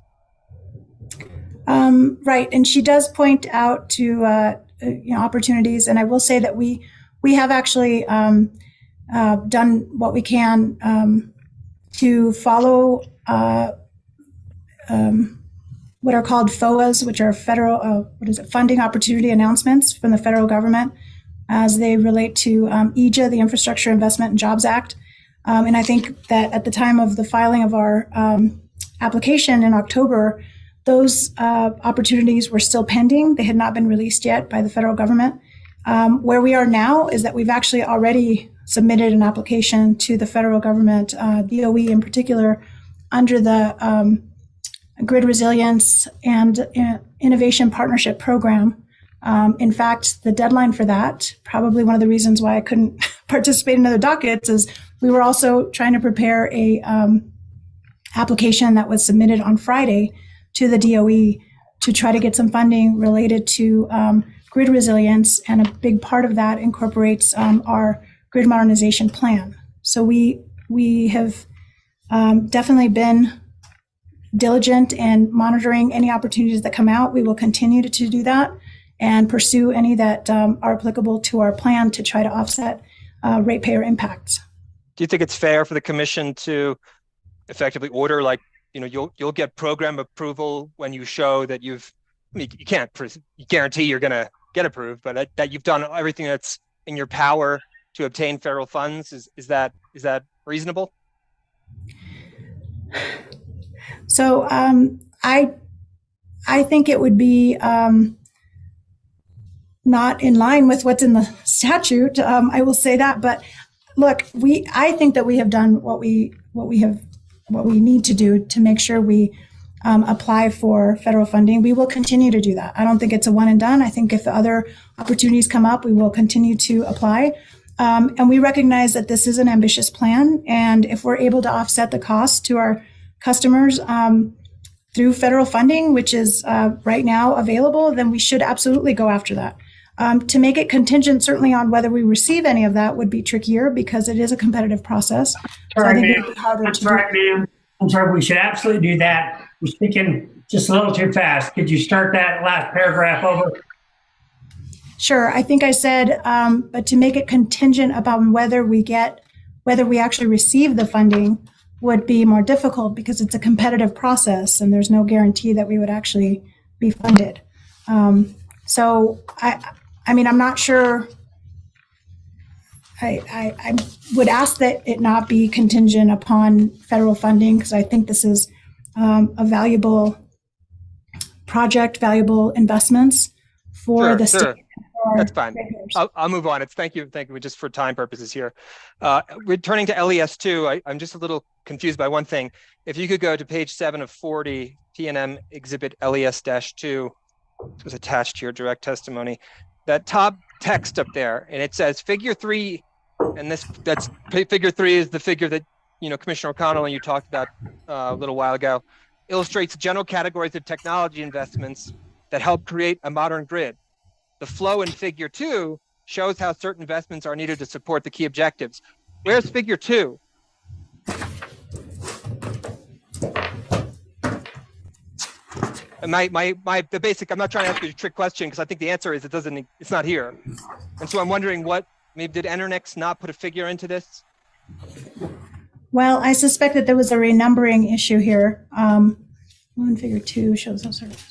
Right, and she does point out to opportunities, and I will say that we have actually done what we can to follow what are called FOAs, which are federal funding opportunity announcements from the federal government as they relate to EJA, the Infrastructure Investment and Jobs Act. And I think that at the time of the filing of our application in October, those opportunities were still pending. They had not been released yet by the federal government. Where we are now is that we've actually already submitted an application to the federal government, DOE in particular, under the Grid Resilience and Innovation Partnership Program. In fact, the deadline for that, probably one of the reasons why I couldn't participate in other dockets, is we were also trying to prepare a application that was submitted on Friday to the DOE to try to get some funding related to grid resilience, and a big part of that incorporates our grid modernization plan. So we have definitely been diligent in monitoring any opportunities that come out. We will continue to do that and pursue any that are applicable to our plan to try to offset ratepayer impacts. Do you think it's fair for the commission to effectively order, like, you'll get program approval when you show that you can't guarantee you're going to get approved, but that you've done everything that's in your power to obtain federal funds? Is that reasonable? So I think it would be not in line with what's in the statute. I will say that, but look, I think that we have done what we need to do to make sure we apply for federal funding. We will continue to do that. I don't think it's a one and done. I think if other opportunities come up, we will continue to apply. And we recognize that this is an ambitious plan. And if we're able to offset the cost to our customers through federal funding, which is right now available, then we should absolutely go after that. To make it contingent certainly on whether we receive any of that would be trickier because it is a competitive process. So I Sorry, think it ma'am. would be harder I'm to sorry, do. ma'am. I'm sorry, we should absolutely do that. You're speaking just a little too fast. Could you start that last paragraph over? Sure, I think I said, but to make it contingent upon whether we actually receive the funding would be more difficult because it's a competitive process and there's no guarantee that we would actually be funded. So I mean, I'm not sure. I would ask that it not be contingent upon federal funding because I think this is a valuable project, valuable investments for the state. Sure. That's fine. I'll move on. Thank you. Just for time purposes here. Returning to LES2, I'm just a little confused by one thing. If you could go to page 7 of 40, PNM exhibit LES-2, it was attached to your direct testimony. That top text up there, and it says figure 3, and that's figure 3 is the figure that Commissioner O'Connell and you talked about a little while ago, illustrates general categories of technology investments that help create a modern grid. The flow in figure 2 shows how certain investments are needed to support the key objectives. Where's figure 2? And the basic, I'm not trying to ask you a trick question because I think the answer is it's not here. And so I'm wondering maybe did Enernex not put a figure into this? Well, I suspect that there was a renumbering issue here. Figure 2 shows those sort of.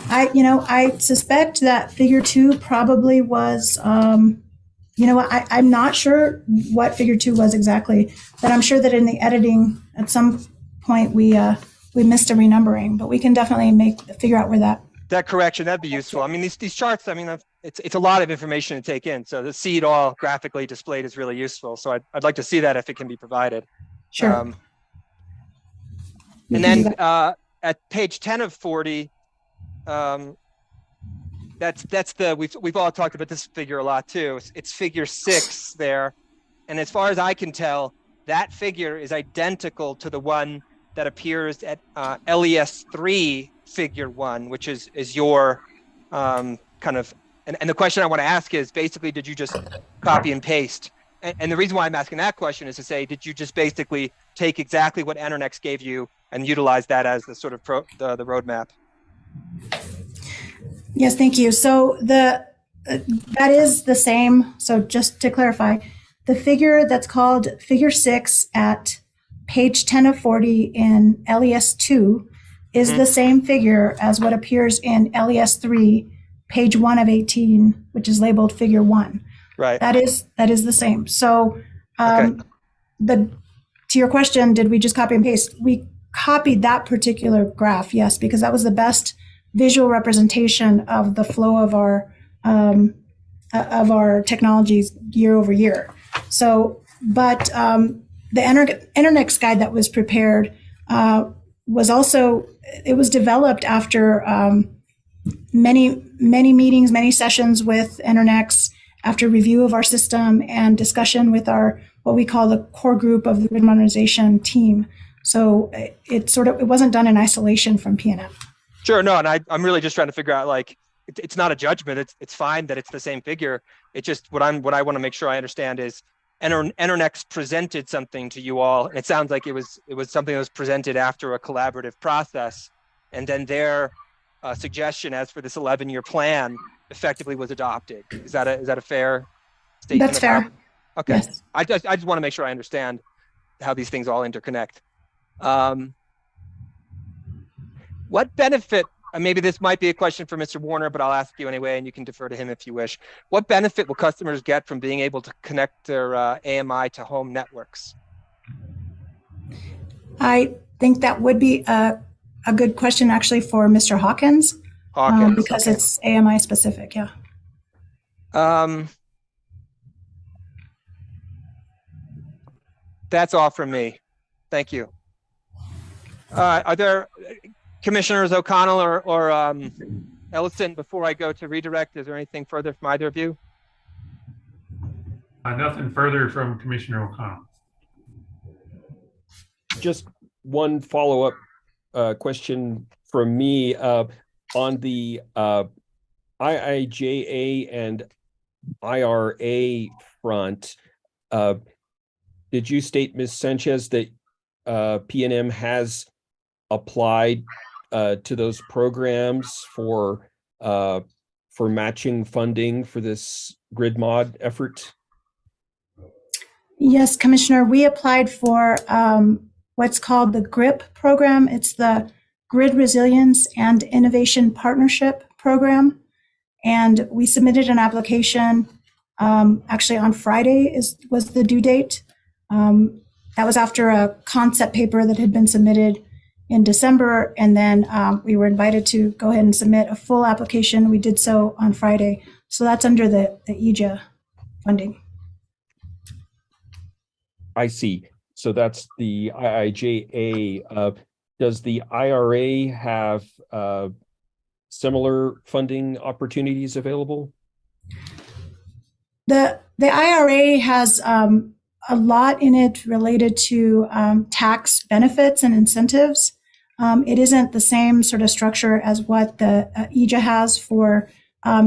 I suspect that figure 2 probably was, I'm not sure what figure 2 was exactly, but I'm sure that in the editing at some point we missed a renumbering, but we can definitely figure out where that correction, that'd be useful. I mean, these charts, I mean, it's a lot of information to take in. So to see it all graphically displayed is really useful. So I'd like to see that if it can be provided. Sure. And then at page 10 of 40, we've all talked about this figure a lot too. It's figure 6 there. And as far as I can tell, that figure is identical to the one that appears at LES3 figure 1, which is your kind of, and the question I want to ask is basically, did you just copy and paste? And the reason why I'm asking that question is to say, did you just basically take exactly what Enernex gave you and utilize that as the sort of the roadmap? Yes, thank you. So that is the same. So just to clarify, the figure that's called figure 6 at page 10 of 40 in LES2 is the same figure as what appears in LES3, page 1 of 18, which is labeled figure 1. Right. That is the same. So to your question, did we just copy and paste? We copied that particular graph, yes, because that was the best visual representation of the flow of our technologies year over year. So, but the Enernex guide that was prepared was developed after many meetings, many sessions with Enernex, after review of our system and discussion with what we call the core group of the grid modernization team. So it wasn't done in isolation from PNM. Sure, no, and I'm really just trying to figure out, like, it's not a judgment. It's fine that it's the same figure. It's just what I want to make sure I understand is Enernex presented something to you all, and it sounds like it was something that was presented after a collaborative process, and then their suggestion as for this 11-year plan effectively was adopted. Is that a fair statement? That's fair. Okay. Yes. I just want to make sure I understand how these things all interconnect. What benefit, and maybe this might be a question for Mr. Warner, but I'll ask you anyway, and you can defer to him if you wish. What benefit will customers get from being able to connect their AMI to home networks? I think that would be a good question actually for Mr. Hawkins. Because okay. It's AMI specific, yeah. That's all from me. Thank you. Are there Commissioners O'Connell or Ellison, before I go to redirect, is there anything further from either of you? Nothing further from Commissioner O'Connell. Just one follow-up question from me on the IIJA and IRA front, did you state, Ms. Sanchez, that PNM has applied to those programs for matching funding for this grid mod effort? Yes, Commissioner, we applied for what's called the GRIP program. It's the Grid Resilience and Innovation Partnership Program. And we submitted an application actually on Friday was the due date. That was after a concept paper that had been submitted in December. And then we were invited to go ahead and submit a full application. We did so on Friday. So that's under the EJA funding. I see. So that's the IIJA. Does the IRA have similar funding opportunities available? The IRA has a lot in it related to tax benefits and incentives. It isn't the same sort of structure as what the EJA has for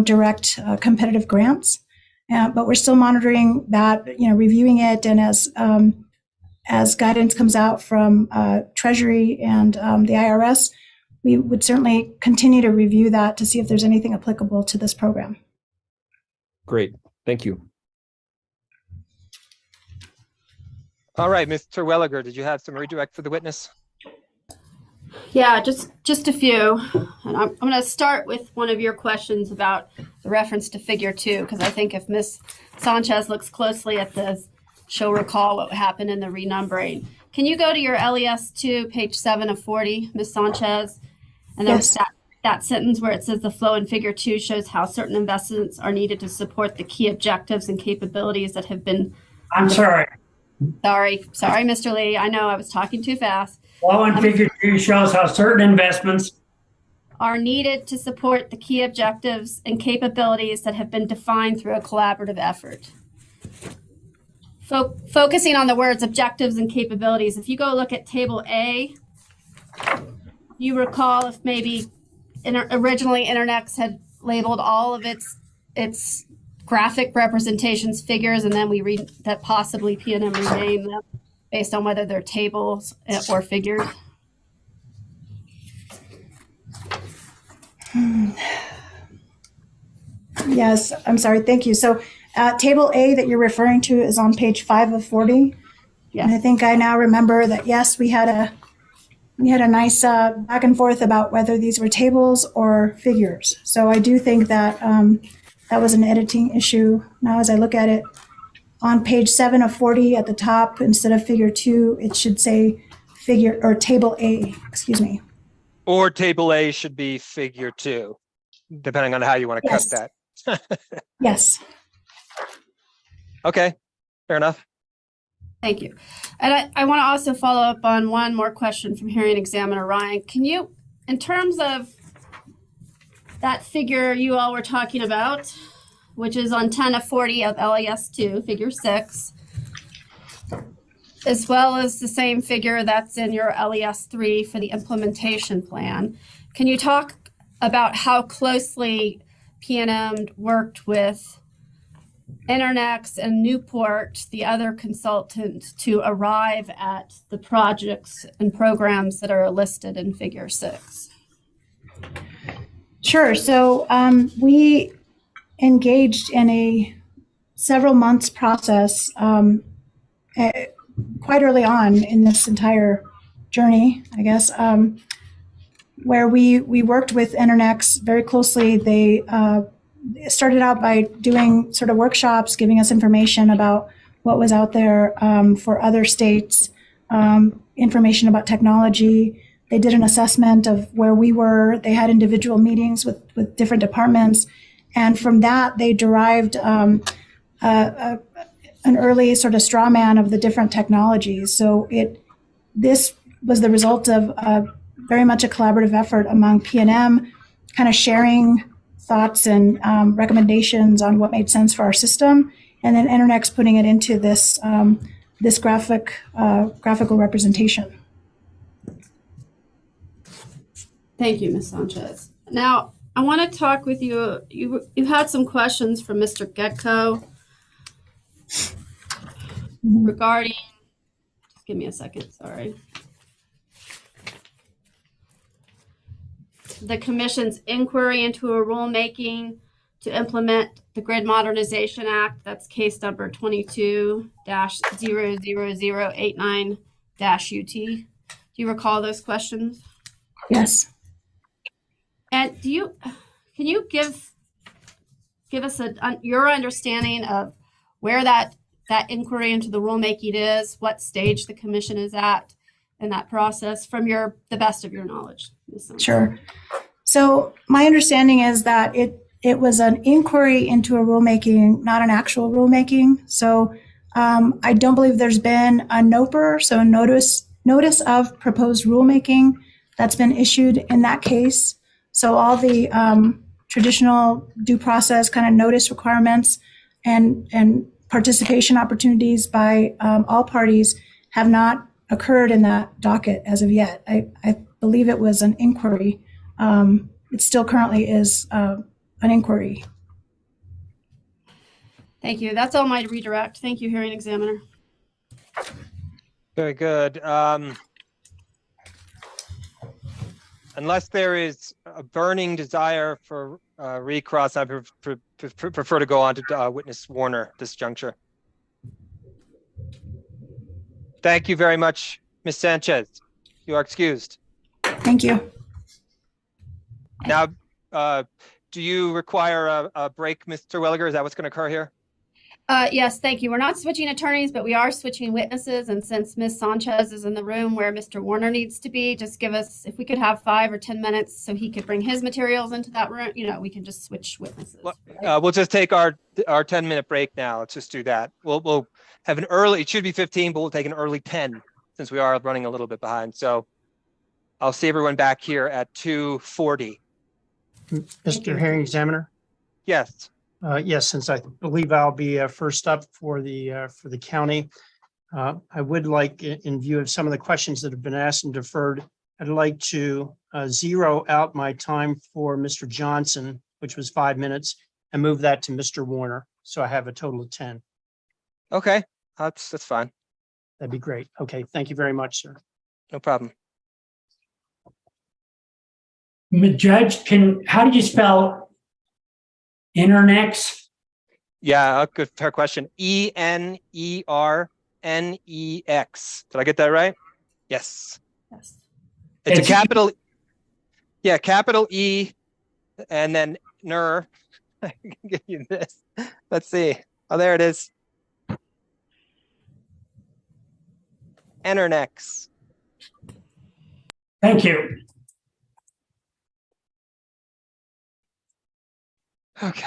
direct competitive grants. But we're still monitoring that, reviewing it, and as guidance comes out from Treasury and the IRS, we would certainly continue to review that to see if there's anything applicable to this program. Great, thank you. All right, Mr. Welliger, did you have some redirect for the witness? Yeah, just a few. And I'm going to start with one of your questions about the reference to figure 2, because I think if Ms. Sanchez looks closely at this, she'll recall what happened in the renumbering. Can you go to your LES 2, page 7 of 40, Ms. Sanchez? And there's that sentence where it says the flow in figure 2 shows how certain investments are needed to support the key objectives and capabilities that have been. I'm sorry. Sorry, Mr. Lee. I know I was talking too fast. Flow in figure 2 shows how certain investments are needed to support the key objectives and capabilities that have been defined through a collaborative effort. Focusing on the words objectives and capabilities, if you go look at table A, you recall if maybe originally Internex had labeled all of its graphic representations figures, and then we read that possibly PNM renamed them based on whether they're tables or figures. Yes, I'm sorry. Thank you. So table A that you're referring to is on page 5 of 40. Yes. And I think I now remember that, yes, we had a nice back and forth about whether these were tables or figures. So I do think that that was an editing issue. Now, as I look at it, on page 7 of 40 at the top, instead of figure 2, it should say figure or table A, excuse me. Or table A should be figure 2, depending on how you want to cut that. Yes. Okay, fair enough. Thank you. And I want to also follow up on one more question from Hearing Examiner Ryan. Can you, in terms of that figure you all were talking about, which is on 10 of 40 of LES 2, figure 6, as well as the same figure that's in your LES 3 for the implementation plan, can you talk about how closely PNM worked with Internex and Newport, the other consultant, to arrive at the projects and programs that are listed in figure 6? Sure. So we engaged in a several months process quite early on in this entire journey, I guess, where we worked with Internex very closely. They started out by doing sort of workshops, giving us information about what was out there for other states, information about technology. They did an assessment of where we were. They had individual meetings with different departments. And from that, they derived an early sort of straw man of the different technologies. So this was the result of very much a collaborative effort among PNM, kind of sharing thoughts and recommendations on what made sense for our system, and then Internex putting it into this this graphical representation. Thank you, Ms. Sanchez. Now, I want to talk with you. You had some questions from Mr. Getko regarding, just give me a second, sorry. The commission's inquiry into a rulemaking to implement the Grid Modernization Act. That's case number 22-00089-UT. Do you recall those questions? Yes. And can you give us your understanding of where that inquiry into the rulemaking is, what stage the commission is at in that process from the best of your knowledge? Ms. Sanchez? Sure. So my understanding is that it was an inquiry into a rulemaking, not an actual rulemaking. So I don't believe there's been a NOPR, so a notice of proposed rulemaking, that's been issued in that case. So all the traditional due process kind of notice requirements and participation opportunities by all parties have not occurred in that docket as of yet. I believe it was an inquiry. It still currently is an inquiry. Thank you. That's all my redirect. Thank you, hearing examiner. Very good. Unless there is a burning desire for recross, I prefer to go on to witness Warner this juncture. Thank you very much, Ms. Sanchez. You are excused. Thank you. Now, do you require a break, Mr. Williger? Is that what's going to occur here? Yes, thank you. We're not switching attorneys, but we are switching witnesses. And since Ms. Sanchez is in the room where Mr. Warner needs to be, just give us, if we could have 5 or 10 minutes so he could bring his materials into that room, we can just switch witnesses. We'll just take our 10-minute break now. Let's just do that. We'll have an early, it should be 15, but we'll take an early 10 since we are running a little bit behind. So I'll see everyone back here at 2:40. Mr. Hearing Examiner? Yes. Yes, since I believe I'll be first up for the county, I would like, in view of some of the questions that have been asked and deferred, I'd like to zero out my time for Mr. Johnson, which was 5 minutes, and move that to Mr. Warner. So I have a total of 10. Okay, that's fine. That'd be great. Okay, thank you very much, sir. No problem. Judge, how do you spell Internex? Yeah, good, fair question. ENERNEX. Did I get that right? Yes. Yes. It's a capital. Yeah, capital E, and then NER. I can give you this. Let's see. Oh, there it is. Internex. Thank you. Okay.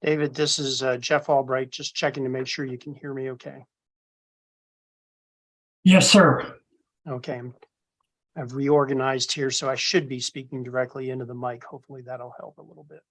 David, this is Jeff Albright, just checking to make sure you can hear me okay. Yes, sir. Okay, I've reorganized here, so I should be speaking directly into the mic. Hopefully that'll help a little bit.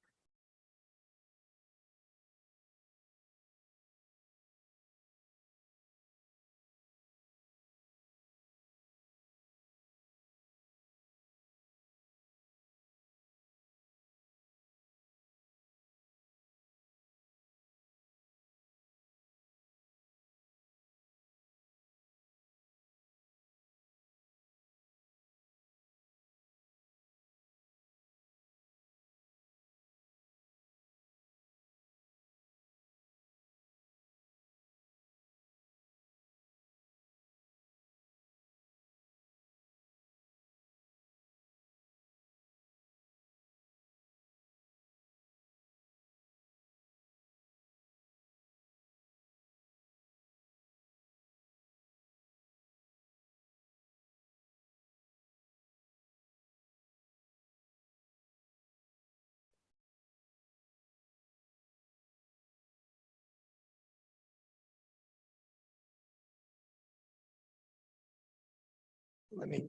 Let me.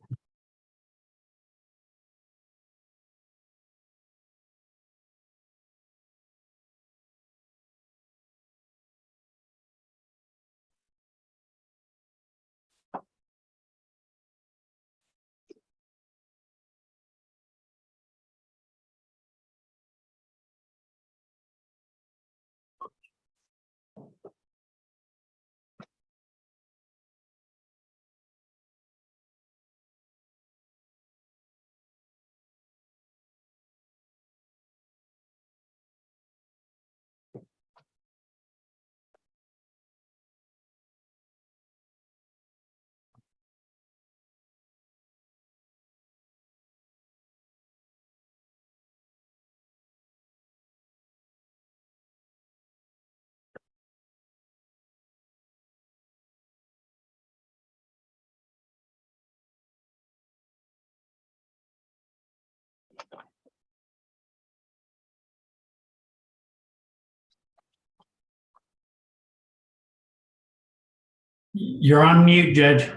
You're on mute, Judge.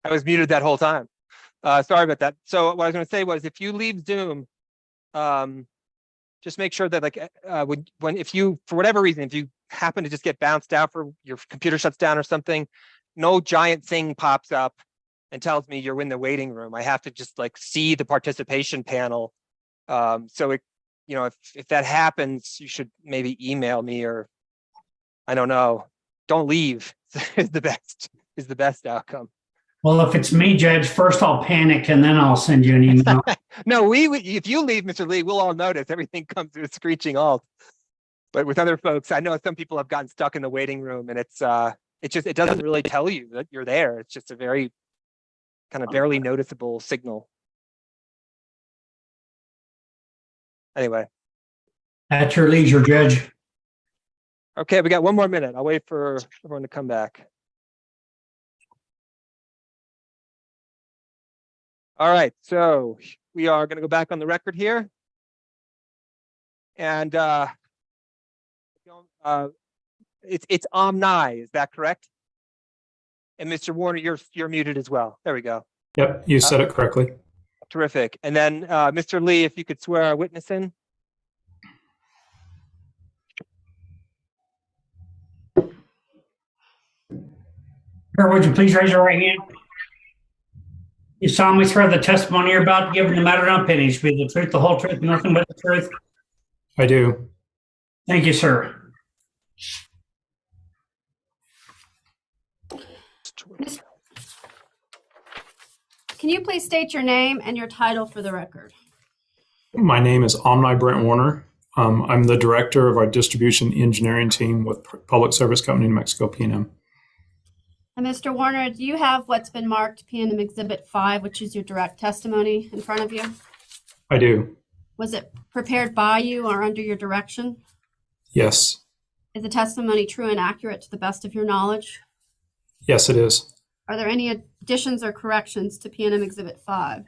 I was muted that whole time. Sorry about that. So what I was going to say was, if you leave Zoom, just make sure that when if you, for whatever reason, if you happen to just get bounced out, for your computer shuts down or something, no giant thing pops up and tells me you're in the waiting room. I have to just see the participation panel. So it, if that happens, you should maybe email me, or I don't know. Don't leave is the best outcome. Well, if it's me, Judge, first I'll panic and then I'll send you an email. No, if you leave, Mr. Lee, we'll all notice. Everything comes to a screeching halt. But with other folks, I know some people have gotten stuck in the waiting room, and it doesn't really tell you that you're there. It's just a very kind of barely noticeable signal. Anyway. At your leisure, Judge. Okay, we got 1 more minute. I'll wait for everyone to come back. All right, so we are going to go back on the record here. And it's Omni, is that correct? And Mr. Warner, you're muted as well. There we go. Yep, you said it correctly. Terrific. And then Mr. Lee, if you could swear our witness in. Sir, would you please raise your right hand? You solemnly swear the testimony you're about to give in the matter of opinion to be the truth, the whole truth, and nothing but the truth. I do. Thank you, sir. Can you please state your name and your title for the record? My name is Omni Brent Warner. I'm the director of our distribution engineering team with Public Service Company New Mexico P&M. And Mr. Warner, do you have what's been marked P&M Exhibit 5, which is your direct testimony, in front of you? I do. Was it prepared by you or under your direction? Yes. Is the testimony true and accurate to the best of your knowledge? Yes, it is. Are there any additions or corrections to P&M Exhibit 5?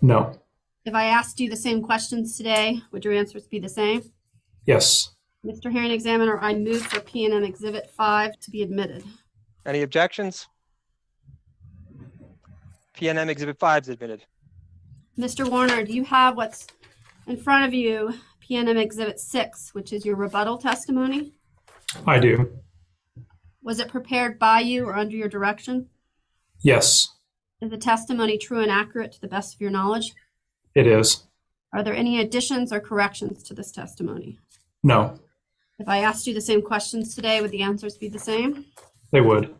No. If I asked you the same questions today, would your answers be the same? Yes. Mr. Hearing Examiner, I move for P&M Exhibit 5 to be admitted. Any objections? P&M Exhibit 5 is admitted. Mr. Warner, do you have what's in front of you, P&M Exhibit 6, which is your rebuttal testimony? I do. Was it prepared by you or under your direction? Yes, Is the testimony true and accurate to the best of your knowledge? it is. Are there any additions or corrections to this testimony? No, If I asked you the same questions today, would the answers be the same? they would.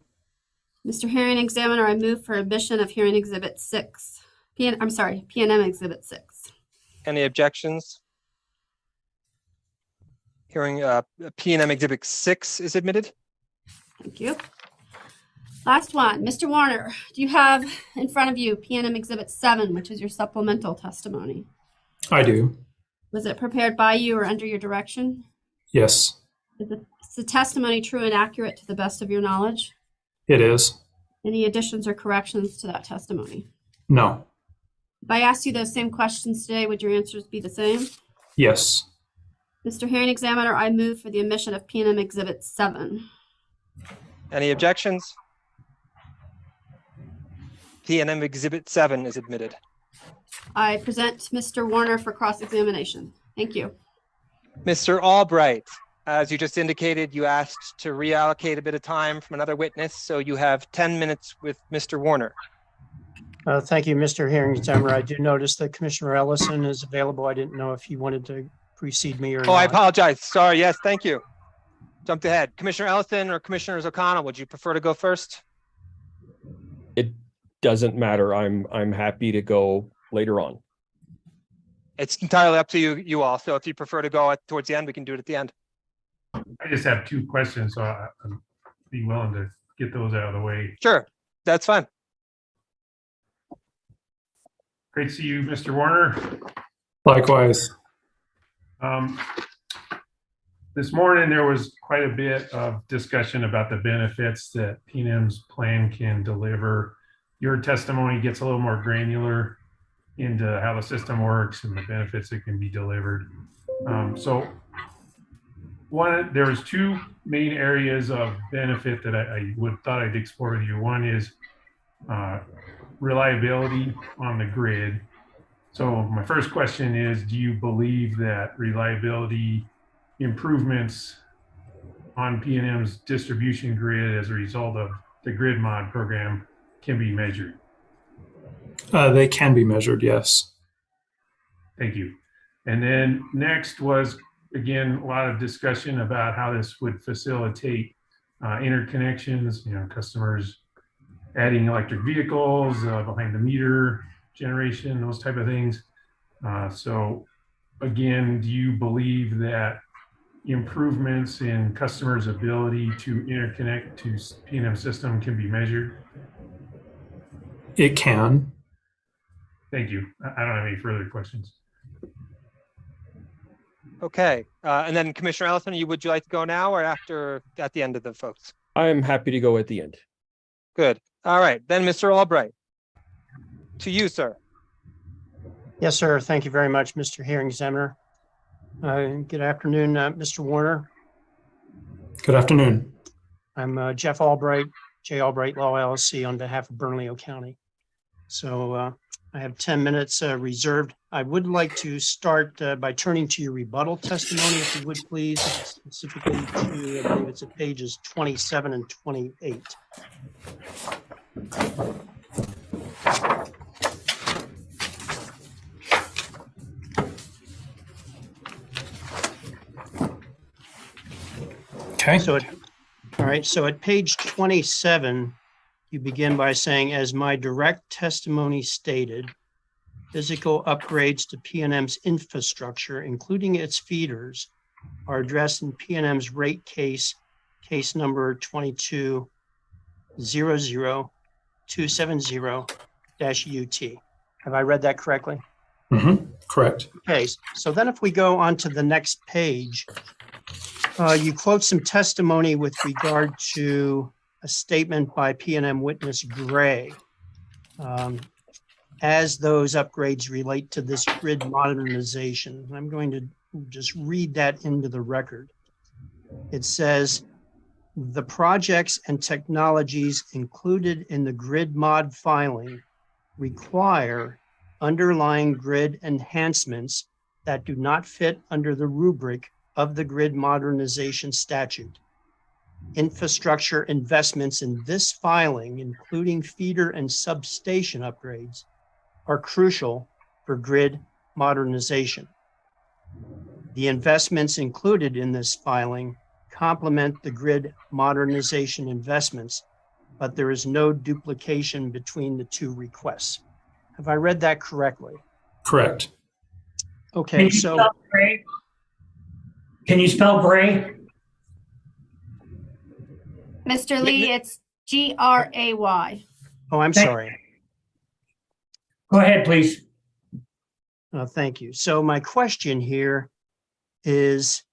Mr. Hearing Examiner, I move for admission of Hearing Exhibit 6. P&M Exhibit 6. Any objections? Hearing P&M Exhibit 6 is admitted. Thank you. Last one, Mr. Warner, do you have in front of you P&M Exhibit 7, which is your supplemental testimony? I do. Was it prepared by you or under your direction? Yes, Is the testimony true and accurate to the best of your knowledge? it is. Any additions or corrections to that testimony? No, If I asked you those same questions today, would your answers be the same? yes, Mr. Hearing Examiner, I move for the admission of P&M Exhibit 7. Any objections? P&M Exhibit 7 is admitted. I present Mr. Warner for cross-examination. Thank you. Mr. Albright, as you just indicated, you asked to reallocate a bit of time from another witness, so you have 10 minutes with Mr. Warner. Thank you, Mr. Hearing Examiner. I do notice that Commissioner Ellison is available. I didn't know if he wanted to precede me or not. Oh, I apologize. Sorry. Yes, thank you. Jumped ahead. Commissioner Ellison or Commissioners O'Connell, would you prefer to go first? It doesn't matter. I'm happy to go later on. It's entirely up to you all. So if you prefer to go towards the end, we can do it at the end. I just have two questions, so I'd be willing to get those out of the way. Sure, that's fine. Great to see you, Mr. Warner. likewise. This morning, there was quite a bit of discussion about the benefits that P&M's plan can deliver. Your testimony gets a little more granular into how the system works and the benefits that can be delivered. So there was two main areas of benefit that I thought I'd explore with you. One is reliability on the grid. So my first question is, do you believe that reliability improvements on P&M's distribution grid as a result of the grid mod program can be measured? They can be measured, yes. Thank you. And then next was, again, a lot of discussion about how this would facilitate interconnections, customers adding electric vehicles, behind the meter generation, those type of things. So again, do you believe that improvements in customers' ability to interconnect to P&M system can be measured? It can. Thank you. I don't have any further questions. Okay, and then Commissioner Ellison, would you like to go now or at the end of the folks? I'm happy to go at the end. Good. All right, then Mr. Albright, to you, sir. Yes, sir. Thank you very much, Mr. Hearing Examiner. Good afternoon, Mr. Warner. Good afternoon. I'm Jeff Albright, J. Albright Law LLC on behalf of Bernalillo County. So I have 10 minutes reserved. I would like to start by turning to your rebuttal testimony, if you would please, specifically to, I believe it's at pages 27 and 28. Okay. So all right. So at page 27, you begin by saying, as my direct testimony stated, physical upgrades to PNM's infrastructure, including its feeders, are addressed in PNM's rate case number 22-00270-UT. Have I read that correctly? Correct. Okay. So then if we go on to the next page, you quote some testimony with regard to a statement by PNM witness Gray, as those upgrades relate to this grid modernization. I'm going to just read that into the record. It says, the projects and technologies included in the grid mod filing require underlying grid enhancements that do not fit under the rubric of the grid modernization statute. Infrastructure investments in this filing, including feeder and substation upgrades, are crucial for grid modernization. The investments included in this filing complement the grid modernization investments, but there is no duplication between the two requests. Have I read that correctly? Correct. Okay, so can you spell gray? Mr. Lee, it's Gray. Oh, I'm sorry. Go ahead, please. Thank you. So my question here is,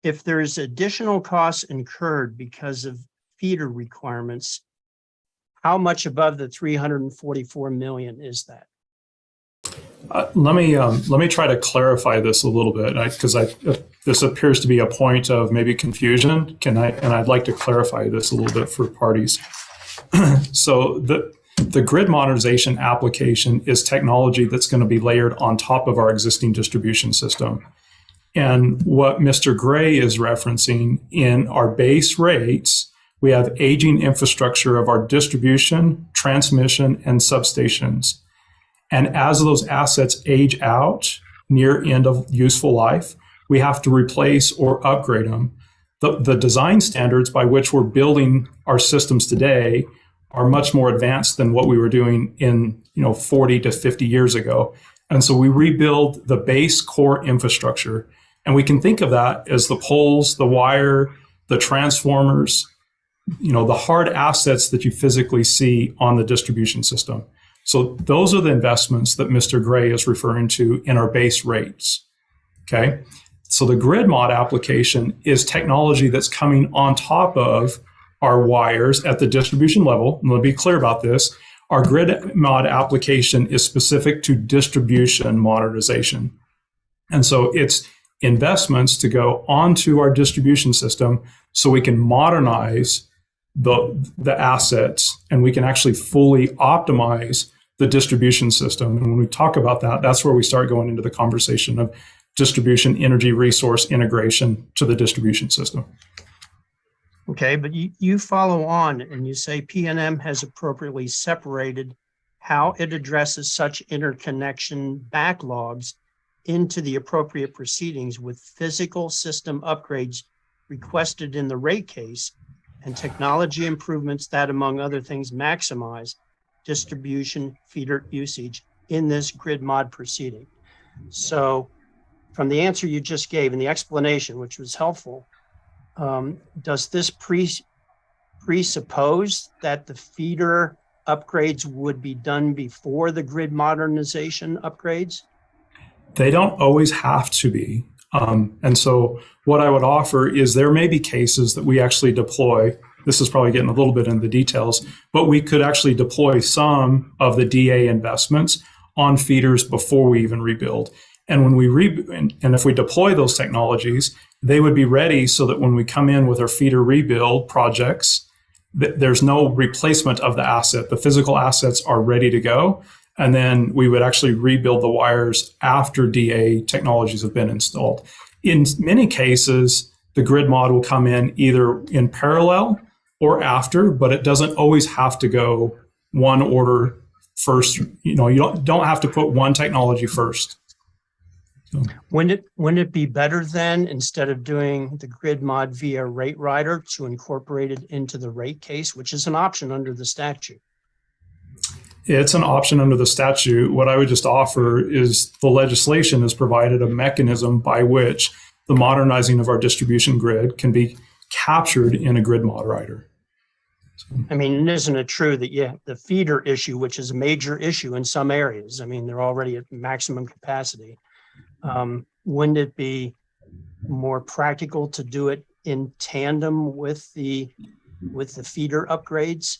if there's additional costs incurred because of feeder requirements, how much above the 344 million is that? Let me try to clarify this a little bit, because this appears to be a point of maybe confusion. I'd like to clarify this a little bit for parties. So the grid modernization application is technology that's going to be layered on top of our existing distribution system. And what Mr. Gray is referencing, in our base rates, we have aging infrastructure of our distribution, transmission, and substations. And as those assets age out near end of useful life, we have to replace or upgrade them. The design standards by which we're building our systems today are much more advanced than what we were doing in 40 to 50 years ago. And so we rebuild the base core infrastructure. And we can think of that as the poles, the wire, the transformers, the hard assets that you physically see on the distribution system. So those are the investments that Mr. Gray is referring to in our base rates. Okay. So the grid mod application is technology that's coming on top of our wires at the distribution level. And let me be clear about this. Our grid mod application is specific to distribution modernization. And so it's investments to go onto our distribution system so we can modernize the assets, and we can actually fully optimize the distribution system. And when we talk about that, that's where we start going into the conversation of distribution energy resource integration to the distribution system. Okay, but you follow on and you say PNM has appropriately separated how it addresses such interconnection backlogs into the appropriate proceedings with physical system upgrades requested in the rate case and technology improvements that, among other things, maximize distribution feeder usage in this grid mod proceeding. So from the answer you just gave and the explanation, which was helpful, does this presuppose that the feeder upgrades would be done before the grid modernization upgrades? They don't always have to be. And so what I would offer is there may be cases that we actually deploy. This is probably getting a little bit into the details, but we could actually deploy some of the DA investments on feeders before we even rebuild. And when we and if we deploy those technologies, they would be ready so that when we come in with our feeder rebuild projects, there's no replacement of the asset. The physical assets are ready to go. And then we would actually rebuild the wires after DA technologies have been installed. In many cases, the grid mod will come in either in parallel or after, but it doesn't always have to go one order first. You know, you don't have to put one technology first. So. Wouldn't it be better then, instead of doing the grid mod via rate rider, to incorporate it into the rate case, which is an option under the statute? It's an option under the statute. What I would just offer is the legislation has provided a mechanism by which the modernizing of our distribution grid can be captured in a grid mod rider. I mean, isn't it true that the feeder issue, which is a major issue in some areas, I mean, they're already at maximum capacity. Wouldn't it be more practical to do it in tandem with the feeder upgrades?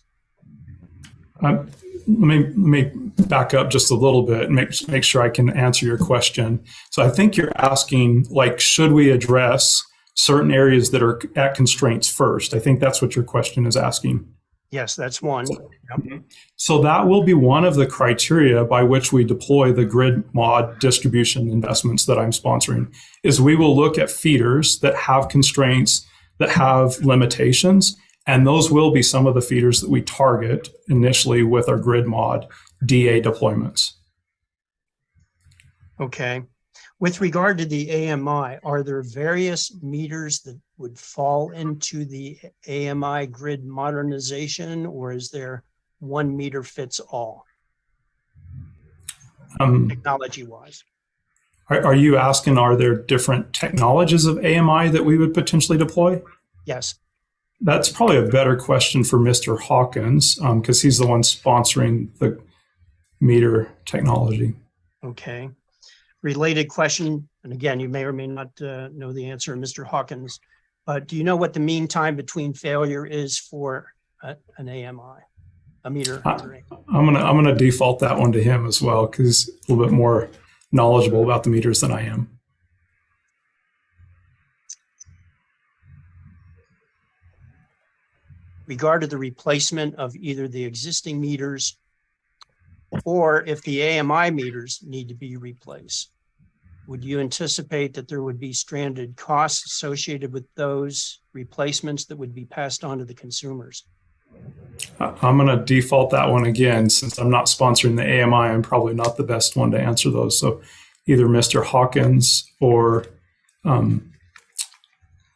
Let me back up just a little bit and make sure I can answer your question. So I think you're asking, like, should we address certain areas that are at constraints first? I think that's what your question is asking. Yes, that's one. Yep. So that will be one of the criteria by which we deploy the grid mod distribution investments that I'm sponsoring, is we will look at feeders that have constraints, that have limitations, and those will be some of the feeders that we target initially with our grid mod DA deployments. Okay. With regard to the AMI, are there various meters that would fall into the AMI grid modernization, or is there one meter fits all, technology-wise? Are you asking, are there different technologies of AMI that we would potentially deploy? Yes. That's probably a better question for Mr. Hawkins, because he's the one sponsoring the meter technology. Okay. Related question, and again, you may or may not know the answer, Mr. Hawkins, but do you know what the mean time between failure is for an AMI, a meter? I'm gonna default that one to him as well, because he's a little bit more knowledgeable about the meters than I am. Regarding the replacement of either the existing meters or if the AMI meters need to be replaced, would you anticipate that there would be stranded costs associated with those replacements that would be passed on to the consumers? I'm going to default that one again. Since I'm not sponsoring the AMI, I'm probably not the best one to answer those. So either Mr. Hawkins or,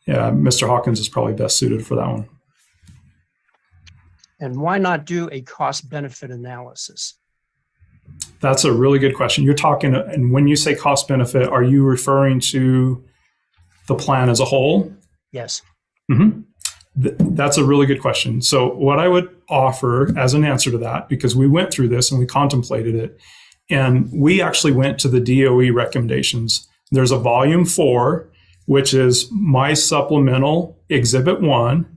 Mr. Hawkins is probably best suited for that one. And why not do a cost benefit analysis? That's a really good question. You're talking, and when you say cost benefit, are you referring to the plan as a whole? Yes. Mm-hmm. That's a really good question. So what I would offer as an answer to that, because we went through this and we contemplated it, and we actually went to the DOE recommendations. There's a volume 4, which is my supplemental exhibit 1.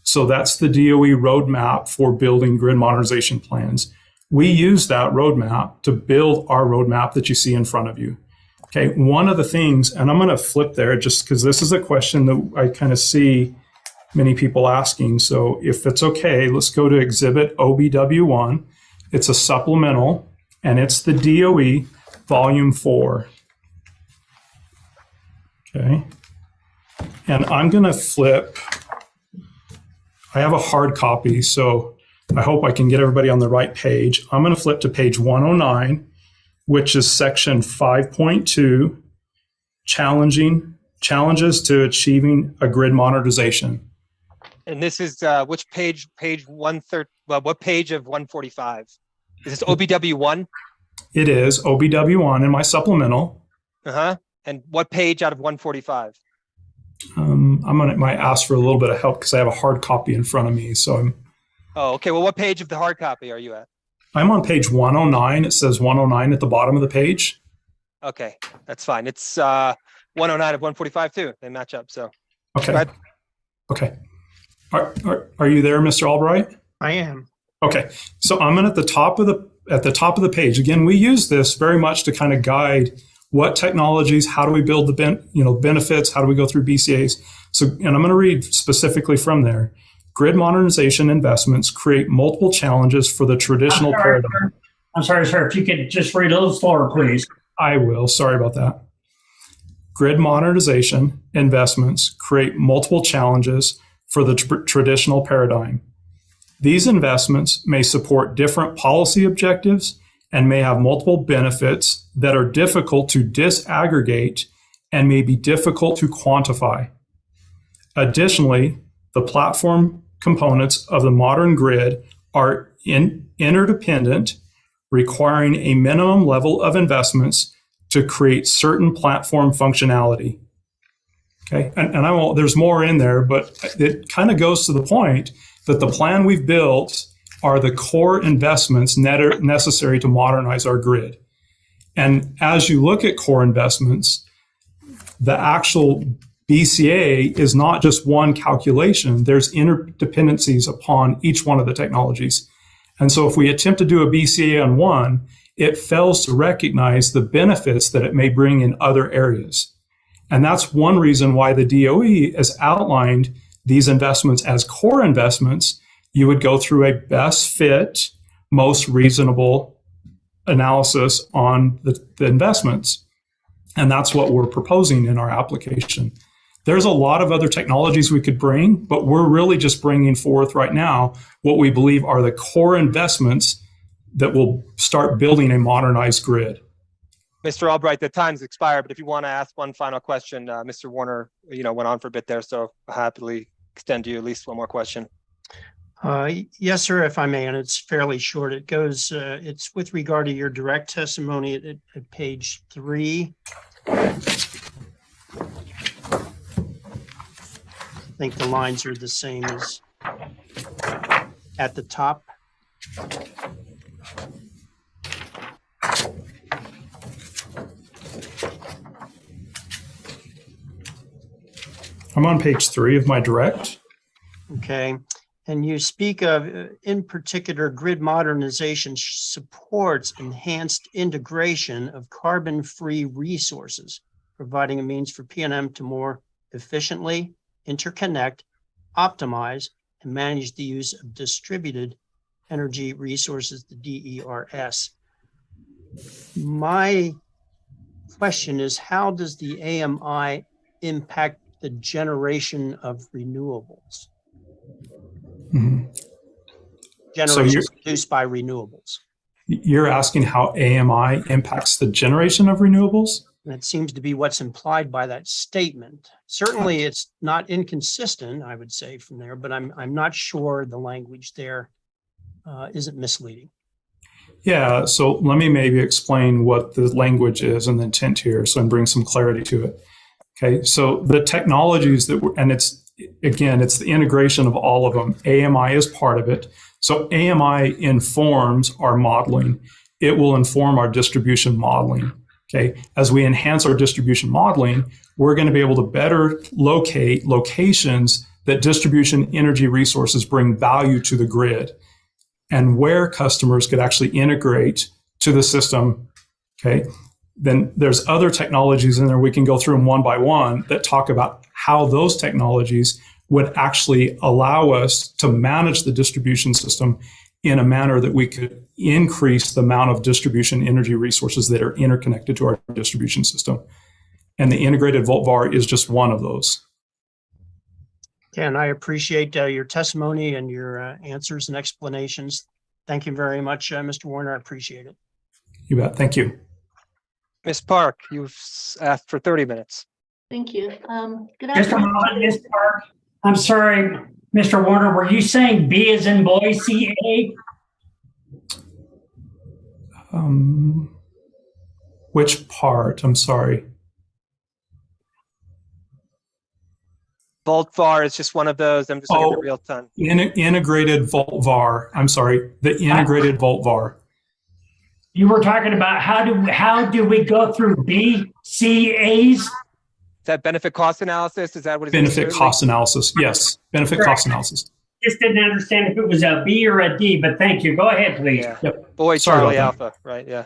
So that's the DOE roadmap for building grid modernization plans. We use that roadmap to build our roadmap that you see in front of you. Okay, one of the things, and I'm going to flip there just because this is a question that I kind of see many people asking. So if it's okay, let's go to Exhibit OBW1. It's a supplemental, and it's the DOE Volume 4. Okay, and I'm going to flip. I have a hard copy, so I hope I can get everybody on the right page. I'm going to flip to page 109, which is section 5.2, challenges to achieving a grid modernization. And this is which page? Page 130. Well, what page of 145? Is this OBW1? It is OBW1 in my supplemental. And what page out of 145? Might ask for a little bit of help because I have a hard copy in front of me. So Oh, okay. Well, what page of the hard copy are you at? I'm on page 109. It says 109 at the bottom of the page. Okay, that's fine. It's 109 of 145 too. They match up. So okay. Okay. Are you there, Mr. Albright? I am. Okay. So I'm at the top of the at the top of the page, again, we use this very much to kind of guide what technologies, how do we build the benefits, how do we go through BCAs. So, and I'm going to read specifically from there. Grid modernization investments create multiple challenges for the traditional paradigm. I'm sorry, sir. If you could just read a little slower, please. I will. Sorry about that. Grid modernization investments create multiple challenges for the traditional paradigm. These investments may support different policy objectives and may have multiple benefits that are difficult to disaggregate and may be difficult to quantify. Additionally, the platform components of the modern grid are interdependent, requiring a minimum level of investments to create certain platform functionality. Okay, and I won't, there's more in there, but it kind of goes to the point that the plan we've built are the core investments necessary to modernize our grid. And as you look at core investments, the actual BCA is not just one calculation. There's interdependencies upon each one of the technologies. And so if we attempt to do a BCA on one, it fails to recognize the benefits that it may bring in other areas. And that's one reason why the DOE has outlined these investments as core investments. You would go through a best fit, most reasonable analysis on the investments. And that's what we're proposing in our application. There's a lot of other technologies we could bring, but we're really just bringing forth right now what we believe are the core investments that will start building a modernized grid. Mr. Albright, the time's expired, but if you want to ask one final question, Mr. Warner, went on for a bit there, so I'll happily extend to you at least one more question. Yes, sir, if I may, and it's fairly short. It goes, it's with regard to your direct testimony at page 3. I think the lines are the same as at the top. I'm on page 3 of my direct. Okay. And you speak of, in particular, grid modernization supports enhanced integration of carbon-free resources, providing a means for PNM to more efficiently interconnect, optimize, and manage the use of distributed energy resources, the DERS. My question is, how does the AMI impact the generation of renewables? Mm-hmm. Generation produced by renewables. You're asking how AMI impacts the generation of renewables? That seems to be what's implied by that statement. Certainly it's not inconsistent, I would say, from there, but I'm not sure the language there isn't misleading. Yeah, so let me maybe explain what the language is and the intent here, so and bring some clarity to it. Okay, so the technologies that and it's the integration of all of them. AMI is part of it. So AMI informs our modeling. It will inform our distribution modeling. Okay, as we enhance our distribution modeling, we're going to be able to better locate locations that distribution energy resources bring value to the grid and where customers could actually integrate to the system. Okay, then there's other technologies in there. We can go through them one by one that talk about how those technologies would actually allow us to manage the distribution system in a manner that we could increase the amount of distribution energy resources that are interconnected to our distribution system. And the integrated volt-var is just one of those. And I appreciate your testimony and your answers and explanations. Thank you very much, Mr. Warner. I appreciate it. You bet. Thank you. Ms. Park, you've asked for 30 minutes. Thank you. Good Just a moment, Ms. Park. I'm sorry, Mr. Warner, were you saying B as in boy, C-A? Which part? I'm sorry. Volt-var is just one of those. I'm just looking at the real time. Integrated volt-var. I'm sorry, the integrated volt-var. You were talking about how do we go through BCAs? Is that benefit cost analysis? Is that what it's benefit cost analysis? Yes, benefit cost analysis. just didn't understand if it was a B or a D, but thank you. Go ahead, please. Yeah. Yep. Boy, Sorry Charlie about that. Alpha, right? Yeah.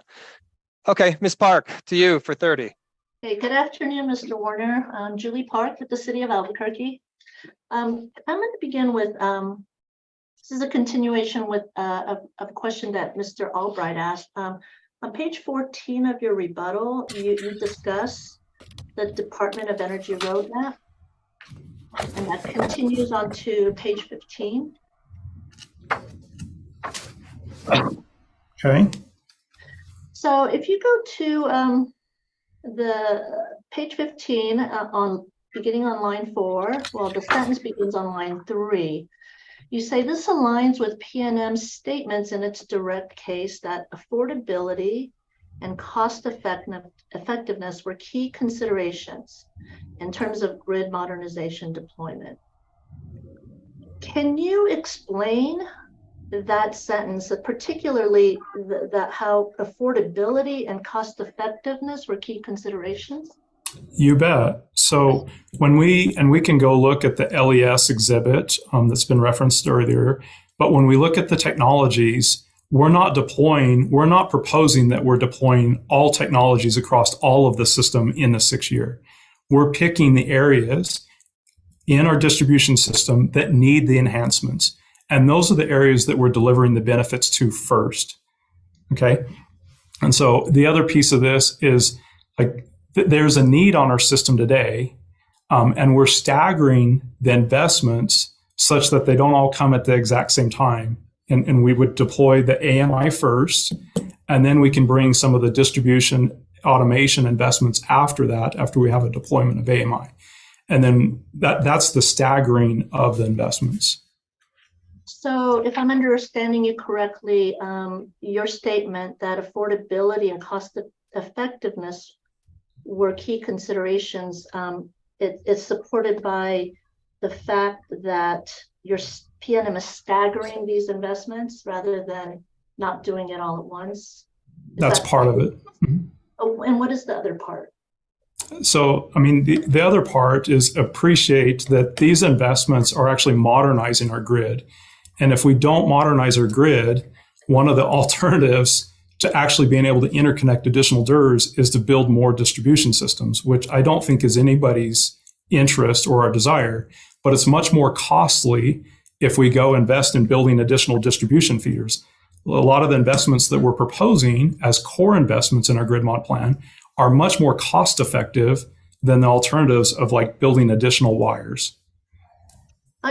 Okay, Ms. Park, to you for 30. Hey, good afternoon, Mr. Warner. I'm Julie Park with the City of Albuquerque. I'm going to begin with, this is a continuation with of a question that Mr. Albright asked. On page 14 of your rebuttal, you discuss the Department of Energy roadmap, and that continues on to page 15. Okay. So if you go to the page 15 on beginning on line 4, well, the sentence begins on line 3. You say this aligns with PNM's statements in its direct case that affordability and cost effectiveness were key considerations in terms of grid modernization deployment. Can you explain that sentence, particularly that how affordability and cost effectiveness were key considerations? You bet. So when we can go look at the LES exhibit that's been referenced earlier, but when we look at the technologies, we're not proposing that we're deploying all technologies across all of the system in the 6 year. We're picking the areas in our distribution system that need the enhancements. And those are the areas that we're delivering the benefits to first. Okay. And so the other piece of this is like, there's a need on our system today, and we're staggering the investments such that they don't all come at the exact same time. And we would deploy the AMI first, and then we can bring some of the distribution automation investments after that, after we have a deployment of AMI. And then that's the staggering of the investments. So if I'm understanding you correctly, your statement that affordability and cost effectiveness were key considerations, it's supported by the fact that your PNM is staggering these investments rather than not doing it all at once. That's part of it. Mm-hmm. Oh, and what is the other part? So, I mean, the other part is appreciate that these investments are actually modernizing our grid. And if we don't modernize our grid, one of the alternatives to actually being able to interconnect additional DERs is to build more distribution systems, which I don't think is anybody's interest or our desire, but it's much more costly if we go invest in building additional distribution feeders. A lot of the investments that we're proposing as core investments in our grid mod plan are much more cost effective than the alternatives of like building additional wires.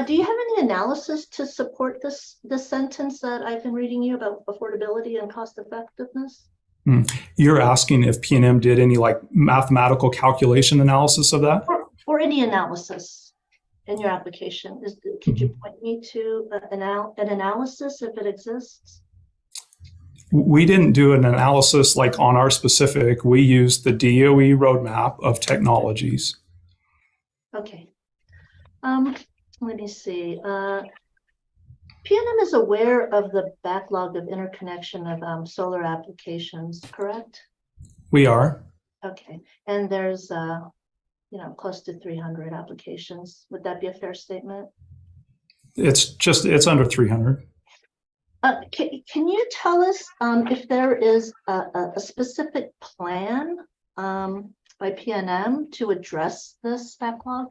Do you have any analysis to support this sentence that I've been reading you about affordability and cost effectiveness? You're asking if PNM did any like mathematical calculation analysis of that? Or any analysis in your application? Could you point me to an analysis if it exists? We didn't do an analysis like on our specific. We used the DOE roadmap of technologies. Okay. Let me see. PNM is aware of the backlog of interconnection of solar applications, correct? We are. Okay. And there's, close to 300 applications. Would that be a fair statement? It's under 300. Can you tell us if there is a specific plan by PNM to address this backlog?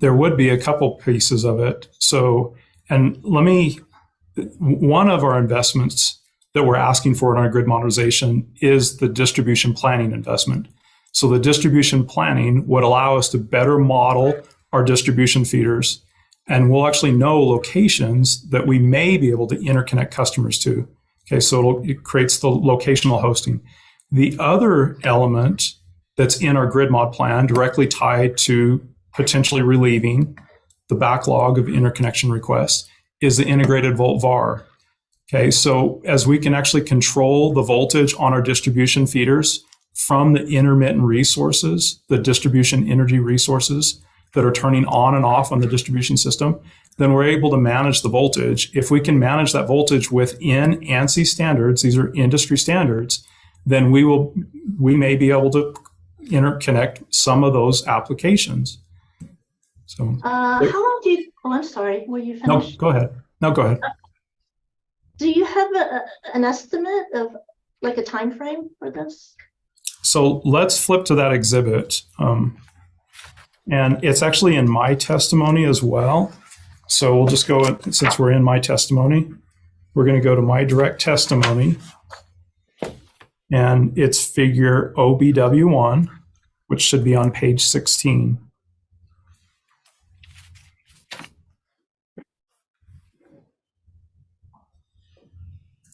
There would be a couple pieces of it. So, and one of our investments that we're asking for in our grid modernization is the distribution planning investment. So the distribution planning would allow us to better model our distribution feeders, and we'll actually know locations that we may be able to interconnect customers to. Okay, so it creates the locational hosting. The other element that's in our grid mod plan directly tied to potentially relieving the backlog of interconnection requests is the integrated volt VAR. Okay, so as we can actually control the voltage on our distribution feeders from the intermittent resources, the distribution energy resources that are turning on and off on the distribution system, then we're able to manage the voltage. If we can manage that voltage within ANSI standards, these are industry standards, then we may be able to interconnect some of those applications. So how long do Oh, I'm sorry. Were you No, finished? go ahead. No, go ahead. Do you have an estimate of like a time frame for this? So let's flip to that exhibit. And it's actually in my testimony as well. So we'll just go, since we're in my testimony, we're going to go to my direct testimony. And it's figure OBW1, which should be on page 16.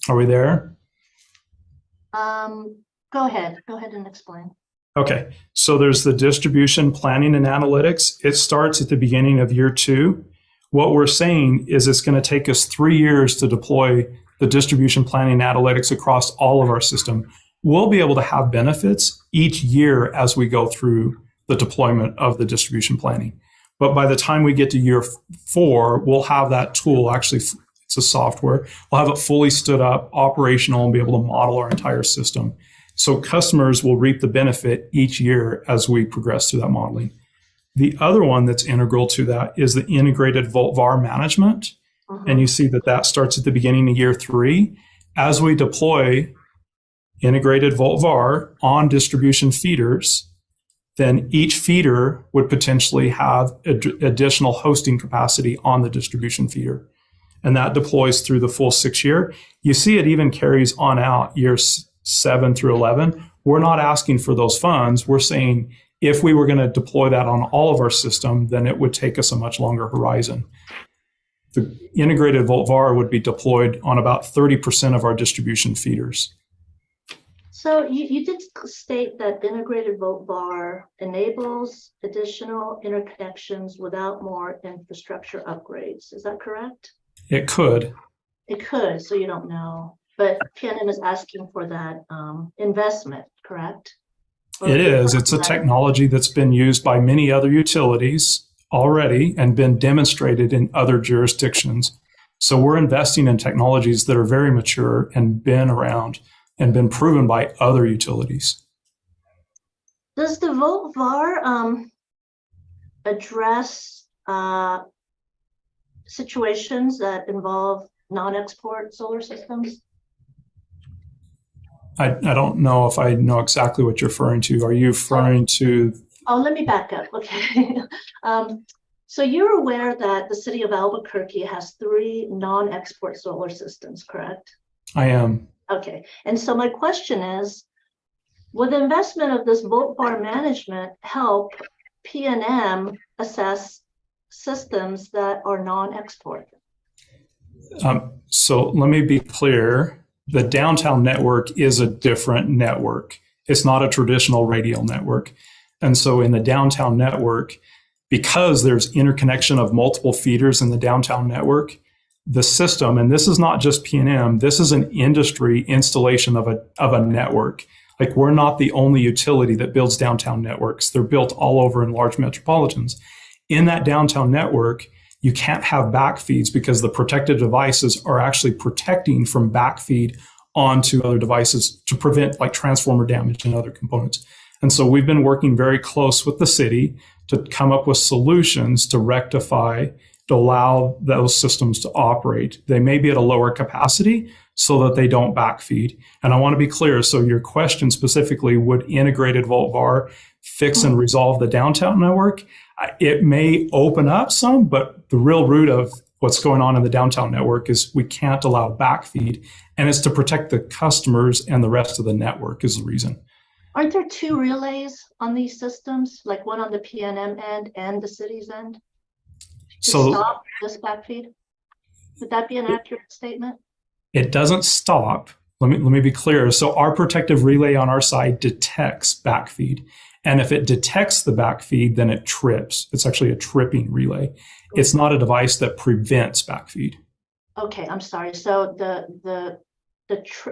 Are we there? Go ahead and explain. Okay, so there's the distribution planning and analytics. It starts at the beginning of year 2. What we're saying is it's going to take us 3 years to deploy the distribution planning and analytics across all of our system. We'll be able to have benefits each year as we go through the deployment of the distribution planning. But by the time we get to year 4, we'll have that tool, actually it's a software, we'll have it fully stood up, operational, and be able to model our entire system. So customers will reap the benefit each year as we progress through that modeling. The other one that's integral to that is the integrated VoltVAR management. And you see that that starts at the beginning of year 3. As we deploy integrated VoltVAR on distribution feeders, then each feeder would potentially have additional hosting capacity on the distribution feeder. And that deploys through the full 6 year. You see it even carries on out years 7 through 11. We're not asking for those funds. We're saying if we were going to deploy that on all of our system, then it would take us a much longer horizon. The integrated VoltVAR would be deployed on about 30% of our distribution feeders. So you did state that integrated VoltVAR enables additional interconnections without more infrastructure upgrades. Is that correct? It could. It could, so you don't know. But PNM is asking for that investment, correct? It is. It's a technology that's been used by many other utilities already and been demonstrated in other jurisdictions. So we're investing in technologies that are very mature and been around and been proven by other utilities. Does the VoltVAR address situations that involve non-export solar systems? I don't know if I know exactly what you're referring to. Are you referring to? Oh, let me back up. Okay. So you're aware that the city of Albuquerque has 3 non-export solar systems, correct? I am. Okay. And so my question is, will the investment of this VoltVAR management help PNM assess systems that are non-export? So let me be clear. The downtown network is a different network. It's not a traditional radial network. And so in the downtown network, because there's interconnection of multiple feeders in the downtown network, the system, and this is not just PNM, this is an industry installation of a network. Like, we're not the only utility that builds downtown networks. They're built all over in large metropolitans. In that downtown network, you can't have backfeeds because the protected devices are actually protecting from backfeed onto other devices to prevent like transformer damage and other components. And so we've been working very close with the city to come up with solutions to rectify, to allow those systems to operate. They may be at a lower capacity so that they don't backfeed. And I want to be clear. So your question specifically, would integrated VoltVAR fix and resolve the downtown network? It may open up some, but the real root of what's going on in the downtown network is we can't allow backfeed, and it's to protect the customers and the rest of the network is the reason. Aren't there 2 relays on these systems, like one on the PNM end and the city's end, to stop this backfeed? Would that be an accurate statement? It doesn't stop. Let me be clear. So our protective relay on our side detects backfeed. And if it detects the backfeed, then it trips. It's actually a tripping relay. It's not a device that prevents backfeed. Okay, I'm sorry. So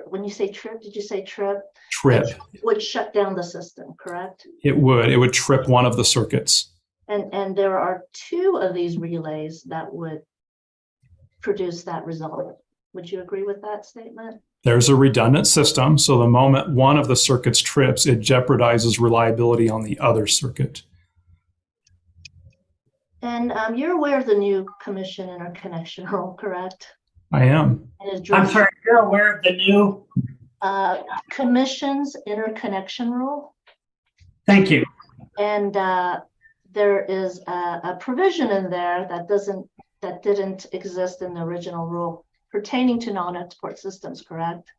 when you say trip, did you say trip? Trip. It would shut down the system, correct? It would trip one of the circuits. And there are 2 of these relays that would produce that result. Would you agree with that statement? There's a redundant system. So the moment one of the circuits trips, it jeopardizes reliability on the other circuit. And you're aware of the new commission interconnection rule, correct? I am. I'm sorry, you're aware of the new? Commission's interconnection rule. Thank you. And there is a provision in there that didn't exist in the original rule pertaining to non-export systems, correct?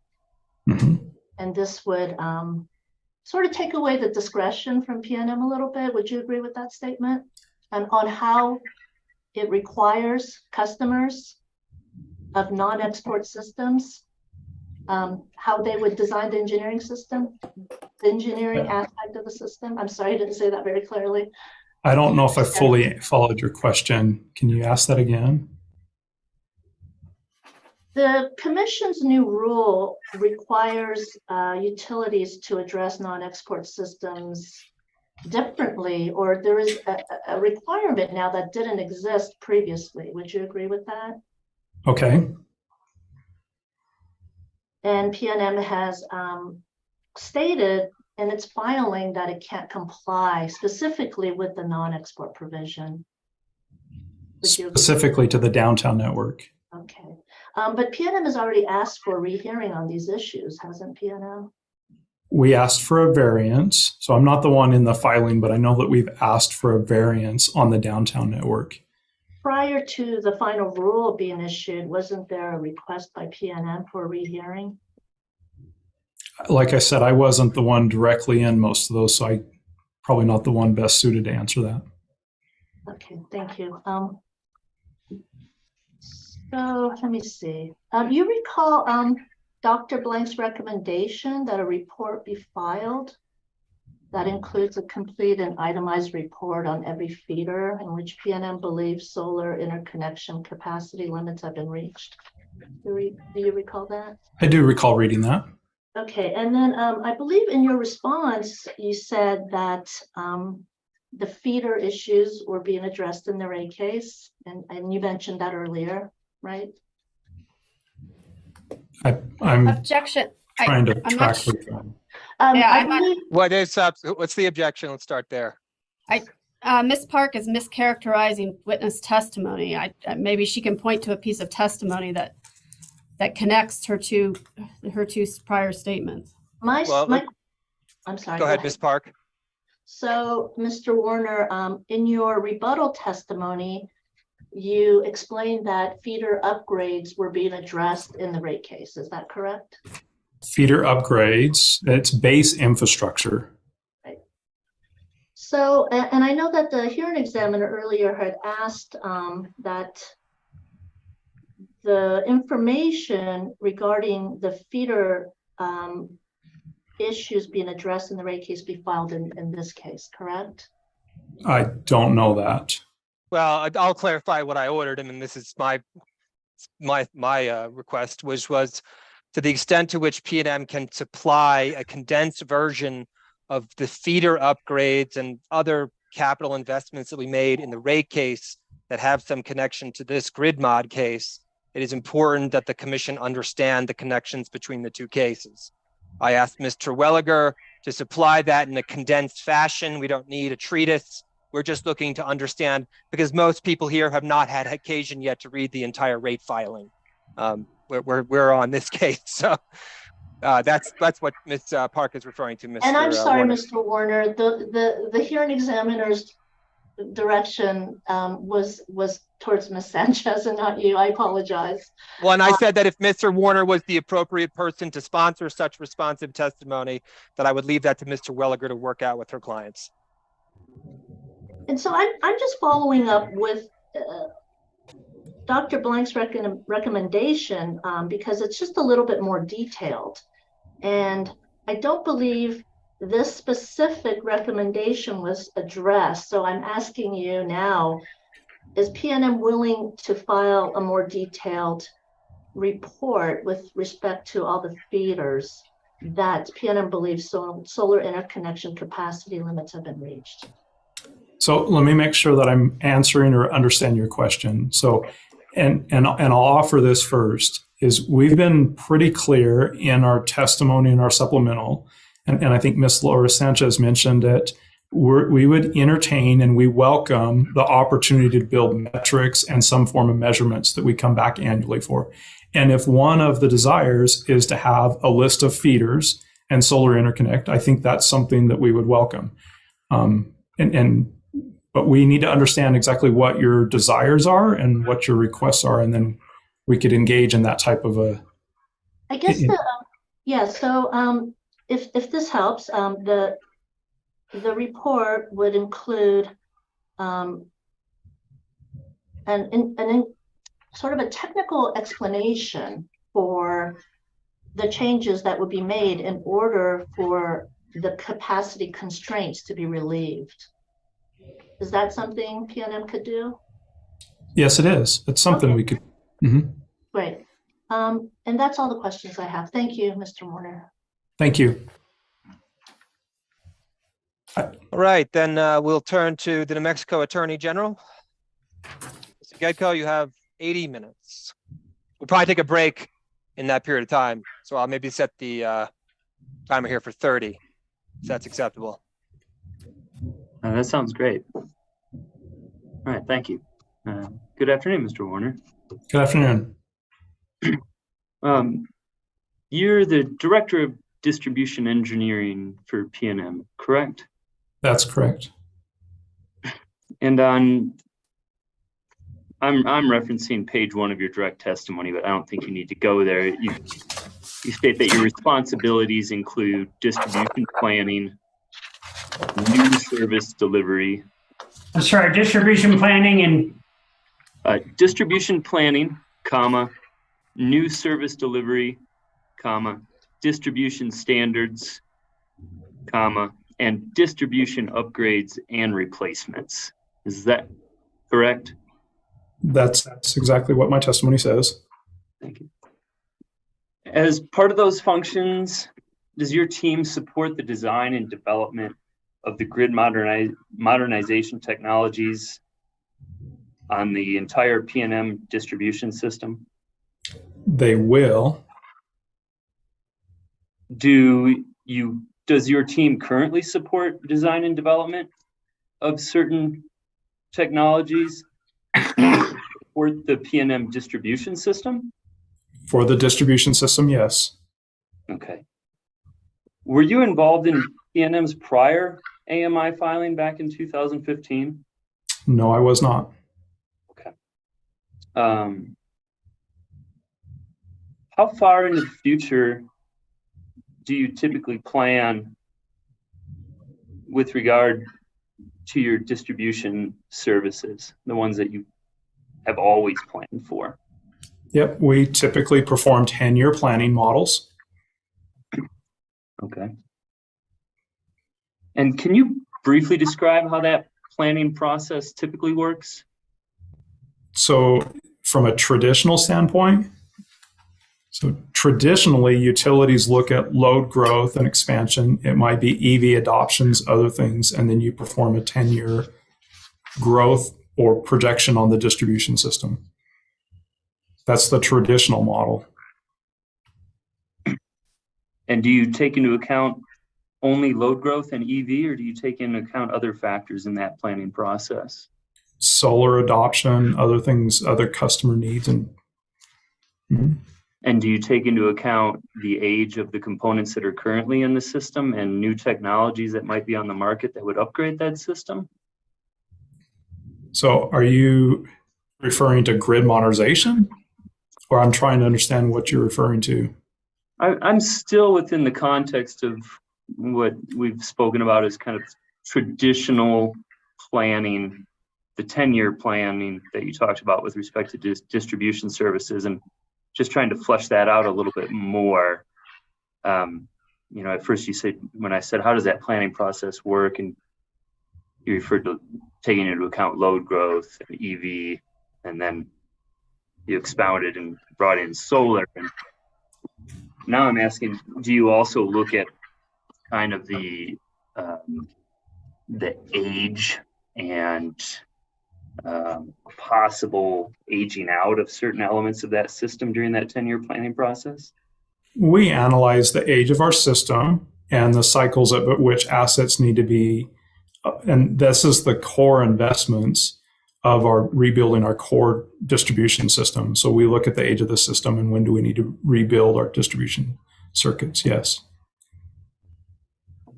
Mm-hmm. And this would sort of take away the discretion from PNM a little bit. Would you agree with that statement? And on how it requires customers of non-export systems, how they would design the engineering system, the engineering aspect of the system. I'm sorry, I didn't say that very clearly. I don't know if I fully followed your question. Can you ask that again? The commission's new rule requires utilities to address non-export systems differently, or there is a requirement now that didn't exist previously. Would you agree with that? Okay. And PNM has stated in its filing that it can't comply specifically with the non-export provision. Specifically to the downtown network. Okay. But PNM has already asked for a rehearing on these issues, hasn't PNM? We asked for a variance. So I'm not the one in the filing, but I know that we've asked for a variance on the downtown network. Prior to the final rule being issued, wasn't there a request by PNM for a rehearing? Like I said, I wasn't the one directly in most of those, so I probably not the one best suited to answer that. Okay, thank you. So let me see. You recall Dr. Blank's recommendation that a report be filed that includes a complete and itemized report on every feeder in which PNM believes solar interconnection capacity limits have been reached. Do you recall that? I do recall reading that. Okay, and then I believe in your response, you said that the feeder issues were being addressed in the rate case, and you mentioned that earlier, right? I'm Objection. trying to I'm track not with them. What's the objection? Let's start there. Ms. Park is mischaracterizing witness testimony. Maybe she can point to a piece of testimony that connects her two prior statements. I'm sorry. Go ahead, Ms. Park. So, Mr. Warner, in your rebuttal testimony, you explained that feeder upgrades were being addressed in the rate case. Is that correct? Feeder upgrades, it's base infrastructure. Right. So, and I know that the hearing examiner earlier had asked that the information regarding the feeder issues being addressed in the rate case be filed in this case, correct? I don't know that. Well, I'll clarify what I ordered, and this is my request, which was to the extent to which PNM can supply a condensed version of the feeder upgrades and other capital investments that we made in the rate case that have some connection to this grid mod case. It is important that the commission understand the connections between the two cases. I asked Mr. Welliger to supply that in a condensed fashion. We don't need a treatise. We're just looking to understand, because most people here have not had occasion yet to read the entire rate filing. We're on this case, so that's what Ms. Park is referring to. Mr. And I'm sorry, Warner. Mr. Warner. The hearing examiner's direction was towards Ms. Sanchez and not you. I apologize. Well, and I said that if Mr. Warner was the appropriate person to sponsor such responsive testimony, that I would leave that to Mr. Welliger to work out with her clients. And so I'm just following up with Dr. Blank's recommendation because it's just a little bit more detailed. And I don't believe this specific recommendation was addressed. So I'm asking you now, is PNM willing to file a more detailed report with respect to all the feeders that PNM believes solar interconnection capacity limits have been reached? So let me make sure that I'm answering or understand your question. So, and I'll offer this first, is we've been pretty clear in our testimony and our supplemental, and I think Ms. Laura Sanchez mentioned it, we would entertain and we welcome the opportunity to build metrics and some form of measurements that we come back annually for. And if one of the desires is to have a list of feeders and solar interconnect, I think that's something that we would welcome. But we need to understand exactly what your desires are and what your requests are, and then we could engage in that type of a. I guess so if this helps, the report would include sort of a technical explanation for the changes that would be made in order for the capacity constraints to be relieved. Is that something PNM could do? Yes, it is. It's something we could. Mm-hmm. Great. And that's all the questions I have. Thank you, Mr. Warner. Thank you. All right, then we'll turn to the New Mexico Attorney General. Mr. Gedko, you have 80 minutes. We'll probably take a break in that period of time. So I'll maybe set the timer here for 30, if that's acceptable. That sounds great. All right, thank you. Good afternoon, Mr. Warner. Good afternoon. You're the Director of Distribution Engineering for PNM, correct? That's correct. And I'm referencing page 1 of your direct testimony, but I don't think you need to go there. You state that your responsibilities include distribution planning, new service delivery. I'm sorry, distribution planning and distribution planning, comma, new service delivery, comma, distribution standards, comma, and distribution upgrades and replacements. Is that correct? That's exactly what my testimony says. Thank you. As part of those functions, does your team support the design and development of the grid modernization technologies on the entire PNM distribution system? They will. Does your team currently support design and development of certain technologies for the PNM distribution system? For the distribution system, yes. Okay. Were you involved in PNM's prior AMI filing back in 2015? No, I was not. Okay. How far into the future do you typically plan with regard to your distribution services, the ones that you have always planned for? Yep, we typically perform 10-year planning models. Okay. And can you briefly describe how that planning process typically works? So from a traditional standpoint, traditionally utilities look at load growth and expansion. It might be EV adoptions, other things, and then you perform a 10-year growth or projection on the distribution system. That's the traditional model. And do you take into account only load growth and EV, or do you take into account other factors in that planning process? Solar adoption, other things, other customer needs. And do you take into account the age of the components that are currently in the system and new technologies that might be on the market that would upgrade that system? So are you referring to grid modernization? Or I'm trying to understand what you're referring to. I'm still within the context of what we've spoken about as kind of traditional planning, the 10-year planning that you talked about with respect to distribution services, and just trying to flesh that out a little bit more. At first you said, when I said, how does that planning process work? And you referred to taking into account load growth and EV, and then you expounded and brought in solar. And now I'm asking, do you also look at kind of the age and possible aging out of certain elements of that system during that 10-year planning process? We analyze the age of our system and the cycles at which assets need to be And this is the core investments of our rebuilding our core distribution system. So we look at the age of the system and when do we need to rebuild our distribution circuits? Yes.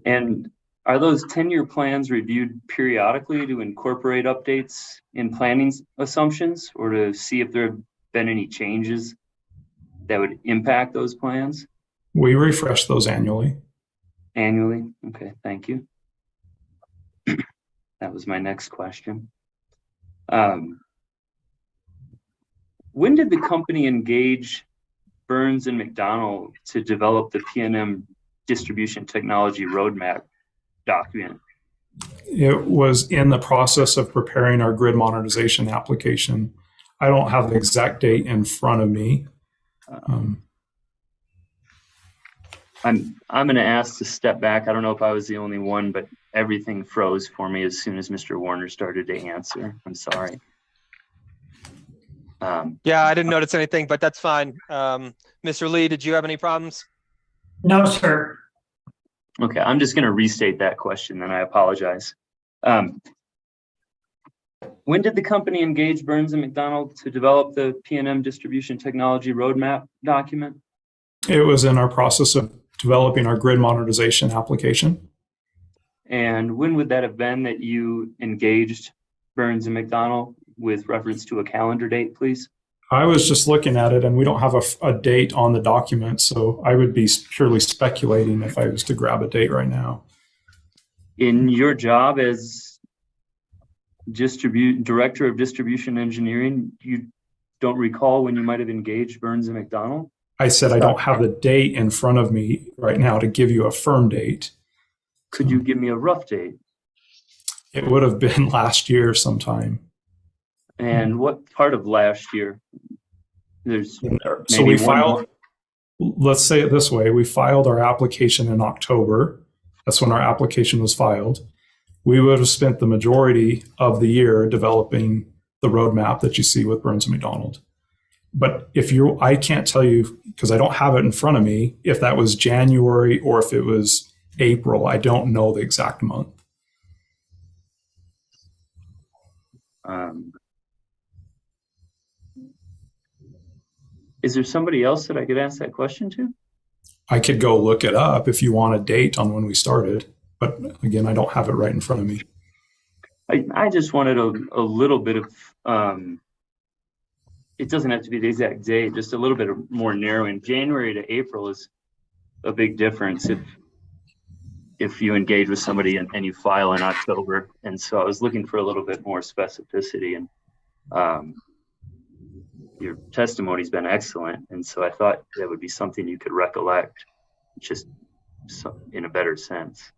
And are those 10-year plans reviewed periodically to incorporate updates in planning assumptions or to see if there have been any changes that would impact those plans? We refresh those annually. Annually? Okay, thank you. That was my next question. When did the company engage Burns and McDonnell to develop the PNM distribution technology roadmap document? It was in the process of preparing our grid modernization application. I don't have the exact date in front of me. I'm going to ask to step back. I don't know if I was the only one, but everything froze for me as soon as Mr. Warner started to answer. I'm sorry. Yeah, I didn't notice anything, but that's fine. Mr. Lee, did you have any problems? No, sir. Okay, I'm just going to restate that question, and I apologize. When did the company engage Burns and McDonnell to develop the PNM distribution technology roadmap document? It was in our process of developing our grid modernization application. And when would that have been that you engaged Burns and McDonnell with reference to a calendar date, please? I was just looking at it and we don't have a date on the document, so I would be purely speculating if I was to grab a date right now. In your job as director of distribution engineering, you don't recall when you might have engaged Burns and McDonnell? I said I don't have the date in front of me right now to give you a firm date. Could you give me a rough date? It would have been last year sometime. And what part of last year? So we filed, let's say it this way, we filed our application in October. That's when our application was filed. We would have spent the majority of the year developing the roadmap that you see with Burns and McDonnell. But I can't tell you, because I don't have it in front of me, if that was January or if it was April. I don't know the exact month. Is there somebody else that I could ask that question to? I could go look it up if you want a date on when we started. But again, I don't have it right in front of me. I just wanted a little bit of, it doesn't have to be the exact date, just a little bit of more narrowing. January to April is a big difference if you engage with somebody and you file in October. And so I was looking for a little bit more specificity, and your testimony's been excellent. And so I thought that would be something you could recollect just in a better sense.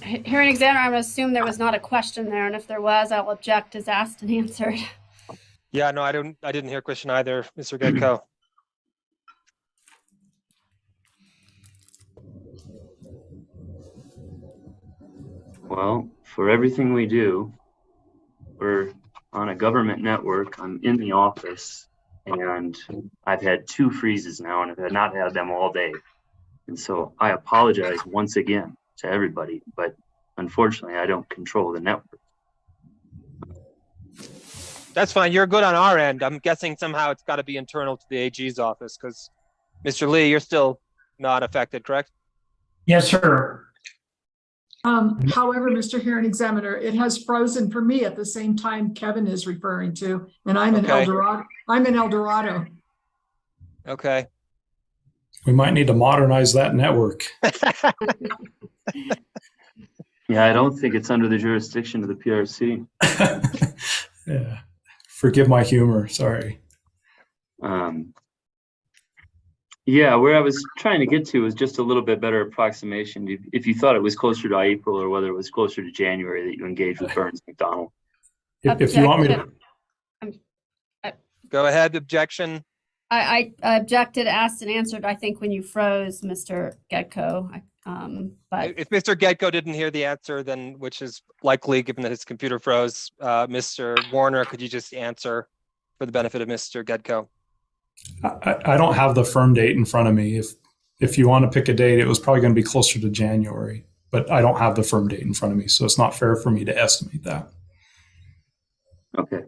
Hearing examiner, I'm going to assume there was not a question there, and if there was, I'll object as asked and answered. Yeah, no, I didn't hear a question either, Mr. Getko. Well, for everything we do, we're on a government network. I'm in the office, and I've had 2 freezes now, and I've not had them all day. And so I apologize once again to everybody, but unfortunately, I don't control the network. That's fine. You're good on our end. I'm guessing somehow it's got to be internal to the AG's office because, Mr. Lee, you're still not affected, correct? Yes, sir. However, Mr. Hearing Examiner, it has frozen for me at the same time Kevin is referring to, and I'm in El Dorado. I'm in El Dorado. Okay. We might need to modernize that network. Yeah, I don't think it's under the jurisdiction of the PRC. Yeah. Forgive my humor. Sorry. Yeah, where I was trying to get to was just a little bit better approximation. If you thought it was closer to April or whether it was closer to January that you engaged with Burns McDonnell. If you want me to. Go ahead, objection. I objected, asked, and answered, I think, when you froze, Mr. Getko. But if Mr. Getko didn't hear the answer, then which is likely given that his computer froze, Mr. Warner, could you just answer for the benefit of Mr. Getko? I don't have the firm date in front of me. if you want to pick a date, it was probably going to be closer to January, but I don't have the firm date in front of me, so it's not fair for me to estimate that. Okay.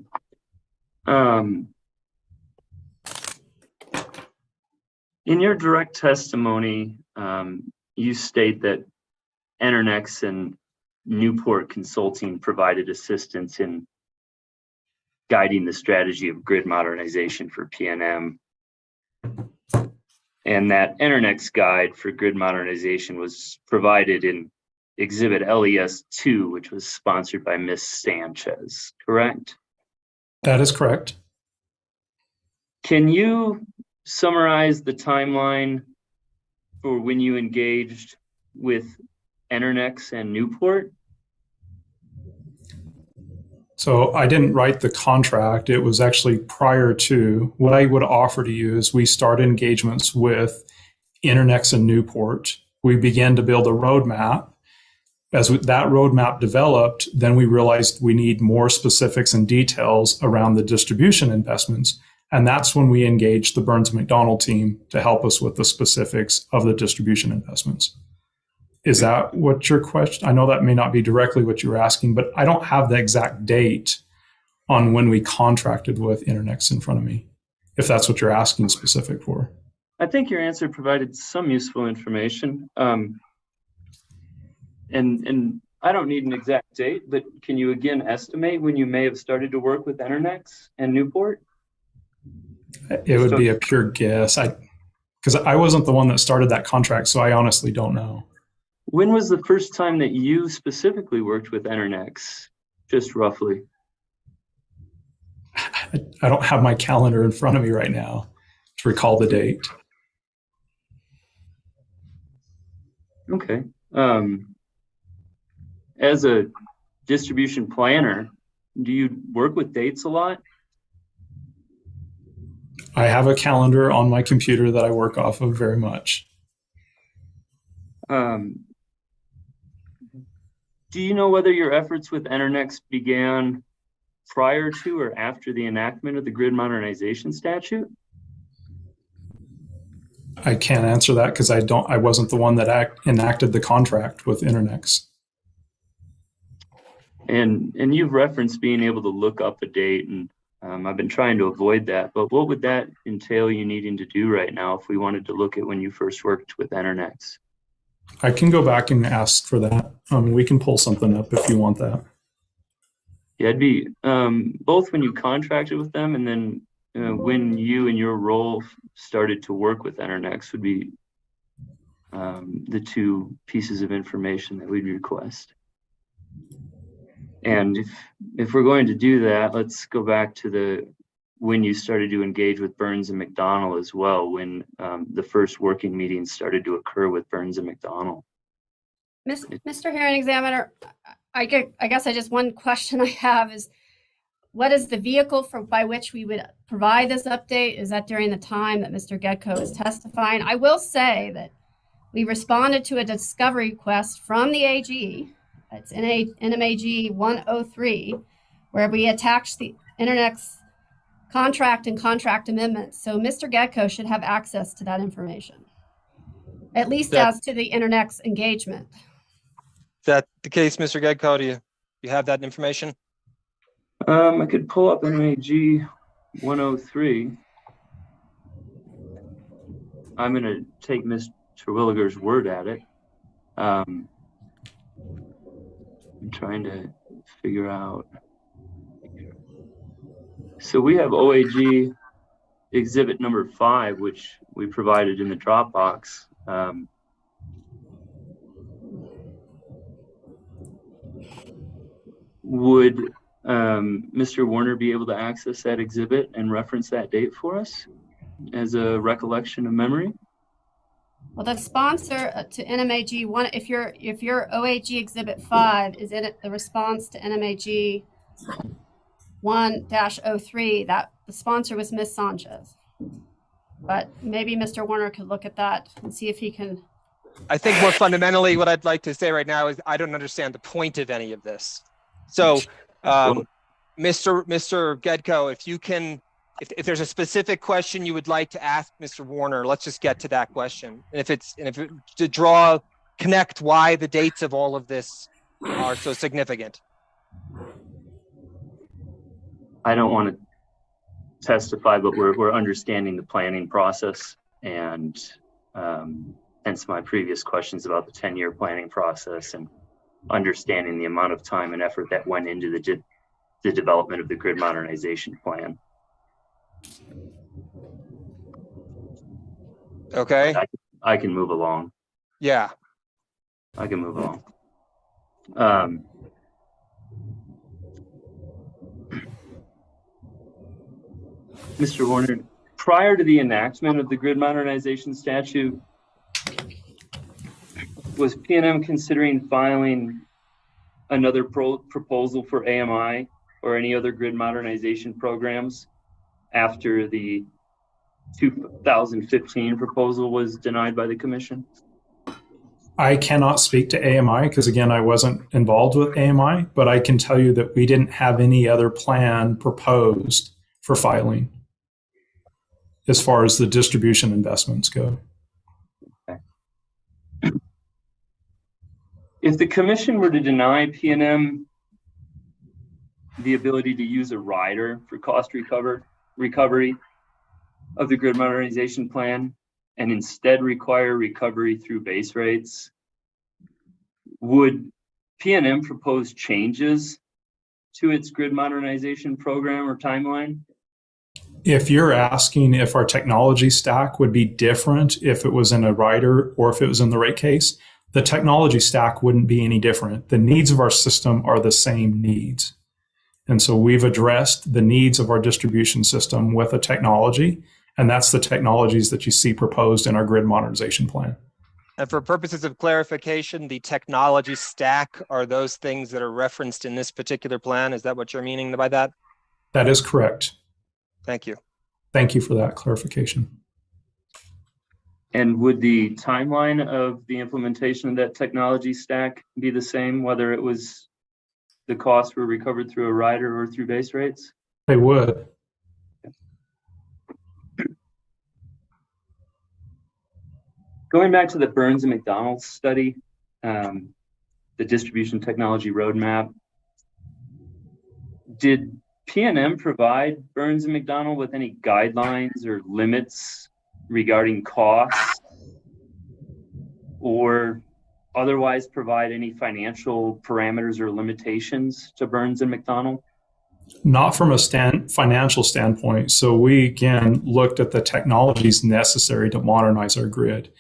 In your direct testimony, you state that Internex and Newport Consulting provided assistance in guiding the strategy of grid modernization for PNM, and that Internex guide for grid modernization was provided in Exhibit LES-2, which was sponsored by Ms. Sanchez, correct? That is correct. Can you summarize the timeline for when you engaged with Internex and Newport? So I didn't write the contract. It was actually prior to. What I would offer to you is we started engagements with Internex and Newport. We began to build a roadmap. As that roadmap developed, then we realized we need more specifics and details around the distribution investments. And that's when we engaged the Burns and McDonnell team to help us with the specifics of the distribution investments. Is that what your question? I know that may not be directly what you're asking, but I don't have the exact date on when we contracted with Internex in front of me, if that's what you're asking specific for. I think your answer provided some useful information. And I don't need an exact date, but can you again estimate when you may have started to work with Internex and Newport? It would be a pure guess. Because I wasn't the one that started that contract, so I honestly don't know. When was the first time that you specifically worked with Internex, just roughly? I don't have my calendar in front of me right now to recall the date. Okay. As a distribution planner, do you work with dates a lot? I have a calendar on my computer that I work off of very much. Do you know whether your efforts with Internex began prior to or after the enactment of the grid modernization statute? I can't answer that because I wasn't the one that enacted the contract with Internex. And you've referenced being able to look up a date, and I've been trying to avoid that, but what would that entail you needing to do right now if we wanted to look at when you first worked with Internex? I can go back and ask for that. We can pull something up if you want that. Yeah, it'd be both when you contracted with them and then when you and your role started to work with Internex would be the two pieces of information that we'd request. And if we're going to do that, let's go back to when you started to engage with Burns and McDonnell as well, when the first working meetings started to occur with Burns and McDonnell. Mr. Hearing Examiner, I guess one question I have is, what is the vehicle by which we would provide this update? Is that during the time that Mr. Gedko is testifying? I will say that we responded to a discovery request from the AG. It's in NMAG 103, where we attached the Internex contract and contract amendments. So Mr. Gedko should have access to that information, at least as to the Internex engagement. Is that the case, Mr. Gedko? Do you have that information? I could pull up NMAG 103. I'm going to take Mr. Williger's word at it. I'm trying to figure out. So we have OAG exhibit number 5, which we provided in the Dropbox. Would Mr. Warner be able to access that exhibit and reference that date for us as a recollection of memory? Well, the sponsor to NMAG 1, if your OAG exhibit 5 is in it, the response to NMAG 1-03, that the sponsor was Ms. Sanchez. But maybe Mr. Warner could look at that and see if he can. I think more fundamentally, what I'd like to say right now is I don't understand the point of any of this. So, Mr. Gedko, if you can if there's a specific question you would like to ask Mr. Warner, let's just get to that question. And if it, to connect why the dates of all of this are so significant. I don't want to testify, but we're understanding the planning process, and hence my previous questions about the 10-year planning process and understanding the amount of time and effort that went into the development of the grid modernization plan. Okay. I can move along. Yeah. I can move along. Mr. Warner, prior to the enactment of the grid modernization statute, was PNM considering filing another proposal for AMI or any other grid modernization programs after the 2015 proposal was denied by the commission? I cannot speak to AMI because, again, I wasn't involved with AMI, but I can tell you that we didn't have any other plan proposed for filing as far as the distribution investments go. Okay. If the commission were to deny PNM the ability to use a rider for cost recovery of the grid modernization plan and instead require recovery through base rates, would PNM propose changes to its grid modernization program or timeline? If you're asking if our technology stack would be different if it was in a rider or if it was in the rate case, the technology stack wouldn't be any different. The needs of our system are the same needs. And so we've addressed the needs of our distribution system with a technology, and that's the technologies that you see proposed in our grid modernization plan. And for purposes of clarification, the technology stack are those things that are referenced in this particular plan. Is that what you're meaning by that? That is correct. Thank you. Thank you for that clarification. And would the timeline of the implementation of that technology stack be the same, whether it was the costs were recovered through a rider or through base rates? They would. Going back to the Burns and McDonald study, the distribution technology roadmap, did PNM provide Burns and McDonald with any guidelines or limits regarding costs, or otherwise provide any financial parameters or limitations to Burns and McDonald? Not from a financial standpoint. So we, again, looked at the technologies necessary to modernize our grid.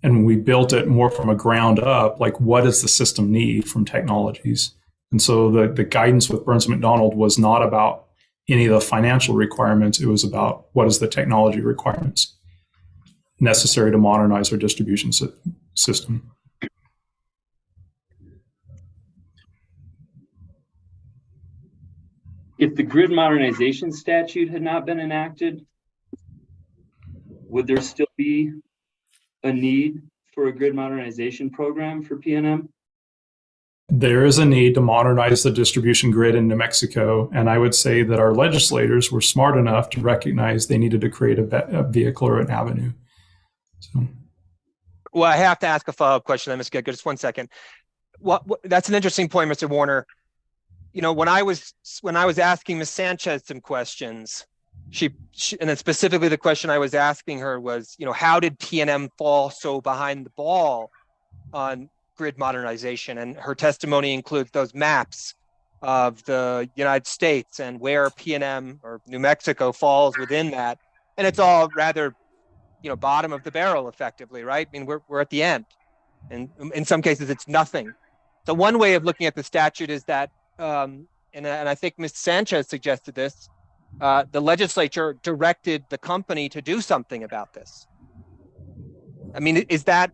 And we built it more from a ground up, like what does the system need from technologies? And so the guidance with Burns and McDonald was not about any of the financial requirements. It was about what is the technology requirements necessary to modernize our distribution system. If the grid modernization statute had not been enacted, would there still be a need for a grid modernization program for PNM? There is a need to modernize the distribution grid in New Mexico, and I would say that our legislators were smart enough to recognize they needed to create a vehicle or an avenue. So. Well, I have to ask a follow-up question. Ms. Geiger, just 1 second. That's an interesting point, Mr. Warner. You know, when I was asking Ms. Sanchez some questions, she and then specifically the question I was asking her was, you know, how did PNM fall so behind the ball on grid modernization? And her testimony includes those maps of the United States and where PNM or New Mexico falls within that. And it's all rather, you know, bottom of the barrel effectively, right? I mean, we're at the end. And in some cases it's nothing. So one way of looking at the statute is that, and I think Ms. Sanchez suggested this, the legislature directed the company to do something about this. I mean, is that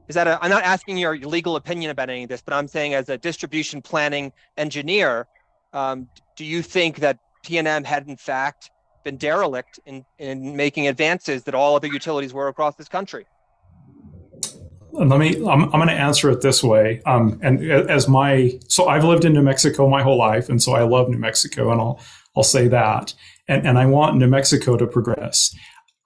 I'm not asking your legal opinion about any of this, but I'm saying as a distribution planning engineer, do you think that PNM had in fact been derelict in making advances that all other utilities were across this country? I'm going to answer it this way. So I've lived in New Mexico my whole life, and so I love New Mexico, and I'll say that. And I want New Mexico to progress.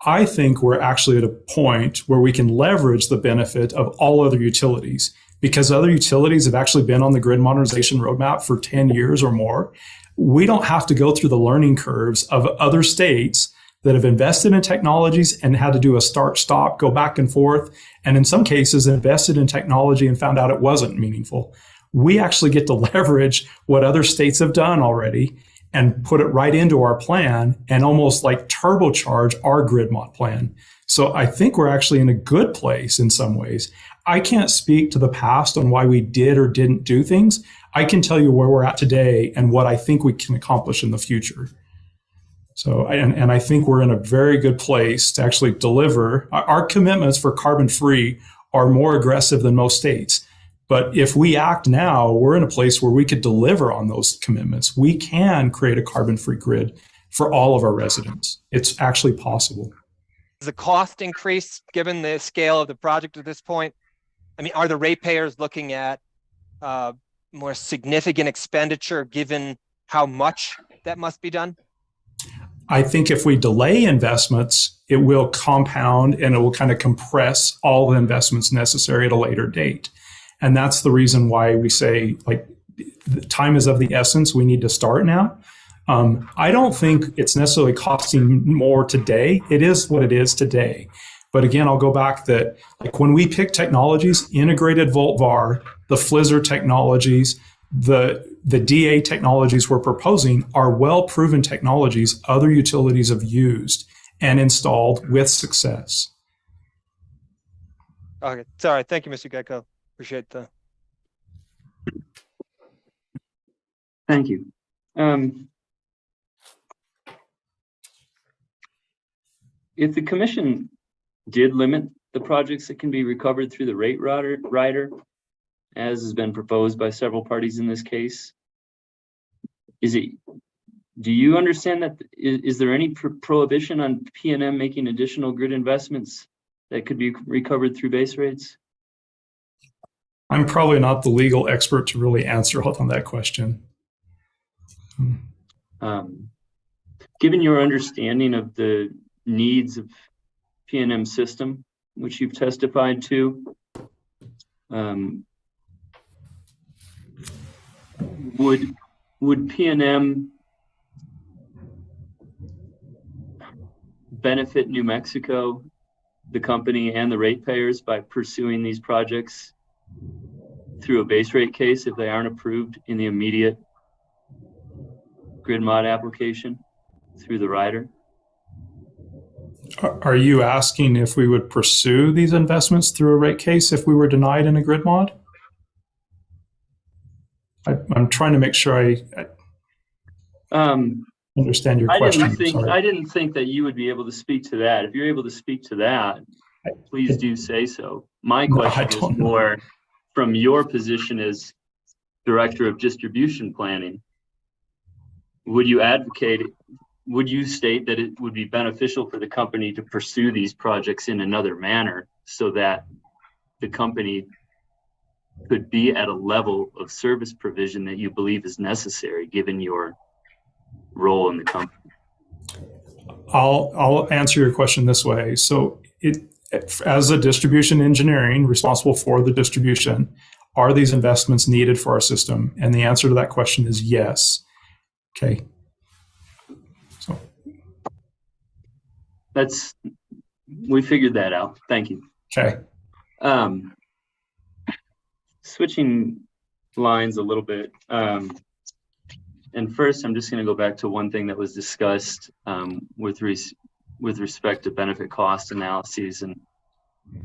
I think we're actually at a point where we can leverage the benefit of all other utilities, because other utilities have actually been on the grid modernization roadmap for 10 years or more. We don't have to go through the learning curves of other states that have invested in technologies and had to do a start, stop, go back and forth, and in some cases invested in technology and found out it wasn't meaningful. We actually get to leverage what other states have done already and put it right into our plan and almost like turbocharge our grid mod plan. So I think we're actually in a good place in some ways. I can't speak to the past on why we did or didn't do things. I can tell you where we're at today and what I think we can accomplish in the future. So, and I think we're in a very good place to actually deliver. Our commitments for carbon free are more aggressive than most states. But if we act now, we're in a place where we could deliver on those commitments. We can create a carbon-free grid for all of our residents. It's actually possible. Does the cost increase given the scale of the project at this point? I mean, are the ratepayers looking at more significant expenditure given how much that must be done? I think if we delay investments, it will compound and it will kind of compress all the investments necessary at a later date. And that's the reason why we say, like, the time is of the essence. We need to start now. I don't think it's necessarily costing more today. It is what it is today. But again, I'll go back that, like, when we pick technologies, integrated volt VAR, the FLIZR technologies, the DA technologies we're proposing are well-proven technologies other utilities have used and installed with success. Okay, sorry. Thank you, Mr. Gecko. Appreciate the. Thank you. If the commission did limit the projects that can be recovered through the rate rider, as has been proposed by several parties in this case, do you understand that, is there any prohibition on PNM making additional grid investments that could be recovered through base rates? I'm probably not the legal expert to really answer on that question. Given your understanding of the needs of PNM system, which you've testified to, would PNM benefit New Mexico, the company, and the ratepayers by pursuing these projects through a base rate case if they aren't approved in the immediate grid mod application through the rider? Are you asking if we would pursue these investments through a rate case if we were denied in a grid mod? I'm trying to make sure I understand your question. I didn't think that you would be able to speak to that. If you're able to speak to that, please do say so. My question is more from your position as Director of Distribution Planning. Would you state that it would be beneficial for the company to pursue these projects in another manner so that the company could be at a level of service provision that you believe is necessary given your role in the company? I'll answer your question this way. So as a distribution engineering responsible for the distribution, are these investments needed for our system? And the answer to that question is yes. Okay. So we figured that out. Thank you. Okay. Switching lines a little bit. And first, I'm just going to go back to one thing that was discussed with respect to benefit cost analyses. And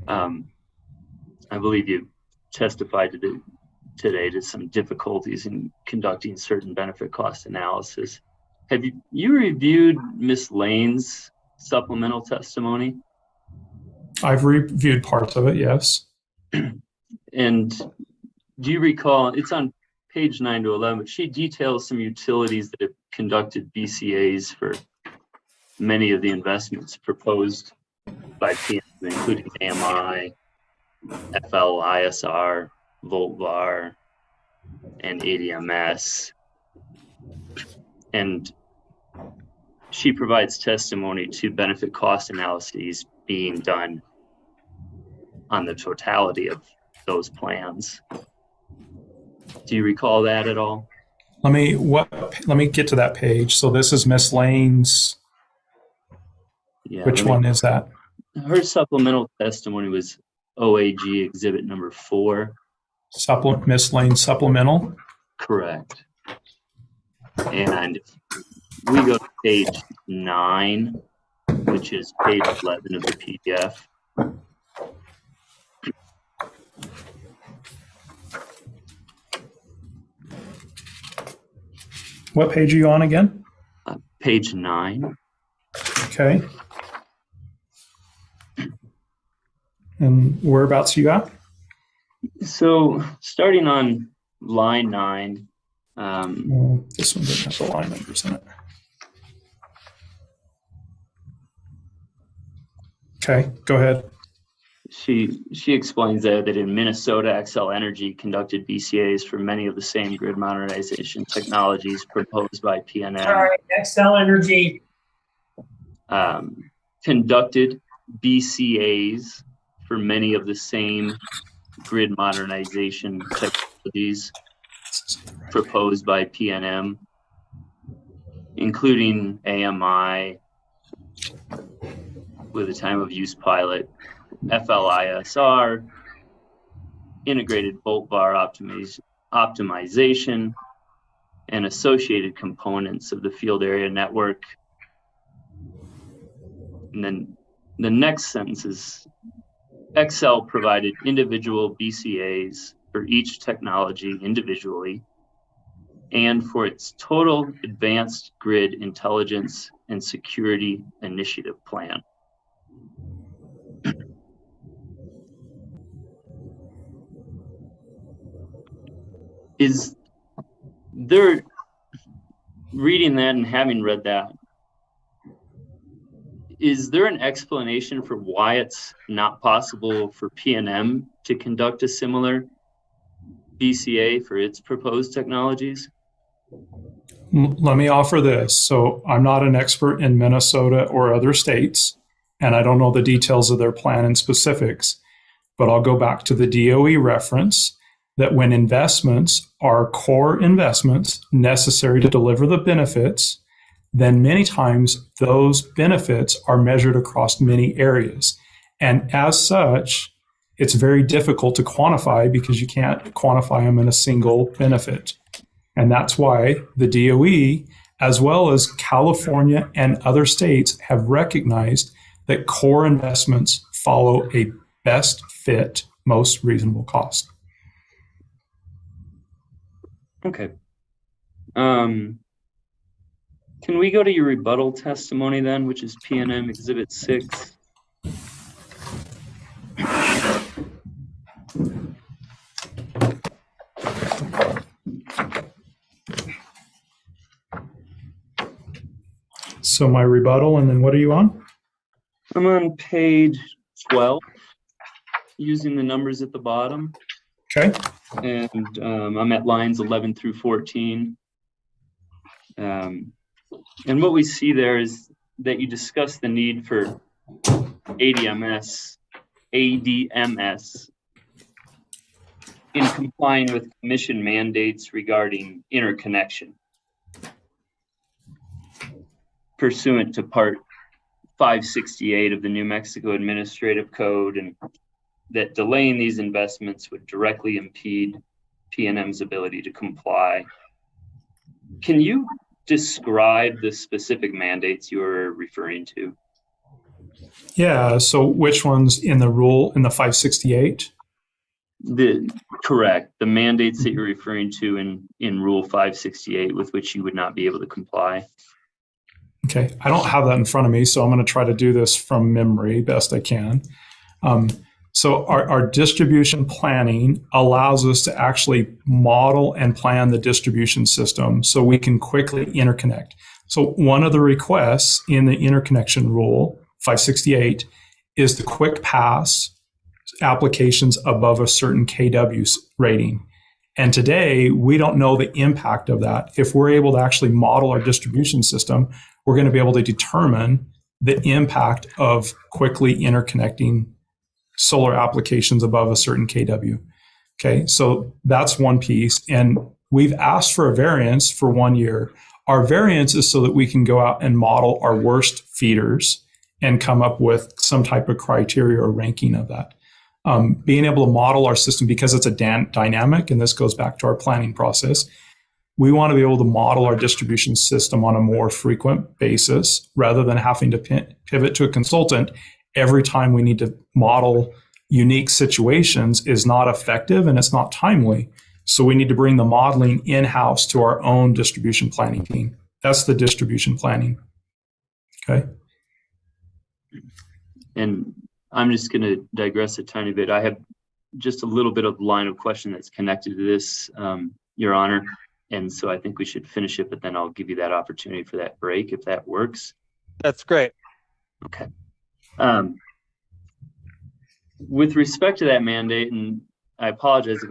I believe you testified today to some difficulties in conducting certain benefit cost analysis. Have you reviewed Ms. Lane's supplemental testimony? I've reviewed parts of it, yes. And do you recall, it's on page 9 to 11, but she details some utilities that have conducted BCAs for many of the investments proposed by PNM, including AMI, FLISR, VoltVAR, and ADMS. And she provides testimony to benefit cost analyses being done on the totality of those plans. Do you recall that at all? Let me get to that page. So this is Miss Lane's. Yeah, Which one is that? Her supplemental testimony was OAG exhibit number 4. Miss Lane's supplemental? Correct. And we go to page 9, which is page 11 of the PDF. What page are you on again? Page 9. Okay. And whereabouts are you at? So starting on line 9. This one doesn't have the line numbers in it. Okay, go ahead. She explains that in Minnesota, Xcel Energy conducted BCAs for many of the same grid modernization technologies proposed by PNM. Sorry, Xcel Energy. Conducted BCAs for many of the same grid modernization technologies proposed by PNM, including AMI with a time of use pilot, FLISR, integrated volt bar optimization, and associated components of the field area network. And then the next sentence is, Xcel provided individual BCAs for each technology individually and for its total advanced grid intelligence and security initiative plan. Is there, reading that and having read that, is there an explanation for why it's not possible for PNM to conduct a similar BCA for its proposed technologies? Let me offer this. So I'm not an expert in Minnesota or other states, and I don't know the details of their plan and specifics, but I'll go back to the DOE reference that when investments are core investments necessary to deliver the benefits, then many times those benefits are measured across many areas. And as such, it's very difficult to quantify because you can't quantify them in a single benefit. And that's why the DOE, as well as California and other states, have recognized that core investments follow a best fit, most reasonable cost. Okay. Can we go to your rebuttal testimony then, which is PNM Exhibit 6? So my rebuttal, and then what are you on? I'm on page 12, using the numbers at the bottom. Okay. And I'm at lines 11 through 14. And what we see there is that you discuss the need for ADMS in complying with commission mandates regarding interconnection pursuant to Part 568 of the New Mexico Administrative Code, and that delaying these investments would directly impede PNM's ability to comply. Can you describe the specific mandates you are referring to? Yeah, so which ones in the rule, in the 568? Correct. The mandates that you're referring to in Rule 568 with which you would not be able to comply. Okay, I don't have that in front of me, so I'm going to try to do this from memory best I can. So our distribution planning allows us to actually model and plan the distribution system so we can quickly interconnect. So one of the requests in the interconnection rule, 568, is the quick pass applications above a certain KW rating. And today, we don't know the impact of that. If we're able to actually model our distribution system, we're going to be able to determine the impact of quickly interconnecting solar applications above a certain kW. Okay, so that's one piece. And we've asked for a variance for 1 year. Our variance is so that we can go out and model our worst feeders and come up with some type of criteria or ranking of that. Being able to model our system, because it's a dynamic, and this goes back to our planning process, we want to be able to model our distribution system on a more frequent basis rather than having to pivot to a consultant every time we need to model unique situations is not effective and it's not timely. So we need to bring the modeling in-house to our own distribution planning team. That's the distribution planning. Okay. And I'm just going to digress a tiny bit. I have just a little bit of line of question that's connected to this, Your Honor. And so I think we should finish it, but then I'll give you that opportunity for that break if that works. That's great. Okay. With respect to that mandate, and I apologize if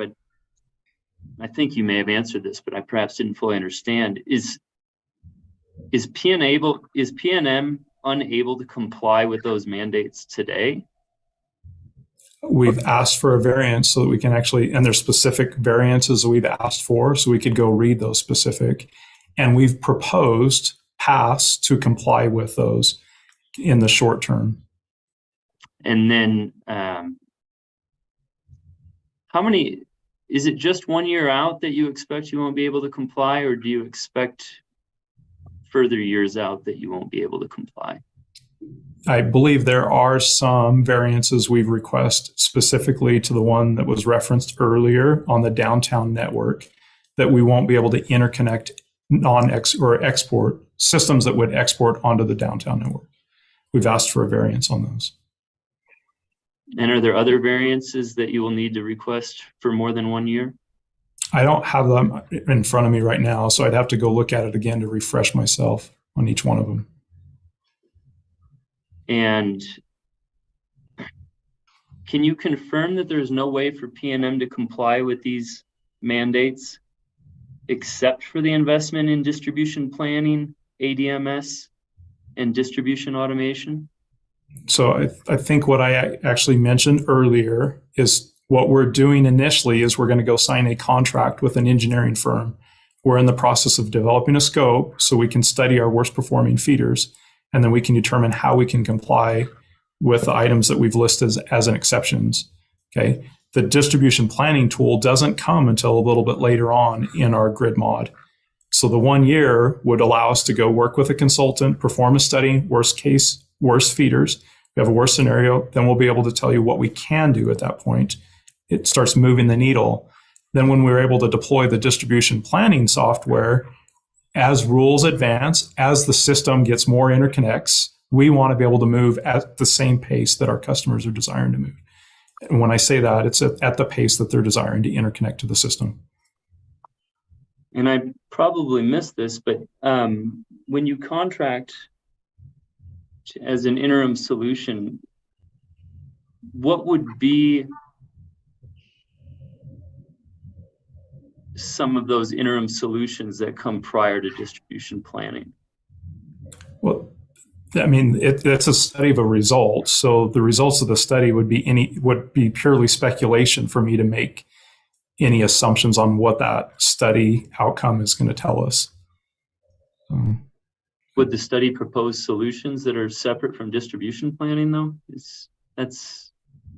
I think you may have answered this, but I perhaps didn't fully understand. Is PNM unable to comply with those mandates today? We've asked for a variance so that we can actually, and there's specific variances that we've asked for, so we could go read those specific. And we've proposed paths to comply with those in the short term. And then how many, is it just 1 year out that you expect you won't be able to comply, or do you expect further years out that you won't be able to comply? I believe there are some variances we've requested specifically to the one that was referenced earlier on the downtown network that we won't be able to interconnect or export systems that would export onto the downtown network. We've asked for a variance on those. And are there other variances that you will need to request for more than 1 year? I don't have them in front of me right now, so I'd have to go look at it again to refresh myself on each one of them. And can you confirm that there's no way for PNM to comply with these mandates except for the investment in distribution planning, ADMS, and distribution automation? So I think what I actually mentioned earlier is what we're doing initially is we're going to go sign a contract with an engineering firm. We're in the process of developing a scope so we can study our worst performing feeders, and then we can determine how we can comply with the items that we've listed as an exceptions. Okay. The distribution planning tool doesn't come until a little bit later on in our grid mod. So the 1 year would allow us to go work with a consultant, perform a study, worst case, worst feeders. We have a worst scenario, then we'll be able to tell you what we can do at that point. It starts moving the needle. Then when we're able to deploy the distribution planning software, as rules advance, as the system gets more interconnects, we want to be able to move at the same pace that our customers are desiring to move. And when I say that, it's at the pace that they're desiring to interconnect to the system. And I probably missed this, but when you contract as an interim solution, what would be some of those interim solutions that come prior to distribution planning? Well, I mean, it's a study of a result. So the results of the study would be purely speculation for me to make any assumptions on what that study outcome is going to tell us. Would the study propose solutions that are separate from distribution planning, though? That's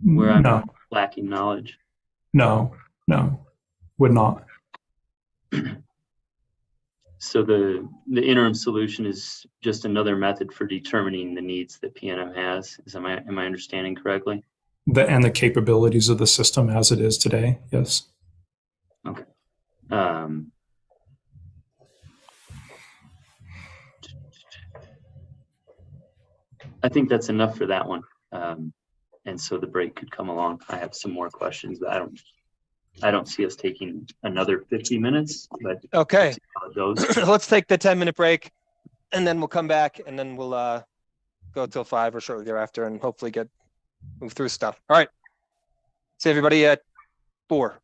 where I'm lacking knowledge. No, would not. So the interim solution is just another method for determining the needs that PNM has. Am I understanding correctly? And the capabilities of the system as it is today, yes. Okay. I think that's enough for that one. And so the break could come along. I have some more questions, but I don't see us taking another 50 minutes, but okay. Let's Let's take the 10-minute break and then we'll come back and then we'll go till 5 or shortly thereafter and hopefully move through stuff. All right. See everybody at 4.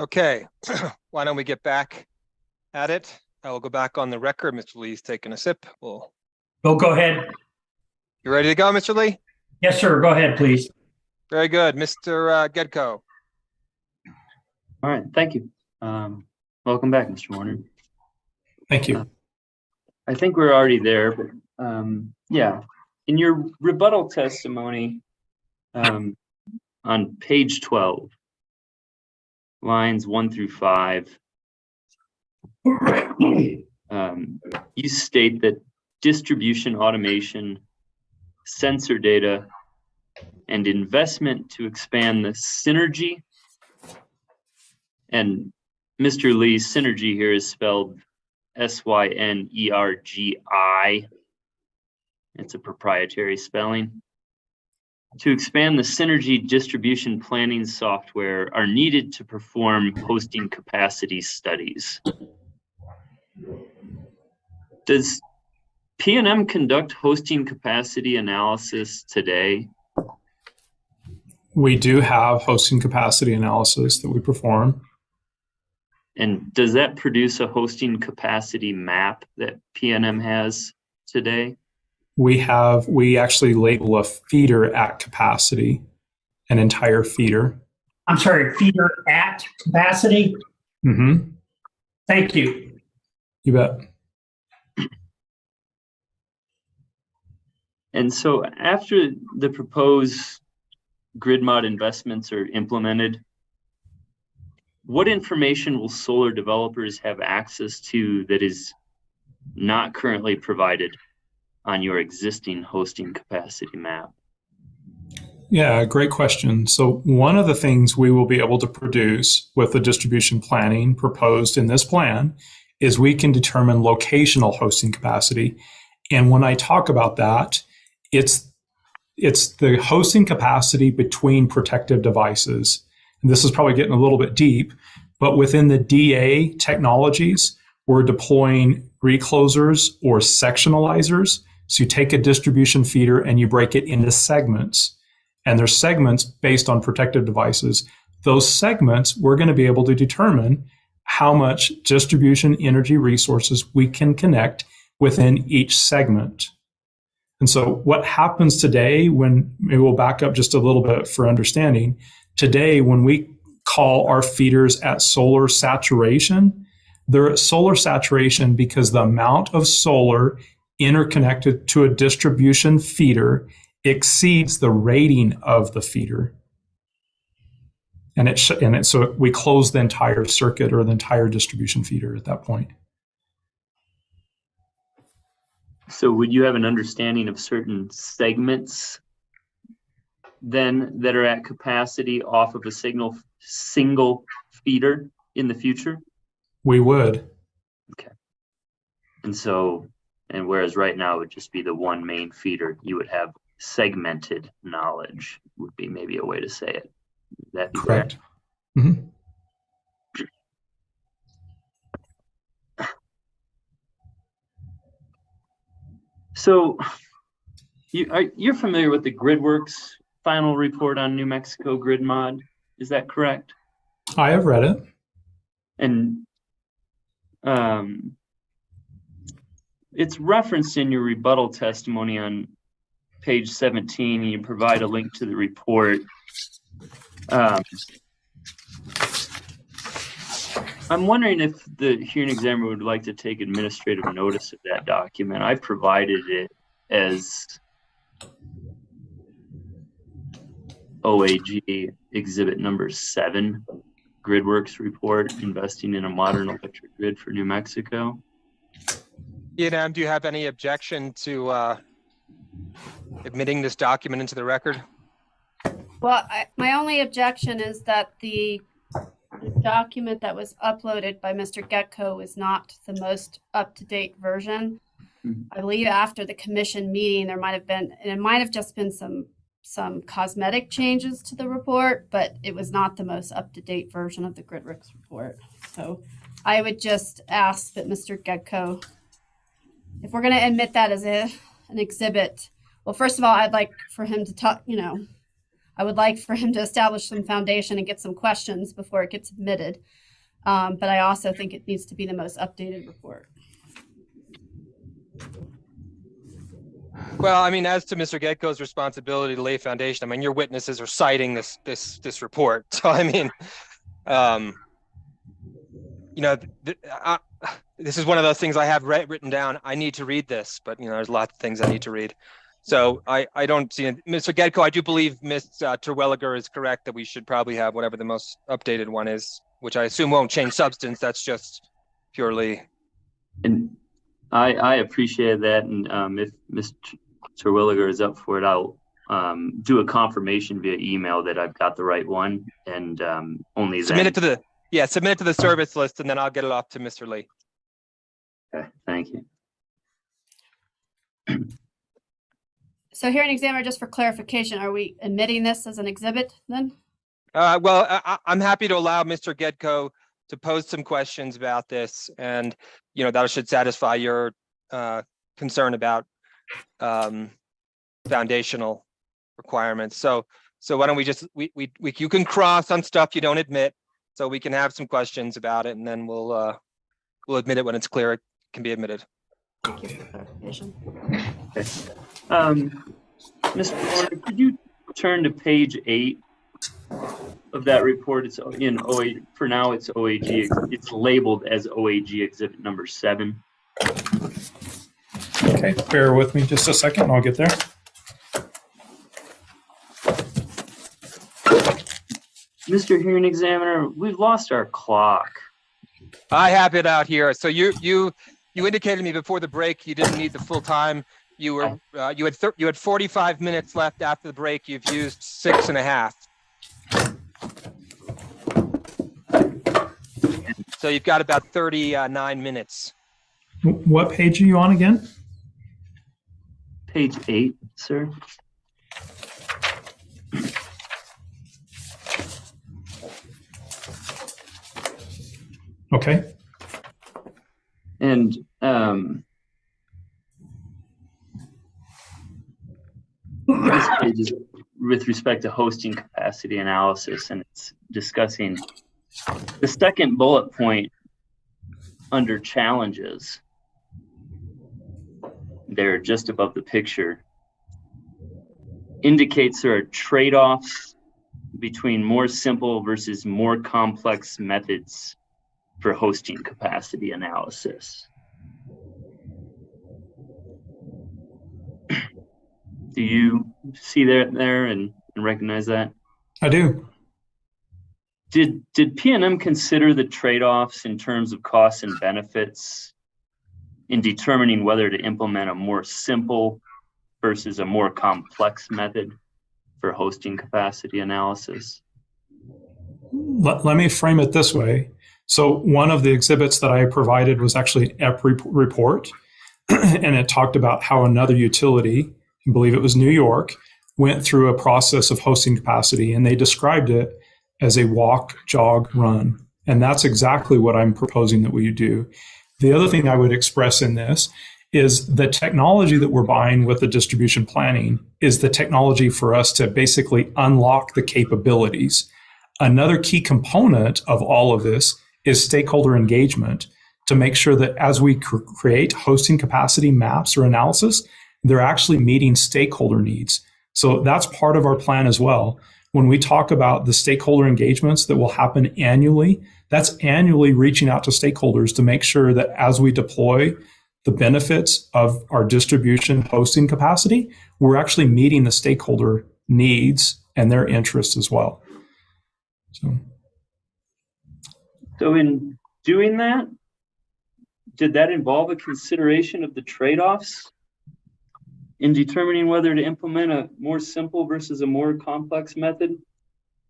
Okay, why don't we get back at it? I will go back on the record. Mr. Lee's taking a sip. Go ahead. You ready to go, Mr. Lee? Yes, sir. Go ahead, please. Very good. Mr. Gedko. All right, thank you. Welcome back, Mr. Warner. Thank you. I think we're already there, but yeah, in your rebuttal testimony on page 12, lines 1 through 5, you state that distribution automation, sensor data, and investment to expand the synergy, and Mr. Lee, synergy here is spelled SYNERGI. It's a proprietary spelling. To expand the synergy distribution planning software are needed to perform hosting capacity studies. Does PNM conduct hosting capacity analysis today? We do have hosting capacity analysis that we perform. And does that produce a hosting capacity map that PNM has today? We actually label a feeder at capacity, an entire feeder. I'm sorry, feeder at capacity? Mm-hmm. Thank you. You bet. And so after the proposed grid mod investments are implemented, what information will solar developers have access to that is not currently provided on your existing hosting capacity map? Yeah, great question. So one of the things we will be able to produce with the distribution planning proposed in this plan is we can determine locational hosting capacity. And when I talk about that, it's the hosting capacity between protective devices. And this is probably getting a little bit deep, but within the DA technologies, we're deploying reclosers or sectionalizers. So you take a distribution feeder and you break it into segments. And there's segments based on protective devices. Those segments, we're going to be able to determine how much distribution energy resources we can connect within each segment. And so what happens today when, maybe we'll back up just a little bit for understanding. Today, when we call our feeders at solar saturation, they're at solar saturation because the amount of solar interconnected to a distribution feeder exceeds the rating of the feeder. And so we close the entire circuit or the entire distribution feeder at that point. So would you have an understanding of certain segments then that are at capacity off of a single feeder in the future? We would. Okay. And whereas right now it would just be the one main feeder, you would have segmented knowledge, would be maybe a way to say it. Would that be correct? Mm-hmm. So you're familiar with the GridWorks final report on New Mexico grid mod, is that correct? I have read it. And it's referenced in your rebuttal testimony on page 17, and you provide a link to the report. I'm wondering if the hearing examiner would like to take administrative notice of that document. I provided it as OAG exhibit number 7, GridWorks report, investing in a modern electric grid for New Mexico. PNM, do you have any objection to admitting this document into the record? Well, my only objection is that the document that was uploaded by Mr. Getko is not the most up-to-date version. I believe after the commission meeting, there might have been, and it might have just been some cosmetic changes to the report, but it was not the most up-to-date version of the GridWorks report. So I would just ask that Mr. Getko, if we're going to admit that as an exhibit, well, first of all, I'd like for him to talk, I would like for him to establish some foundation and get some questions before it gets submitted. But I also think it needs to be the most updated report. Well, I mean, as to Mr. Getko's responsibility to lay foundation, I mean, your witnesses are citing this report. So, I mean, you know, this is one of those things I have written down. I need to read this, but, you know, there's lots of things I need to read. So I don't see it. Mr. Getko, I do believe Ms. Terwilliger is correct that we should probably have whatever the most updated one is, which I assume won't change substance. That's just purely. And I appreciate that. And if Ms. Terwilliger is up for it, I'll do a confirmation via email that I've got the right one, and only submit then. it to the submit it to the service list, and then I'll get it off to Mr. Lee. Okay, thank you. So hearing examiner, just for clarification, are we admitting this as an exhibit then? Well, I'm happy to allow Mr. Getko to pose some questions about this, and you know that should satisfy your concern about foundational requirements. So why don't we just you can cross on stuff you don't admit, so we can have some questions about it, and then we'll admit it when it's clear it can be admitted. Thank you for clarification. Okay. Mr. Warner, could you turn to page 8 of that report? It's in OA. For now, it's OAG. It's labeled as OAG Exhibit number 7. Okay, bear with me just a second. I'll get there. Mr. Hearing Examiner, we've lost our clock. I have it out here. So you indicated to me before the break you didn't need the full time. You were you had 45 minutes left after the break. You've used 6.5. So you've got about 39 minutes. What page are you on again? Page 8, sir. Okay. And this page is with respect to hosting capacity analysis, and it's discussing the second bullet point under challenges. There, just above the picture, indicates there are trade-offs between more simple versus more complex methods for hosting capacity analysis. Do you see that there and recognize that? I do. Did PNM consider the trade-offs in terms of costs and benefits in determining whether to implement a more simple versus a more complex method for hosting capacity analysis? Let me frame it this way. So one of the exhibits that I provided was actually an EP report, and it talked about how another utility, I believe it was New York, went through a process of hosting capacity, and they described it as a walk, jog, run. And that's exactly what I'm proposing that we do. The other thing I would express in this is the technology that we're buying with the distribution planning is the technology for us to basically unlock the capabilities. Another key component of all of this is stakeholder engagement to make sure that as we create hosting capacity maps or analysis, they're actually meeting stakeholder needs. So that's part of our plan as well. When we talk about the stakeholder engagements that will happen annually, that's annually reaching out to stakeholders to make sure that as we deploy the benefits of our distribution hosting capacity, we're actually meeting the stakeholder needs and their interests as well. So in doing that, did that involve a consideration of the trade-offs in determining whether to implement a more simple versus a more complex method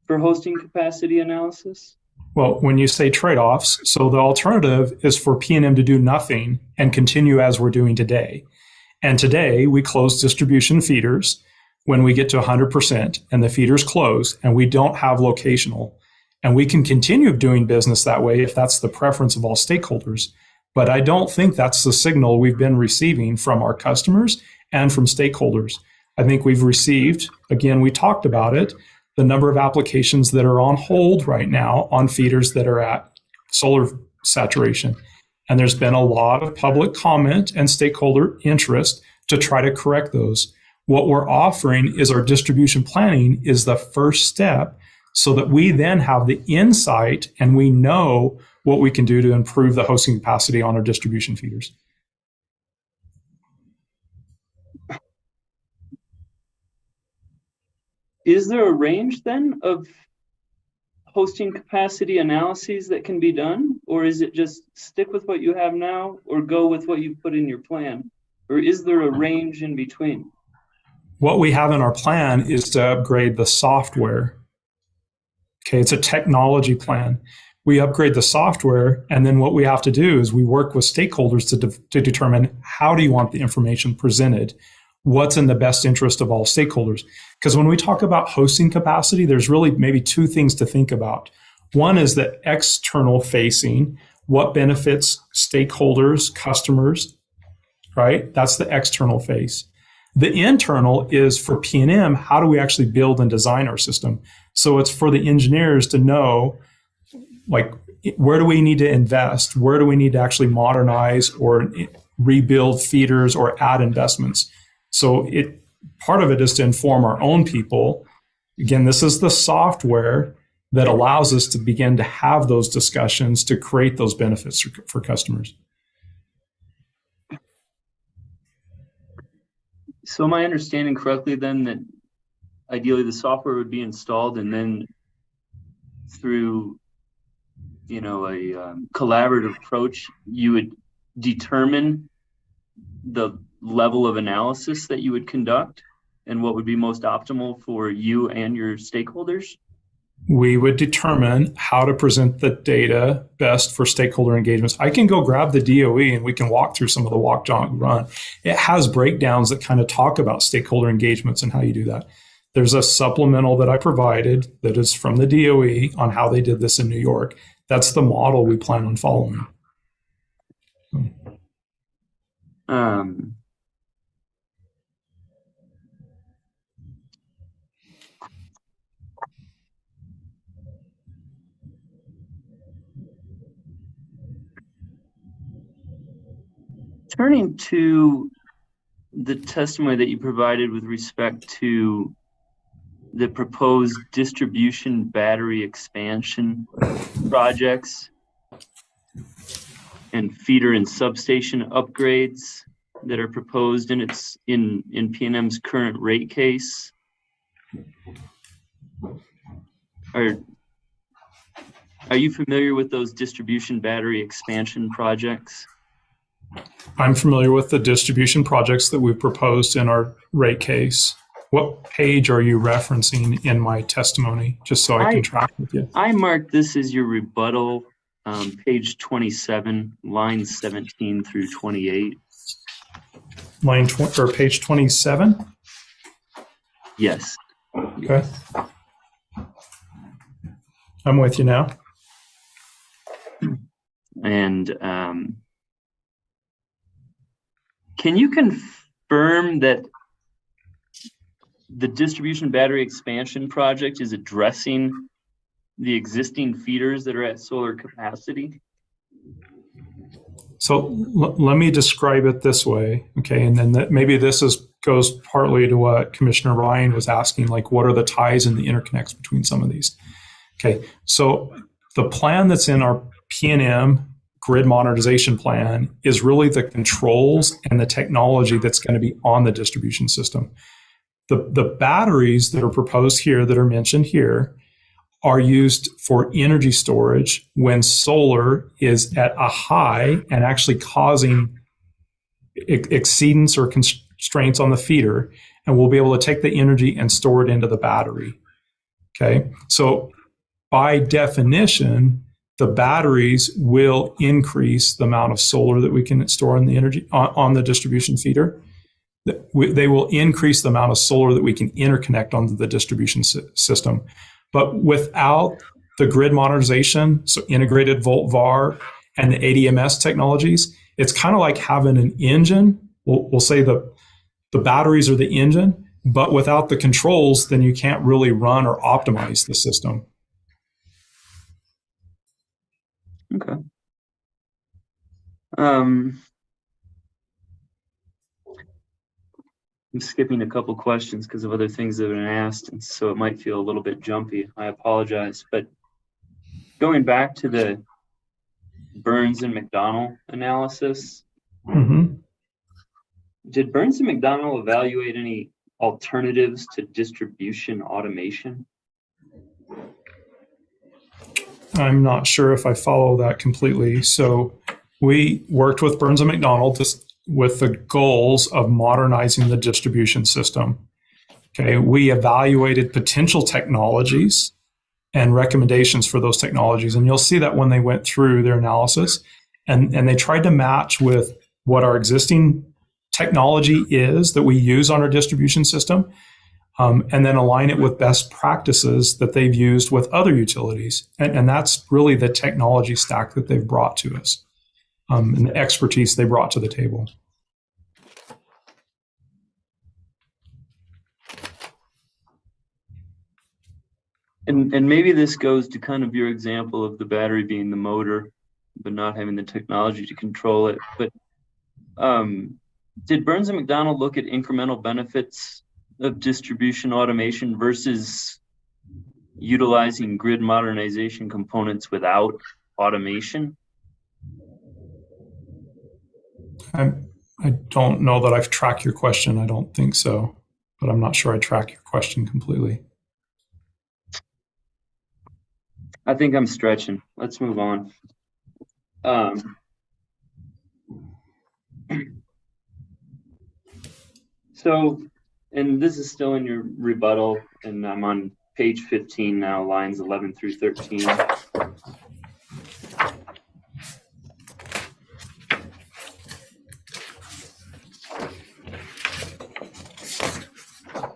for hosting capacity analysis? Well, when you say trade-offs, so the alternative is for PNM to do nothing and continue as we're doing today. And today we close distribution feeders when we get to 100% and the feeders close and we don't have locational. And we can continue doing business that way if that's the preference of all stakeholders. But I don't think that's the signal we've been receiving from our customers and from stakeholders. I think we've received, again, we talked about it, the number of applications that are on hold right now on feeders that are at solar saturation. And there's been a lot of public comment and stakeholder interest to try to correct those. What we're offering is our distribution planning is the first step so that we then have the insight and we know what we can do to improve the hosting capacity on our distribution feeders. Is there a range then of hosting capacity analyses that can be done? Or is it just stick with what you have now or go with what you put in your plan? Or is there a range in between? What we have in our plan is to upgrade the software. Okay, it's a technology plan. We upgrade the software, and then what we have to do is we work with stakeholders to determine how do you want the information presented, what's in the best interest of all stakeholders. Because when we talk about hosting capacity, there's really maybe two things to think about. One is the external facing, what benefits stakeholders, customers, right? That's the external face. The internal is for P&M, how do we actually build and design our system? So it's for the engineers to know, like, where do we need to invest? Where do we need to actually modernize or rebuild feeders or add investments? So part of it is to inform our own people. Again, this is the software that allows us to begin to have those discussions to create those benefits for customers. So am I understanding correctly then that ideally the software would be installed and then through, a collaborative approach, you would determine the level of analysis that you would conduct and what would be most optimal for you and your stakeholders? We would determine how to present the data best for stakeholder engagements. I can go grab the DOE and we can walk through some of the walk, jog, run. It has breakdowns that kind of talk about stakeholder engagements and how you do that. There's a supplemental that I provided that is from the DOE on how they did this in New York. That's the model we plan on following. Turning to the testimony that you provided with respect to the proposed distribution battery expansion projects and feeder and substation upgrades that are proposed in P&M's current rate case. Are you familiar with those distribution battery expansion projects? I'm familiar with the distribution projects that we've proposed in our rate case. What page are you referencing in my testimony, just so I can track with you? I marked this as your rebuttal, page 27, lines 17 through 28. Line 20 or page 27? Yes. Okay. I'm with you now. And can you confirm that the distribution battery expansion project is addressing the existing feeders that are at solar capacity? So let me describe it this way, okay? And then maybe this goes partly to what Commissioner Ryan was asking, like what are the ties and the interconnects between some of these? Okay, so the plan that's in our P&M grid modernization plan is really the controls and the technology that's going to be on the distribution system. The batteries that are proposed here, that are mentioned here, are used for energy storage when solar is at a high and actually causing exceedance or constraints on the feeder, and we'll be able to take the energy and store it into the battery. Okay, so by definition, the batteries will increase the amount of solar that we can store in the energy on the distribution feeder. They will increase the amount of solar that we can interconnect onto the distribution system. But without the grid modernization, so integrated volt VAR and the ADMS technologies, it's kind of like having an engine. We'll say the batteries are the engine, But without the controls, then you can't really run or optimize the system. Okay. I'm skipping a couple questions because of other things that have been asked, and so it might feel a little bit jumpy. I apologize. But going back to the Burns and McDonnell analysis, did Burns and McDonnell evaluate any alternatives to distribution automation? I'm not sure if I follow that completely. So we worked with Burns and McDonnell with the goals of modernizing the distribution system. Okay, we evaluated potential technologies and recommendations for those technologies. And you'll see that when they went through their analysis and they tried to match with what our existing technology is that we use on our distribution system, and then align it with best practices that they've used with other utilities. And that's really the technology stack that they've brought to us, and the expertise they brought to the table. And maybe this goes to kind of your example of the battery being the motor, but not having the technology to control it. But did Burns and McDonnell look at incremental benefits of distribution automation versus utilizing grid modernization components without automation? I don't know that I've tracked your question. I don't think so, but I'm not sure I track your question completely. I think I'm stretching. Let's move on. So, and this is still in your rebuttal, and I'm on page 15 now, lines 11 through 13.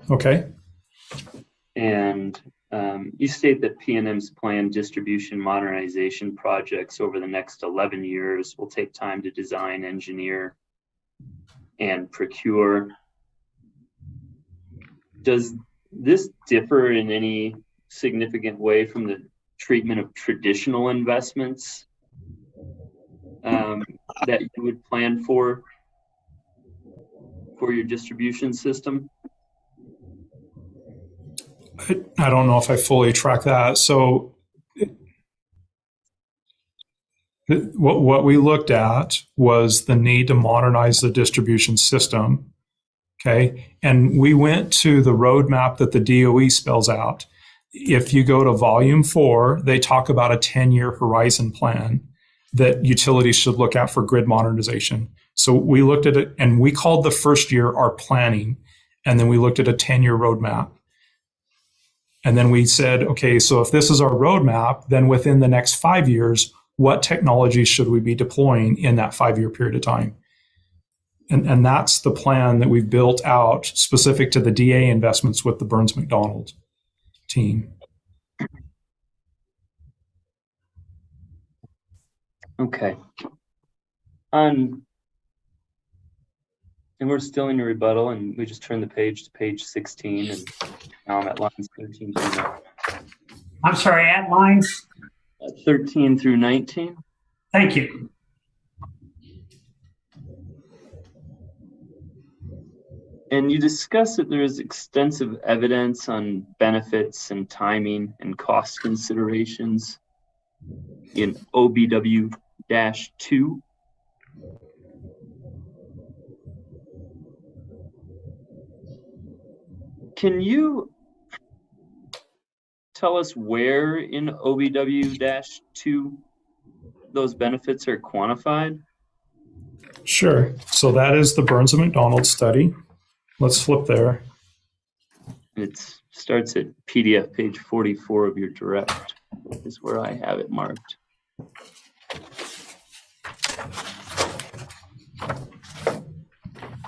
Okay. And you state that PNM's planned distribution modernization projects over the next 11 years will take time to design, engineer, and procure. Does this differ in any significant way from the treatment of traditional investments that you would plan for your distribution system? I don't know if I fully track that. So what we looked at was the need to modernize the distribution system. Okay. And we went to the roadmap that the DOE spells out. If you go to volume 4, they talk about a 10-year horizon plan that utilities should look at for grid modernization. So we looked at it and we called the first year our planning. And then we looked at a 10-year roadmap. And then we said, okay, so if this is our roadmap, then within the next 5 years, what technologies should we be deploying in that 5-year period of time? And that's the plan that we've built out specific to the DA investments with the Burns McDonnell team. Okay. And we're still in your rebuttal, and we just turned the page to page 16, and now I'm at lines 13 through 19. I'm sorry, at lines? 13 through 19. Thank you. And you discuss that there is extensive evidence on benefits and timing and cost considerations in OBW-2. Can you tell us where in OBW-2 those benefits are quantified? Sure. So that is the Burns and McDonnell study. Let's flip there. It starts at PDF page 44 of your direct, is where I have it marked.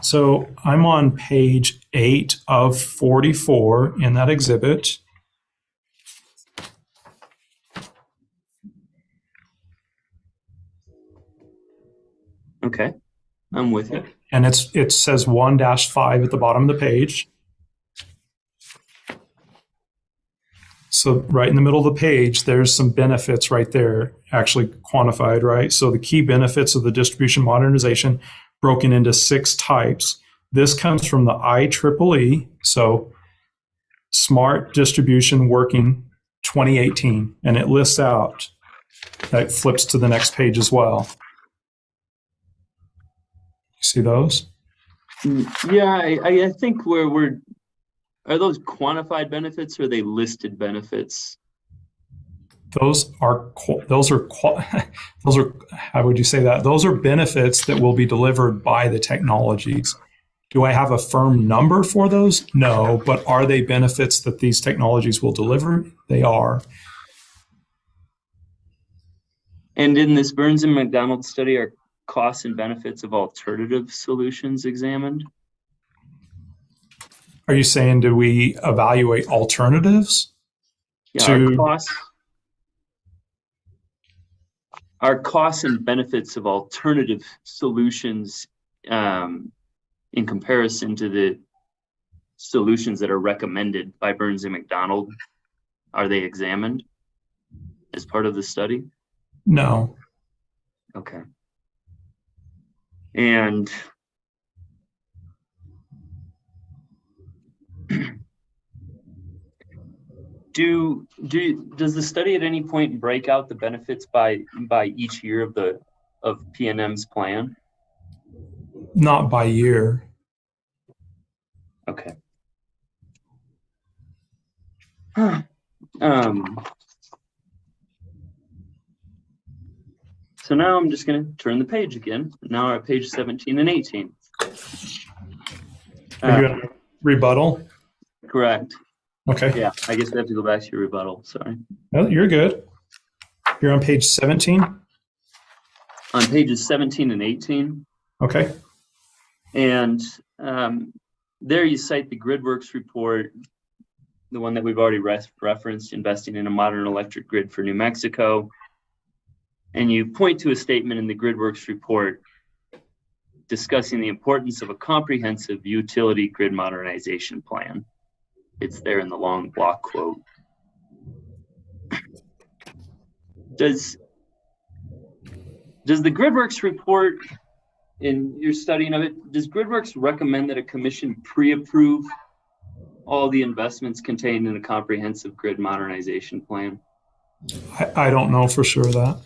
So I'm on page 8 of 44 in that exhibit. Okay, I'm with you. And it says 1-5 at the bottom of the page. So right in the middle of the page, there's some benefits right there, actually quantified, right? So the key benefits of the distribution modernization broken into 6 types. This comes from the IEEE, so Smart Distribution Working 2018, and it lists out, that flips to the next page as well. You see those? Yeah, I think are those quantified benefits or are they listed benefits? Those are how would you say that? Those are benefits that will be delivered by the technologies. Do I have a firm number for those? No, but are they benefits that these technologies will deliver? They are. And in this Burns and McDonald study, are costs and benefits of alternative solutions examined? Are you saying, do we evaluate alternatives? Yeah, our costs and benefits of alternative solutions in comparison to the solutions that are recommended by Burns and McDonald, are they examined as part of the study? No. Okay. And does the study at any point break out the benefits by each year of PNM's plan? Not by year. Okay. So now I'm just going to turn the page again. Now we're at page 17 and 18. Are you at rebuttal? Correct. Okay. Yeah, I guess I have to go back to your rebuttal. Sorry. No, you're good. You're on page 17? On pages 17 and 18. Okay. And there you cite the GridWorks report, the one that we've already referenced, investing in a modern electric grid for New Mexico. And you point to a statement in the GridWorks report discussing the importance of a comprehensive utility grid modernization plan. It's there in the long block quote. Does the GridWorks report, in your studying of it, does GridWorks recommend that a commission pre-approve all the investments contained in a comprehensive grid modernization plan? I don't know for sure that.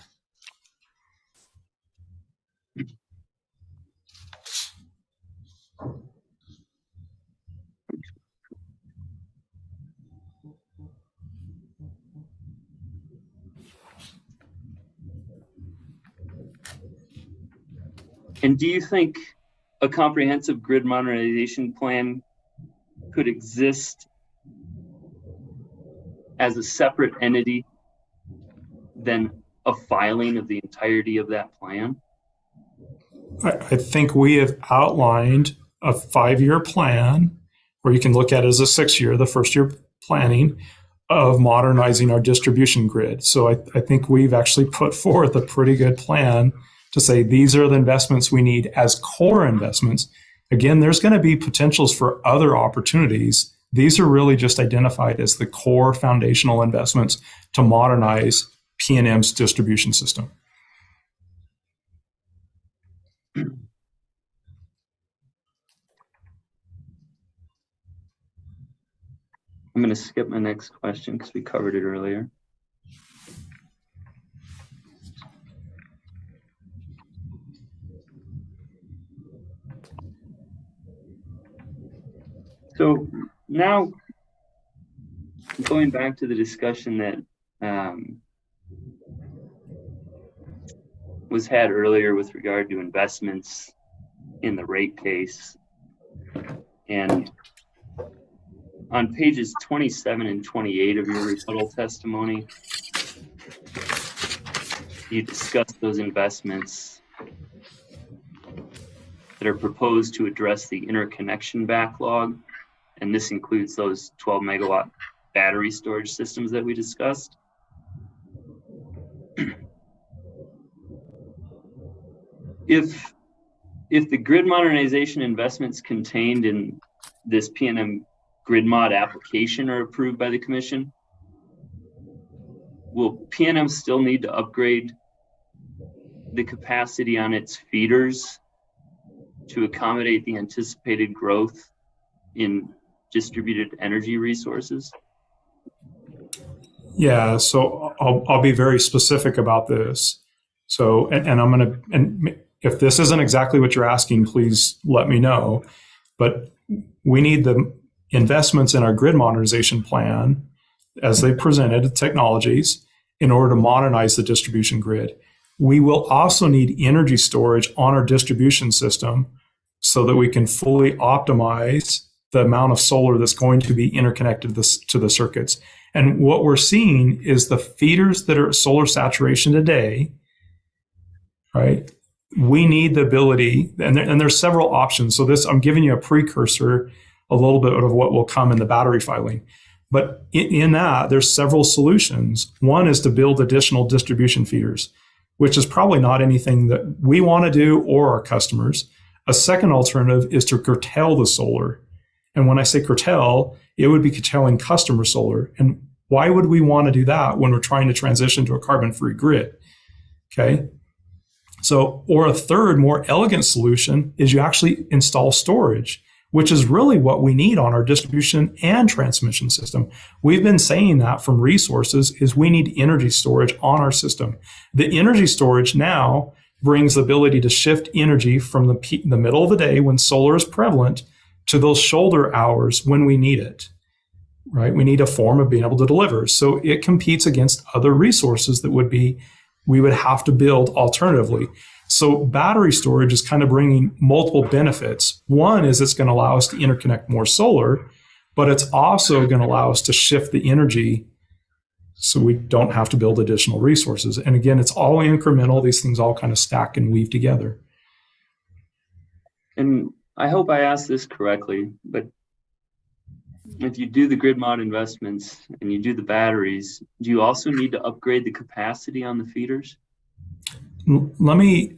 And do you think a comprehensive grid modernization plan could exist as a separate entity than a filing of the entirety of that plan? I think we have outlined a 5-year plan, or you can look at it as a 6-year, the first year planning of modernizing our distribution grid. So I think we've actually put forth a pretty good plan to say these are the investments we need as core investments. Again, there's going to be potentials for other opportunities. These are really just identified as the core foundational investments to modernize PNM's distribution system. I'm going to skip my next question because we covered it earlier. So now, going back to the discussion that was had earlier with regard to investments in the rate case, and on pages 27 and 28 of your rebuttal testimony, you discussed those investments that are proposed to address the interconnection backlog. And this includes those 12 megawatt battery storage systems that we discussed. If the grid modernization investments contained in this PNM grid mod application are approved by the commission, will PNM still need to upgrade the capacity on its feeders to accommodate the anticipated growth in distributed energy resources? Yeah, so I'll be very specific about this. So, and I'm going to, and if this isn't exactly what you're asking, please let me know. But we need the investments in our grid modernization plan as they presented technologies in order to modernize the distribution grid. We will also need energy storage on our distribution system so that we can fully optimize the amount of solar that's going to be interconnected to the circuits. And what we're seeing is the feeders that are at solar saturation today, right? We need the ability, and there's several options. So this, I'm giving you a precursor, a little bit of what will come in the battery filing. But in that, there's several solutions. One is to build additional distribution feeders, which is probably not anything that we want to do or our customers. A second alternative is to curtail the solar. And when I say curtail, it would be curtailing customer solar. And why would we want to do that when we're trying to transition to a carbon-free grid? Okay. So, or a third, more elegant solution is you actually install storage, which is really what we need on our distribution and transmission system. We've been saying that from resources is we need energy storage on our system. The energy storage now brings the ability to shift energy from the middle of the day when solar is prevalent to those shoulder hours when we need it, right? We need a form of being able to deliver. So it competes against other resources that we would have to build alternatively. So battery storage is kind of bringing multiple benefits. One is it's going to allow us to interconnect more solar, but it's also going to allow us to shift the energy so we don't have to build additional resources. And again, it's all incremental. These things all kind of stack and weave together. And I hope I asked this correctly, but if you do the grid mod investments and you do the batteries, do you also need to upgrade the capacity on the feeders? Let me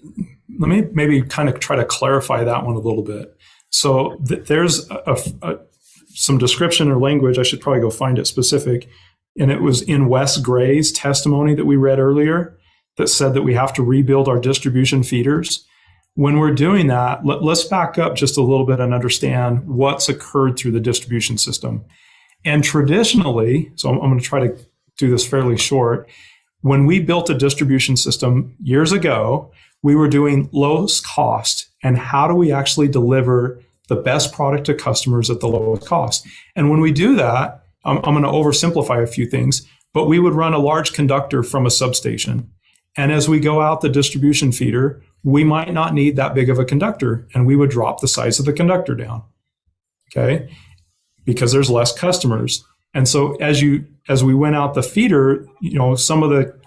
maybe kind of try to clarify that one a little bit. So there's some description or language. I should probably go find it specific. And it was in Wes Gray's testimony that we read earlier that said that we have to rebuild our distribution feeders. When we're doing that, let's back up just a little bit and understand what's occurred through the distribution system. And traditionally, so I'm going to try to do this fairly short, when we built a distribution system years ago, we were doing lowest cost and how do we actually deliver the best product to customers at the lowest cost. And when we do that, I'm going to oversimplify a few things, but we would run a large conductor from a substation. And as we go out the distribution feeder, we might not need that big of a conductor and we would drop the size of the conductor down, okay? Because there's less customers. And so as we went out the feeder, some of the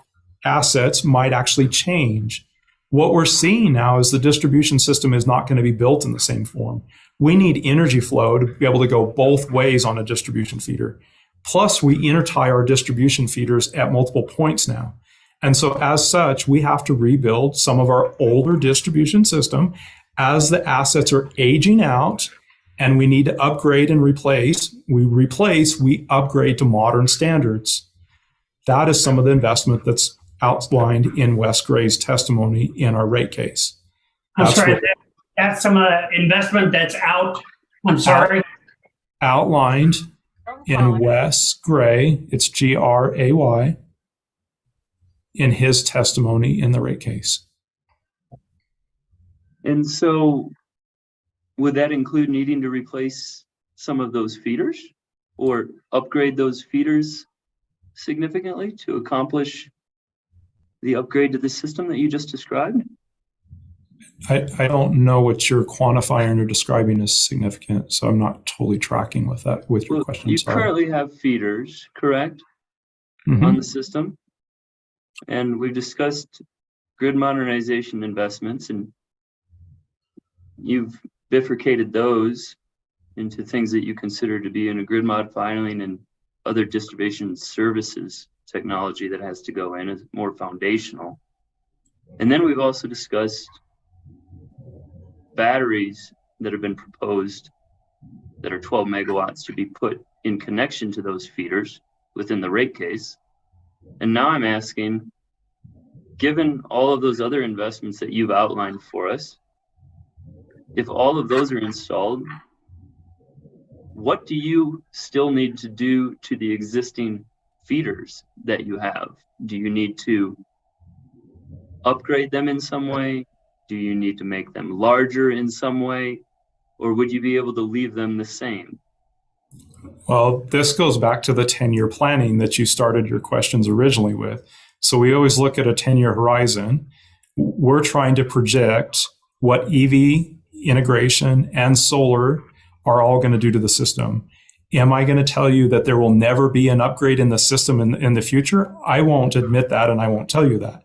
assets might actually change. What we're seeing now is the distribution system is not going to be built in the same form. We need energy flow to be able to go both ways on a distribution feeder. Plus we intertie our distribution feeders at multiple points now. And so as such, we have to rebuild some of our older distribution system as the assets are aging out and we need to upgrade and replace. We upgrade to modern standards. That is some of the investment that's outlined in Wes Gray's testimony in our rate case. I'm sorry, that's some investment that's out. I'm sorry. Outlined in Wes Gray, it's Gray, in his testimony in the rate case. And so would that include needing to replace some of those feeders or upgrade those feeders significantly to accomplish the upgrade to the system that you just described? I don't know what you're quantifying or describing as significant, so I'm not totally tracking with your question. You currently have feeders, correct, on the system? And we've discussed grid modernization investments, and you've bifurcated those into things that you consider to be in a grid mod filing and other distribution services technology that has to go in as more foundational. And then we've also discussed batteries that have been proposed that are 12 megawatts to be put in connection to those feeders within the rate case. And now I'm asking, given all of those other investments that you've outlined for us, if all of those are installed, what do you still need to do to the existing feeders that you have? Do you need to upgrade them in some way? Do you need to make them larger in some way? Or would you be able to leave them the same? Well, this goes back to the 10-year planning that you started your questions originally with. So we always look at a 10-year horizon. We're trying to project what EV integration and solar are all going to do to the system. Am I going to tell you that there will never be an upgrade in the system in the future? I won't admit that, and I won't tell you that.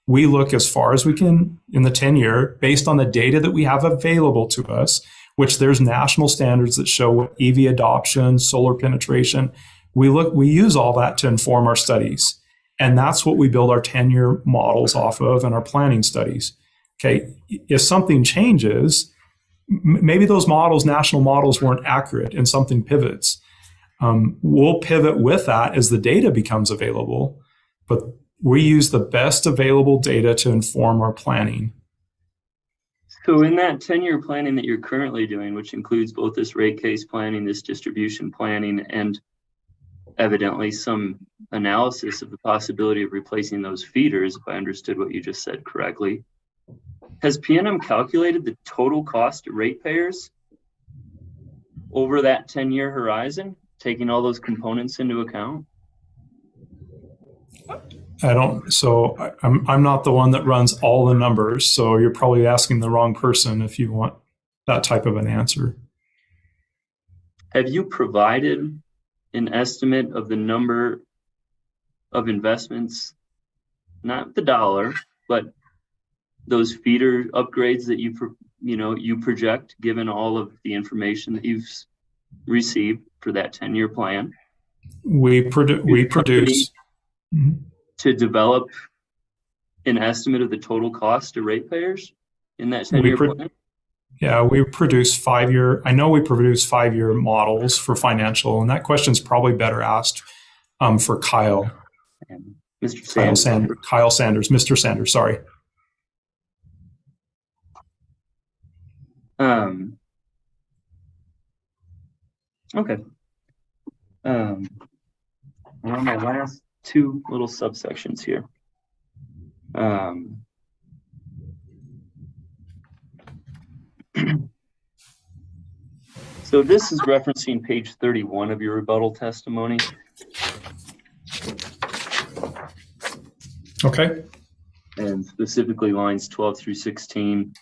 We look as far as we can in the 10-year based on the data that we have available to us, which there's national standards that show EV adoption, solar penetration. We use all that to inform our studies. And that's what we build our 10-year models off of and our planning studies. Okay, if something changes, maybe those models, national models, weren't accurate and something pivots. We'll pivot with that as the data becomes available, but we use the best available data to inform our planning. So in that 10-year planning that you're currently doing, which includes both this rate case planning, this distribution planning, and evidently some analysis of the possibility of replacing those feeders, if I understood what you just said correctly, has PNM calculated the total cost to ratepayers over that 10-year horizon, taking all those components into account? I'm not the one that runs all the numbers, so you're probably asking the wrong person if you want that type of an answer. Have you provided an estimate of the number of investments, not the dollar, but those feeder upgrades that you project, given all of the information that you've received for that 10-year plan? We produce to develop an estimate of the total cost to ratepayers in that 10-year plan? Yeah, we produce 5-year. I know we produce 5-year models for financial, and that question's probably better asked for Kyle. And Mr. Sanders. Kyle Sanders, Mr. Sanders, sorry. Okay. On my last two little subsections here. So this is referencing page 31 of your rebuttal testimony. Okay. And specifically lines 12 through 16.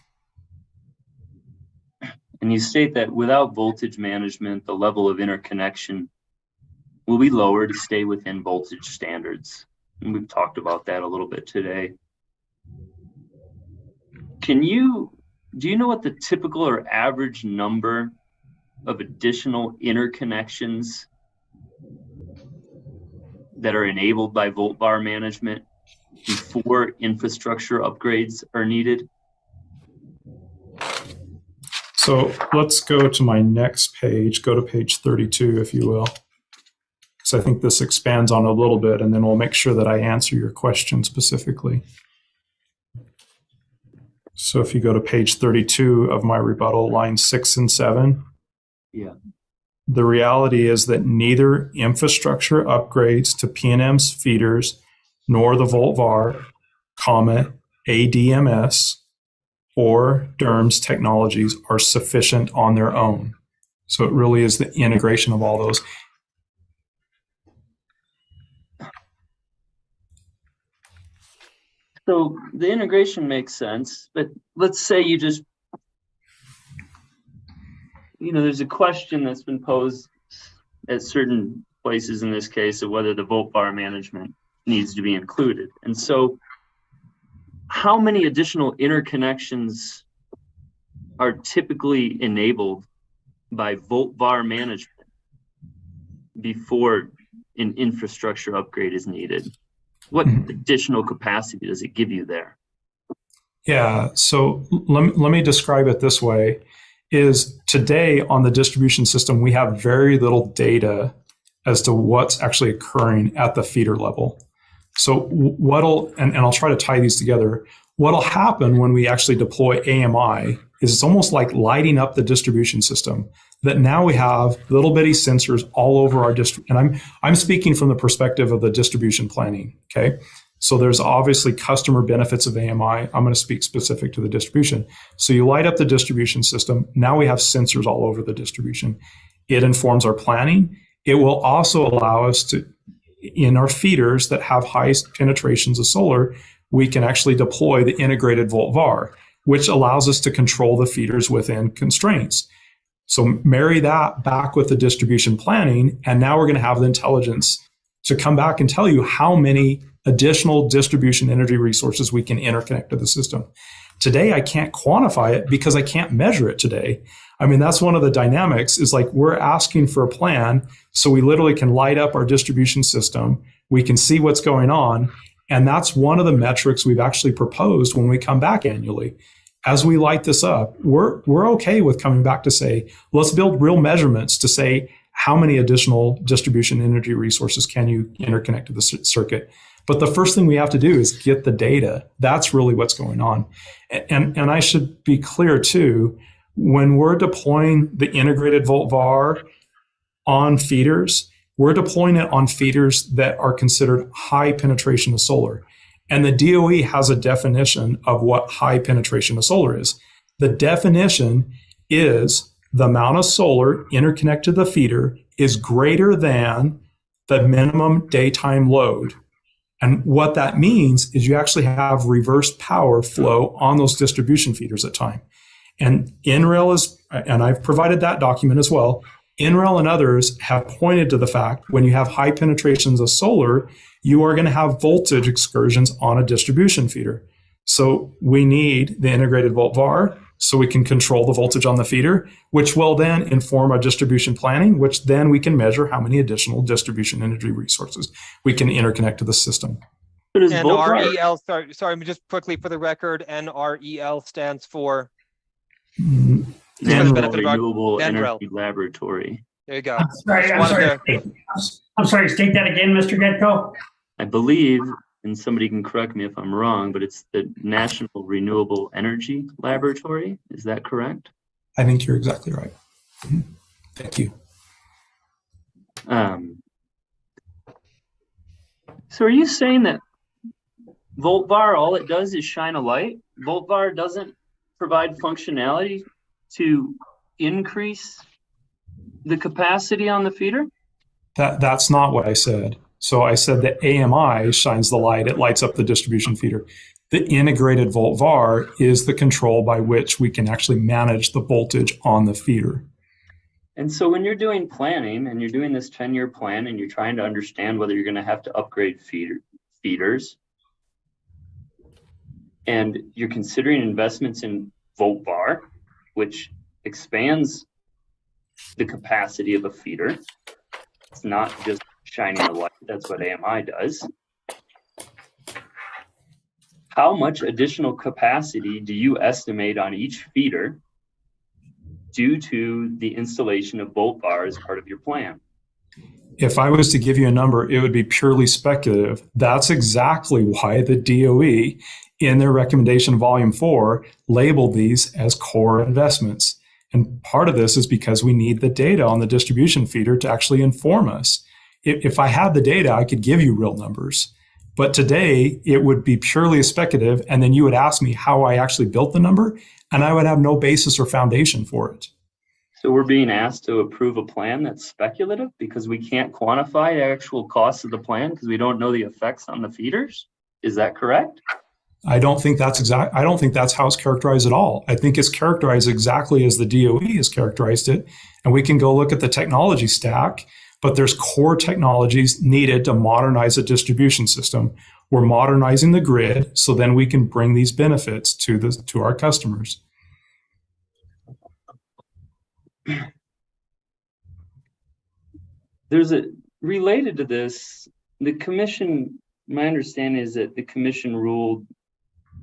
And you state that without voltage management, the level of interconnection will be lower to stay within voltage standards. And we've talked about that a little bit today. Do you know what the typical or average number of additional interconnections that are enabled by volt bar management before infrastructure upgrades are needed? So let's go to my next page. Go to page 32, if you will. Because I think this expands on a little bit, and then we'll make sure that I answer your question specifically. So if you go to page 32 of my rebuttal, lines 6 and 7. Yeah. The reality is that neither infrastructure upgrades to PNM's feeders nor the VoltVar, ADMS, or DERMS technologies are sufficient on their own. So it really is the integration of all those. So the integration makes sense, but let's say you just, there's a question that's been posed at certain places in this case of whether the volt bar management needs to be included. And so how many additional interconnections are typically enabled by volt bar management before an infrastructure upgrade is needed? What additional capacity does it give you there? Yeah, so let me describe it this way. Is today on the distribution system, we have very little data as to what's actually occurring at the feeder level. So and I'll try to tie these together. What'll happen when we actually deploy AMI is it's almost like lighting up the distribution system, that now we have little bitty sensors all over our district. And I'm speaking from the perspective of the distribution planning. Okay. So there's obviously customer benefits of AMI. I'm going to speak specific to the distribution. So you light up the distribution system. Now we have sensors all over the distribution. It informs our planning. It will also allow us to, in our feeders that have high penetrations of solar, we can actually deploy the integrated volt-var, which allows us to control the feeders within constraints. So marry that back with the distribution planning, and now we're going to have the intelligence to come back and tell you how many additional distribution energy resources we can interconnect to the system. Today, I can't quantify it because I can't measure it today. I mean, that's one of the dynamics, is like we're asking for a plan so we literally can light up our distribution system. We can see what's going on. And that's one of the metrics we've actually proposed when we come back annually. As we light this up, we're okay with coming back to say, let's build real measurements to say how many additional distribution energy resources can you interconnect to the circuit. But the first thing we have to do is get the data. That's really what's going on. And I should be clear too, when we're deploying the integrated volt-var on feeders, we're deploying it on feeders that are considered high penetration of solar. And the DOE has a definition of what high penetration of solar is. The definition is the amount of solar interconnected to the feeder is greater than the minimum daytime load. And what that means is you actually have reverse power flow on those distribution feeders at time. And NREL is, and I've provided that document as well, NREL and others have pointed to the fact when you have high penetrations of solar, you are going to have voltage excursions on a distribution feeder. So we need the integrated volt-var so we can control the voltage on the feeder, which will then inform our distribution planning, which then we can measure how many additional distribution energy resources we can interconnect to the system. NREL, sorry, just quickly for the record, NREL stands for National Renewable Energy Laboratory. There you go. I'm sorry, state that again, Mr. Getko. I believe, and somebody can correct me if I'm wrong, but it's the National Renewable Energy Laboratory. Is that correct? I think you're exactly right. Thank you. So are you saying that volt-var, all it does is shine a light? Volt-var doesn't provide functionality to increase the capacity on the feeder? That's not what I said. So I said that AMI shines the light, it lights up the distribution feeder. The integrated volt-var is the control by which we can actually manage the voltage on the feeder. And so when you're doing planning and you're doing this 10-year plan and you're trying to understand whether you're going to have to upgrade feeders, and you're considering investments in volt-var, which expands the capacity of a feeder. It's not just shining a light. That's what AMI does. How much additional capacity do you estimate on each feeder due to the installation of volt-var as part of your plan? If I was to give you a number, it would be purely speculative. That's exactly why the DOE, in their recommendation volume 4, labeled these as core investments. And part of this is because we need the data on the distribution feeder to actually inform us. If I had the data, I could give you real numbers. But today, it would be purely speculative, and then you would ask me how I actually built the number, and I would have no basis or foundation for it. So we're being asked to approve a plan that's speculative because we can't quantify the actual costs of the plan because we don't know the effects on the feeders? Is that correct? I don't think that's how it's characterized at all. I think it's characterized exactly as the DOE has characterized it. And we can go look at the technology stack, but there's core technologies needed to modernize a distribution system. We're modernizing the grid so then we can bring these benefits to our customers. There's related to this, the commission, my understanding is that the commission ruled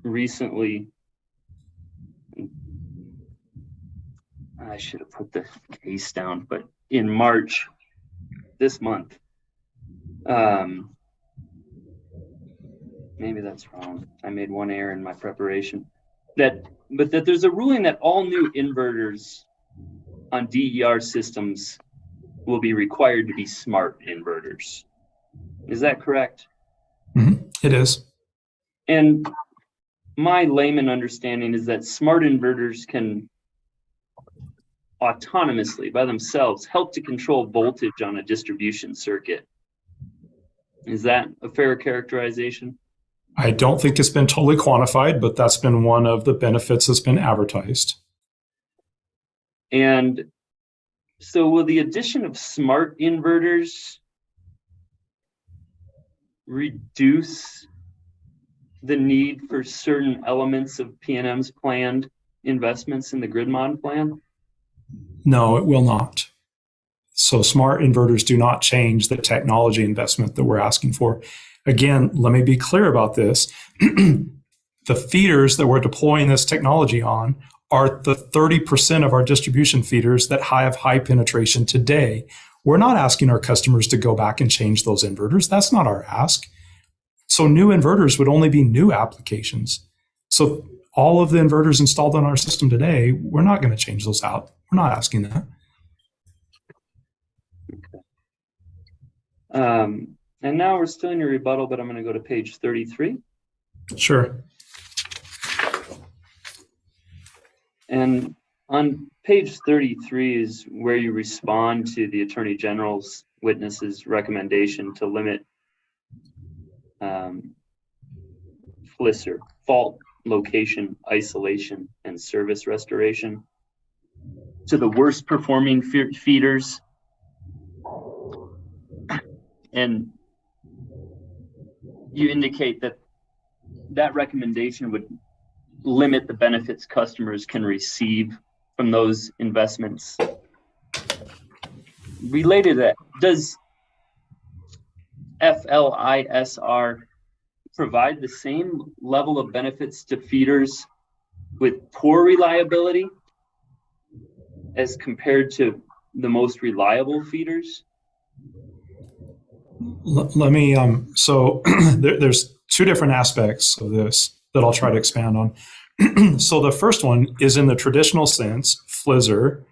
recently, I should have put the case down, but in March, this month, maybe that's wrong. I made one error in my preparation. But that there's a ruling that all new inverters on DER systems will be required to be smart inverters. Is that correct? Mm-hmm. It is. And my layman understanding is that smart inverters can autonomously, by themselves, help to control voltage on a distribution circuit. Is that a fair characterization? I don't think it's been totally quantified, but that's been one of the benefits that's been advertised. And so will the addition of smart inverters reduce the need for certain elements of PNM's planned investments in the grid mod plan? No, it will not. So smart inverters do not change the technology investment that we're asking for. Again, let me be clear about this. The feeders that we're deploying this technology on are the 30% of our distribution feeders that have high penetration today. We're not asking our customers to go back and change those inverters. That's not our ask. So new inverters would only be new applications. So all of the inverters installed on our system today, we're not going to change those out. We're not asking that. Okay. And now we're still in your rebuttal, but I'm going to go to page 33. Sure. And on page 33 is where you respond to the Attorney General's witness's recommendation to limit FLISR, fault location, isolation, and service restoration, to the worst performing feeders. And you indicate that that recommendation would limit the benefits customers can receive from those investments. Related to that, does FLISR provide the same level of benefits to feeders with poor reliability as compared to the most reliable feeders? Let me, so there's two different aspects of this that I'll try to expand on. So the first one is in the traditional sense, FLISR,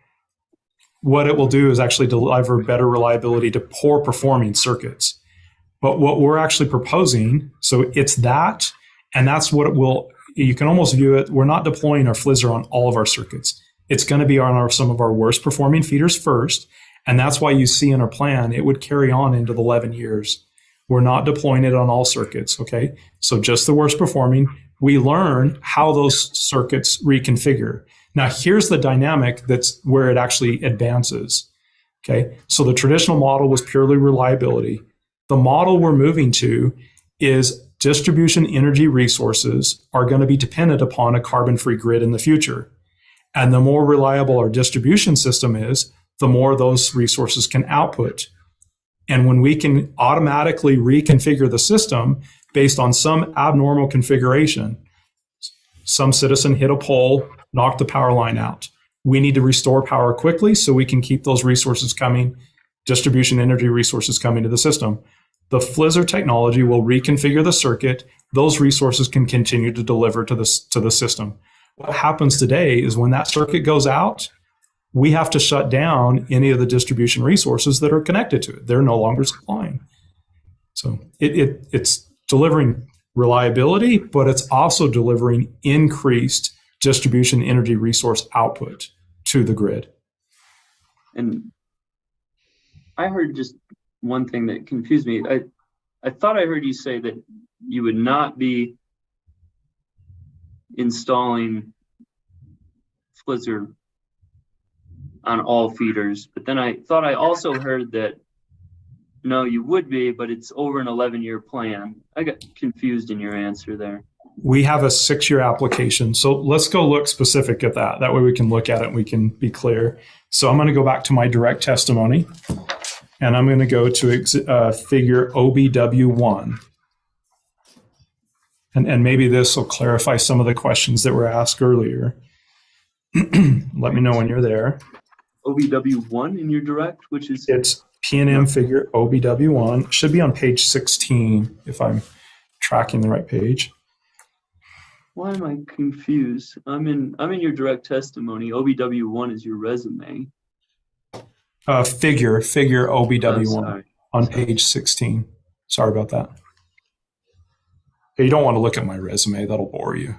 what it will do is actually deliver better reliability to poor performing circuits. But what we're actually proposing, so it's that, and that's what it will, you can almost view it, we're not deploying our FLISR on all of our circuits. It's going to be on some of our worst performing feeders first. And that's why you see in our plan, it would carry on into the 11 years. We're not deploying it on all circuits, okay? So just the worst performing. We learn how those circuits reconfigure. Now, here's the dynamic that's where it actually advances, okay? So the traditional model was purely reliability. The model we're moving to is distribution energy resources are going to be dependent upon a carbon-free grid in the future. And the more reliable our distribution system is, the more those resources can output. And when we can automatically reconfigure the system based on some abnormal configuration, some citizen hit a pole, knocked the power line out. We need to restore power quickly so we can keep those resources coming, distribution energy resources coming to the system. The FLISR technology will reconfigure the circuit. Those resources can continue to deliver to the system. What happens today is when that circuit goes out, we have to shut down any of the distribution resources that are connected to it. They're no longer supplying. So it's delivering reliability, but it's also delivering increased distribution energy resource output to the grid. And I heard just one thing that confused me. I thought I heard you say that you would not be installing FLISR on all feeders, but then I thought I also heard that no, you would be, but it's over an 11-year plan. I got confused in your answer there. We have a 6-year application. So let's go look specific at that. That way we can look at it and we can be clear. So I'm going to go back to my direct testimony and I'm going to go to figure OBW1. And maybe this will clarify some of the questions that were asked earlier. Let me know when you're there. OBW1 in your direct, which is? It's PNM figure OBW1. Should be on page 16 if I'm tracking the right page. Why am I confused? I'm in your direct testimony. OBW1 is your resume. Figure OBW1 sorry. on page 16. Sorry about that. You don't want to look at my resume. That'll bore you.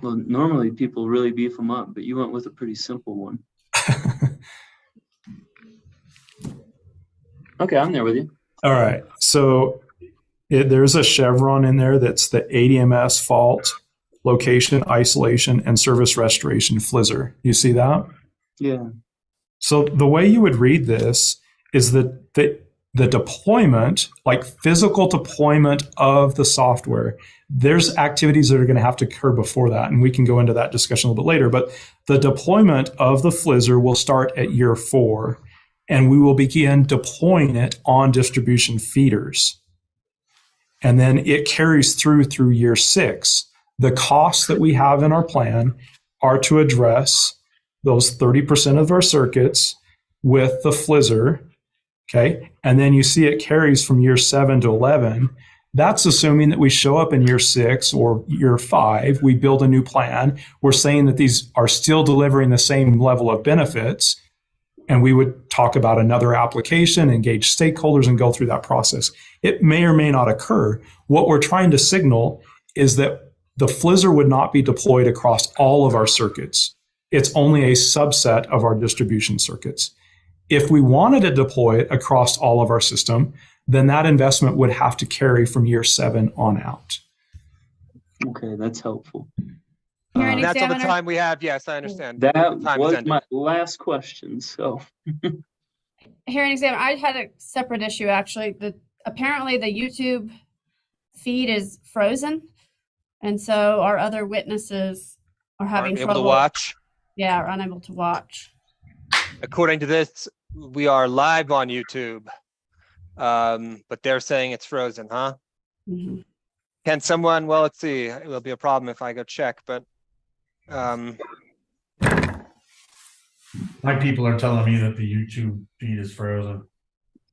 Well, normally people really beef them up, but you went with a pretty simple one. Okay, I'm there with you. All right. So there's a chevron in there that's the ADMS fault, location, isolation, and service restoration FLISR. You see that? Yeah. So the way you would read this is that the deployment, like physical deployment of the software, there's activities that are going to have to occur before that. And we can go into that discussion a little bit later. But the deployment of the FLISR will start at year 4, and we will begin deploying it on distribution feeders. And then it carries through year 6. The costs that we have in our plan are to address those 30% of our circuits with the FLISR. Okay. And then you see it carries from year 7 to 11. That's assuming that we show up in year 6 or year 5, we build a new plan. We're saying that these are still delivering the same level of benefits. And we would talk about another application, engage stakeholders, and go through that process. It may or may not occur. What we're trying to signal is that the FLISR would not be deployed across all of our circuits. It's only a subset of our distribution circuits. If we wanted to deploy it across all of our system, then that investment would have to carry from year 7 on out. Okay, that's helpful. That's all the time we have. Yes, I understand. That Time was is ended. my last question. So, Hearing examiner, I had a separate issue actually. Apparently the YouTube feed is frozen, and so our other witnesses are having Aren't able trouble to watch. Yeah, are unable to watch. According to this, we are live on YouTube, but they're saying it's frozen, huh? Mm-hmm. Can someone? Well, let's see. It will be a problem if I go check, but. My people are telling me that the YouTube feed is frozen.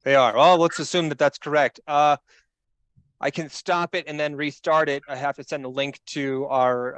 They are. Well, let's assume that that's correct. I can stop it and then restart it. I have to send a link to our